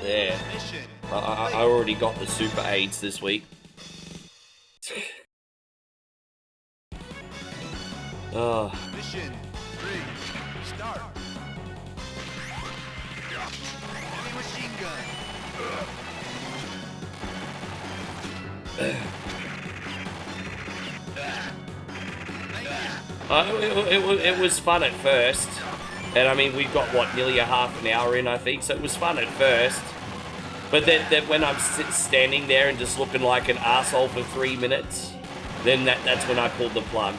Yeah. Mission. I already got the super AIDS this week. Oh. Mission 3. Start. Heavy machine gun. It was fun at first. And I mean, we got, what, nearly a half an hour in, I think. So it was fun at first. But then when I'm standing there and just looking like an asshole for 3 minutes, then that's when I pulled the plug.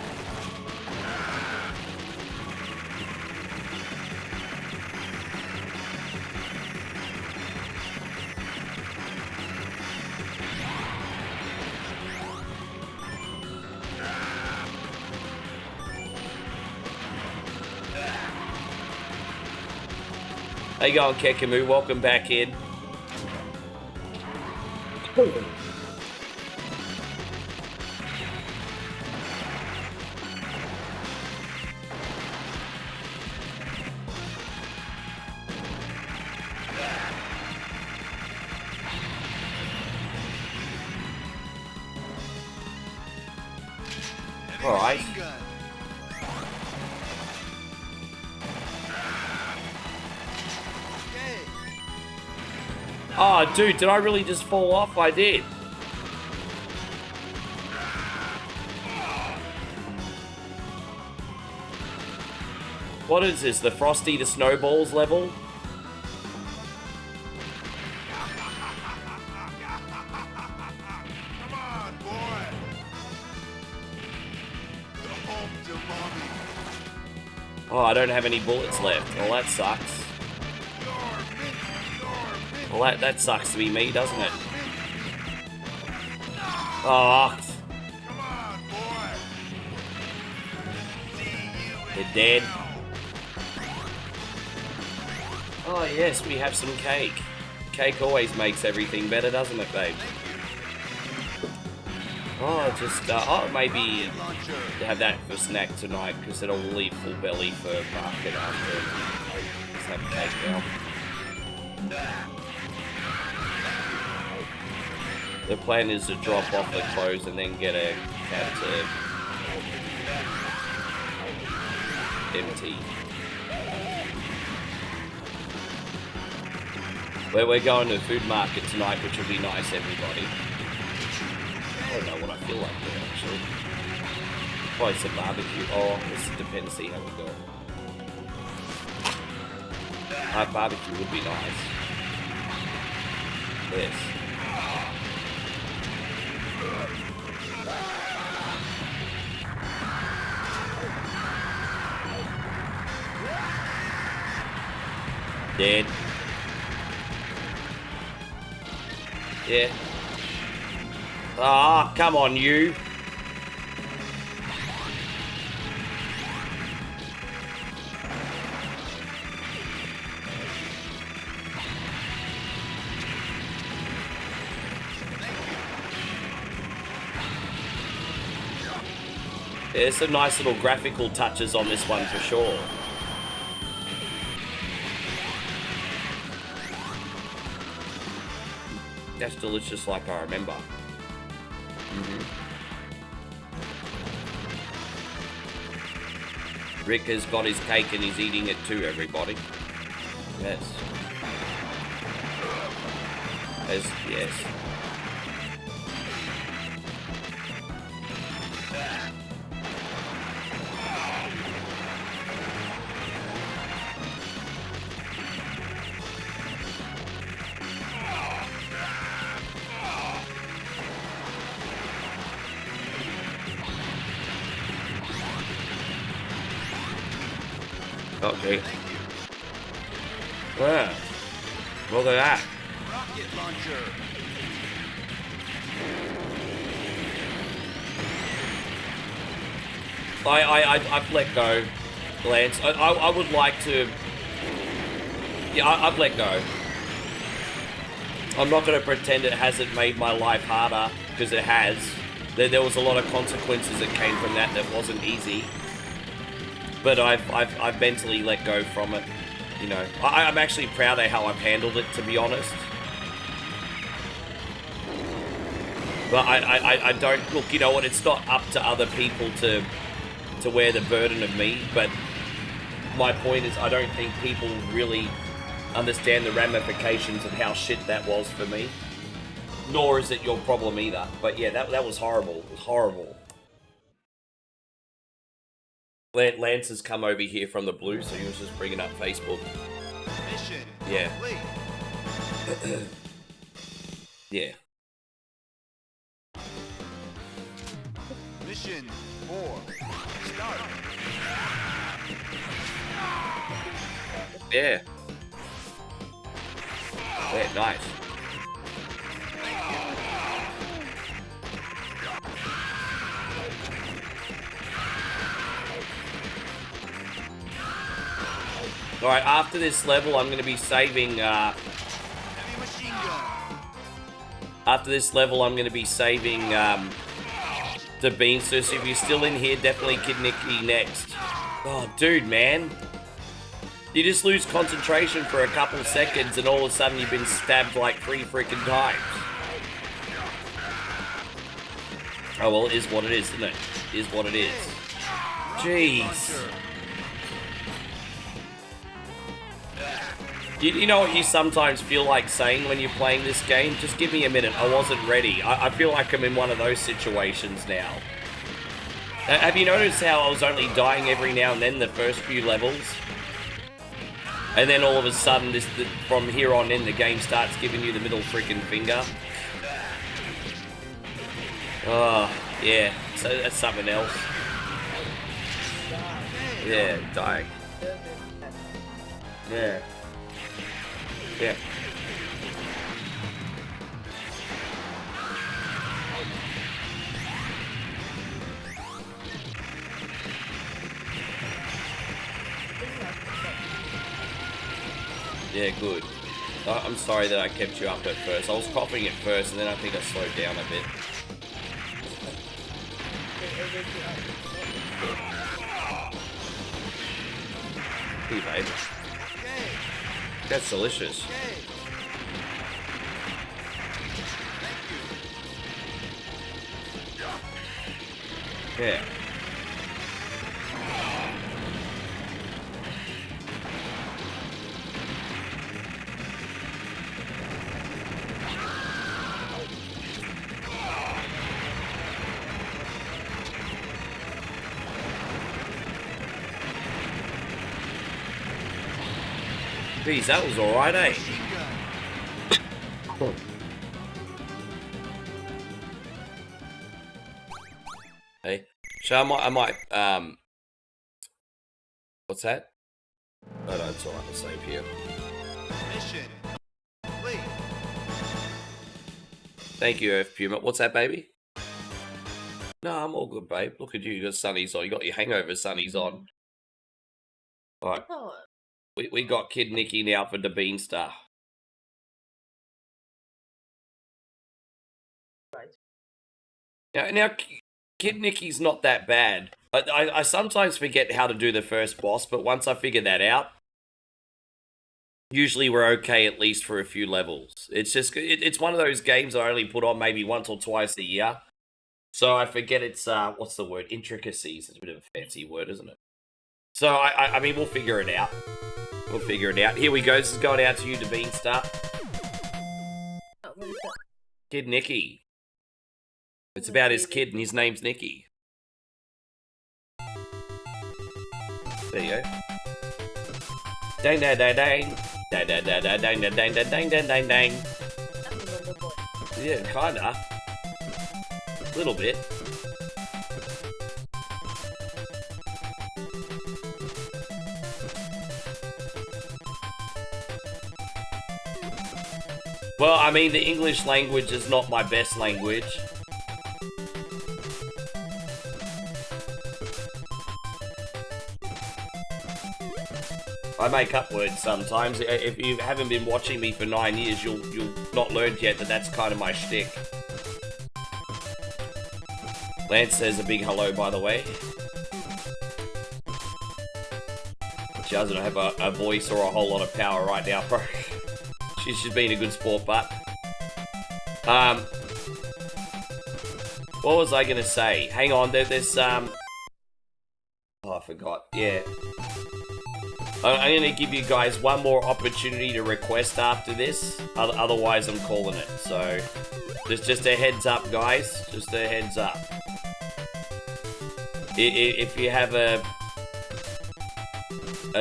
How you going, Kekamu? Welcome back in. All right. Machine gun. Okay. Oh, dude, did I really just fall off? I did. What is this? The Frosty the Snowballs level? Come on, boy. Go home to mommy. Oh, I don't have any bullets left. Well, that sucks. Well, that sucks to be me, doesn't it? Oh, Come on, boy. they're dead. Oh yes, we have some cake. Cake always makes everything better, doesn't it, babe? Oh, just, maybe have that for snack tonight, because it'll leave full belly for market after. Just have cake now. The plan is to drop off the clothes and then get a cat to empty. We're going to the food market tonight, which will be nice, everybody. I don't know what I feel like doing, actually. Probably some barbecue. Oh, this depends, see how we go. Barbecue would be nice. Yes. Dead. Yeah. Ah, come on, you. There's some nice little graphical touches on this one for sure. That's delicious like I remember. Rick has got his cake and he's eating it too, everybody. Yes. Yes. Okay. Wow. Look at that. Rocket launcher. I've let go, Lance. I would like to... Yeah, I've let go. I'm not going to pretend it hasn't made my life harder, because it has. There was a lot of consequences that came from that wasn't easy. But I've mentally let go from it, you know. I'm actually proud of how I've handled it, to be honest. But I don't... Look, you know what, it's not up to other people to wear the burden of me, but my point is I don't think people really understand the ramifications of how shit that was for me. Nor is it your problem either. But yeah, that was horrible. It was horrible. Lance has come over here from the blue, so he was just bringing up Facebook. Mission Yeah. complete. Yeah. Mission 4. Start. Yeah. Yeah, nice. Alright, after this level, I'm going to be saving, Heavy machine gun. after this level, I'm going to be saving, the Beanster. So if you're still in here, definitely Kid Nicky next. Oh, dude, man. You just lose concentration for a couple seconds and all of a sudden you've been stabbed like 3 freaking times. Oh, well, it is what it is, isn't it? It is what it is. Jeez. You know what you sometimes feel like saying when you're playing this game? Just give me a minute, I wasn't ready. I feel like I'm in one of those situations now. Have you noticed how I was only dying every now and then the first few levels? And then all of a sudden, from here on in, the game starts giving you the middle freaking finger. Oh, yeah, so that's something else. Yeah, dying. Yeah. Yeah. Yeah, good. I'm sorry that I kept you up at first. I was coughing at first, and then I think I slowed down a bit. Here, babe. Okay. That's delicious. Okay. Thank you. Yeah. Geez, that was alright, eh? Machine gun. Hey, so I might, what's that? Oh no, it's alright, I'll save here. Mission complete. Thank you, Earth Puma. What's that, baby? No, I'm all good, babe. Look at you, you got sunnies on. You got your hangover sunnies on. Alright, we got Kid Nicky now for the Beanstar. Now, Kid Nicky's not that bad. I sometimes forget how to do the first boss, but once I figure that out, usually we're okay at least for a few levels. It's just, it's one of those games I only put on maybe once or twice a year. So I forget its, what's the word? Intricacies. It's a bit of a fancy word, isn't it? So, I mean, we'll figure it out. We'll figure it out. Here we go. This is going out to you, the Beanstar. Kid Nicky. It's about his kid, and his name's Nicky. There you go. Dang, dang, dang, dang. Dang, dang, dang, dang, dang, dang, dang, dang, dang, dang, dang. Yeah, kinda. A little bit. Well, I mean, the English language is not my best language. I make up words sometimes. If you haven't been watching me for 9 years, you'll not learned yet that that's kind of my shtick. Lance says a big hello, by the way. She doesn't have a voice or a whole lot of power right now, bro. She's been a good sport, but... what was I gonna say? Hang on, there's, oh, I forgot. Yeah. I'm gonna give you guys one more opportunity to request after this. Otherwise, I'm calling it. So, just a heads up, guys. Just a heads up. If you have a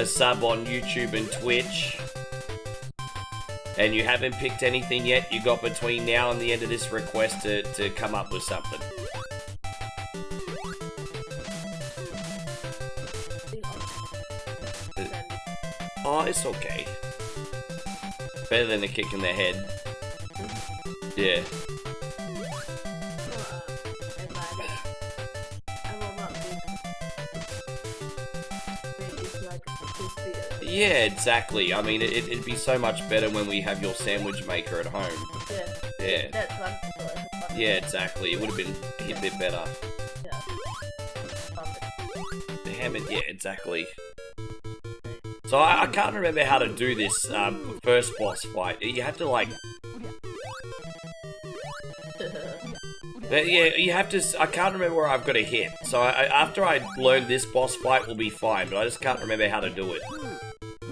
sub on YouTube and Twitch, and you haven't picked anything yet, you got between now and the end of this request to come up with something. Oh, it's okay. Better than a kick in the head. Yeah. Yeah, exactly. I mean, it'd be so much better when we have your sandwich maker at home. Yeah. Yeah, exactly. It would have been a bit better. The hammer, yeah, exactly. So I can't remember how to do this first boss fight. You have to like... yeah, you have to... I can't remember where I've got to hit. So after I learn this boss fight, we'll be fine. But I just can't remember how to do it.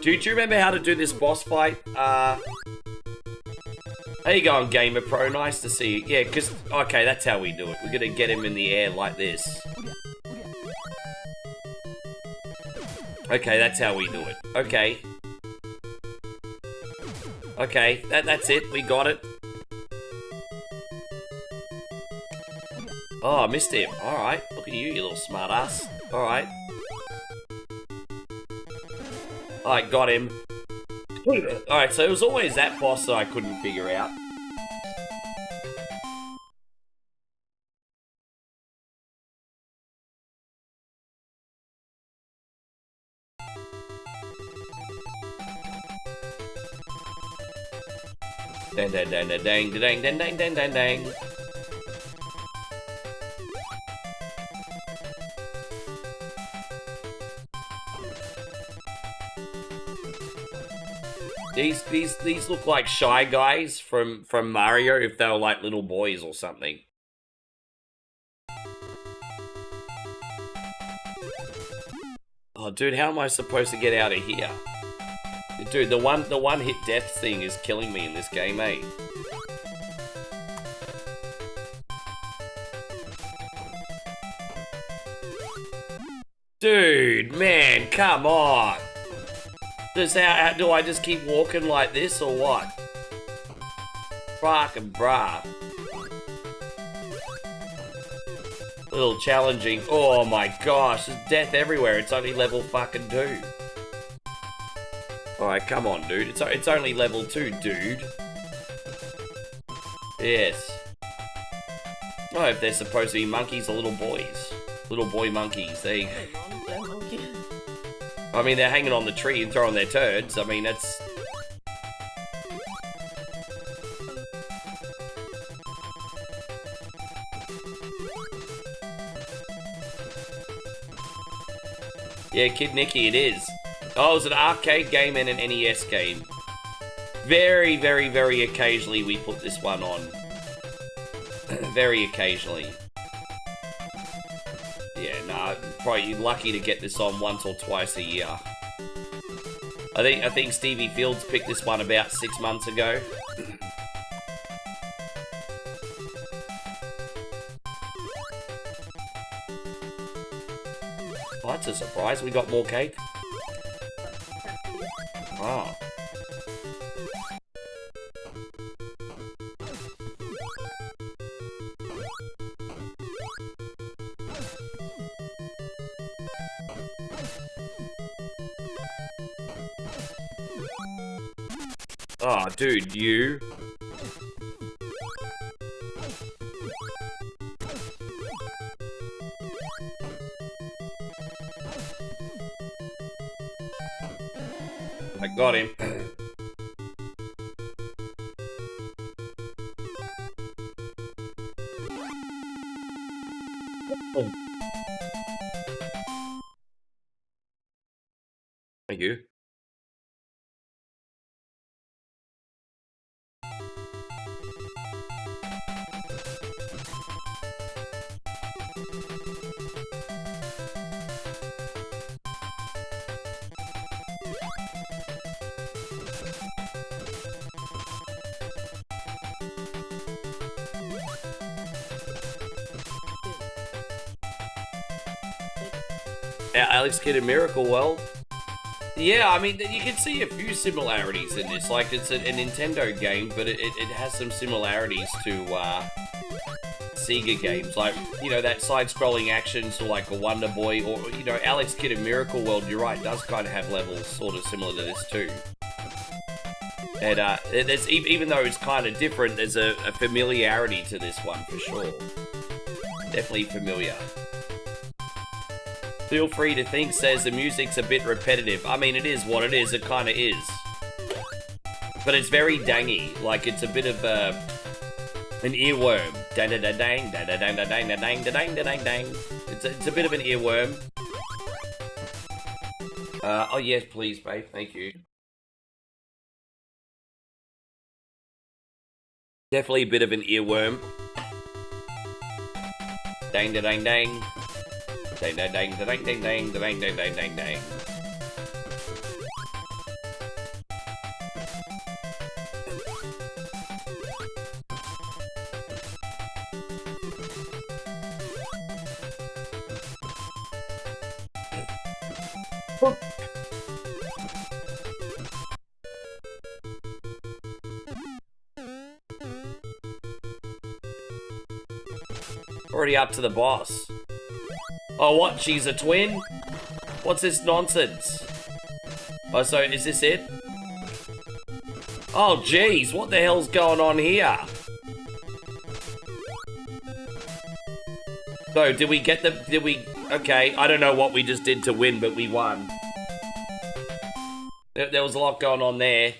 Do you remember how to do this boss fight? How you going, Gamer Pro? Nice to see you. Yeah, because... Okay, that's how we do it. We're going to get him in the air like this. Okay, that's how we do it. Okay. Okay, that's it. We got it. Oh, I missed him. Alright. Look at you, you little smartass. Alright. Alright, got him. Alright, so it was always that boss that I couldn't figure out. Dang, dang, dang, dang, dang, dang, dang, dang, dang, dang, dang. These look like Shy Guys from Mario if they were like little boys or something. Oh, dude, how am I supposed to get out of here? Dude, the one hit death thing is killing me in this game, eh? Dude, man, come on. How do I just keep walking like this or what? Fucking brah. A little challenging. Oh my gosh, there's death everywhere. It's only level fucking 2. Alright, come on, dude. It's only level 2, dude. Yes. Oh, if they're supposed to be monkeys or little boys. Little boy monkeys. There you go. I mean, they're hanging on the tree and throwing their turds. I mean, that's... Yeah, Kid Nicky, it is. Oh, it's an arcade game and an NES game. Very, very, very occasionally we put this one on. Very occasionally. Yeah, nah, probably lucky to get this on once or twice a year. I think Stevie Fields picked this one about 6 months ago. Oh, that's a surprise. We got more cake. Wow. Oh, dude, you. I got him. Thank you. Alex Kidd in Miracle World. Yeah, I mean, you can see a few similarities in this. Like, it's a Nintendo game, but it has some similarities to Sega games. Like, you know, that side-scrolling action, so like a Wonder Boy, or, you know, Alex Kidd in Miracle World, you're right, does kind of have levels sort of similar to this too. And there's, even though it's kind of different, there's a familiarity to this one for sure. Definitely familiar. Feel Free to Think says the music's a bit repetitive. I mean, it is what it is. It kind of is. But it's very dangy. Like, it's a bit of an earworm. Dang, dang, dang, dang, dang, dang, dang, dang, dang, dang, dang. It's a bit of an earworm. Oh, yes, please, babe. Thank you. Definitely a bit of an earworm. Dang, dang, dang, dang. Dang, dang, dang, dang, dang, dang, dang, dang, dang, dang, dang. Already up to the boss. Oh, what? She's a twin? What's this nonsense? Oh, so is this it? Oh, jeez, what the hell's going on here? So, did we get the... Okay, I don't know what we just did to win, but we won. There was a lot going on there.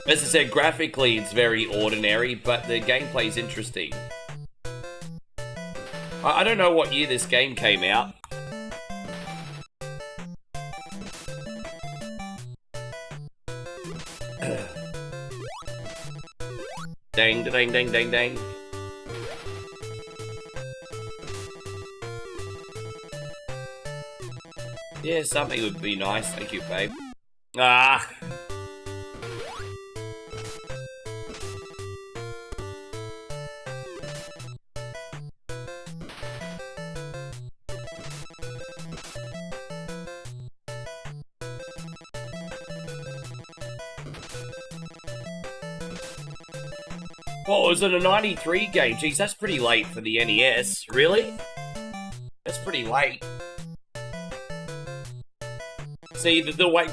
As I said, graphically it's very ordinary, but the gameplay's interesting. I don't know what year this game came out. Dang, dang, dang, dang, dang. Yeah, something would be nice. Thank you, babe. Ah. Oh, is it a 93 game? Jeez, that's pretty late for the NES. Really? That's pretty late. See, the way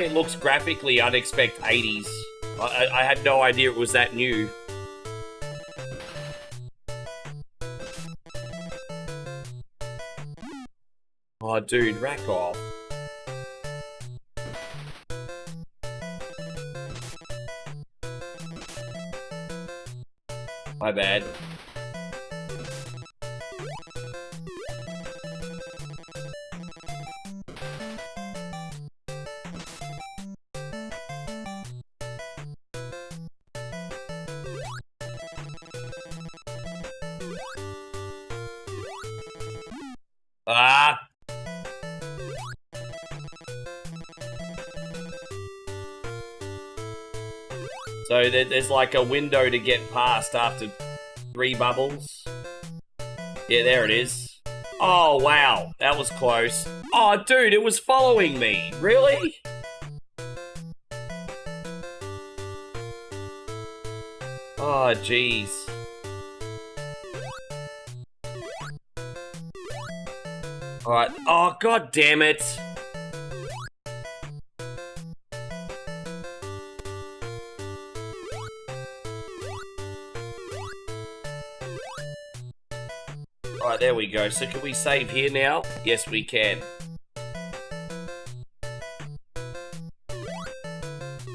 it looks graphically, I'd expect 80s. I had no idea it was that new. Oh, dude, rack off. My bad. Ah! So there's like a window to get past after 3 bubbles. Yeah, there it is. Oh, wow. That was close. Oh, dude, it was following me. Really? Oh, jeez. Alright. Oh, god damn it. Alright, there we go. So can we save here now? Yes, we can.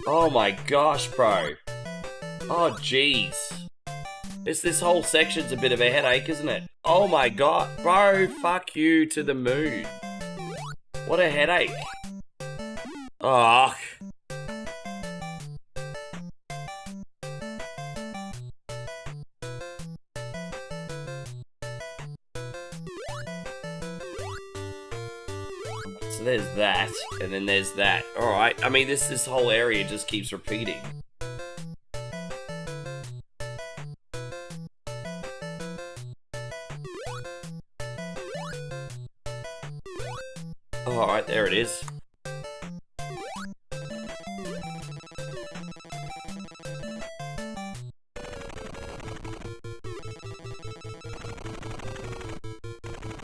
Oh my gosh, bro. Oh, jeez. This whole section's a bit of a headache, isn't it? Oh my god. Bro, fuck you to the moon. What a headache. Oh. So there's that, and then there's that. Alright, I mean, this whole area just keeps repeating. Alright, there it is.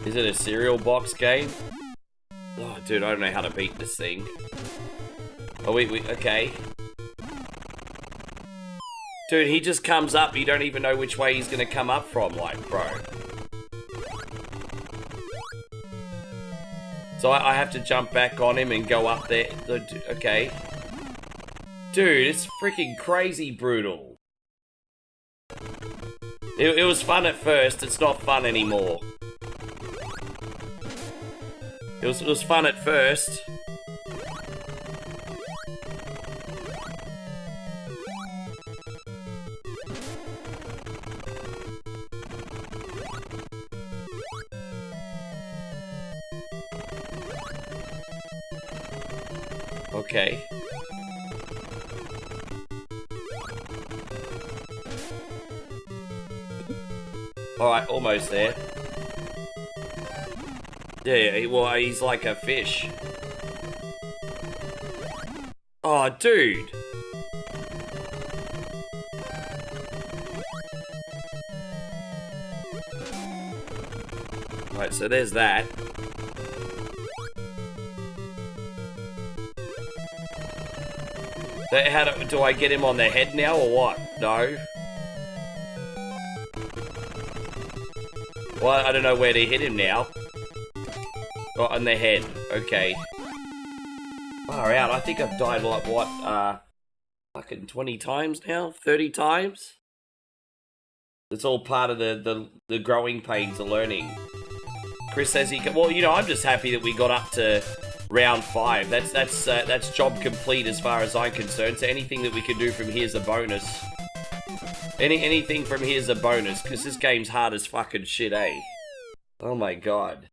Is it a cereal box game? Oh, dude, I don't know how to beat this thing. Oh, wait, okay. Dude, he just comes up, you don't even know which way he's gonna come up from, like, bro. So I have to jump back on him and go up there. Okay. Dude, it's freaking crazy brutal. It was fun at first, it's not fun anymore. It was fun at first. Okay. Alright, almost there. Yeah, well, he's like a fish. Oh, dude. Right, so there's that. Do I get him on the head now or what? No. Well, I don't know where to hit him now. Oh, on the head. Okay. Far out. I think I've died like what? fucking 20 times now, 30 times. It's all part of the growing pains of learning. Chris says he can, well, you know, I'm just happy that we got up to round 5. That's job complete as far as I'm concerned. So anything that we can do from here is a bonus. Anything from here is a bonus, because this game's hard as fucking shit, eh? Oh my god.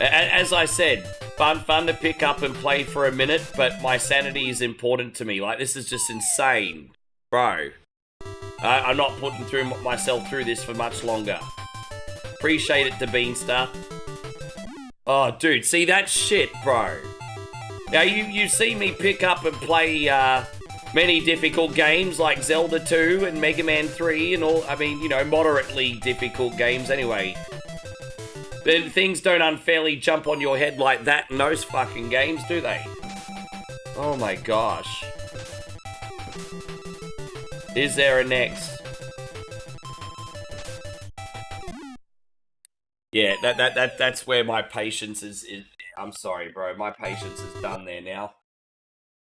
As I said, fun to pick up and play for a minute, but my sanity is important to me. Like, this is just insane. Bro. I'm not putting myself through this for much longer. Appreciate it, Beanstar. Oh, dude, see that shit, bro. Now, you see me pick up and play many difficult games like Zelda 2 and Mega Man 3 and all, I mean, you know, moderately difficult games anyway. But things don't unfairly jump on your head like that in those fucking games, do they? Oh my gosh. Is there a next? Yeah, that's where my patience is. I'm sorry, bro. My patience is done there now.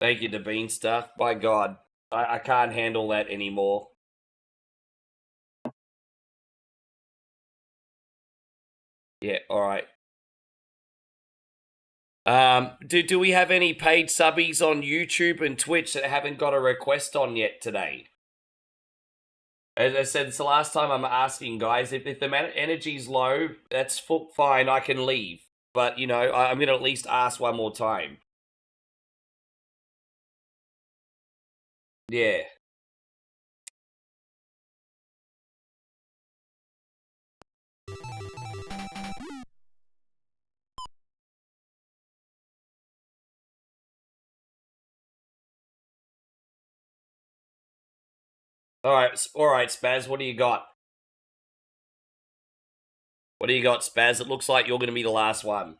Thank you to Beanstar. By God, I can't handle that anymore. Yeah, alright. Do we have any paid subbies on YouTube and Twitch that haven't got a request on yet today? As I said, it's the last time I'm asking, guys. If the energy's low, that's fine, I can leave. But, you know, I'm going to at least ask one more time. Yeah. Alright, Spaz, what do you got? What do you got, Spaz? It looks like you're going to be the last one.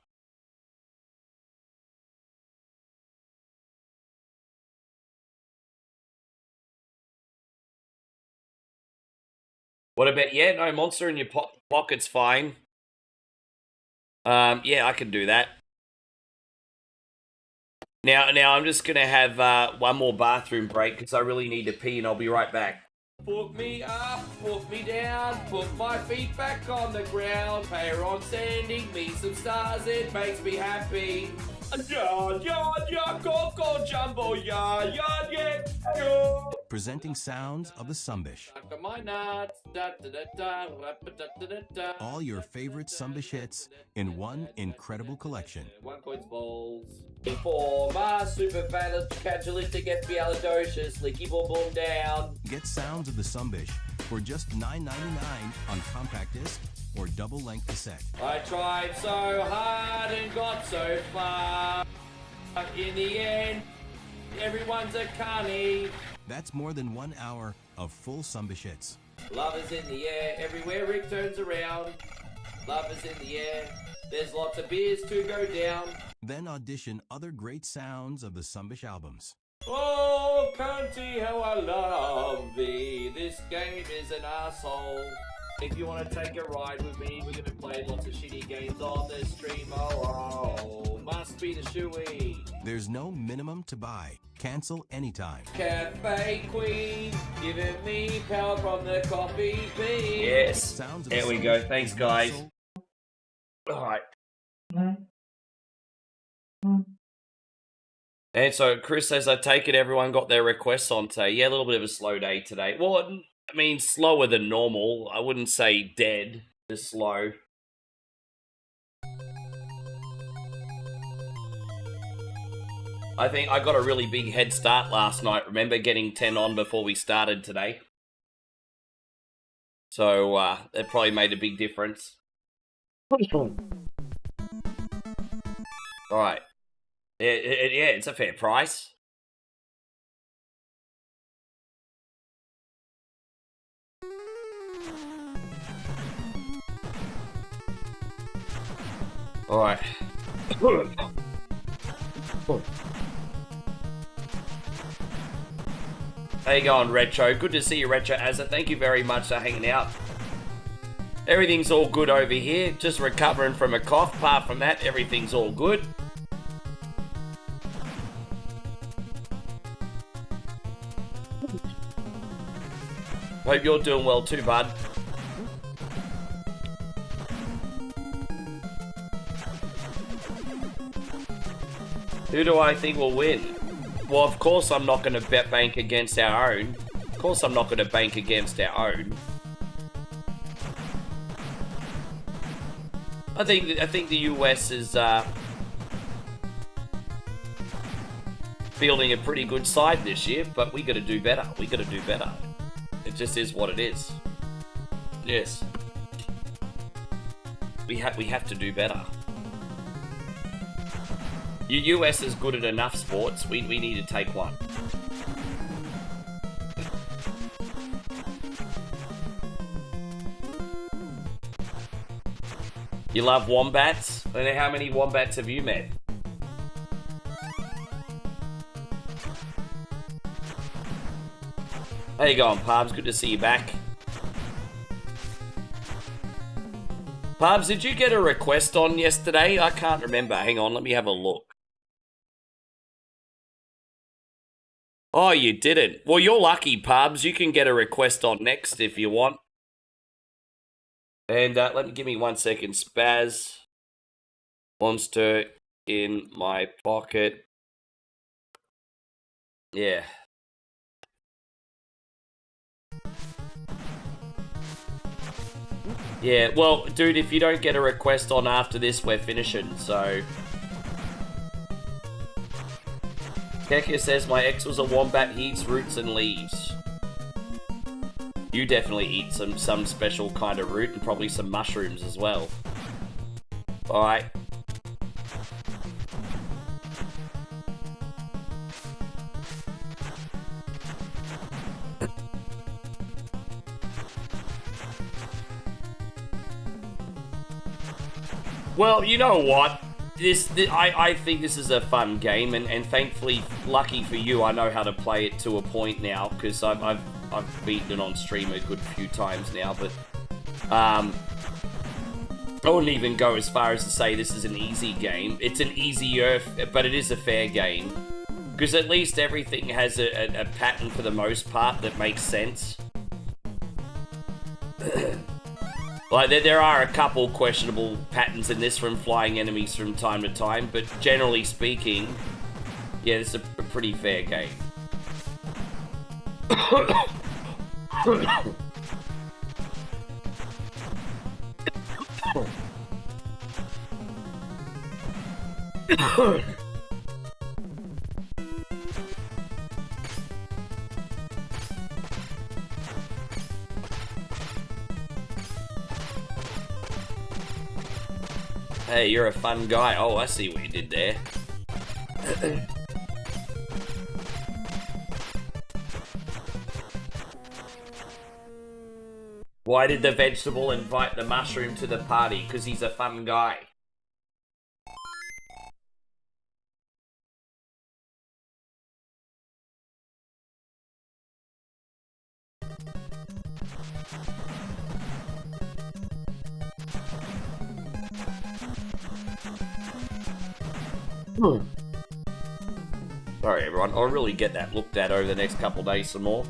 What about, yeah, no, monster in your pocket's fine. Yeah, I can do that. Now I'm just going to have one more bathroom break because I really need to pee and I'll be right back. Put me up, put me down, put my feet back on the ground. Pair on sending me some stars, it makes me happy. Presenting sounds of the Sumbish. All your favorite Sumbish hits in one incredible collection. One coins balls. Informer, super calculatic FBLadocious, Licky Boom Boom down. Get sounds of the Sumbish for just $9.99 on compact disc or double-length cassette. I tried so hard and got so far. In the end, everyone's a cunny. That's more than 1 hour of full Sumbish hits. Love is in the air, everywhere Rick turns around. Love is in the air, there's lots of beers to go down. Then audition other great sounds of the Sumbish albums. Oh, cunty, how I love thee. This game is an asshole. If you want to take a ride with me, we're going to play lots of shitty games on the stream. Oh, must be the shoey. There's no minimum to buy. Cancel anytime. Cafe Queen, giving me power from the coffee bean. Yes, Sounds of there the we Sumbish go. Thanks, is guys. also- All right. And so Chris says, I take it everyone got their requests on today. Yeah, a little bit of a slow day today. Well, I mean, slower than normal. I wouldn't say dead, just slow. I think I got a really big head start last night. Remember getting 10 on before we started today? So, that probably made a big difference. Alright. Yeah, it's a fair price. Alright. How you going, Retro? Good to see you, Retro Azza. Thank you very much for hanging out. Everything's all good over here. Just recovering from a cough. Apart from that, everything's all good. Hope you're doing well too, bud. Who do I think will win? Well, of course I'm not going to bet bank against our own. Of course I'm not going to bank against our own. I think the US is fielding a pretty good side this year, but we got to do better. We got to do better. It just is what it is. Yes. We have to do better. US is good at enough sports. We need to take one. You love wombats? And how many wombats have you met? How you going, Pubs? Good to see you back. Pubs, did you get a request on yesterday? I can't remember. Hang on, let me have a look. Oh, you didn't. Well, you're lucky, Pubs. You can get a request on next if you want. And give me 1 second. Spaz. Monster in my pocket. Yeah. Yeah, well, dude, if you don't get a request on after this, we're finishing, so... Keka says, my ex was a wombat, he eats roots and leaves. You definitely eat some special kind of root and probably some mushrooms as well. Alright. Well, you know what? I think this is a fun game, and thankfully, lucky for you, I know how to play it to a point now, because I've beaten it on stream a good few times now, but I wouldn't even go as far as to say this is an easy game. It's an easier, but it is a fair game, because at least everything has a pattern for the most part that makes sense. Like, there are a couple questionable patterns in this from flying enemies from time to time, but generally speaking, yeah, it's a pretty fair game. Hey, you're a fun guy. Oh, I see what you did there. Why did the vegetable invite the mushroom to the party? Because he's a fun guy. Sorry everyone, I'll really get that looked at over the next couple of days some more.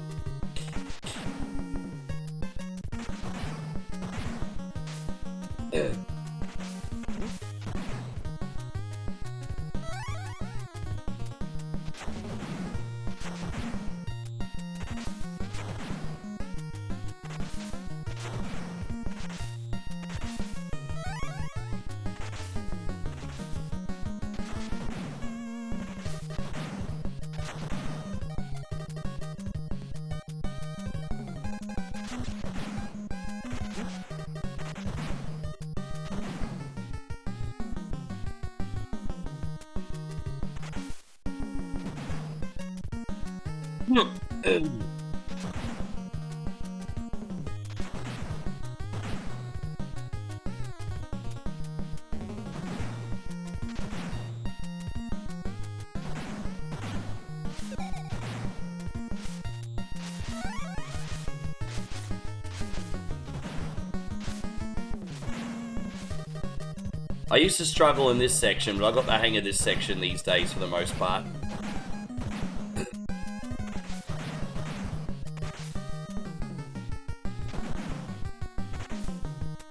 I used to struggle in this section, but I got the hang of this section these days for the most part.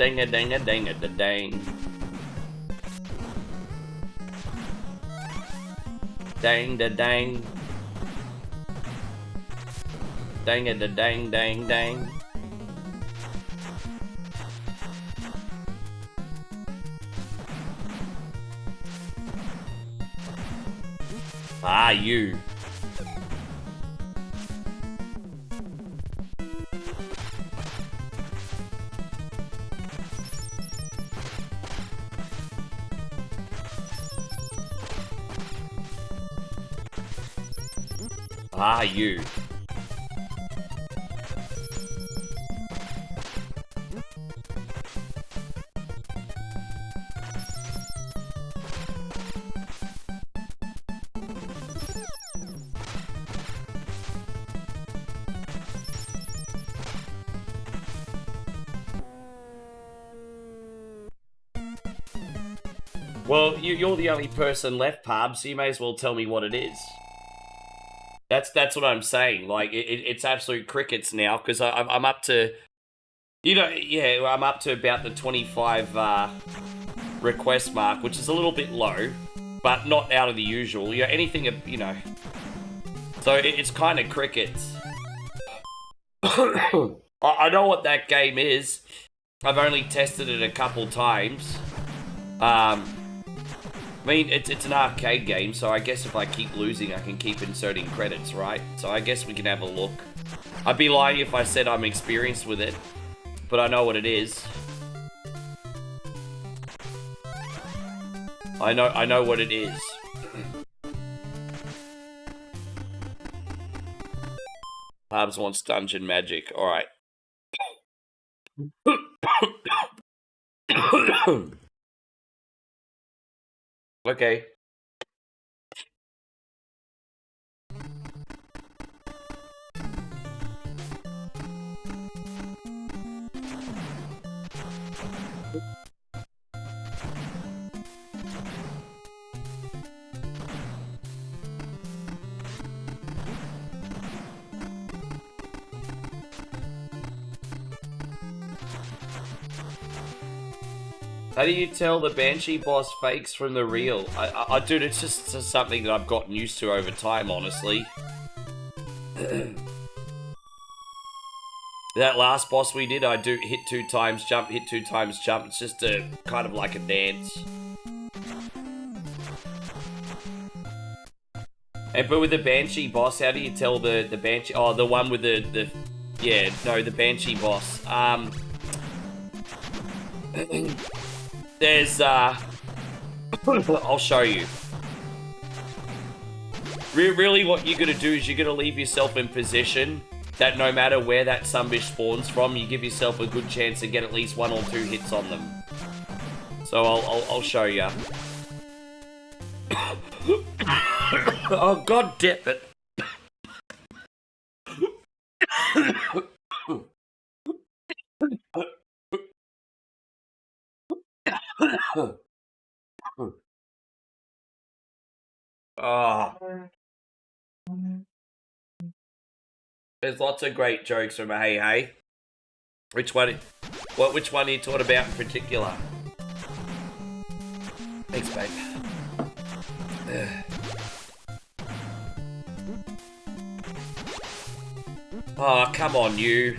Dang a dang a dang a da dang. Dang da dang. Dang a da dang dang dang. Ah, you. Ah, you. Well, you're the only person left, Pab, so you may as well tell me what it is. That's what I'm saying. Like, it's absolute crickets now, because I'm up to... You know, yeah, I'm up to about the 25 request mark, which is a little bit low, but not out of the usual. You know, anything, you know... So, it's kind of crickets. I know what that game is. I've only tested it a couple times. I mean, it's an arcade game, so I guess if I keep losing, I can keep inserting credits, right? So I guess we can have a look. I'd be lying if I said I'm experienced with it, but I know what it is. I know what it is. Pabs wants Dungeon Magic. Alright. Okay. How do you tell the Banshee boss fakes from the real? Dude, it's just something that I've gotten used to over time, honestly. That last boss we did, I do hit 2 times, jump, hit 2 times, jump. It's just a kind of like a dance. And but with the Banshee boss, how do you tell the Banshee? Oh, the one with the yeah, no, the Banshee boss. There's, I'll show you. Really what you're gonna do is you're gonna leave yourself in position that no matter where that sunbish spawns from, you give yourself a good chance to get at least 1 or 2 hits on them. So I'll show you. Oh, god damn it. Oh. There's lots of great jokes from Hey Hey. Which one are you talking about in particular? Thanks, babe. Oh, come on, you.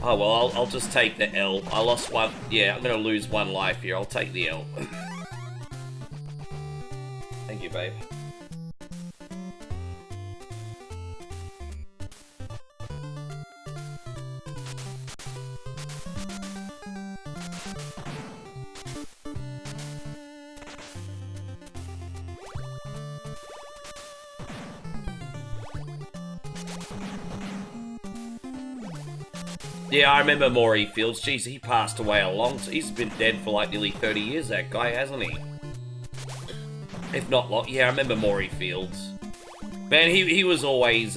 Oh, well, I'll just take the L. I lost 1. Yeah, I'm gonna lose 1 life here. I'll take the L. Thank you, babe. Yeah, I remember Maury Fields. Jeez, he passed away he's been dead for like nearly 30 years, that guy, hasn't he? If not long. Yeah, I remember Maury Fields. Man, he was always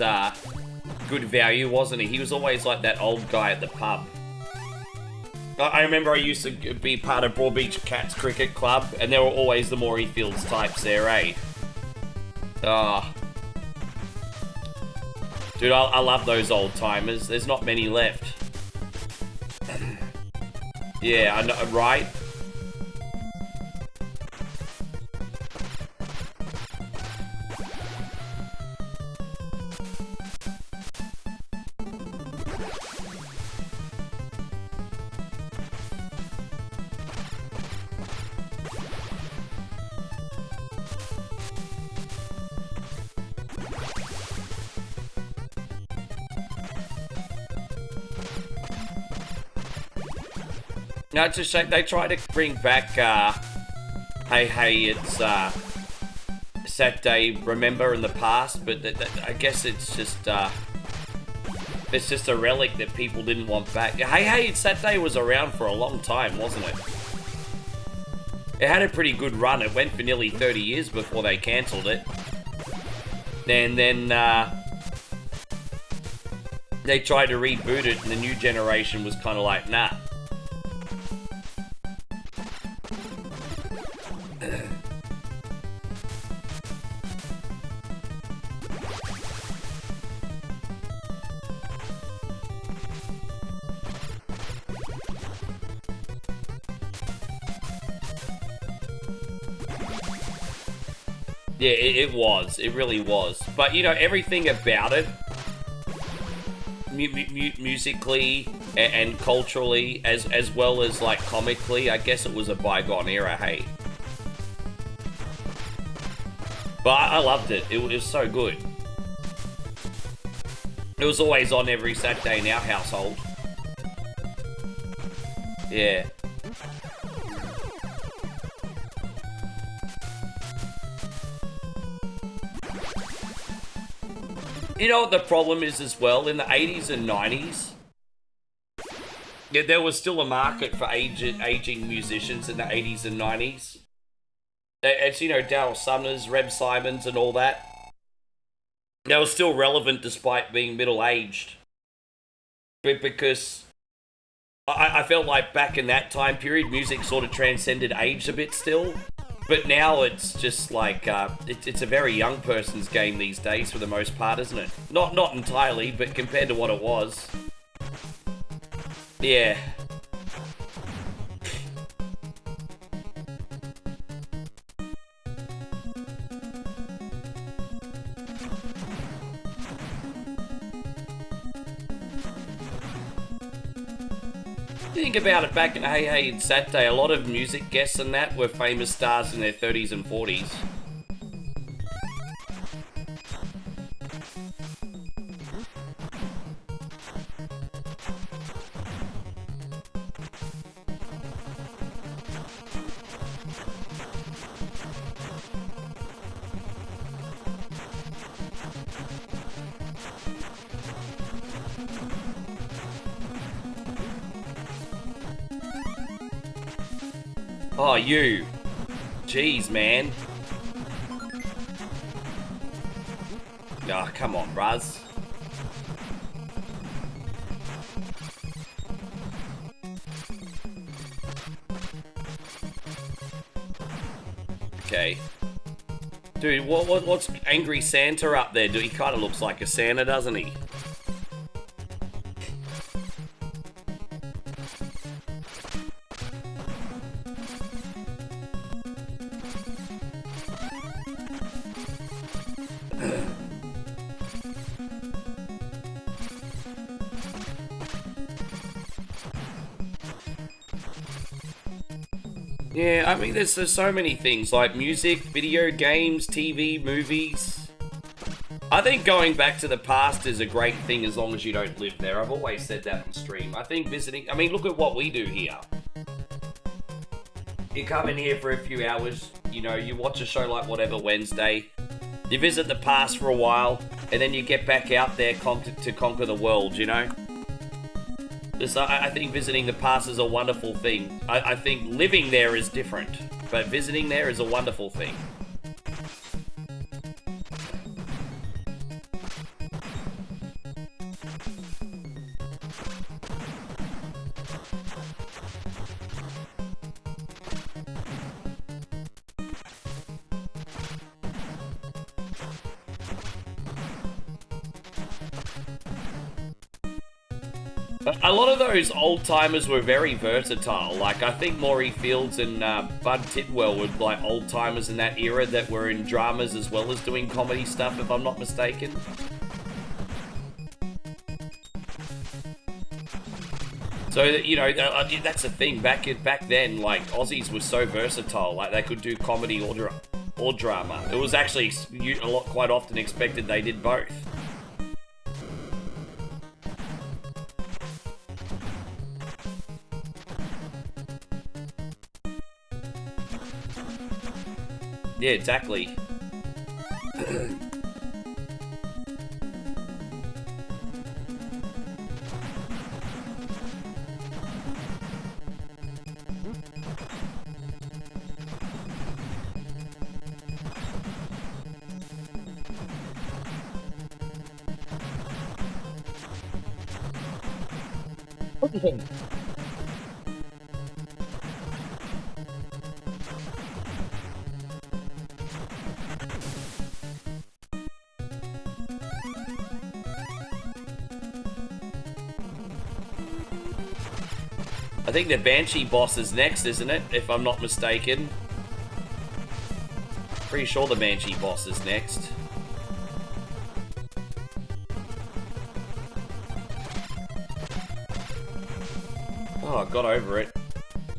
good value, wasn't he? He was always like that old guy at the pub. I remember I used to be part of Broadbeach Cats Cricket Club, and there were always the Maury Fields types there, eh? Ah. Dude, I love those old timers. There's not many left. Yeah, I know, right? No, it's a shame. They try to bring back, hey, it's, Saturday Remember in the past, but I guess it's just a relic that people didn't want back. Hey, it's Saturday was around for a long time, wasn't it? It had a pretty good run. It went for nearly 30 years before they cancelled it. And then, they tried to reboot it, and the new generation was kind of like, nah. Yeah, it was. It really was. But, you know, everything about it, musically and culturally, as well as, like, comically, I guess it was a bygone era, hey. But I loved it. It was so good. It was always on every Saturday in our household. Yeah. You know what the problem is as well? In the 80s and 90s, yeah, there was still a market for aging musicians in the 80s and 90s. It's, you know, Daryl Summers, Reb Simons and all that. They were still relevant despite being middle-aged. But because I felt like back in that time period, music sort of transcended age a bit still. But now it's just like, it's a very young person's game these days for the most part, isn't it? Not entirely, but compared to what it was. Yeah. Think about it, back in Hey and Saturday, a lot of music guests and that were famous stars in their 30s and 40s. Oh, you. Jeez, man. Oh, come on, Braz. Okay. Dude, what's Angry Santa up there? Dude, he kind of looks like a Santa, doesn't he? Yeah, I mean, there's so many things, like music, video games, TV, movies. I think going back to the past is a great thing as long as you don't live there. I've always said that on stream. I think visiting, I mean, look at what we do here. You come in here for a few hours, you know, you watch a show like Whatever Wednesday, you visit the past for a while, and then you get back out there to conquer the world, you know? I think visiting the past is a wonderful thing. I think living there is different, but visiting there is a wonderful thing. A lot of those old timers were very versatile. Like, I think Maury Fields and Bud Titwell were like old timers in that era that were in dramas as well as doing comedy stuff, if I'm not mistaken. So, you know, that's the thing. Back then, like, Aussies were so versatile. Like, they could do comedy or drama. It was actually quite often expected they did both. Yeah, exactly. I think the Banshee boss is next, isn't it? If I'm not mistaken. Pretty sure the Banshee boss is next. Oh, I got over it.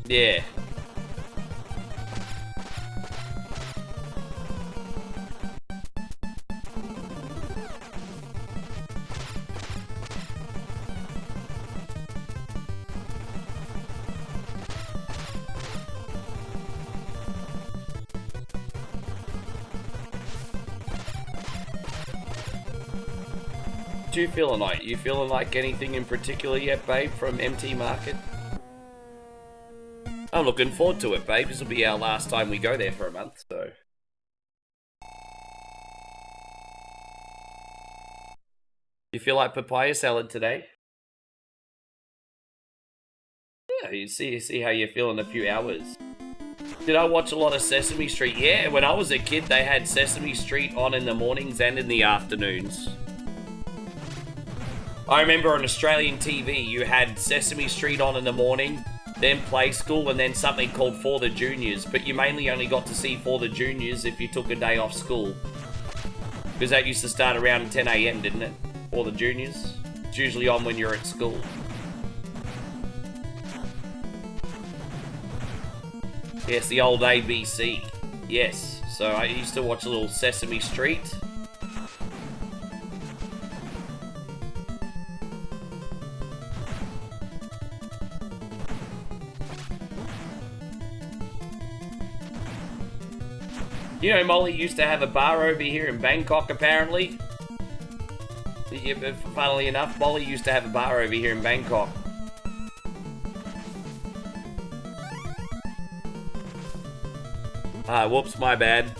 Yeah. What you feeling like? You feeling like anything in particular yet, babe, from MT Market? I'm looking forward to it, babe. This will be our last time we go there for a month, so. You feel like papaya salad today? Yeah, you see how you feel in a few hours. Did I watch a lot of Sesame Street? Yeah, when I was a kid, they had Sesame Street on in the mornings and in the afternoons. I remember on Australian TV, you had Sesame Street on in the morning, then Play School, and then something called For the Juniors. But you mainly only got to see For the Juniors if you took a day off school. Because that used to start around 10 AM, didn't it? For the Juniors. It's usually on when you're at school. Yes, the old ABC. Yes. So I used to watch a little Sesame Street. You know, Molly used to have a bar over here in Bangkok, apparently. Funnily enough, Molly used to have a bar over here in Bangkok. Ah, whoops, my bad.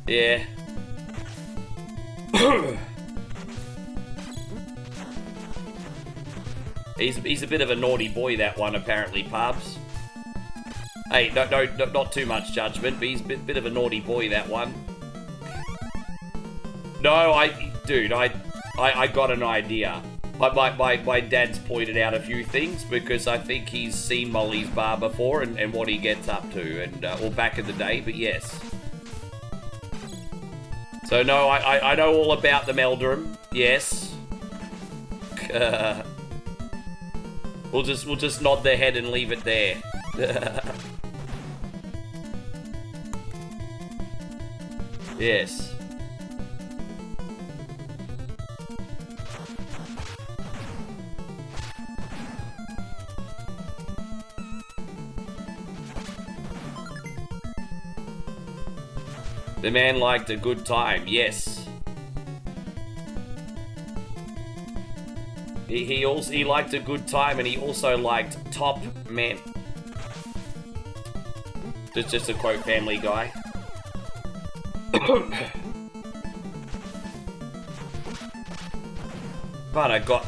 Yeah. He's a bit of a naughty boy, that one, apparently, Pubs. Hey, no, not too much judgment, but he's a bit of a naughty boy, that one. No, dude, I got an idea. My dad's pointed out a few things because I think he's seen Molly's bar before and what he gets up to, and or back in the day, but yes. So no, I know all about the Meldrum, yes. We'll just nod their head and leave it there. Yes. The man liked a good time, yes. He liked a good time, and he also liked top men. Just a quote, Family Guy. But I got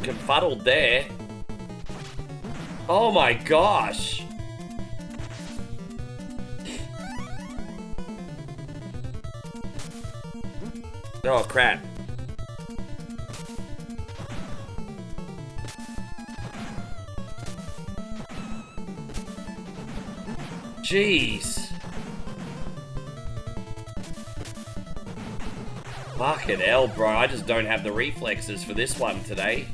confuddled there. Oh my gosh. Oh, crap. Jeez. Fucking hell, bro. I just don't have the reflexes for this one today.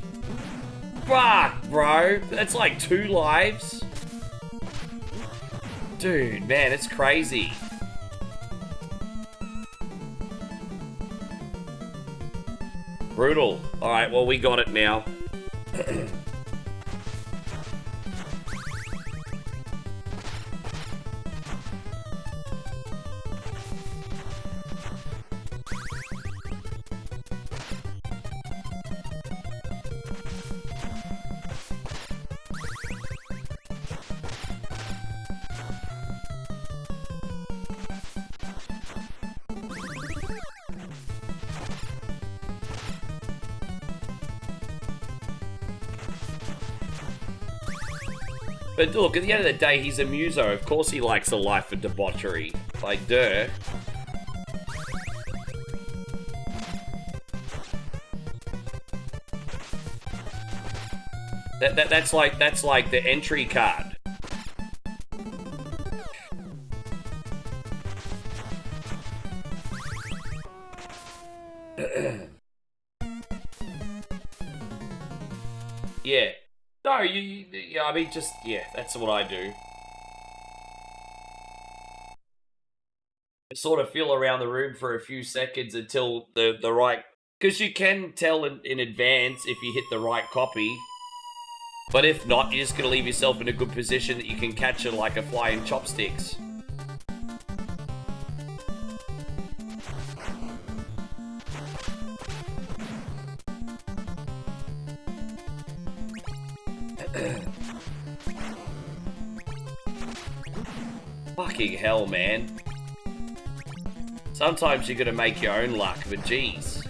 Fuck, bro. That's like 2 lives. Dude, man, it's crazy. Brutal. Alright, well, we got it now. But look, at the end of the day, he's a muso. Of course he likes a life of debauchery. Like, duh. That's like the entry card. Yeah. No, yeah, I mean, just, yeah, that's what I do. Sort of feel around the room for a few seconds until the right... Because you can tell in advance if you hit the right copy. But if not, you're just going to leave yourself in a good position that you can catch it like a fly in chopsticks. Fucking hell, man. Sometimes you gotta make your own luck, but geez.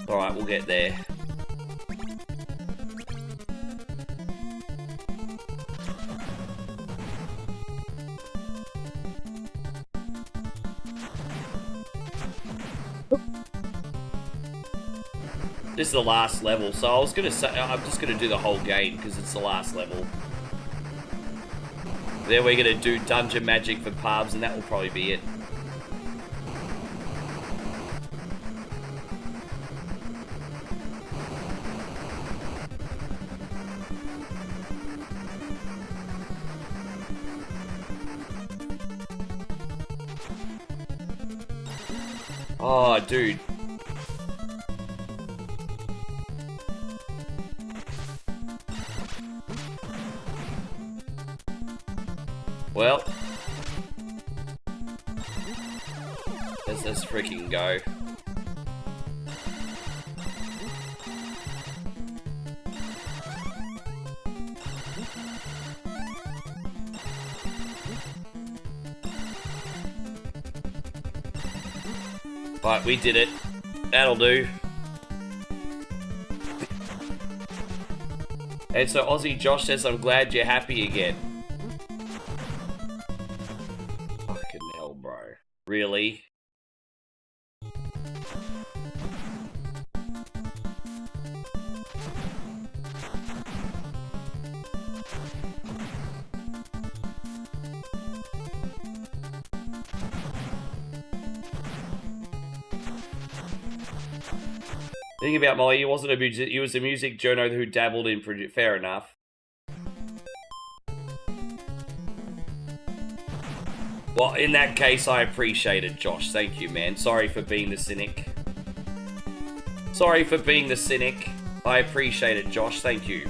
Alright, we'll get there. This is the last level, so I was gonna say, I'm just gonna do the whole game because it's the last level. Then we're gonna do dungeon magic for pubs, and that will probably be it. Oh, dude. Well, let's freaking go. Right, we did it. That'll do. And so Aussie Josh says, I'm glad you're happy again. Really? Thing about Molly, he wasn't a music, he was a music journo who dabbled in fair enough. Well, in that case, I appreciate it, Josh. Thank you, man. Sorry for being the cynic. Sorry for being the cynic. I appreciate it, Josh. Thank you.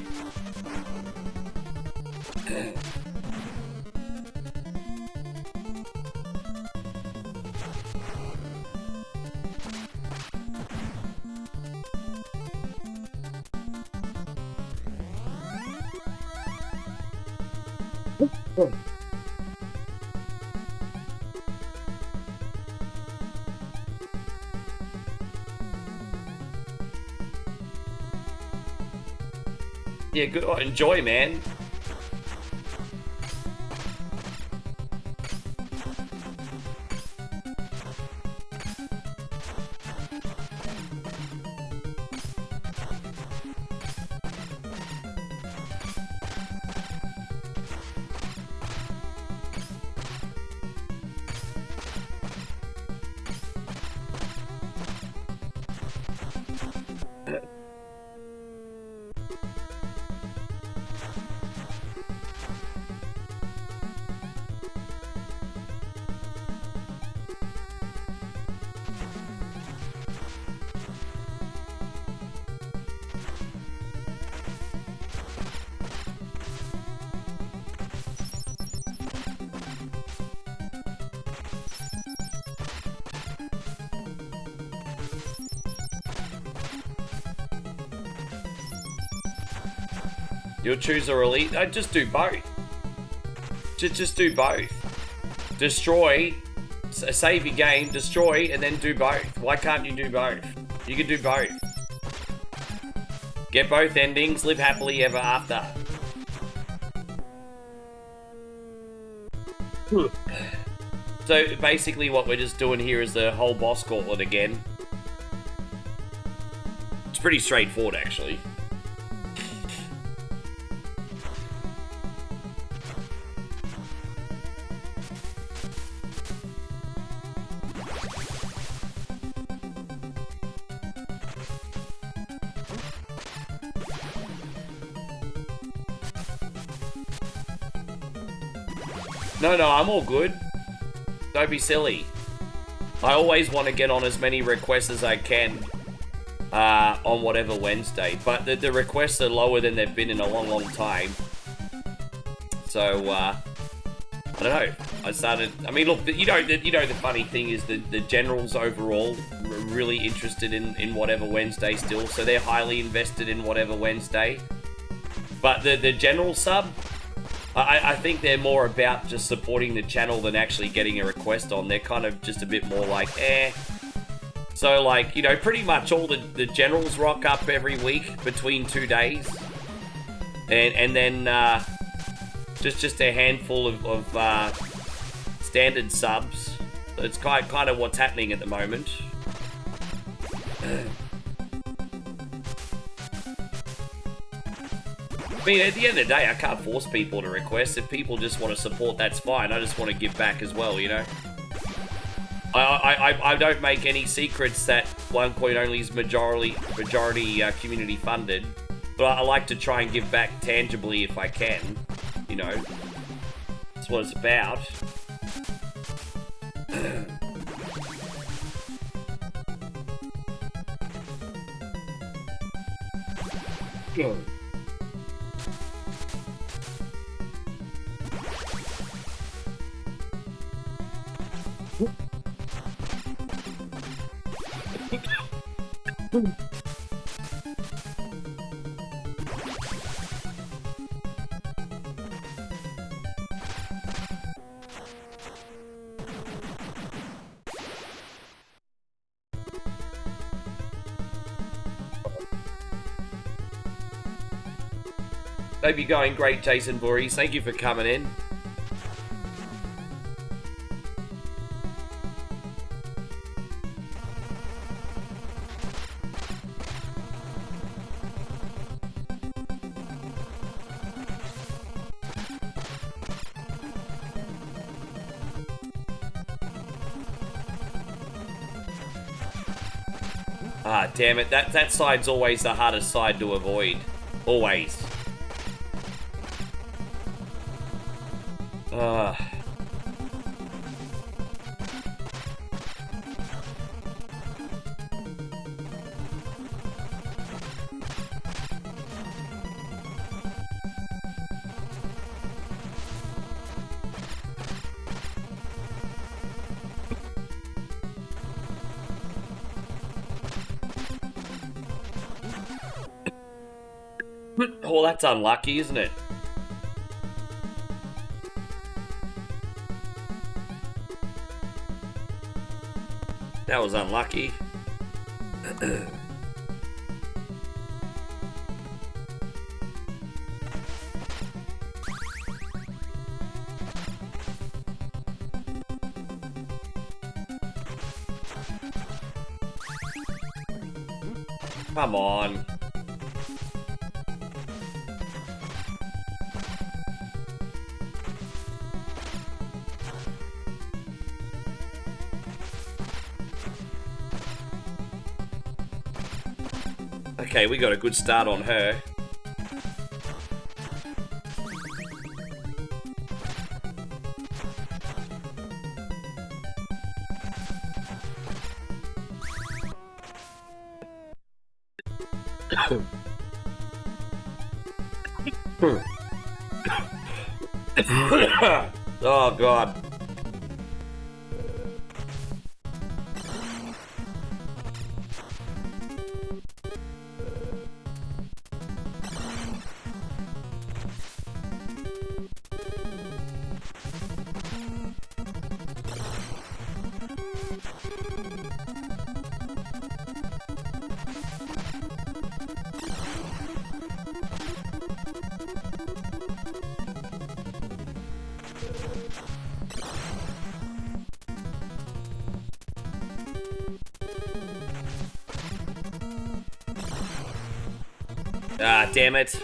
Yeah, good. Oh, enjoy, man. You'll choose a release. Just do both. Just do both. Destroy, save your game, destroy, and then do both. Why can't you do both? You can do both. Get both endings, live happily ever after. So basically what we're just doing here is the whole boss gauntlet again. It's pretty straightforward actually. No, I'm all good. Don't be silly. I always want to get on as many requests as I can on whatever Wednesday, but the requests are lower than they've been in a long time. So I don't know. I mean, look, you know, the funny thing is that the generals overall are really interested in whatever Wednesday still, so they're highly invested in whatever Wednesday. But the general sub, I think they're more about just supporting the channel than actually getting a request on. They're kind of just a bit more like, eh. So, like, you know, pretty much all the generals rock up every week between 2 days. And then just a handful of standard subs. So it's kind of what's happening at the moment. I mean, at the end of the day, I can't force people to request. If people just want to support, that's fine. I just want to give back as well, you know? I don't make any secrets that OneCoin only is majority community funded, but I like to try and give back tangibly if I can, you know? That's what it's about. Hope you're going great, Jason Voorhees. Thank you for coming in. Ah, damn it. That side's always the hardest side to avoid. Always. Oh, that's unlucky, isn't it? That was unlucky. Come on. Okay, we got a good start on her. Oh, God. Ah, damn it.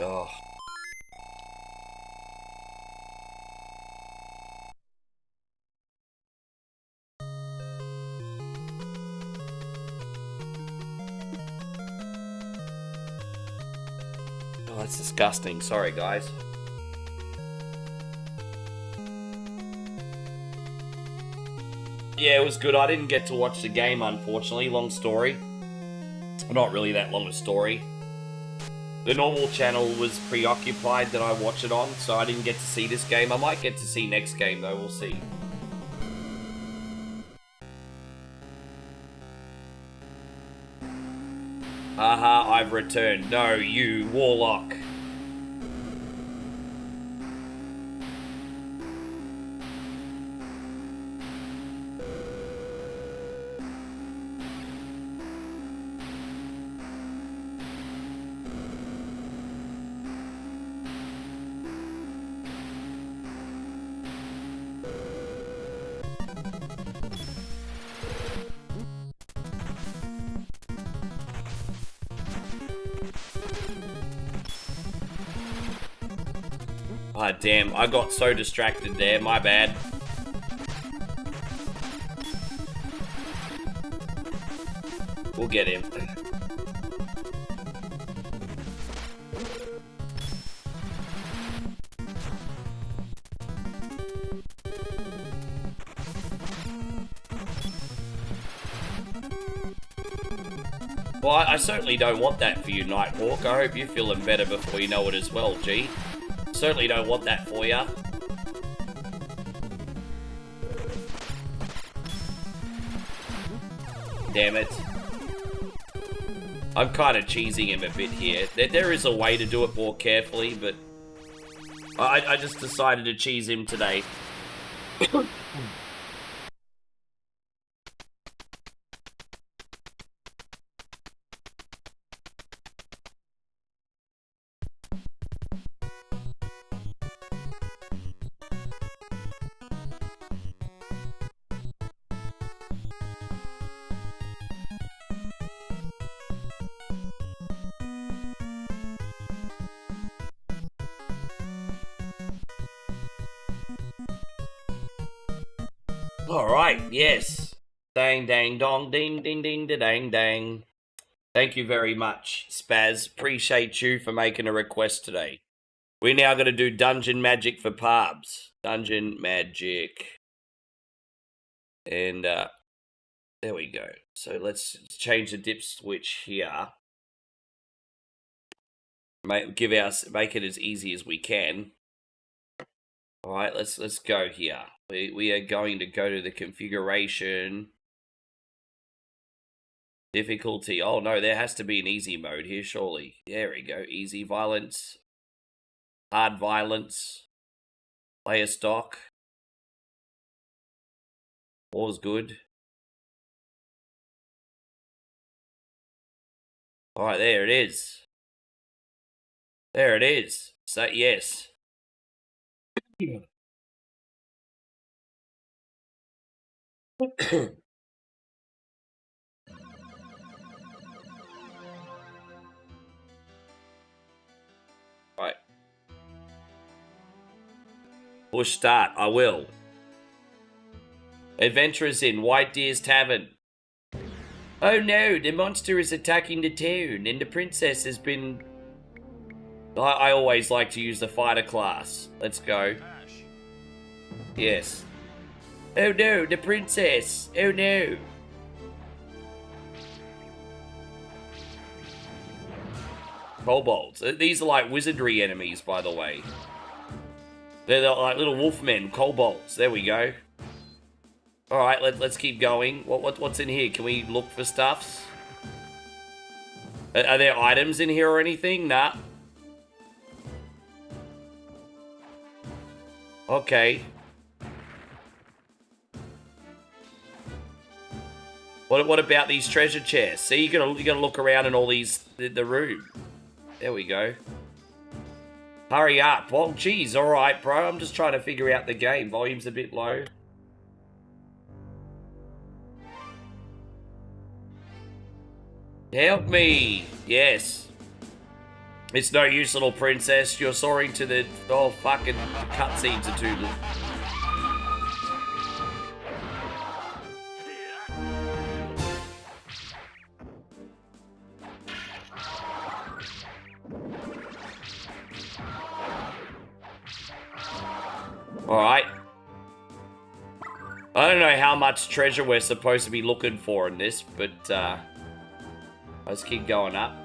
Oh. Oh, that's disgusting. Sorry, guys. Yeah, it was good. I didn't get to watch the game, unfortunately. Long story. Not really that long a story. The normal channel was preoccupied that I watch it on, so I didn't get to see this game. I might get to see next game, though. We'll see. Haha, I've returned. No, you, Warlock. Ah, damn, I got so distracted there, my bad. We'll get him. Well, I certainly don't want that for you, Nighthawk. I hope you're feeling better before you know it as well, G. Certainly don't want that for ya. Damn it. I'm kind of cheesing him a bit here. There is a way to do it more carefully, but I just decided to cheese him today. Alright, yes. Dang, dang, dong, ding, ding, ding, da, dang, dang. Thank you very much, Spaz. Appreciate you for making a request today. We're now going to do Dungeon Magic for Parbs. Dungeon Magic. And, there we go. So let's change the dip switch here. Make it as easy as we can. Alright, let's go here. We are going to go to the configuration. Difficulty. Oh no, there has to be an easy mode here, surely. There we go. Easy violence. Hard violence. Player stock. All's good. Alright, there it is. There it is. So, yes. Right. Push start. I will. Adventurers in White Deer's Tavern. Oh no, the monster is attacking the town, and the princess has been... I always like to use the fighter class. Let's go. Yes. Oh no, the princess. Oh no. Kobolds. These are like wizardry enemies, by the way. They're like little wolfmen, kobolds. There we go. Alright, let's keep going. What's in here? Can we look for stuffs? Are there items in here or anything? Nah. Okay. What about these treasure chests? See, you gotta look around in all these the room. There we go. Hurry up. Well, geez, alright, bro. I'm just trying to figure out the game. Volume's a bit low. Help me! Yes. It's no use, little princess. You're soaring to the... Oh, fucking cutscenes are too... Alright. I don't know how much treasure we're supposed to be looking for in this, but, let's keep going up.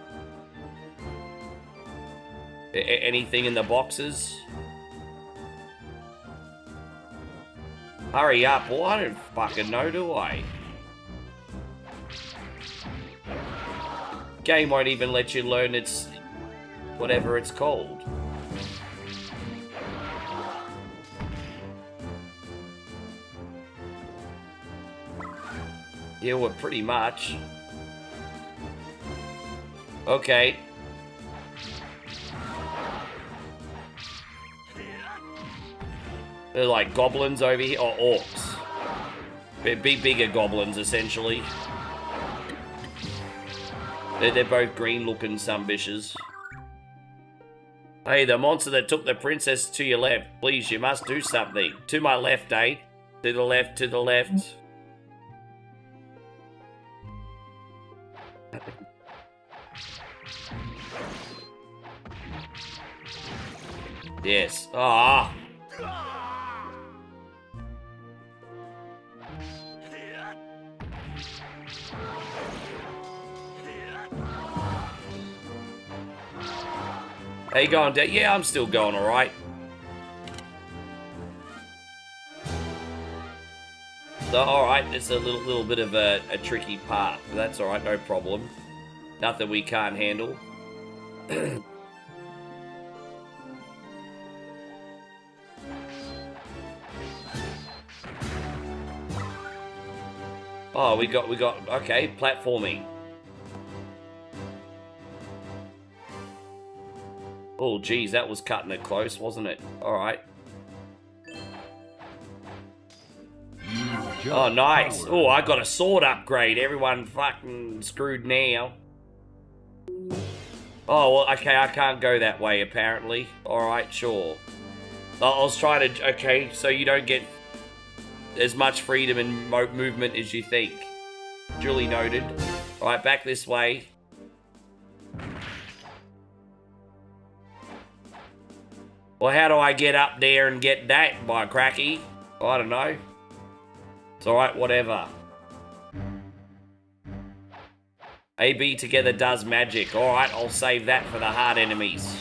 Anything in the boxes? Hurry up. Well, I don't fucking know, do I? Game won't even let you learn its... whatever it's called. Yeah, well, pretty much. Okay. They're like goblins over here, or orcs. They're bigger goblins, essentially. They're both green-looking sumbitches. Hey, the monster that took the princess to your left. Please, you must do something. To my left, eh? To the left, to the left. Yes. Ah. How you going, Dad? Yeah, I'm still going all right. So, all right, it's a little bit of a tricky part, but that's all right, no problem. Nothing we can't handle. Oh, we got, okay, platforming. Oh, geez, that was cutting it close, wasn't it? All right. Oh, nice. Oh, I got a sword upgrade. Everyone fucking screwed now. Oh, well, okay, I can't go that way, apparently. All right, sure. I was trying to... Okay, so you don't get as much freedom and movement as you think. Duly noted. All right, back this way. Well, how do I get up there and get that, by cracky? I don't know. It's alright, whatever. AB together does magic. Alright, I'll save that for the hard enemies.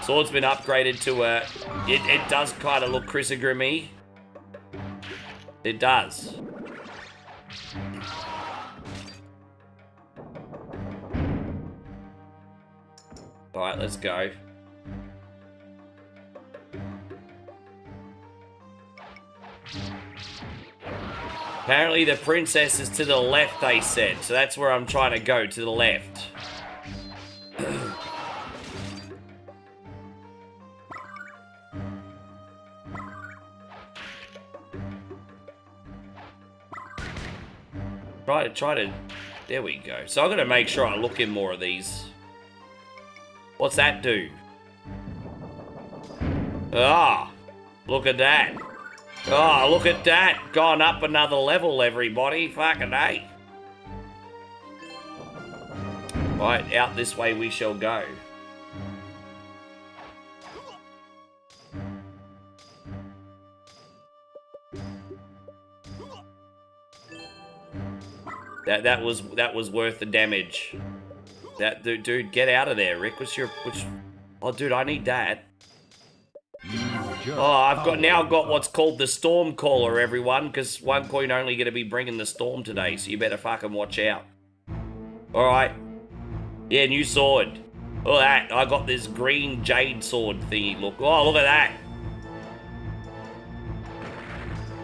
Sword's been upgraded to a... It does kind of look Chrysagramy. It does. Alright, let's go. Apparently the princess is to the left, they said. So that's where I'm trying to go, to the left. Try to... There we go. So I'm going to make sure I look in more of these. What's that do? Ah, look at that. Oh, look at that. Gone up another level, everybody. Fucking A. Right, out this way we shall go. That was worth the damage. That dude, get out of there, Rick. Oh, dude, I need that. Oh, I've now got what's called the Storm Caller, everyone, because one coin only going to be bringing the storm today, so you better fucking watch out. All right. Yeah, new sword. Look at that. I got this green jade sword thingy. Look. Oh, look at that.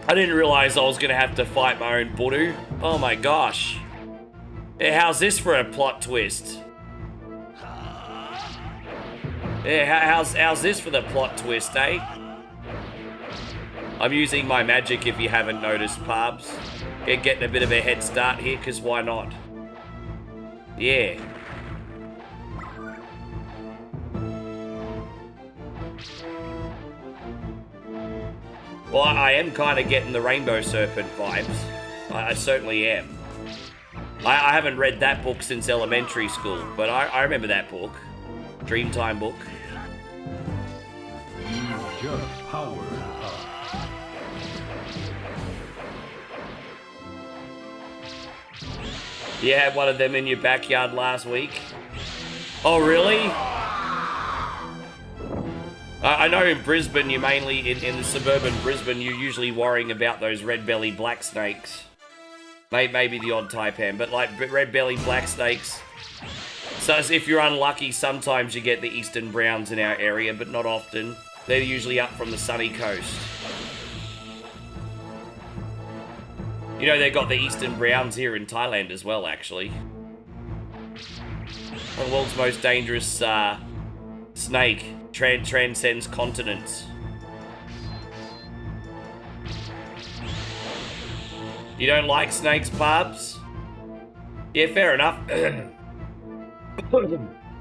I didn't realize I was going to have to fight my own Budu. Oh my gosh. Yeah, how's this for a plot twist? Yeah, how's this for the plot twist, eh? I'm using my magic if you haven't noticed, Parbs. Getting a bit of a head start here, because why not? Yeah. Well, I am kind of getting the Rainbow Serpent vibes. I certainly am. I haven't read that book since elementary school, but I remember that book. Dreamtime book. Just powered up. You had one of them in your backyard last week? Oh, really? I know in Brisbane, you mainly, in the suburban Brisbane, you're usually worrying about those red-bellied black snakes. Maybe the odd taipan, but like red-bellied black snakes. So if you're unlucky, sometimes you get the eastern browns in our area, but not often. They're usually up from the sunny coast. You know, they've got the eastern browns here in Thailand as well, actually. One of the world's most dangerous snake. Transcends continents. You don't like snakes, Parbs? Yeah, fair enough.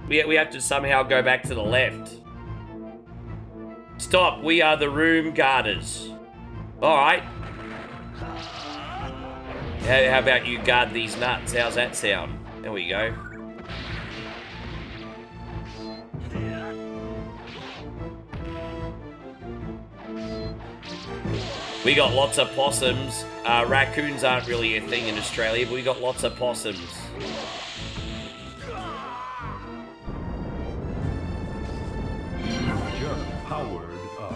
we have to somehow go back to the left. Stop, we are the room guarders. Alright. How about you guard these nuts? How's that sound? There we go. We got lots of possums. Raccoons aren't really a thing in Australia, but we got lots of possums. Just powered up.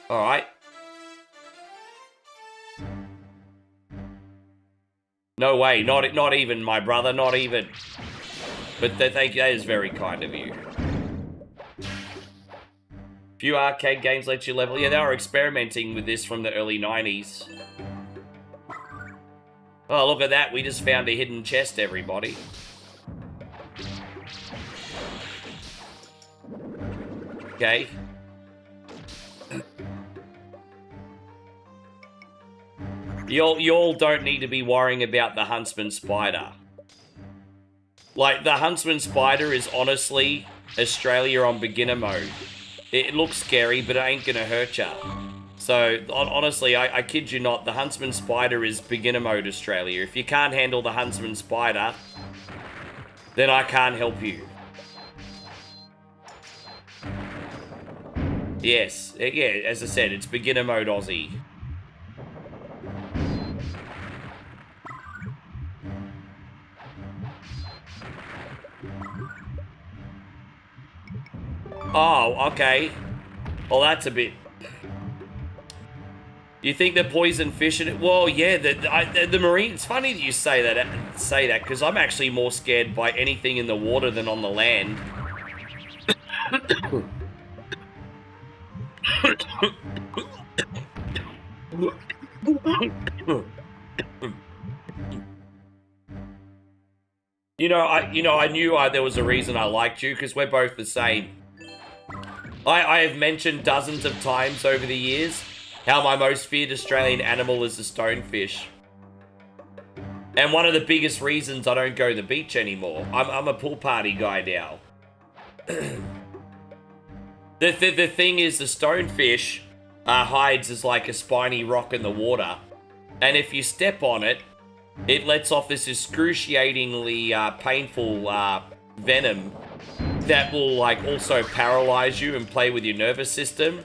Alright. No way, not even, my brother, not even. But thank you, that is very kind of you. Few arcade games let you level. Yeah, they were experimenting with this from the early 90s. Oh, look at that, we just found a hidden chest, everybody. Okay. You all don't need to be worrying about the Huntsman Spider. Like, the Huntsman Spider is honestly Australia on beginner mode. It looks scary, but it ain't gonna hurt ya. So, honestly, I kid you not, the Huntsman Spider is beginner mode Australia. If you can't handle the Huntsman Spider, then I can't help you. Yes, yeah, as I said, it's beginner mode Aussie. Oh, okay. Well, that's a bit... You think the poison fish in it? Well, yeah, the marine. It's funny that you say that because I'm actually more scared by anything in the water than on the land. I knew there was a reason I liked you because we're both the same. I have mentioned dozens of times over the years how my most feared Australian animal is the stonefish. And one of the biggest reasons I don't go to the beach anymore. I'm a pool party guy now. The thing is, the stonefish hides as like a spiny rock in the water. And if you step on it, it lets off this excruciatingly painful venom that will like also paralyze you and play with your nervous system.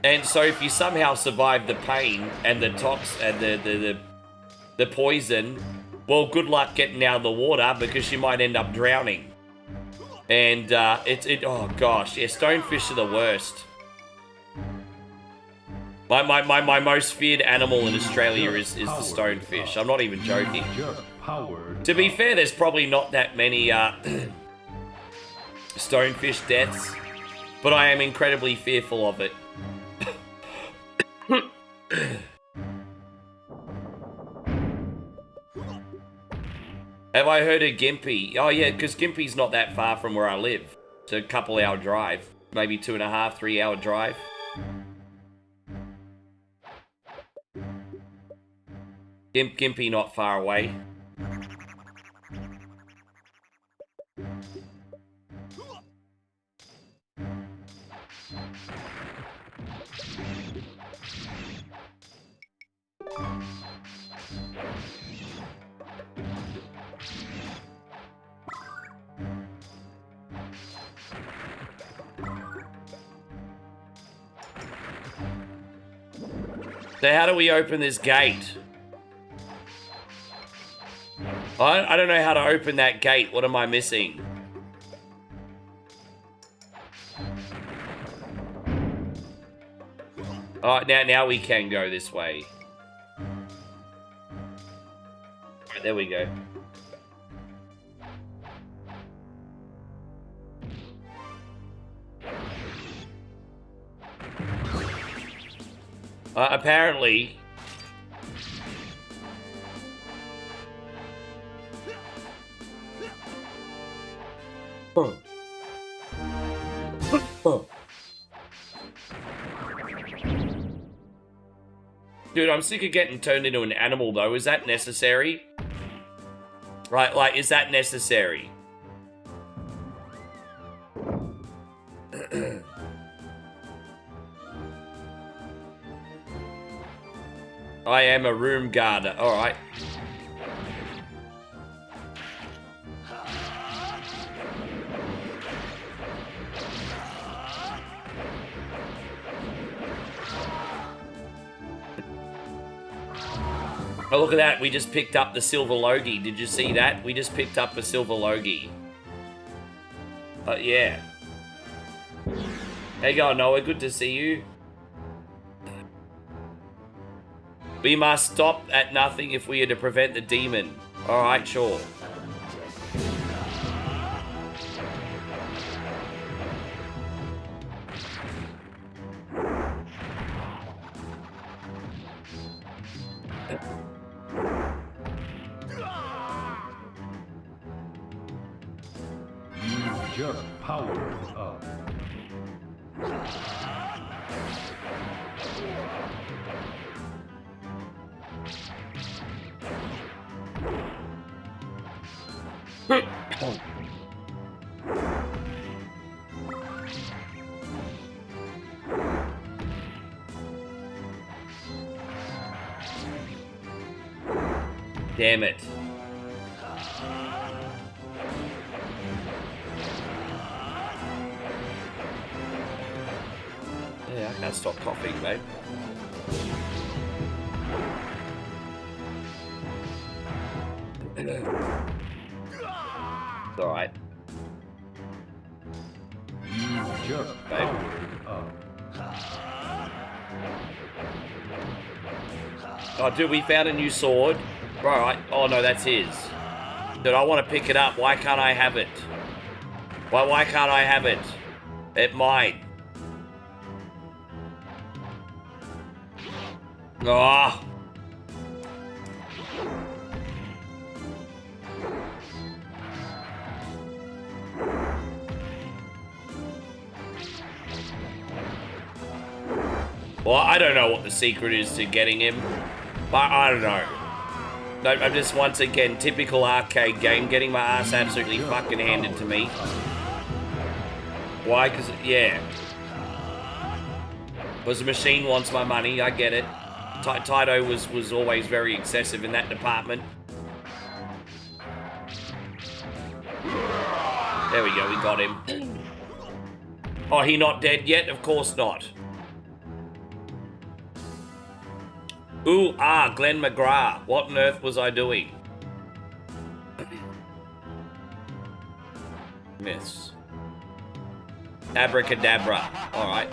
And so if you somehow survive the pain and the tox and the poison, well, good luck getting out of the water because you might end up drowning. And oh gosh, yeah, stonefish are the worst. My most feared animal in Australia is the stonefish. I'm not even joking. To be fair, there's probably not that many stonefish deaths, but I am incredibly fearful of it. Have I heard of Gympie? Oh yeah, because Gympie's not that far from where I live. It's a couple-hour drive, maybe 2.5, 3-hour drive. Gympie not far away. So how do we open this gate? I don't know how to open that gate. What am I missing? Oh, now we can go this way. Right, there we go. Apparently... Oh. Oh. Dude, I'm sick of getting turned into an animal, though. Is that necessary? Right, like, is that necessary? I am a room guarder. Alright. Oh, look at that. We just picked up the silver Logie. Did you see that? We just picked up a silver Logie. Yeah. How you going, Noah? Good to see you. We must stop at nothing if we are to prevent the demon. Alright, sure. Just powered up. Damn it. Yeah, I can't stop coughing, mate. It's alright. Just powered up. Oh, dude, we found a new sword. Right. Oh, no, that's his. Dude, I want to pick it up. Why can't I have it? Why can't I have it? It might. Oh. Well, I don't know what the secret is to getting him, but I don't know. No, I'm just, once again, typical arcade game, getting my ass absolutely fucking handed to me. Why? Because, yeah. Because the machine wants my money, I get it. Taito was always very excessive in that department. There we go, we got him. Oh, he not dead yet? Of course not. Ooh, Glenn McGrath. What on earth was I doing? Miss. Abracadabra. Alright.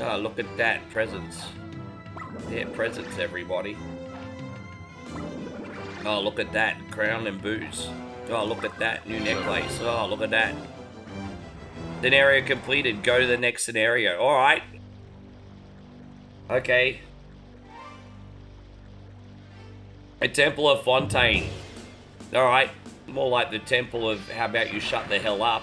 Oh, look at that. Presents. Yeah, presents, everybody. Oh, look at that. Crown and booze. Oh, look at that. New necklace. Oh, look at that. Scenario completed. Go to the next scenario. Alright. Okay. A Temple of Fontaine. Alright. More like the Temple of how about you shut the hell up.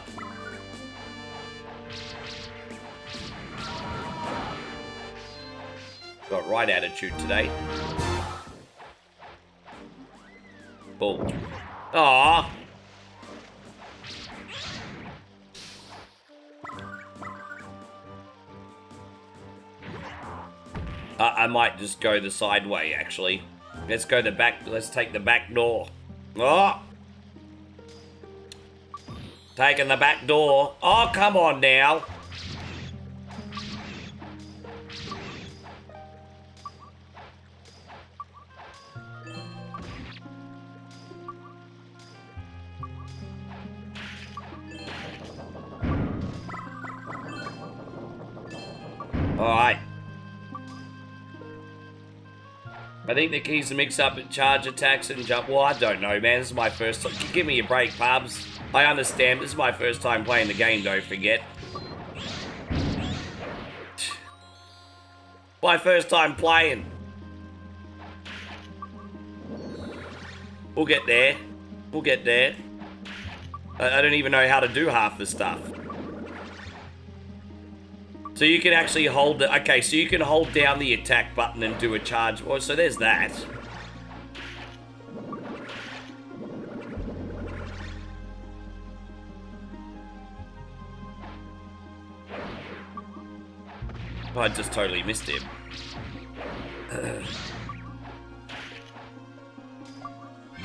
Got right attitude today. Bull. Aww. I might just go the side way, actually. Let's go the back. Let's take the back door. Oh! Taking the back door. Oh, come on now. Alright. I think the keys to mix up charge attacks and jump. Well, I don't know, man. This is my first time. Give me a break, pubs. I understand. This is my first time playing the game, don't forget. My first time playing. We'll get there. We'll get there. I don't even know how to do half the stuff. So you can actually hold it. Okay, so you can hold down the attack button and do a charge. Well, so there's that. Oh, I just totally missed him.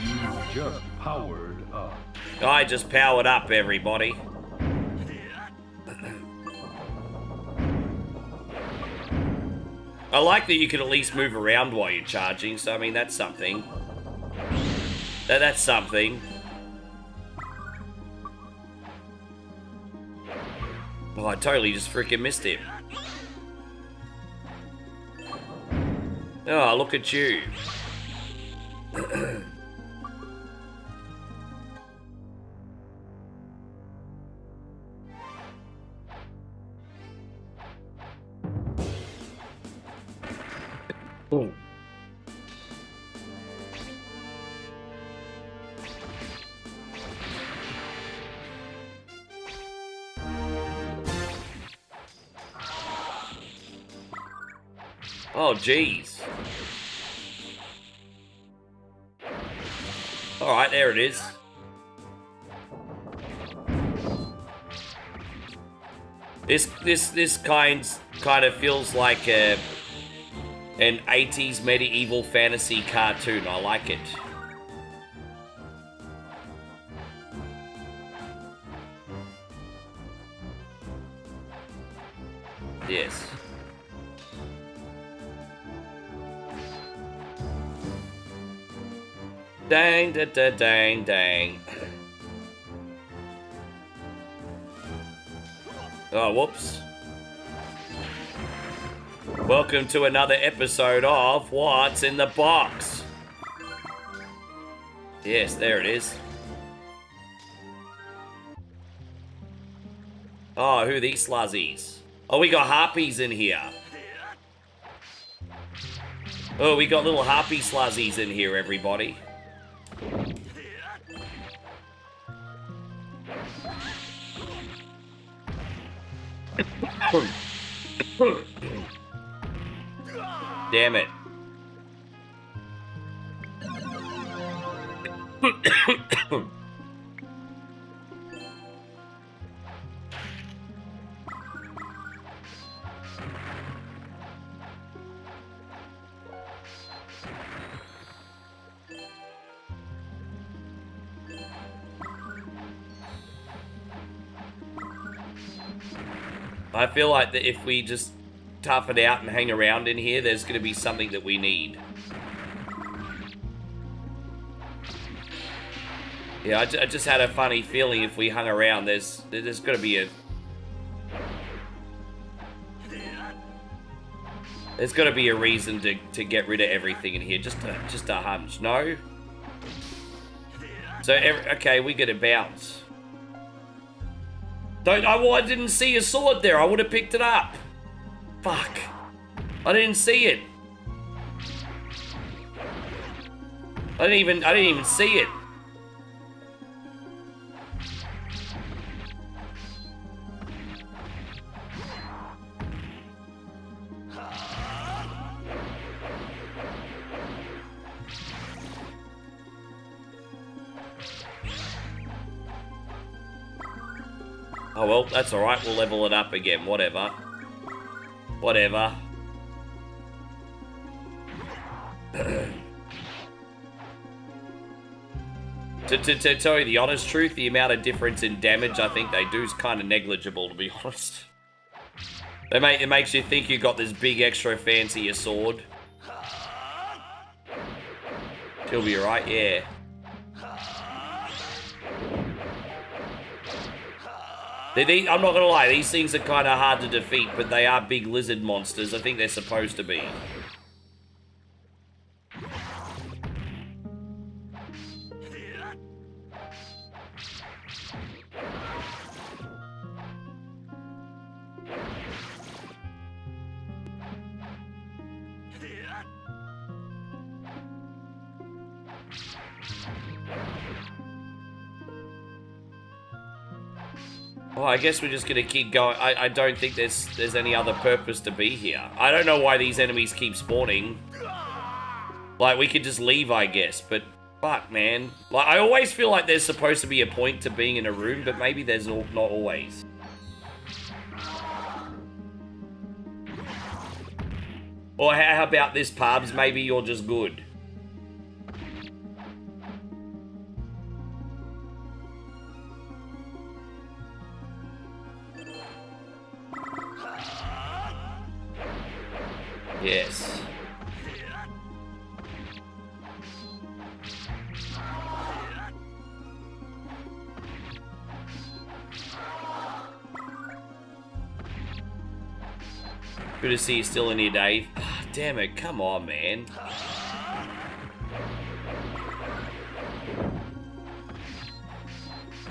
You just powered up. I just powered up, everybody. I like that you can at least move around while you're charging, so I mean, that's something. That's something. Oh, I totally just freaking missed him. Oh, look at you. Boom. Oh, jeez. All right, there it is. This kind of feels like an 80s medieval fantasy cartoon. I like it. Yes. Dang, da, da, dang, dang. Oh, whoops. Welcome to another episode of What's in the Box. Yes, there it is. Oh, who are these sluzzies? Oh, we got harpies in here. Oh, we got little harpy sluzzies in here, everybody. Damn it. I feel like that if we just tough it out and hang around in here, there's going to be something that we need. Yeah, I just had a funny feeling if we hung around, there's got to be a... There's got to be a reason to get rid of everything in here. Just a hunch, no? So, okay, we get a bounce. Well, I didn't see a sword there. I would have picked it up. Fuck. I didn't see it. I didn't even see it. Oh well, that's alright, we'll level it up again, whatever. Whatever. To tell you the honest truth, the amount of difference in damage I think they do is kind of negligible, to be honest. It makes you think you got this big extra fancier sword. She'll be right, yeah. I'm not gonna lie, these things are kind of hard to defeat, but they are big lizard monsters. I think they're supposed to be. Well, I guess we're just gonna keep going. I don't think there's any other purpose to be here. I don't know why these enemies keep spawning. Like, we could just leave, I guess, but fuck, man. Like, I always feel like there's supposed to be a point to being in a room, but maybe there's not always. Or how about this, Pubs? Maybe you're just good. Yes. Good to see you still in here, Dave. Ah, damn it, come on, man.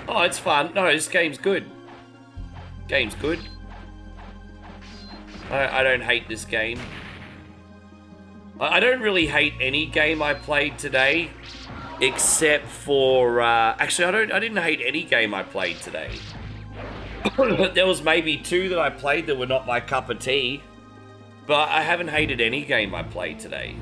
Oh, it's fun. No, this game's good. Game's good. I don't hate this game. I don't really hate any game I played today, except for, actually, I didn't hate any game I played today. There was maybe 2 that I played that were not my cup of tea, but I haven't hated any game I played today.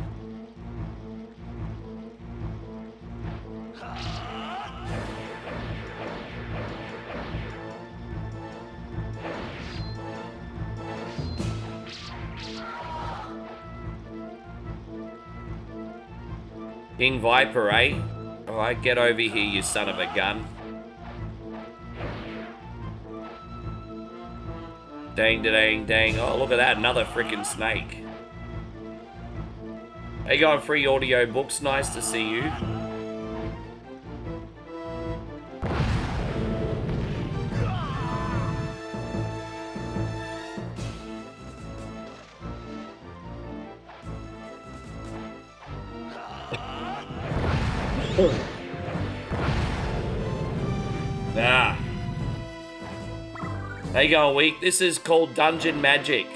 King Viper, eh? Alright, get over here, you son of a gun. Dang, dang, dang. Oh, look at that, another freaking snake. How you going, free audio books? Nice to see you. Ah. There you go, a week. This is called Dungeon Magic.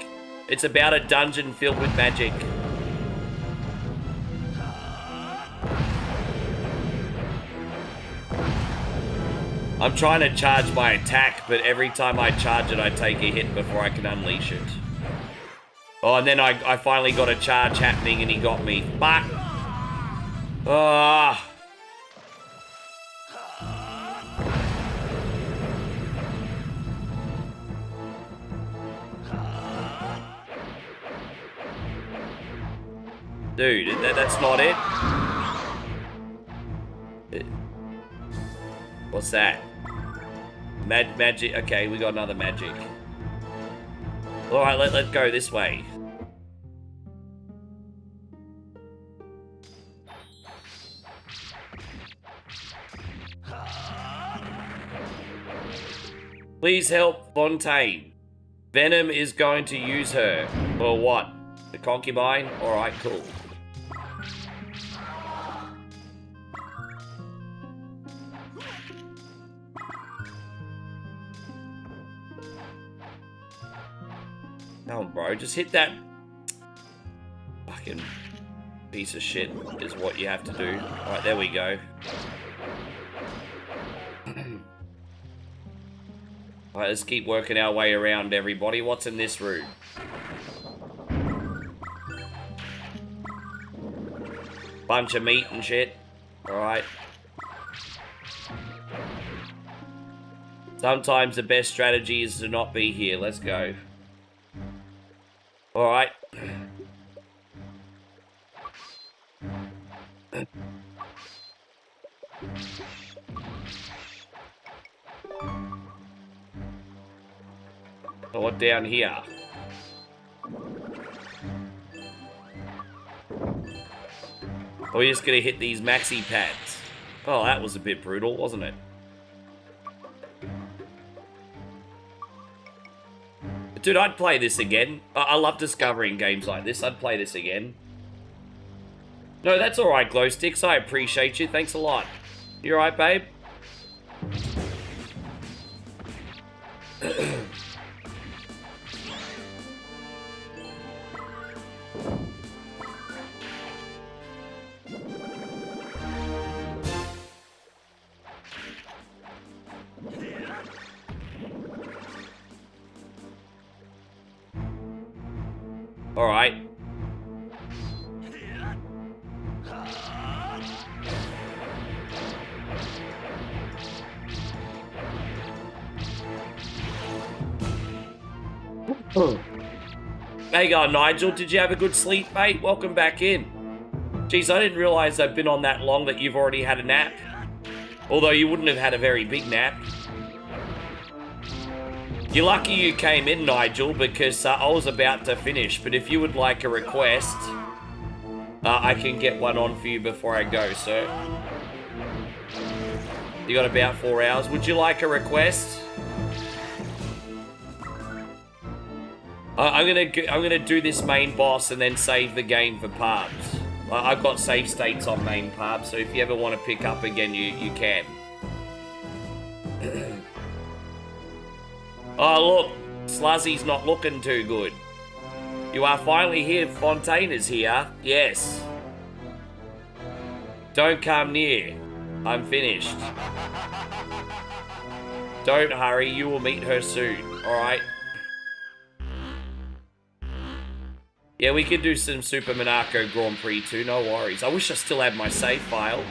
It's about a dungeon filled with magic. I'm trying to charge my attack, but every time I charge it, I take a hit before I can unleash it. Oh, and then I finally got a charge happening and he got me. Fuck! Ah! Dude, that's not it. What's that? Magic. Okay, we got another magic. Alright, let's go this way. Please help Fontaine. Venom is going to use her. Or what? The concubine? Alright, cool. Come on, bro. Just hit that fucking piece of shit is what you have to do. Alright, there we go. Alright, let's keep working our way around, everybody. What's in this room? Bunch of meat and shit. Alright. Sometimes the best strategy is to not be here. Let's go. Alright. So what down here? Oh, we're just gonna hit these maxi pads. Oh, that was a bit brutal, wasn't it? Dude, I'd play this again. I love discovering games like this. I'd play this again. No, that's alright, Glow Sticks. I appreciate you. Thanks a lot. You alright, babe? Alright. There you go, Nigel. Did you have a good sleep, mate? Welcome back in. Jeez, I didn't realise I've been on that long that you've already had a nap. Although you wouldn't have had a very big nap. You're lucky you came in, Nigel, because I was about to finish. But if you would like a request, I can get one on for you before I go, sir. You got about 4 hours. Would you like a request? I'm gonna do this main boss and then save the game for Parbs. I've got save states on main Parbs, so if you ever want to pick up again, you can. Oh, look. Sluzzy's not looking too good. You are finally here. Fontaine is here. Yes. Don't come near. I'm finished. Don't hurry. You will meet her soon. Alright? Yeah, we can do some Super Monaco Grand Prix too. No worries. I wish I still had my save file.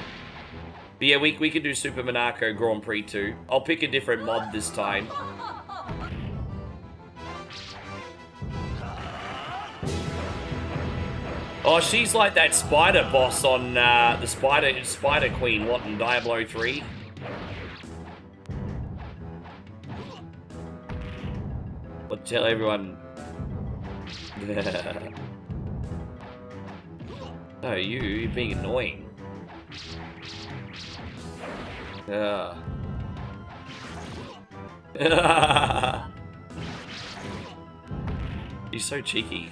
But yeah, we can do Super Monaco Grand Prix too. I'll pick a different mod this time. Oh, she's like that spider boss on the Spider Queen, what, in Diablo 3? I'll tell everyone. No, you're being annoying. You're so cheeky.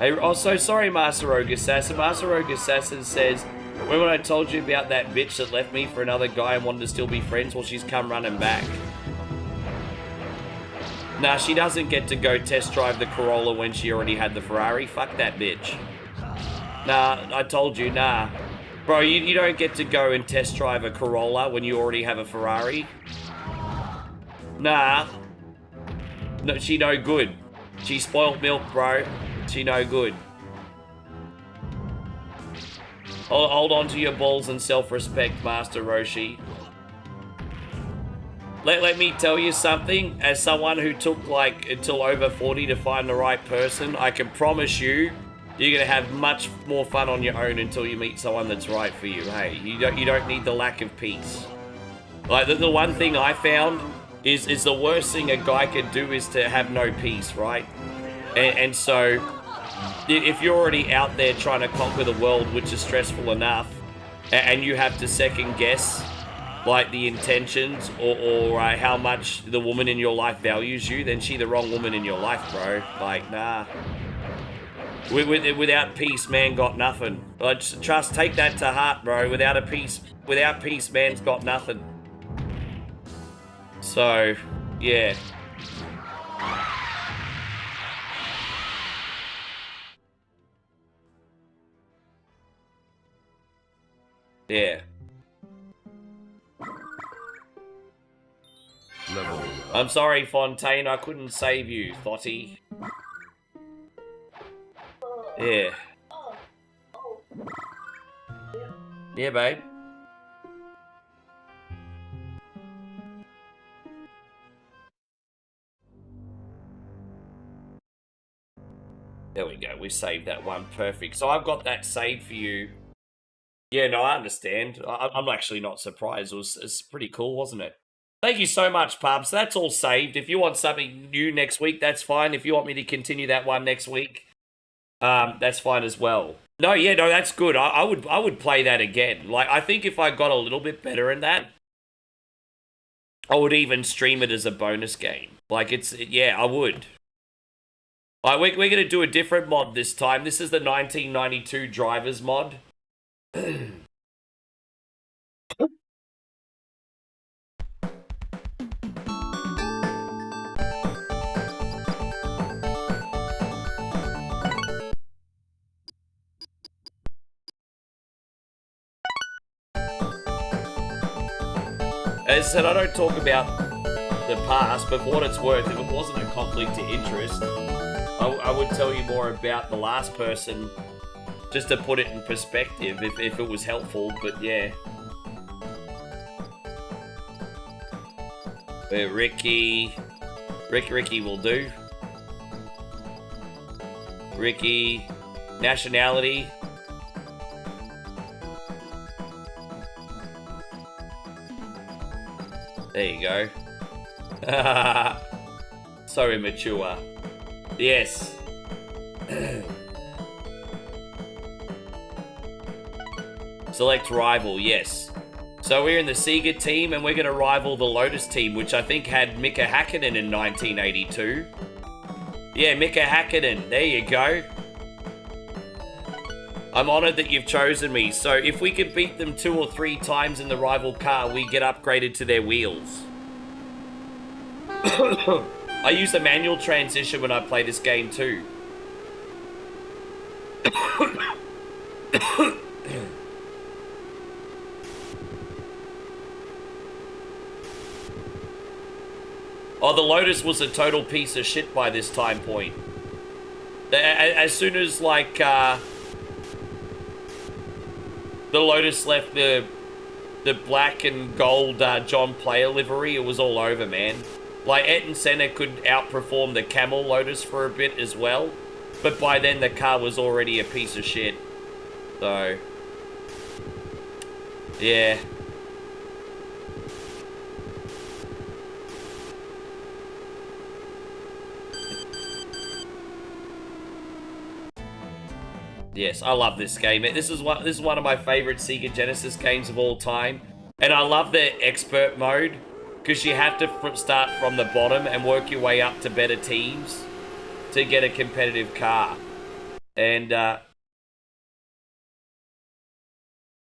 Hey, oh, so sorry, Master Rogue Assassin. Master Rogue Assassin says, remember when I told you about that bitch that left me for another guy and wanted to still be friends? Well, she's come running back. Nah, she doesn't get to go test drive the Corolla when she already had the Ferrari. Fuck that bitch. Nah, I told you, nah. Bro, you don't get to go and test drive a Corolla when you already have a Ferrari. Nah. No, she no good. She spoiled milk, bro. She no good. Hold on to your balls and self-respect, Master Roshi. Let me tell you something. As someone who took like until over 40 to find the right person, I can promise you, you're gonna have much more fun on your own until you meet someone that's right for you. Hey, you don't need the lack of peace. Like the one thing I found is the worst thing a guy could do is to have no peace, right? And so, if you're already out there trying to conquer the world, which is stressful enough, and you have to second guess, like, the intentions or how much the woman in your life values you, then she the wrong woman in your life, bro. Like, nah. Without peace, man got nothing. Trust, take that to heart, bro. Without peace, man's got nothing. So, yeah. Yeah. I'm sorry, Fontaine, I couldn't save you, Thotty. Yeah. Yeah, babe. There we go, we saved that one, perfect. So I've got that saved for you. Yeah, no, I understand. I'm actually not surprised. It's pretty cool, wasn't it? Thank you so much, Pubs. That's all saved. If you want something new next week, that's fine. If you want me to continue that one next week, that's fine as well. No, yeah, no, that's good. I would play that again. Like, I think if I got a little bit better in that, I would even stream it as a bonus game. Like, yeah, I would. Like, we're gonna do a different mod this time. This is the 1992 drivers mod. As I said, I don't talk about the past, but for what it's worth, if it wasn't a conflict of interest, I would tell you more about the last person, just to put it in perspective, if it was helpful, but yeah. Ricky will do. Ricky, nationality. There you go. So immature. Yes. Select rival, yes. So we're in the Sega team and we're going to rival the Lotus team, which I think had Mika Hakkinen in 1982. Yeah, Mika Hakkinen. There you go. I'm honoured that you've chosen me. So if we can beat them 2 or 3 times in the rival car, we get upgraded to their wheels. I use a manual transmission when I play this game too. Oh, the Lotus was a total piece of shit by this time point. As soon as, like, the Lotus left the black and gold John Player livery, it was all over, man. Like, Ayrton Senna could outperform the Camel Lotus for a bit as well, but by then the car was already a piece of shit. So, yeah. Yes, I love this game. This is one of my favorite Sega Genesis games of all time, and I love the expert mode because you have to start from the bottom and work your way up to better teams to get a competitive car. And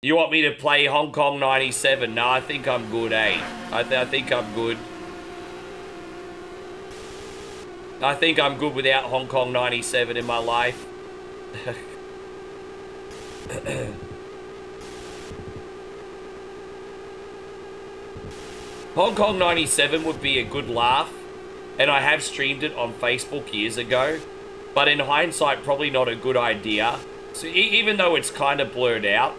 you want me to play Hong Kong 97? No, I think I'm good, eh? I think I'm good. I think I'm good without Hong Kong 97 in my life. Hong Kong 97 would be a good laugh, and I have streamed it on Facebook years ago, but in hindsight, probably not a good idea. So even though it's kind of blurred out,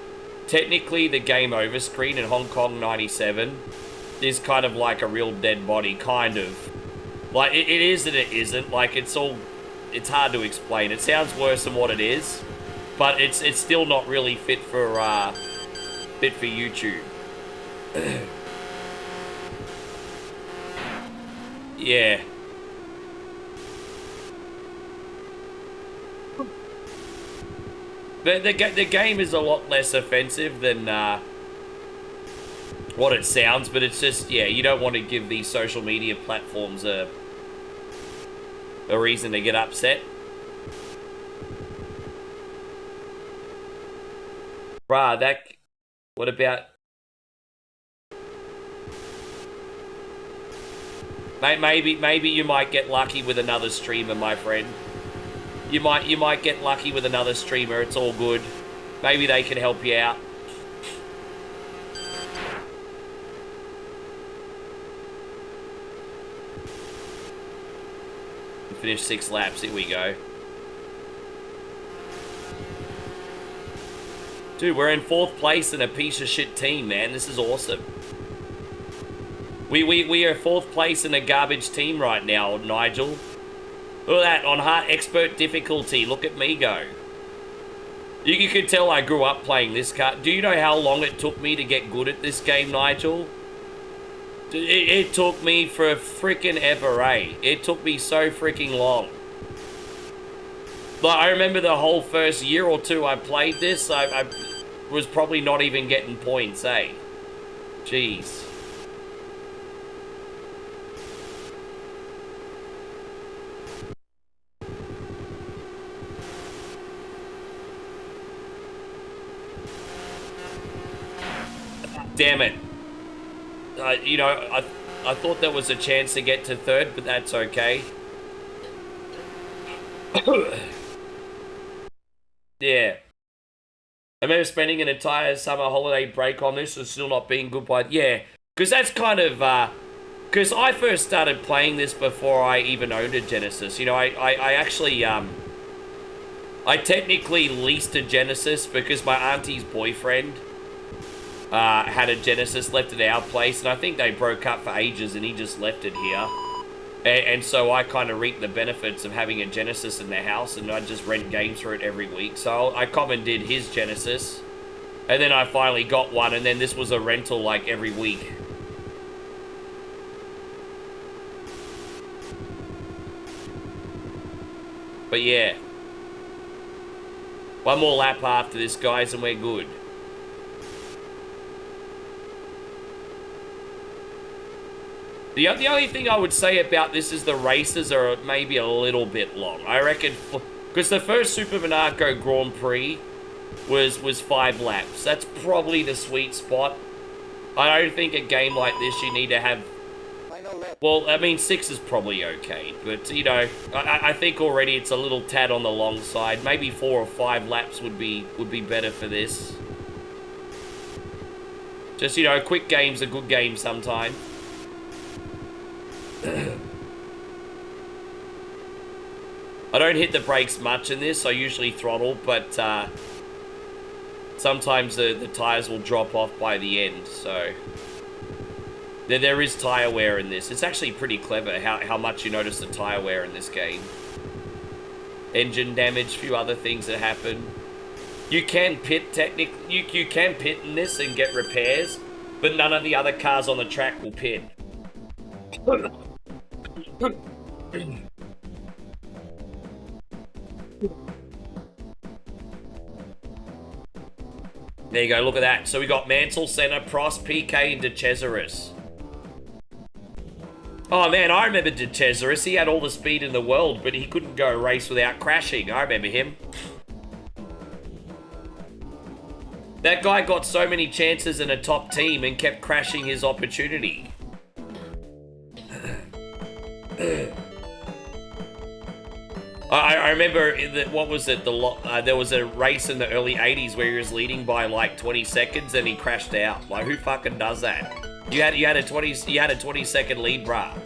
technically the game over screen in Hong Kong 97 is kind of like a real dead body, kind of. Like, it is and it isn't. Like, it's hard to explain. It sounds worse than what it is, but it's still not really fit for YouTube. Yeah. The game is a lot less offensive than what it sounds, but it's just, yeah, you don't want to give these social media platforms a reason to get upset. Bruh, what about... Maybe you might get lucky with another streamer, my friend. You might get lucky with another streamer. It's all good. Maybe they can help you out. Finish 6 laps. Here we go. Dude, we're in 4th place in a piece of shit team, man. This is awesome. We are 4th place in a garbage team right now, Nigel. Look at that, on hard expert difficulty. Look at me go. You can tell I grew up playing this card. Do you know how long it took me to get good at this game, Nigel? It took me for freaking ever, eh? It took me so freaking long. Like, I remember the whole first year or two I played this, I was probably not even getting points, eh? Jeez. Damn it. You know, I thought there was a chance to get to 3rd, but that's okay. Yeah. I remember spending an entire summer holiday break on this and still not being good by... Yeah, because that's kind of... Because I first started playing this before I even owned a Genesis. You know, I actually... I technically leased a Genesis because my auntie's boyfriend... had a Genesis, left at our place, and I think they broke up for ages and he just left it here. And so I kind of reaped the benefits of having a Genesis in the house, and I'd just rent games for it every week. So I commandeered his Genesis, and then I finally got one, and then this was a rental like every week. But yeah. One more lap after this, guys, and we're good. The only thing I would say about this is the races are maybe a little bit long. I reckon, because the first Super Monaco Grand Prix was 5 laps. That's probably the sweet spot. I don't think a game like this you need to have... Well, I mean, 6 is probably okay. But, you know, I think already it's a little tad on the long side. Maybe 4 or 5 laps would be better for this. Just, you know, quick game's a good game sometime. I don't hit the brakes much in this. I usually throttle, but sometimes the tires will drop off by the end. So there is tire wear in this. It's actually pretty clever how much you notice the tire wear in this game. Engine damage, a few other things that happen. You can pit technically. You can pit in this and get repairs, but none of the other cars on the track will pit. There you go, look at that. So we got Mansell, Senna, Prost, PK, and De Cesaris. Oh man, I remember De Cesaris. He had all the speed in the world, but he couldn't go a race without crashing. I remember him. That guy got so many chances in a top team and kept crashing his opportunity. I remember, what was it, there was a race in the early 80s where he was leading by like 20 seconds and he crashed out. Like, who fucking does that? You had a 20-second lead, bruh.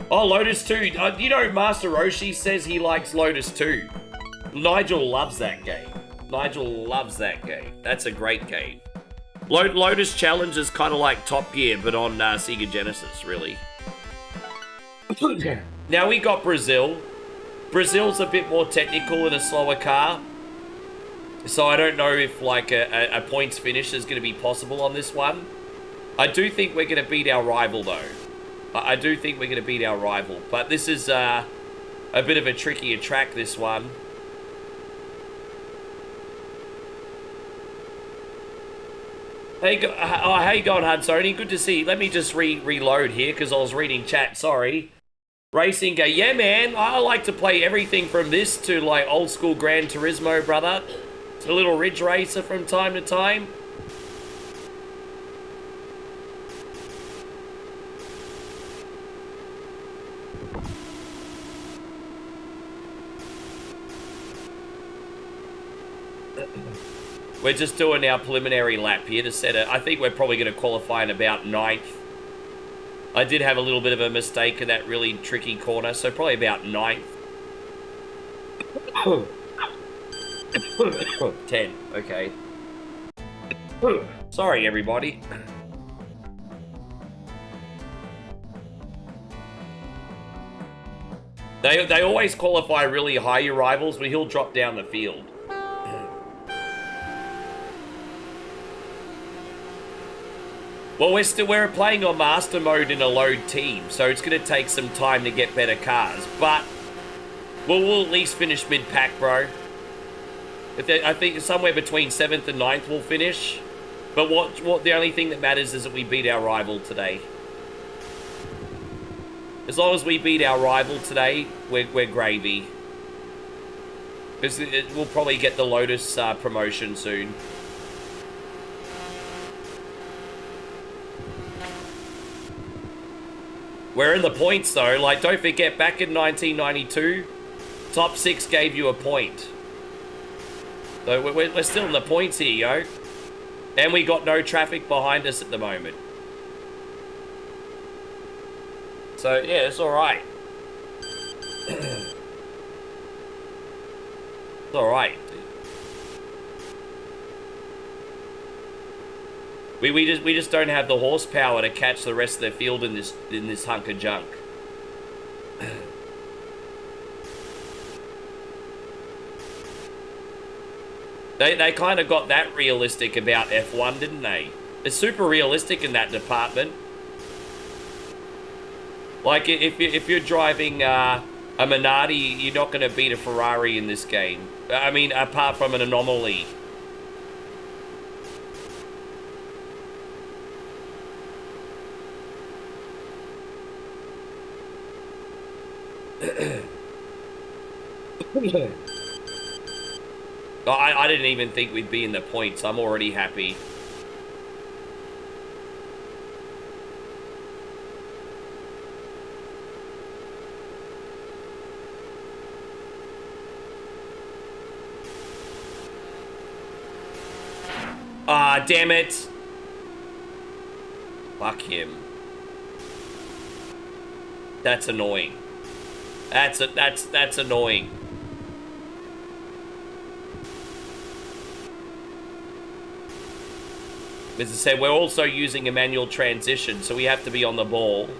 Oh, Lotus 2. You know, Master Roshi says he likes Lotus 2. Nigel loves that game. Nigel loves that game. That's a great game. Lotus Challenge is kind of like Top Gear, but on Sega Genesis, really. Now we got Brazil. Brazil's a bit more technical and a slower car. So I don't know if like a points finish is going to be possible on this one. I do think we're going to beat our rival, though. I do think we're going to beat our rival. But this is a bit of a trickier track, this one. Hey, how you going, Hudsoni? Good to see you. Let me just reload here because I was reading chat. Sorry. Racing game. Yeah, man. I like to play everything from this to like old school Gran Turismo, brother. To a little Ridge Racer from time to time. We're just doing our preliminary lap here to set it. I think we're probably going to qualify in about 9th. I did have a little bit of a mistake in that really tricky corner, so probably about 9th. 10, okay. Sorry, everybody. They always qualify really high, your rivals, but he'll drop down the field. Well, we're playing on Master Mode in a load team, so it's going to take some time to get better cars. But we'll at least finish mid-pack, bro. I think somewhere between 7th and 9th we'll finish. But the only thing that matters is that we beat our rival today. As long as we beat our rival today, we're gravy. Because we'll probably get the Lotus promotion soon. We're in the points though. Like, don't forget, back in 1992, top 6 gave you a point. So we're still in the points here, yo. And we got no traffic behind us at the moment. So yeah, it's alright. It's alright. We just don't have the horsepower to catch the rest of the field in this hunk of junk. They kind of got that realistic about F1, didn't they? It's super realistic in that department. Like if you're driving a Minardi, you're not going to beat a Ferrari in this game. I mean, apart from an anomaly. I didn't even think we'd be in the points. I'm already happy. Ah, damn it. Fuck him. That's annoying. That's annoying. As I said, we're also using a manual transition, so we have to be on the ball.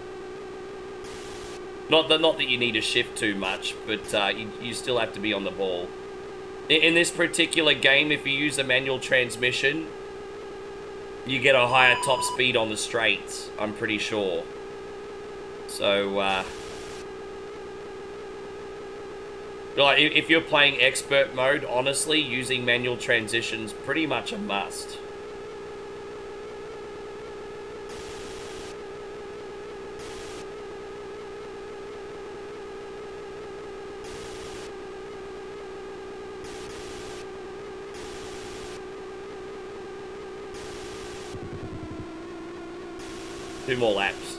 Not that you need to shift too much, but you still have to be on the ball. In this particular game, if you use a manual transmission, you get a higher top speed on the straights, I'm pretty sure. So, like, if you're playing expert mode, honestly, using manual transitions pretty much a must. 2 more laps.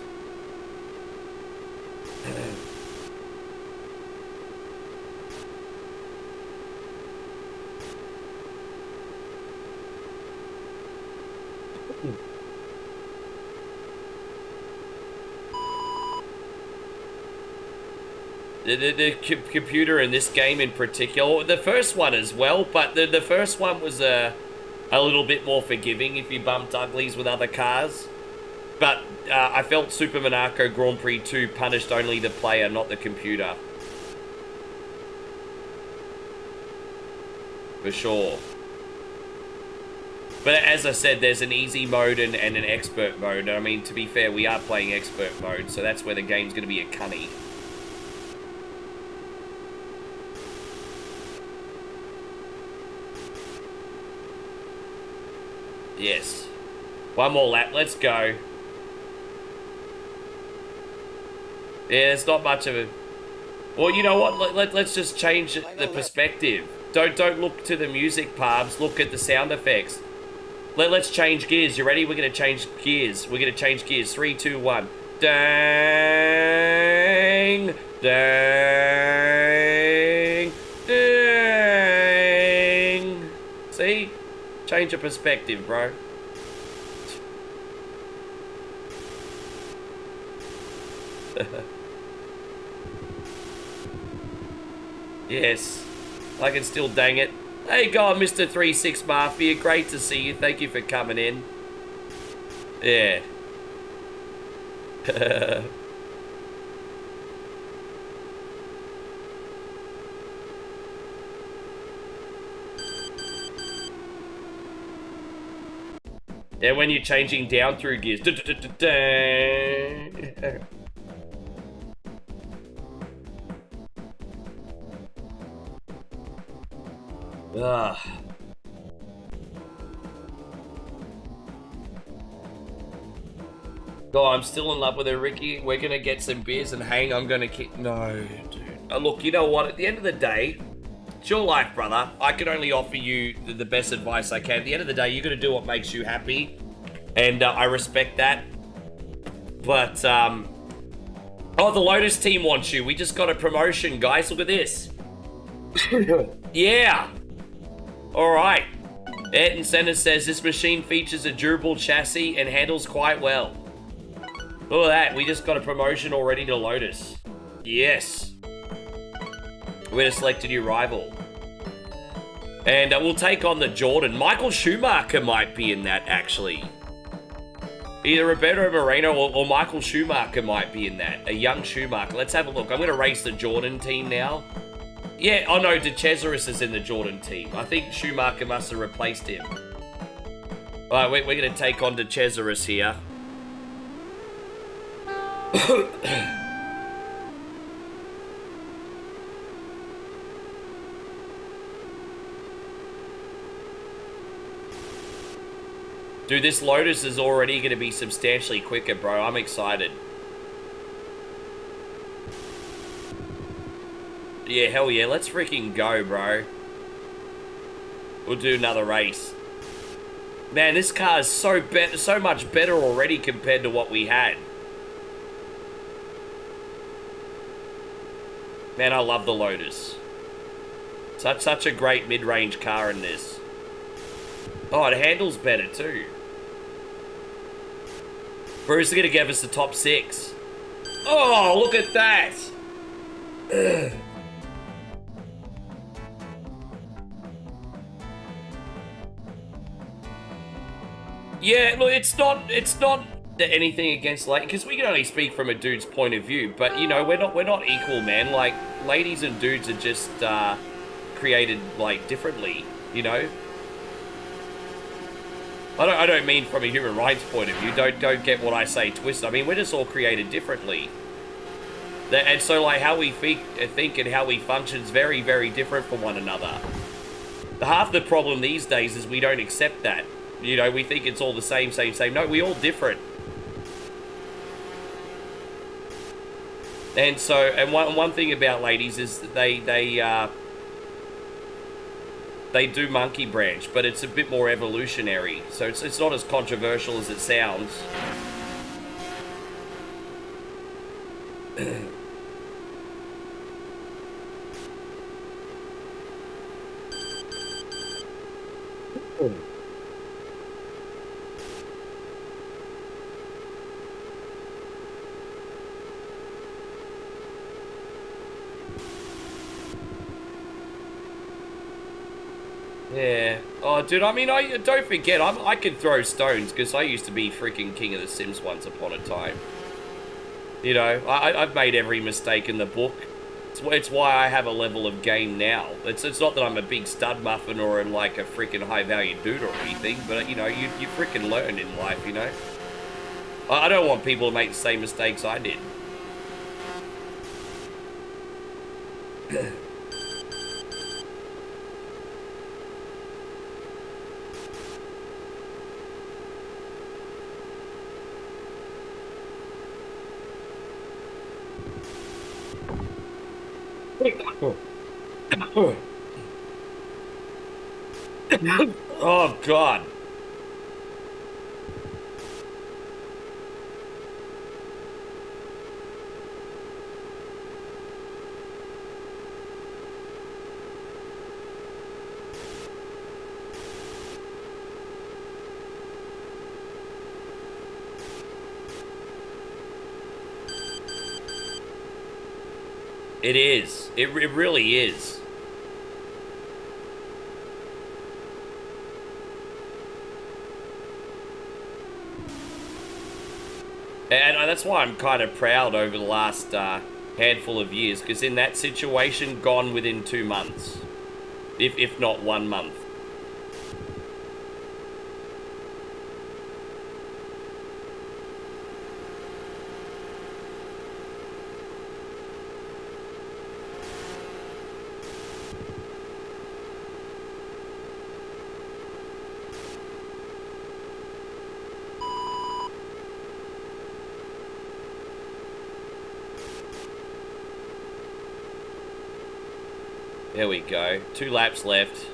The computer in this game in particular, the first one as well, but the first one was a little bit more forgiving if you bumped uglies with other cars. But I felt Super Monaco Grand Prix 2 punished only the player, not the computer. For sure. But as I said, there's an easy mode and an expert mode. I mean, to be fair, we are playing expert mode, so that's where the game's going to be a cunny. Yes. One more lap. Let's go. Yeah, it's not much of a... Well, you know what? Let's just change the perspective. Don't look to the music, Parbs. Look at the sound effects. Let's change gears. You ready? We're going to change gears. We're going to change gears. 3, 2, 1. Dang! Dang! Dang! See? Change of perspective, bro. Yes. I can still dang it. Hey, God, Mr. 36 Mafia. Great to see you. Thank you for coming in. Yeah. Yeah, when you're changing down through gears. Ugh. Oh, I'm still in love with her, Ricky. We're gonna get some beers and hang. I'm gonna keep... No, dude. Look, you know what? At the end of the day, it's your life, brother. I can only offer you the best advice I can. At the end of the day, you gotta do what makes you happy. And I respect that. But, oh, the Lotus team wants you. We just got a promotion, guys. Look at this. Yeah. All right. Ayrton Senna says this machine features a durable chassis and handles quite well. Look at that. We just got a promotion already to Lotus. Yes. We're going to select a new rival. And we'll take on the Jordan. Michael Schumacher might be in that, actually. Either Roberto Moreno or Michael Schumacher might be in that. A young Schumacher. Let's have a look. I'm going to race the Jordan team now. Yeah, oh no, De Cesaris is in the Jordan team. I think Schumacher must have replaced him. Alright, we're going to take on De Cesaris here. Dude, this Lotus is already going to be substantially quicker, bro. I'm excited. Yeah, hell yeah. Let's freaking go, bro. We'll do another race. Man, this car is so much better already compared to what we had. Man, I love the Lotus. Such a great mid-range car in this. Oh, it handles better too. Bruce is going to give us the top 6. Oh, look at that. Ugh. Yeah, look, it's not anything against like, because we can only speak from a dude's point of view, but you know, we're not equal, man. Like, ladies and dudes are just created like differently, you know. I don't mean from a human rights point of view. Don't get what I say twisted. I mean, we're just all created differently, and so like how we think and how we function is very, very different from one another. Half the problem these days is we don't accept that. You know, we think it's all the same. No, we all different. And so, and one thing about ladies is that they do monkey branch, but it's a bit more evolutionary. So it's not as controversial as it sounds. Yeah. Oh, dude, I mean, I don't forget, I can throw stones because I used to be freaking king of the Sims once upon a time. You know, I've made every mistake in the book. It's why I have a level of game now. It's not that I'm a big stud muffin or like a freaking high value dude or anything, but you know, you freaking learn in life, you know. I don't want people to make the same mistakes I did. Oh, God. It is. It really is. And that's why I'm kind of proud over the last handful of years, because in that situation, gone within 2 months, if not 1 month. There we go. 2 laps left.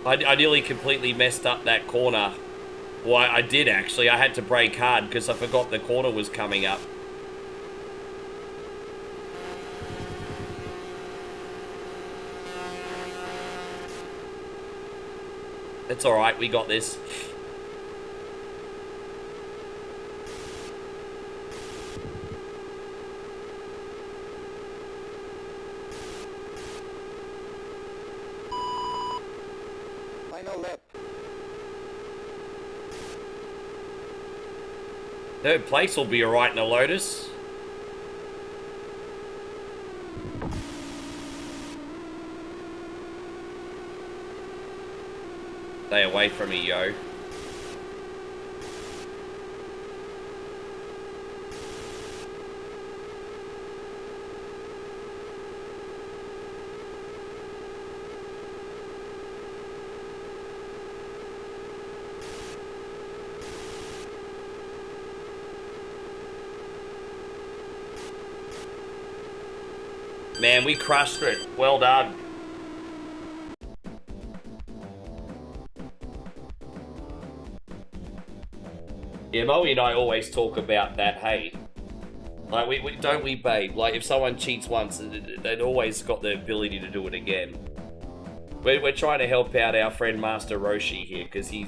I nearly completely messed up that corner. Well, I did actually. I had to brake hard because I forgot the corner was coming up. It's alright, we got this. Final lap. Third place will be alright in a Lotus. Stay away from me, yo. Man, we crushed it. Well done. Yeah, Moe and I always talk about that, hey. Like, don't we, babe? Like, if someone cheats once, they've always got the ability to do it again. We're trying to help out our friend Master Roshi here, because he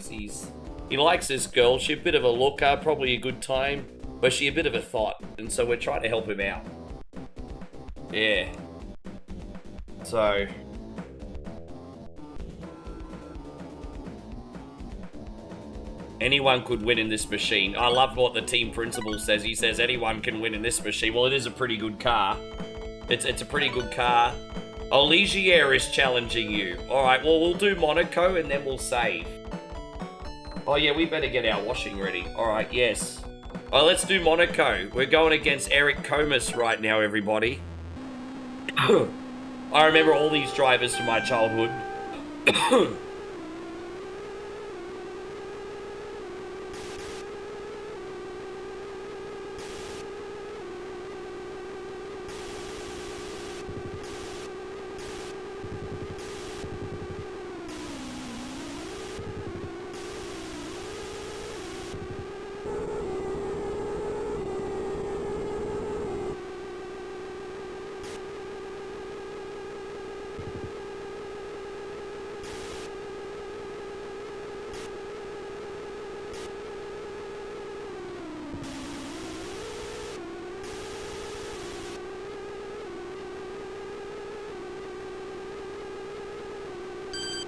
likes this girl. She's a bit of a looker, probably a good time, but she's a bit of a thought, and so we're trying to help him out. Yeah. So... anyone could win in this machine. I love what the team principal says. He says anyone can win in this machine. Well, it is a pretty good car. It's a pretty good car. Oh, Ligier is challenging you. Alright, well, we'll do Monaco and then we'll save. Oh, yeah, we better get our washing ready. Alright, yes. Oh, let's do Monaco. We're going against Eric Comas right now, everybody. I remember all these drivers from my childhood.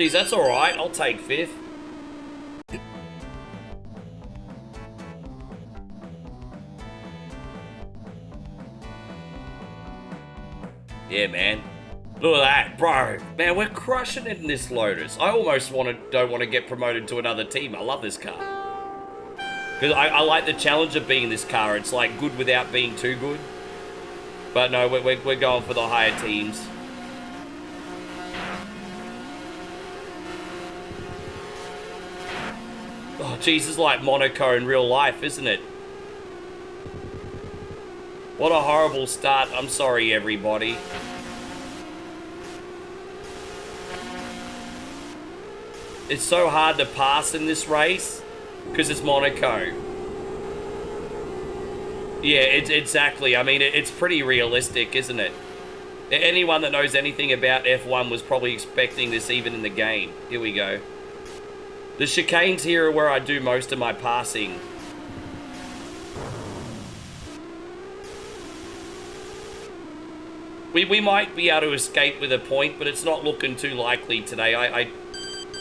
Geez, that's alright. I'll take 5th. Yeah, man. Look at that, bro. Man, we're crushing it in this Lotus. I almost don't want to get promoted to another team. I love this car. Because I like the challenge of being this car. It's like good without being too good. But no, we're going for the higher teams. Oh, geez, it's like Monaco in real life, isn't it? What a horrible start. I'm sorry, everybody. It's so hard to pass in this race because it's Monaco. Yeah, exactly. I mean, it's pretty realistic, isn't it? Anyone that knows anything about F1 was probably expecting this even in the game. Here we go. The chicanes here are where I do most of my passing. We might be able to escape with a point, but it's not looking too likely today. I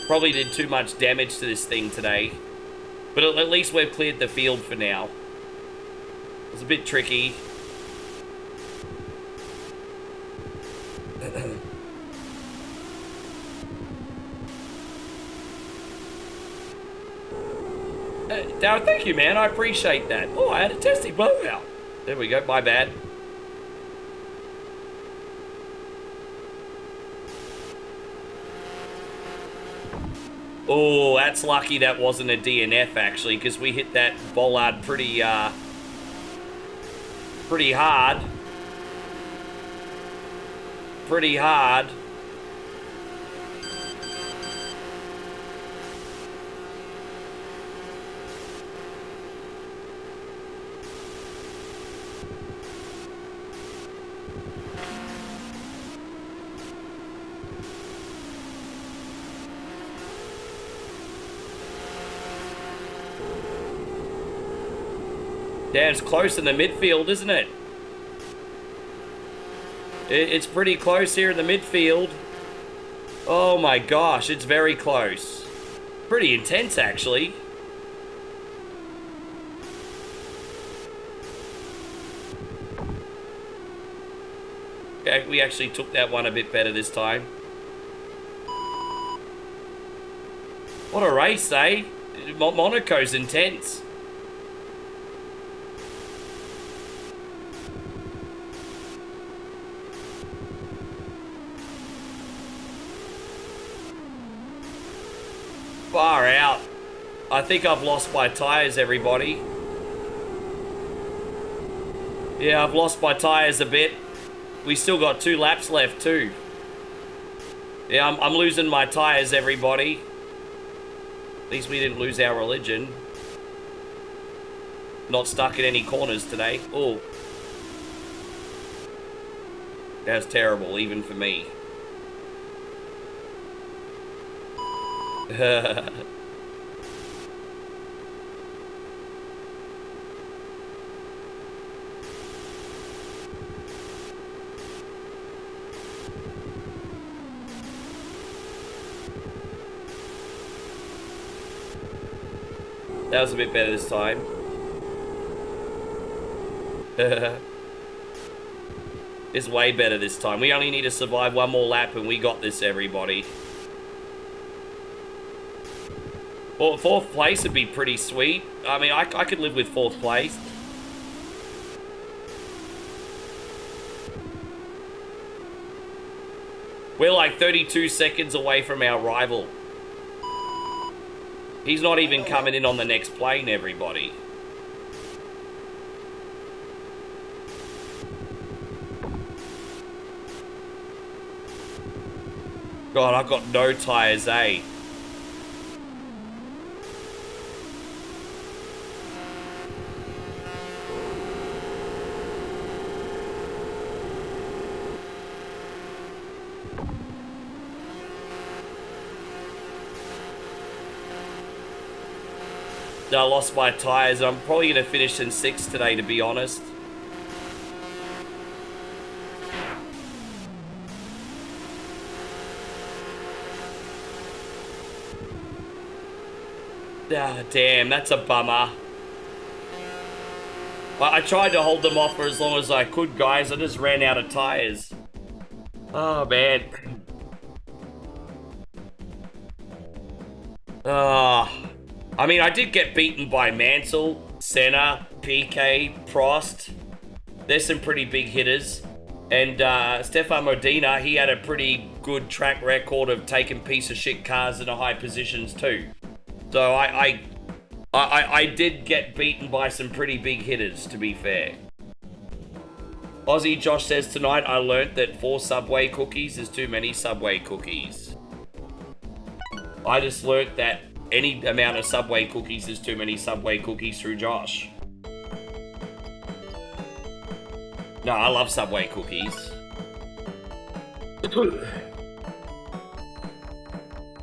probably did too much damage to this thing today. But at least we've cleared the field for now. It's a bit tricky. Darren, thank you, man. I appreciate that. Oh, I had a testy blowout. There we go. My bad. Oh, that's lucky that wasn't a DNF, actually, because we hit that bollard pretty hard. Pretty hard. Damn, it's close in the midfield, isn't it? It's pretty close here in the midfield. Oh my gosh, it's very close. Pretty intense, actually. Okay, we actually took that one a bit better this time. What a race, eh? Monaco's intense. Far out. I think I've lost my tyres, everybody. Yeah, I've lost my tyres a bit. We still got 2 laps left, too. Yeah, I'm losing my tyres, everybody. At least we didn't lose our religion. Not stuck in any corners today. Oh. That's terrible, even for me. That was a bit better this time. It's way better this time. We only need to survive one more lap and we got this, everybody. Well, 4th place would be pretty sweet. I mean, I could live with 4th place. We're like 32 seconds away from our rival. He's not even coming in on the next plane, everybody. God, I've got no tyres, eh? I lost my tyres. I'm probably going to finish in 6th today, to be honest. Ah, damn, that's a bummer. But I tried to hold them off for as long as I could, guys. I just ran out of tires. Oh, man. I mean, I did get beaten by Mansell, Senna, PK, Prost. There's some pretty big hitters. And Stefan Modena, he had a pretty good track record of taking piece of shit cars into high positions too. So I did get beaten by some pretty big hitters, to be fair. Aussie Josh says, tonight I learnt that 4 Subway cookies is too many Subway cookies. I just learnt that any amount of Subway cookies is too many Subway cookies through Josh. No, I love Subway cookies.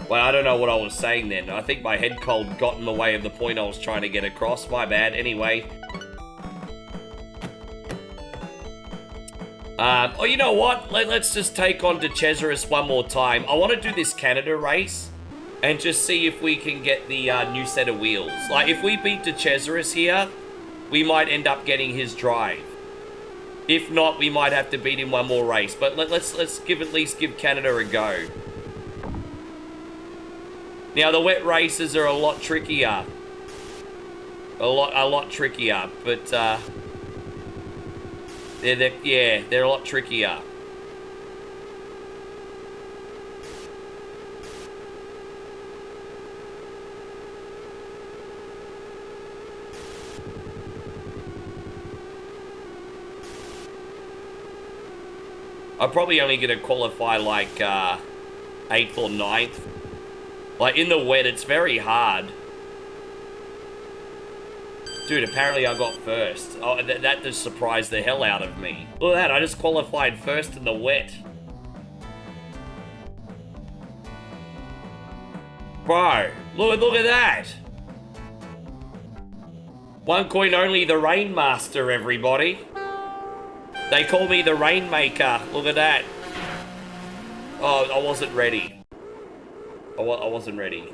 Well, I don't know what I was saying then. I think my head cold got in the way of the point I was trying to get across. My bad. Anyway. Oh, you know what? Let's just take on DeCesaris one more time. I want to do this Canada race and just see if we can get the new set of wheels. Like, if we beat DeCesaris here, we might end up getting his drive. If not, we might have to beat him one more race. But let's at least give Canada a go. Now, the wet races are a lot trickier. A lot trickier. But, they're a lot trickier. I'm probably only going to qualify like 8th or 9th. Like, in the wet, it's very hard. Dude, apparently I got first. Oh, that just surprised the hell out of me. Look at that, I just qualified first in the wet. Bro, look at that. 1 coin only, the Rainmaster, everybody. They call me the Rainmaker. Look at that. Oh, I wasn't ready. I wasn't ready.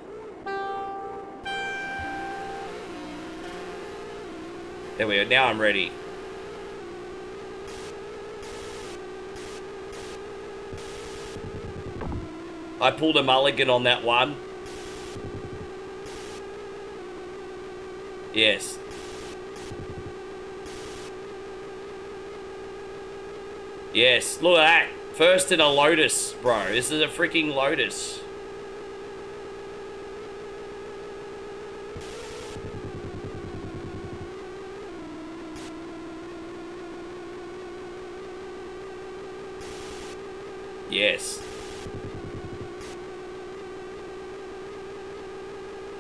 There we go. Now I'm ready. I pulled a mulligan on that one. Yes. Yes, look at that. First in a Lotus, bro. This is a freaking Lotus. Yes.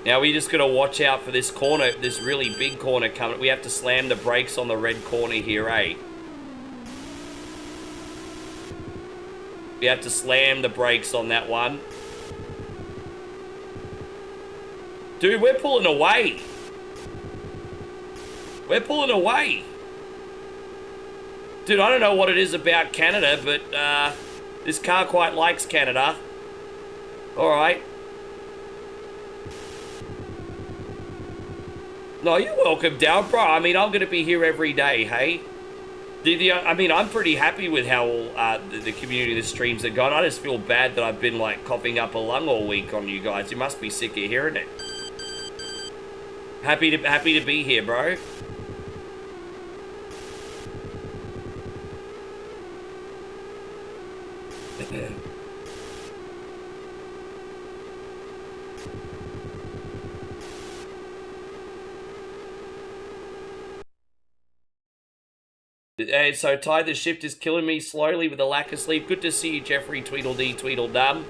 Now we just gotta watch out for this corner, this really big corner coming. We have to slam the brakes on the red corner here, eh? We have to slam the brakes on that one. Dude, we're pulling away. We're pulling away. Dude, I don't know what it is about Canada, but this car quite likes Canada. Alright. No, you're welcome, Dal, bro. I mean, I'm going to be here every day, hey? I mean, I'm pretty happy with how the community of the streams are gone. I just feel bad that I've been, like, coughing up a lung all week on you guys. You must be sick of hearing it. Happy to be here, bro. So, Ty, the shift is killing me slowly with a lack of sleep. Good to see you, Jeffrey, Tweedledee, Tweedledum.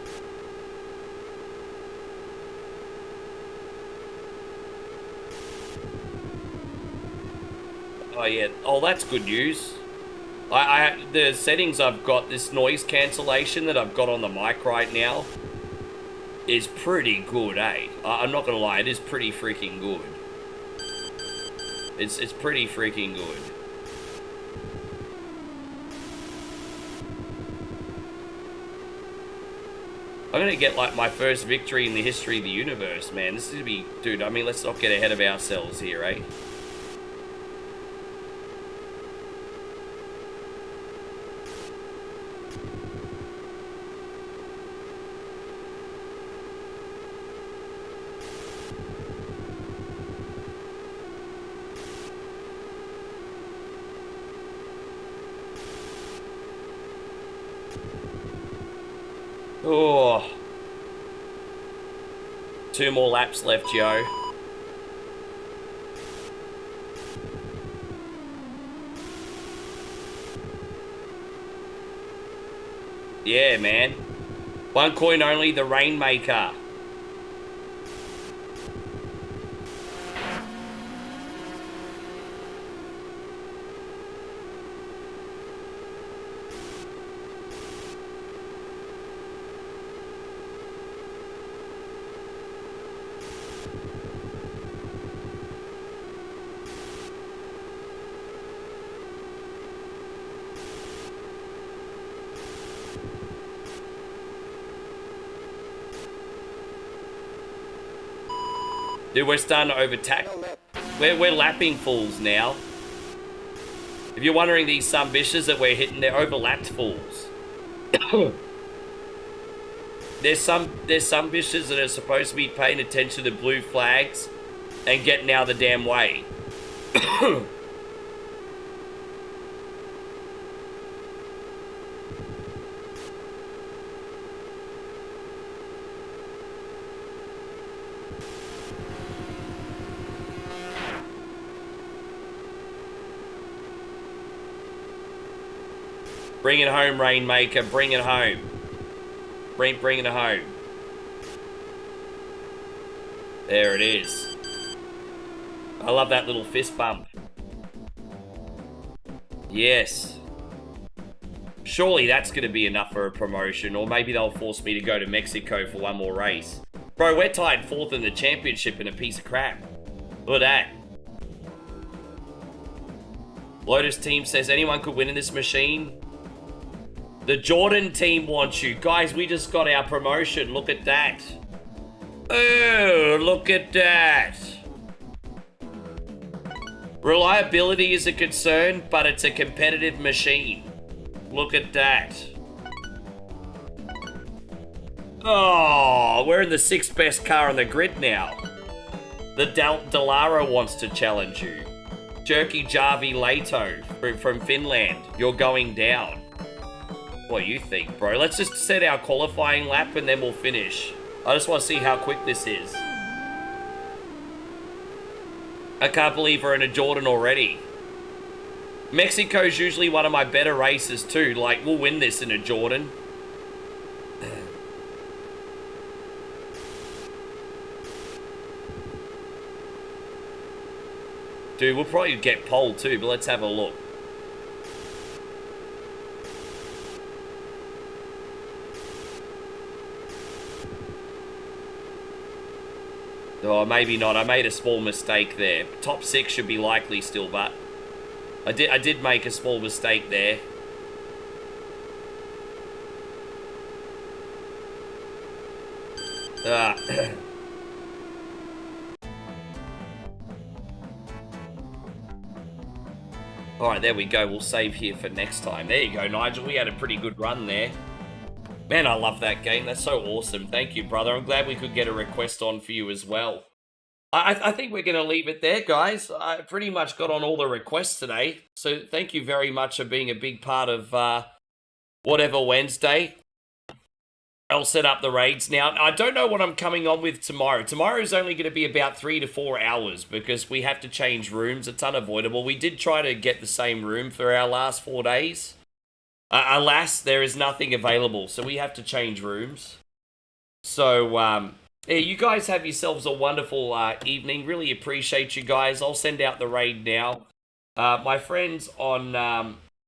Oh, yeah. Oh, that's good news. The settings I've got, this noise cancellation that I've got on the mic right now is pretty good, eh? I'm not gonna lie, it is pretty freaking good. It's pretty freaking good. I'm gonna get like my first victory in the history of the universe, man. This is gonna be, dude. I mean, let's not get ahead of ourselves here, eh? Oh. 2 more laps left, Joe. Yeah, man. 1 coin only, the Rainmaker. Dude, we're starting to overtake. We're lapping fools now. If you're wondering, these bitches that we're hitting, they're overlapped fools. There's some bitches that are supposed to be paying attention to blue flags and getting out of the damn way. Bring it home, Rainmaker. Bring it home. Bring it home. There it is. I love that little fist bump. Yes. Surely that's going to be enough for a promotion, or maybe they'll force me to go to Mexico for 1 more race. Bro, we're tied 4th in the championship in a piece of crap. Look at that. Lotus team says anyone could win in this machine. The Jordan team wants you. Guys, we just got our promotion. Look at that. Oh, look at that. Reliability is a concern, but it's a competitive machine. Look at that. Oh, we're in the 6th best car on the grid now. The Delara wants to challenge you. Jerky Jarvi Lato from Finland. You're going down. What do you think, bro? Let's just set our qualifying lap and then we'll finish. I just want to see how quick this is. I can't believe we're in a Jordan already. Mexico's usually one of my better races too. Like, we'll win this in a Jordan. Dude, we'll probably get pole too, but let's have a look. Oh, maybe not. I made a small mistake there. Top 6 should be likely still, but I did make a small mistake there. Alright, there we go. We'll save here for next time. There you go, Nigel. We had a pretty good run there. Man, I love that game. That's so awesome. Thank you, brother. I'm glad we could get a request on for you as well. I think we're going to leave it there, guys. I pretty much got on all the requests today. So thank you very much for being a big part of whatever Wednesday. I'll set up the raids now. I don't know what I'm coming on with tomorrow. Tomorrow is only going to be about 3 to 4 hours because we have to change rooms. It's unavoidable. We did try to get the same room for our last 4 days. Alas, there is nothing available, so we have to change rooms. So, yeah, you guys have yourselves a wonderful evening. Really appreciate you guys. I'll send out the raid now. My friends on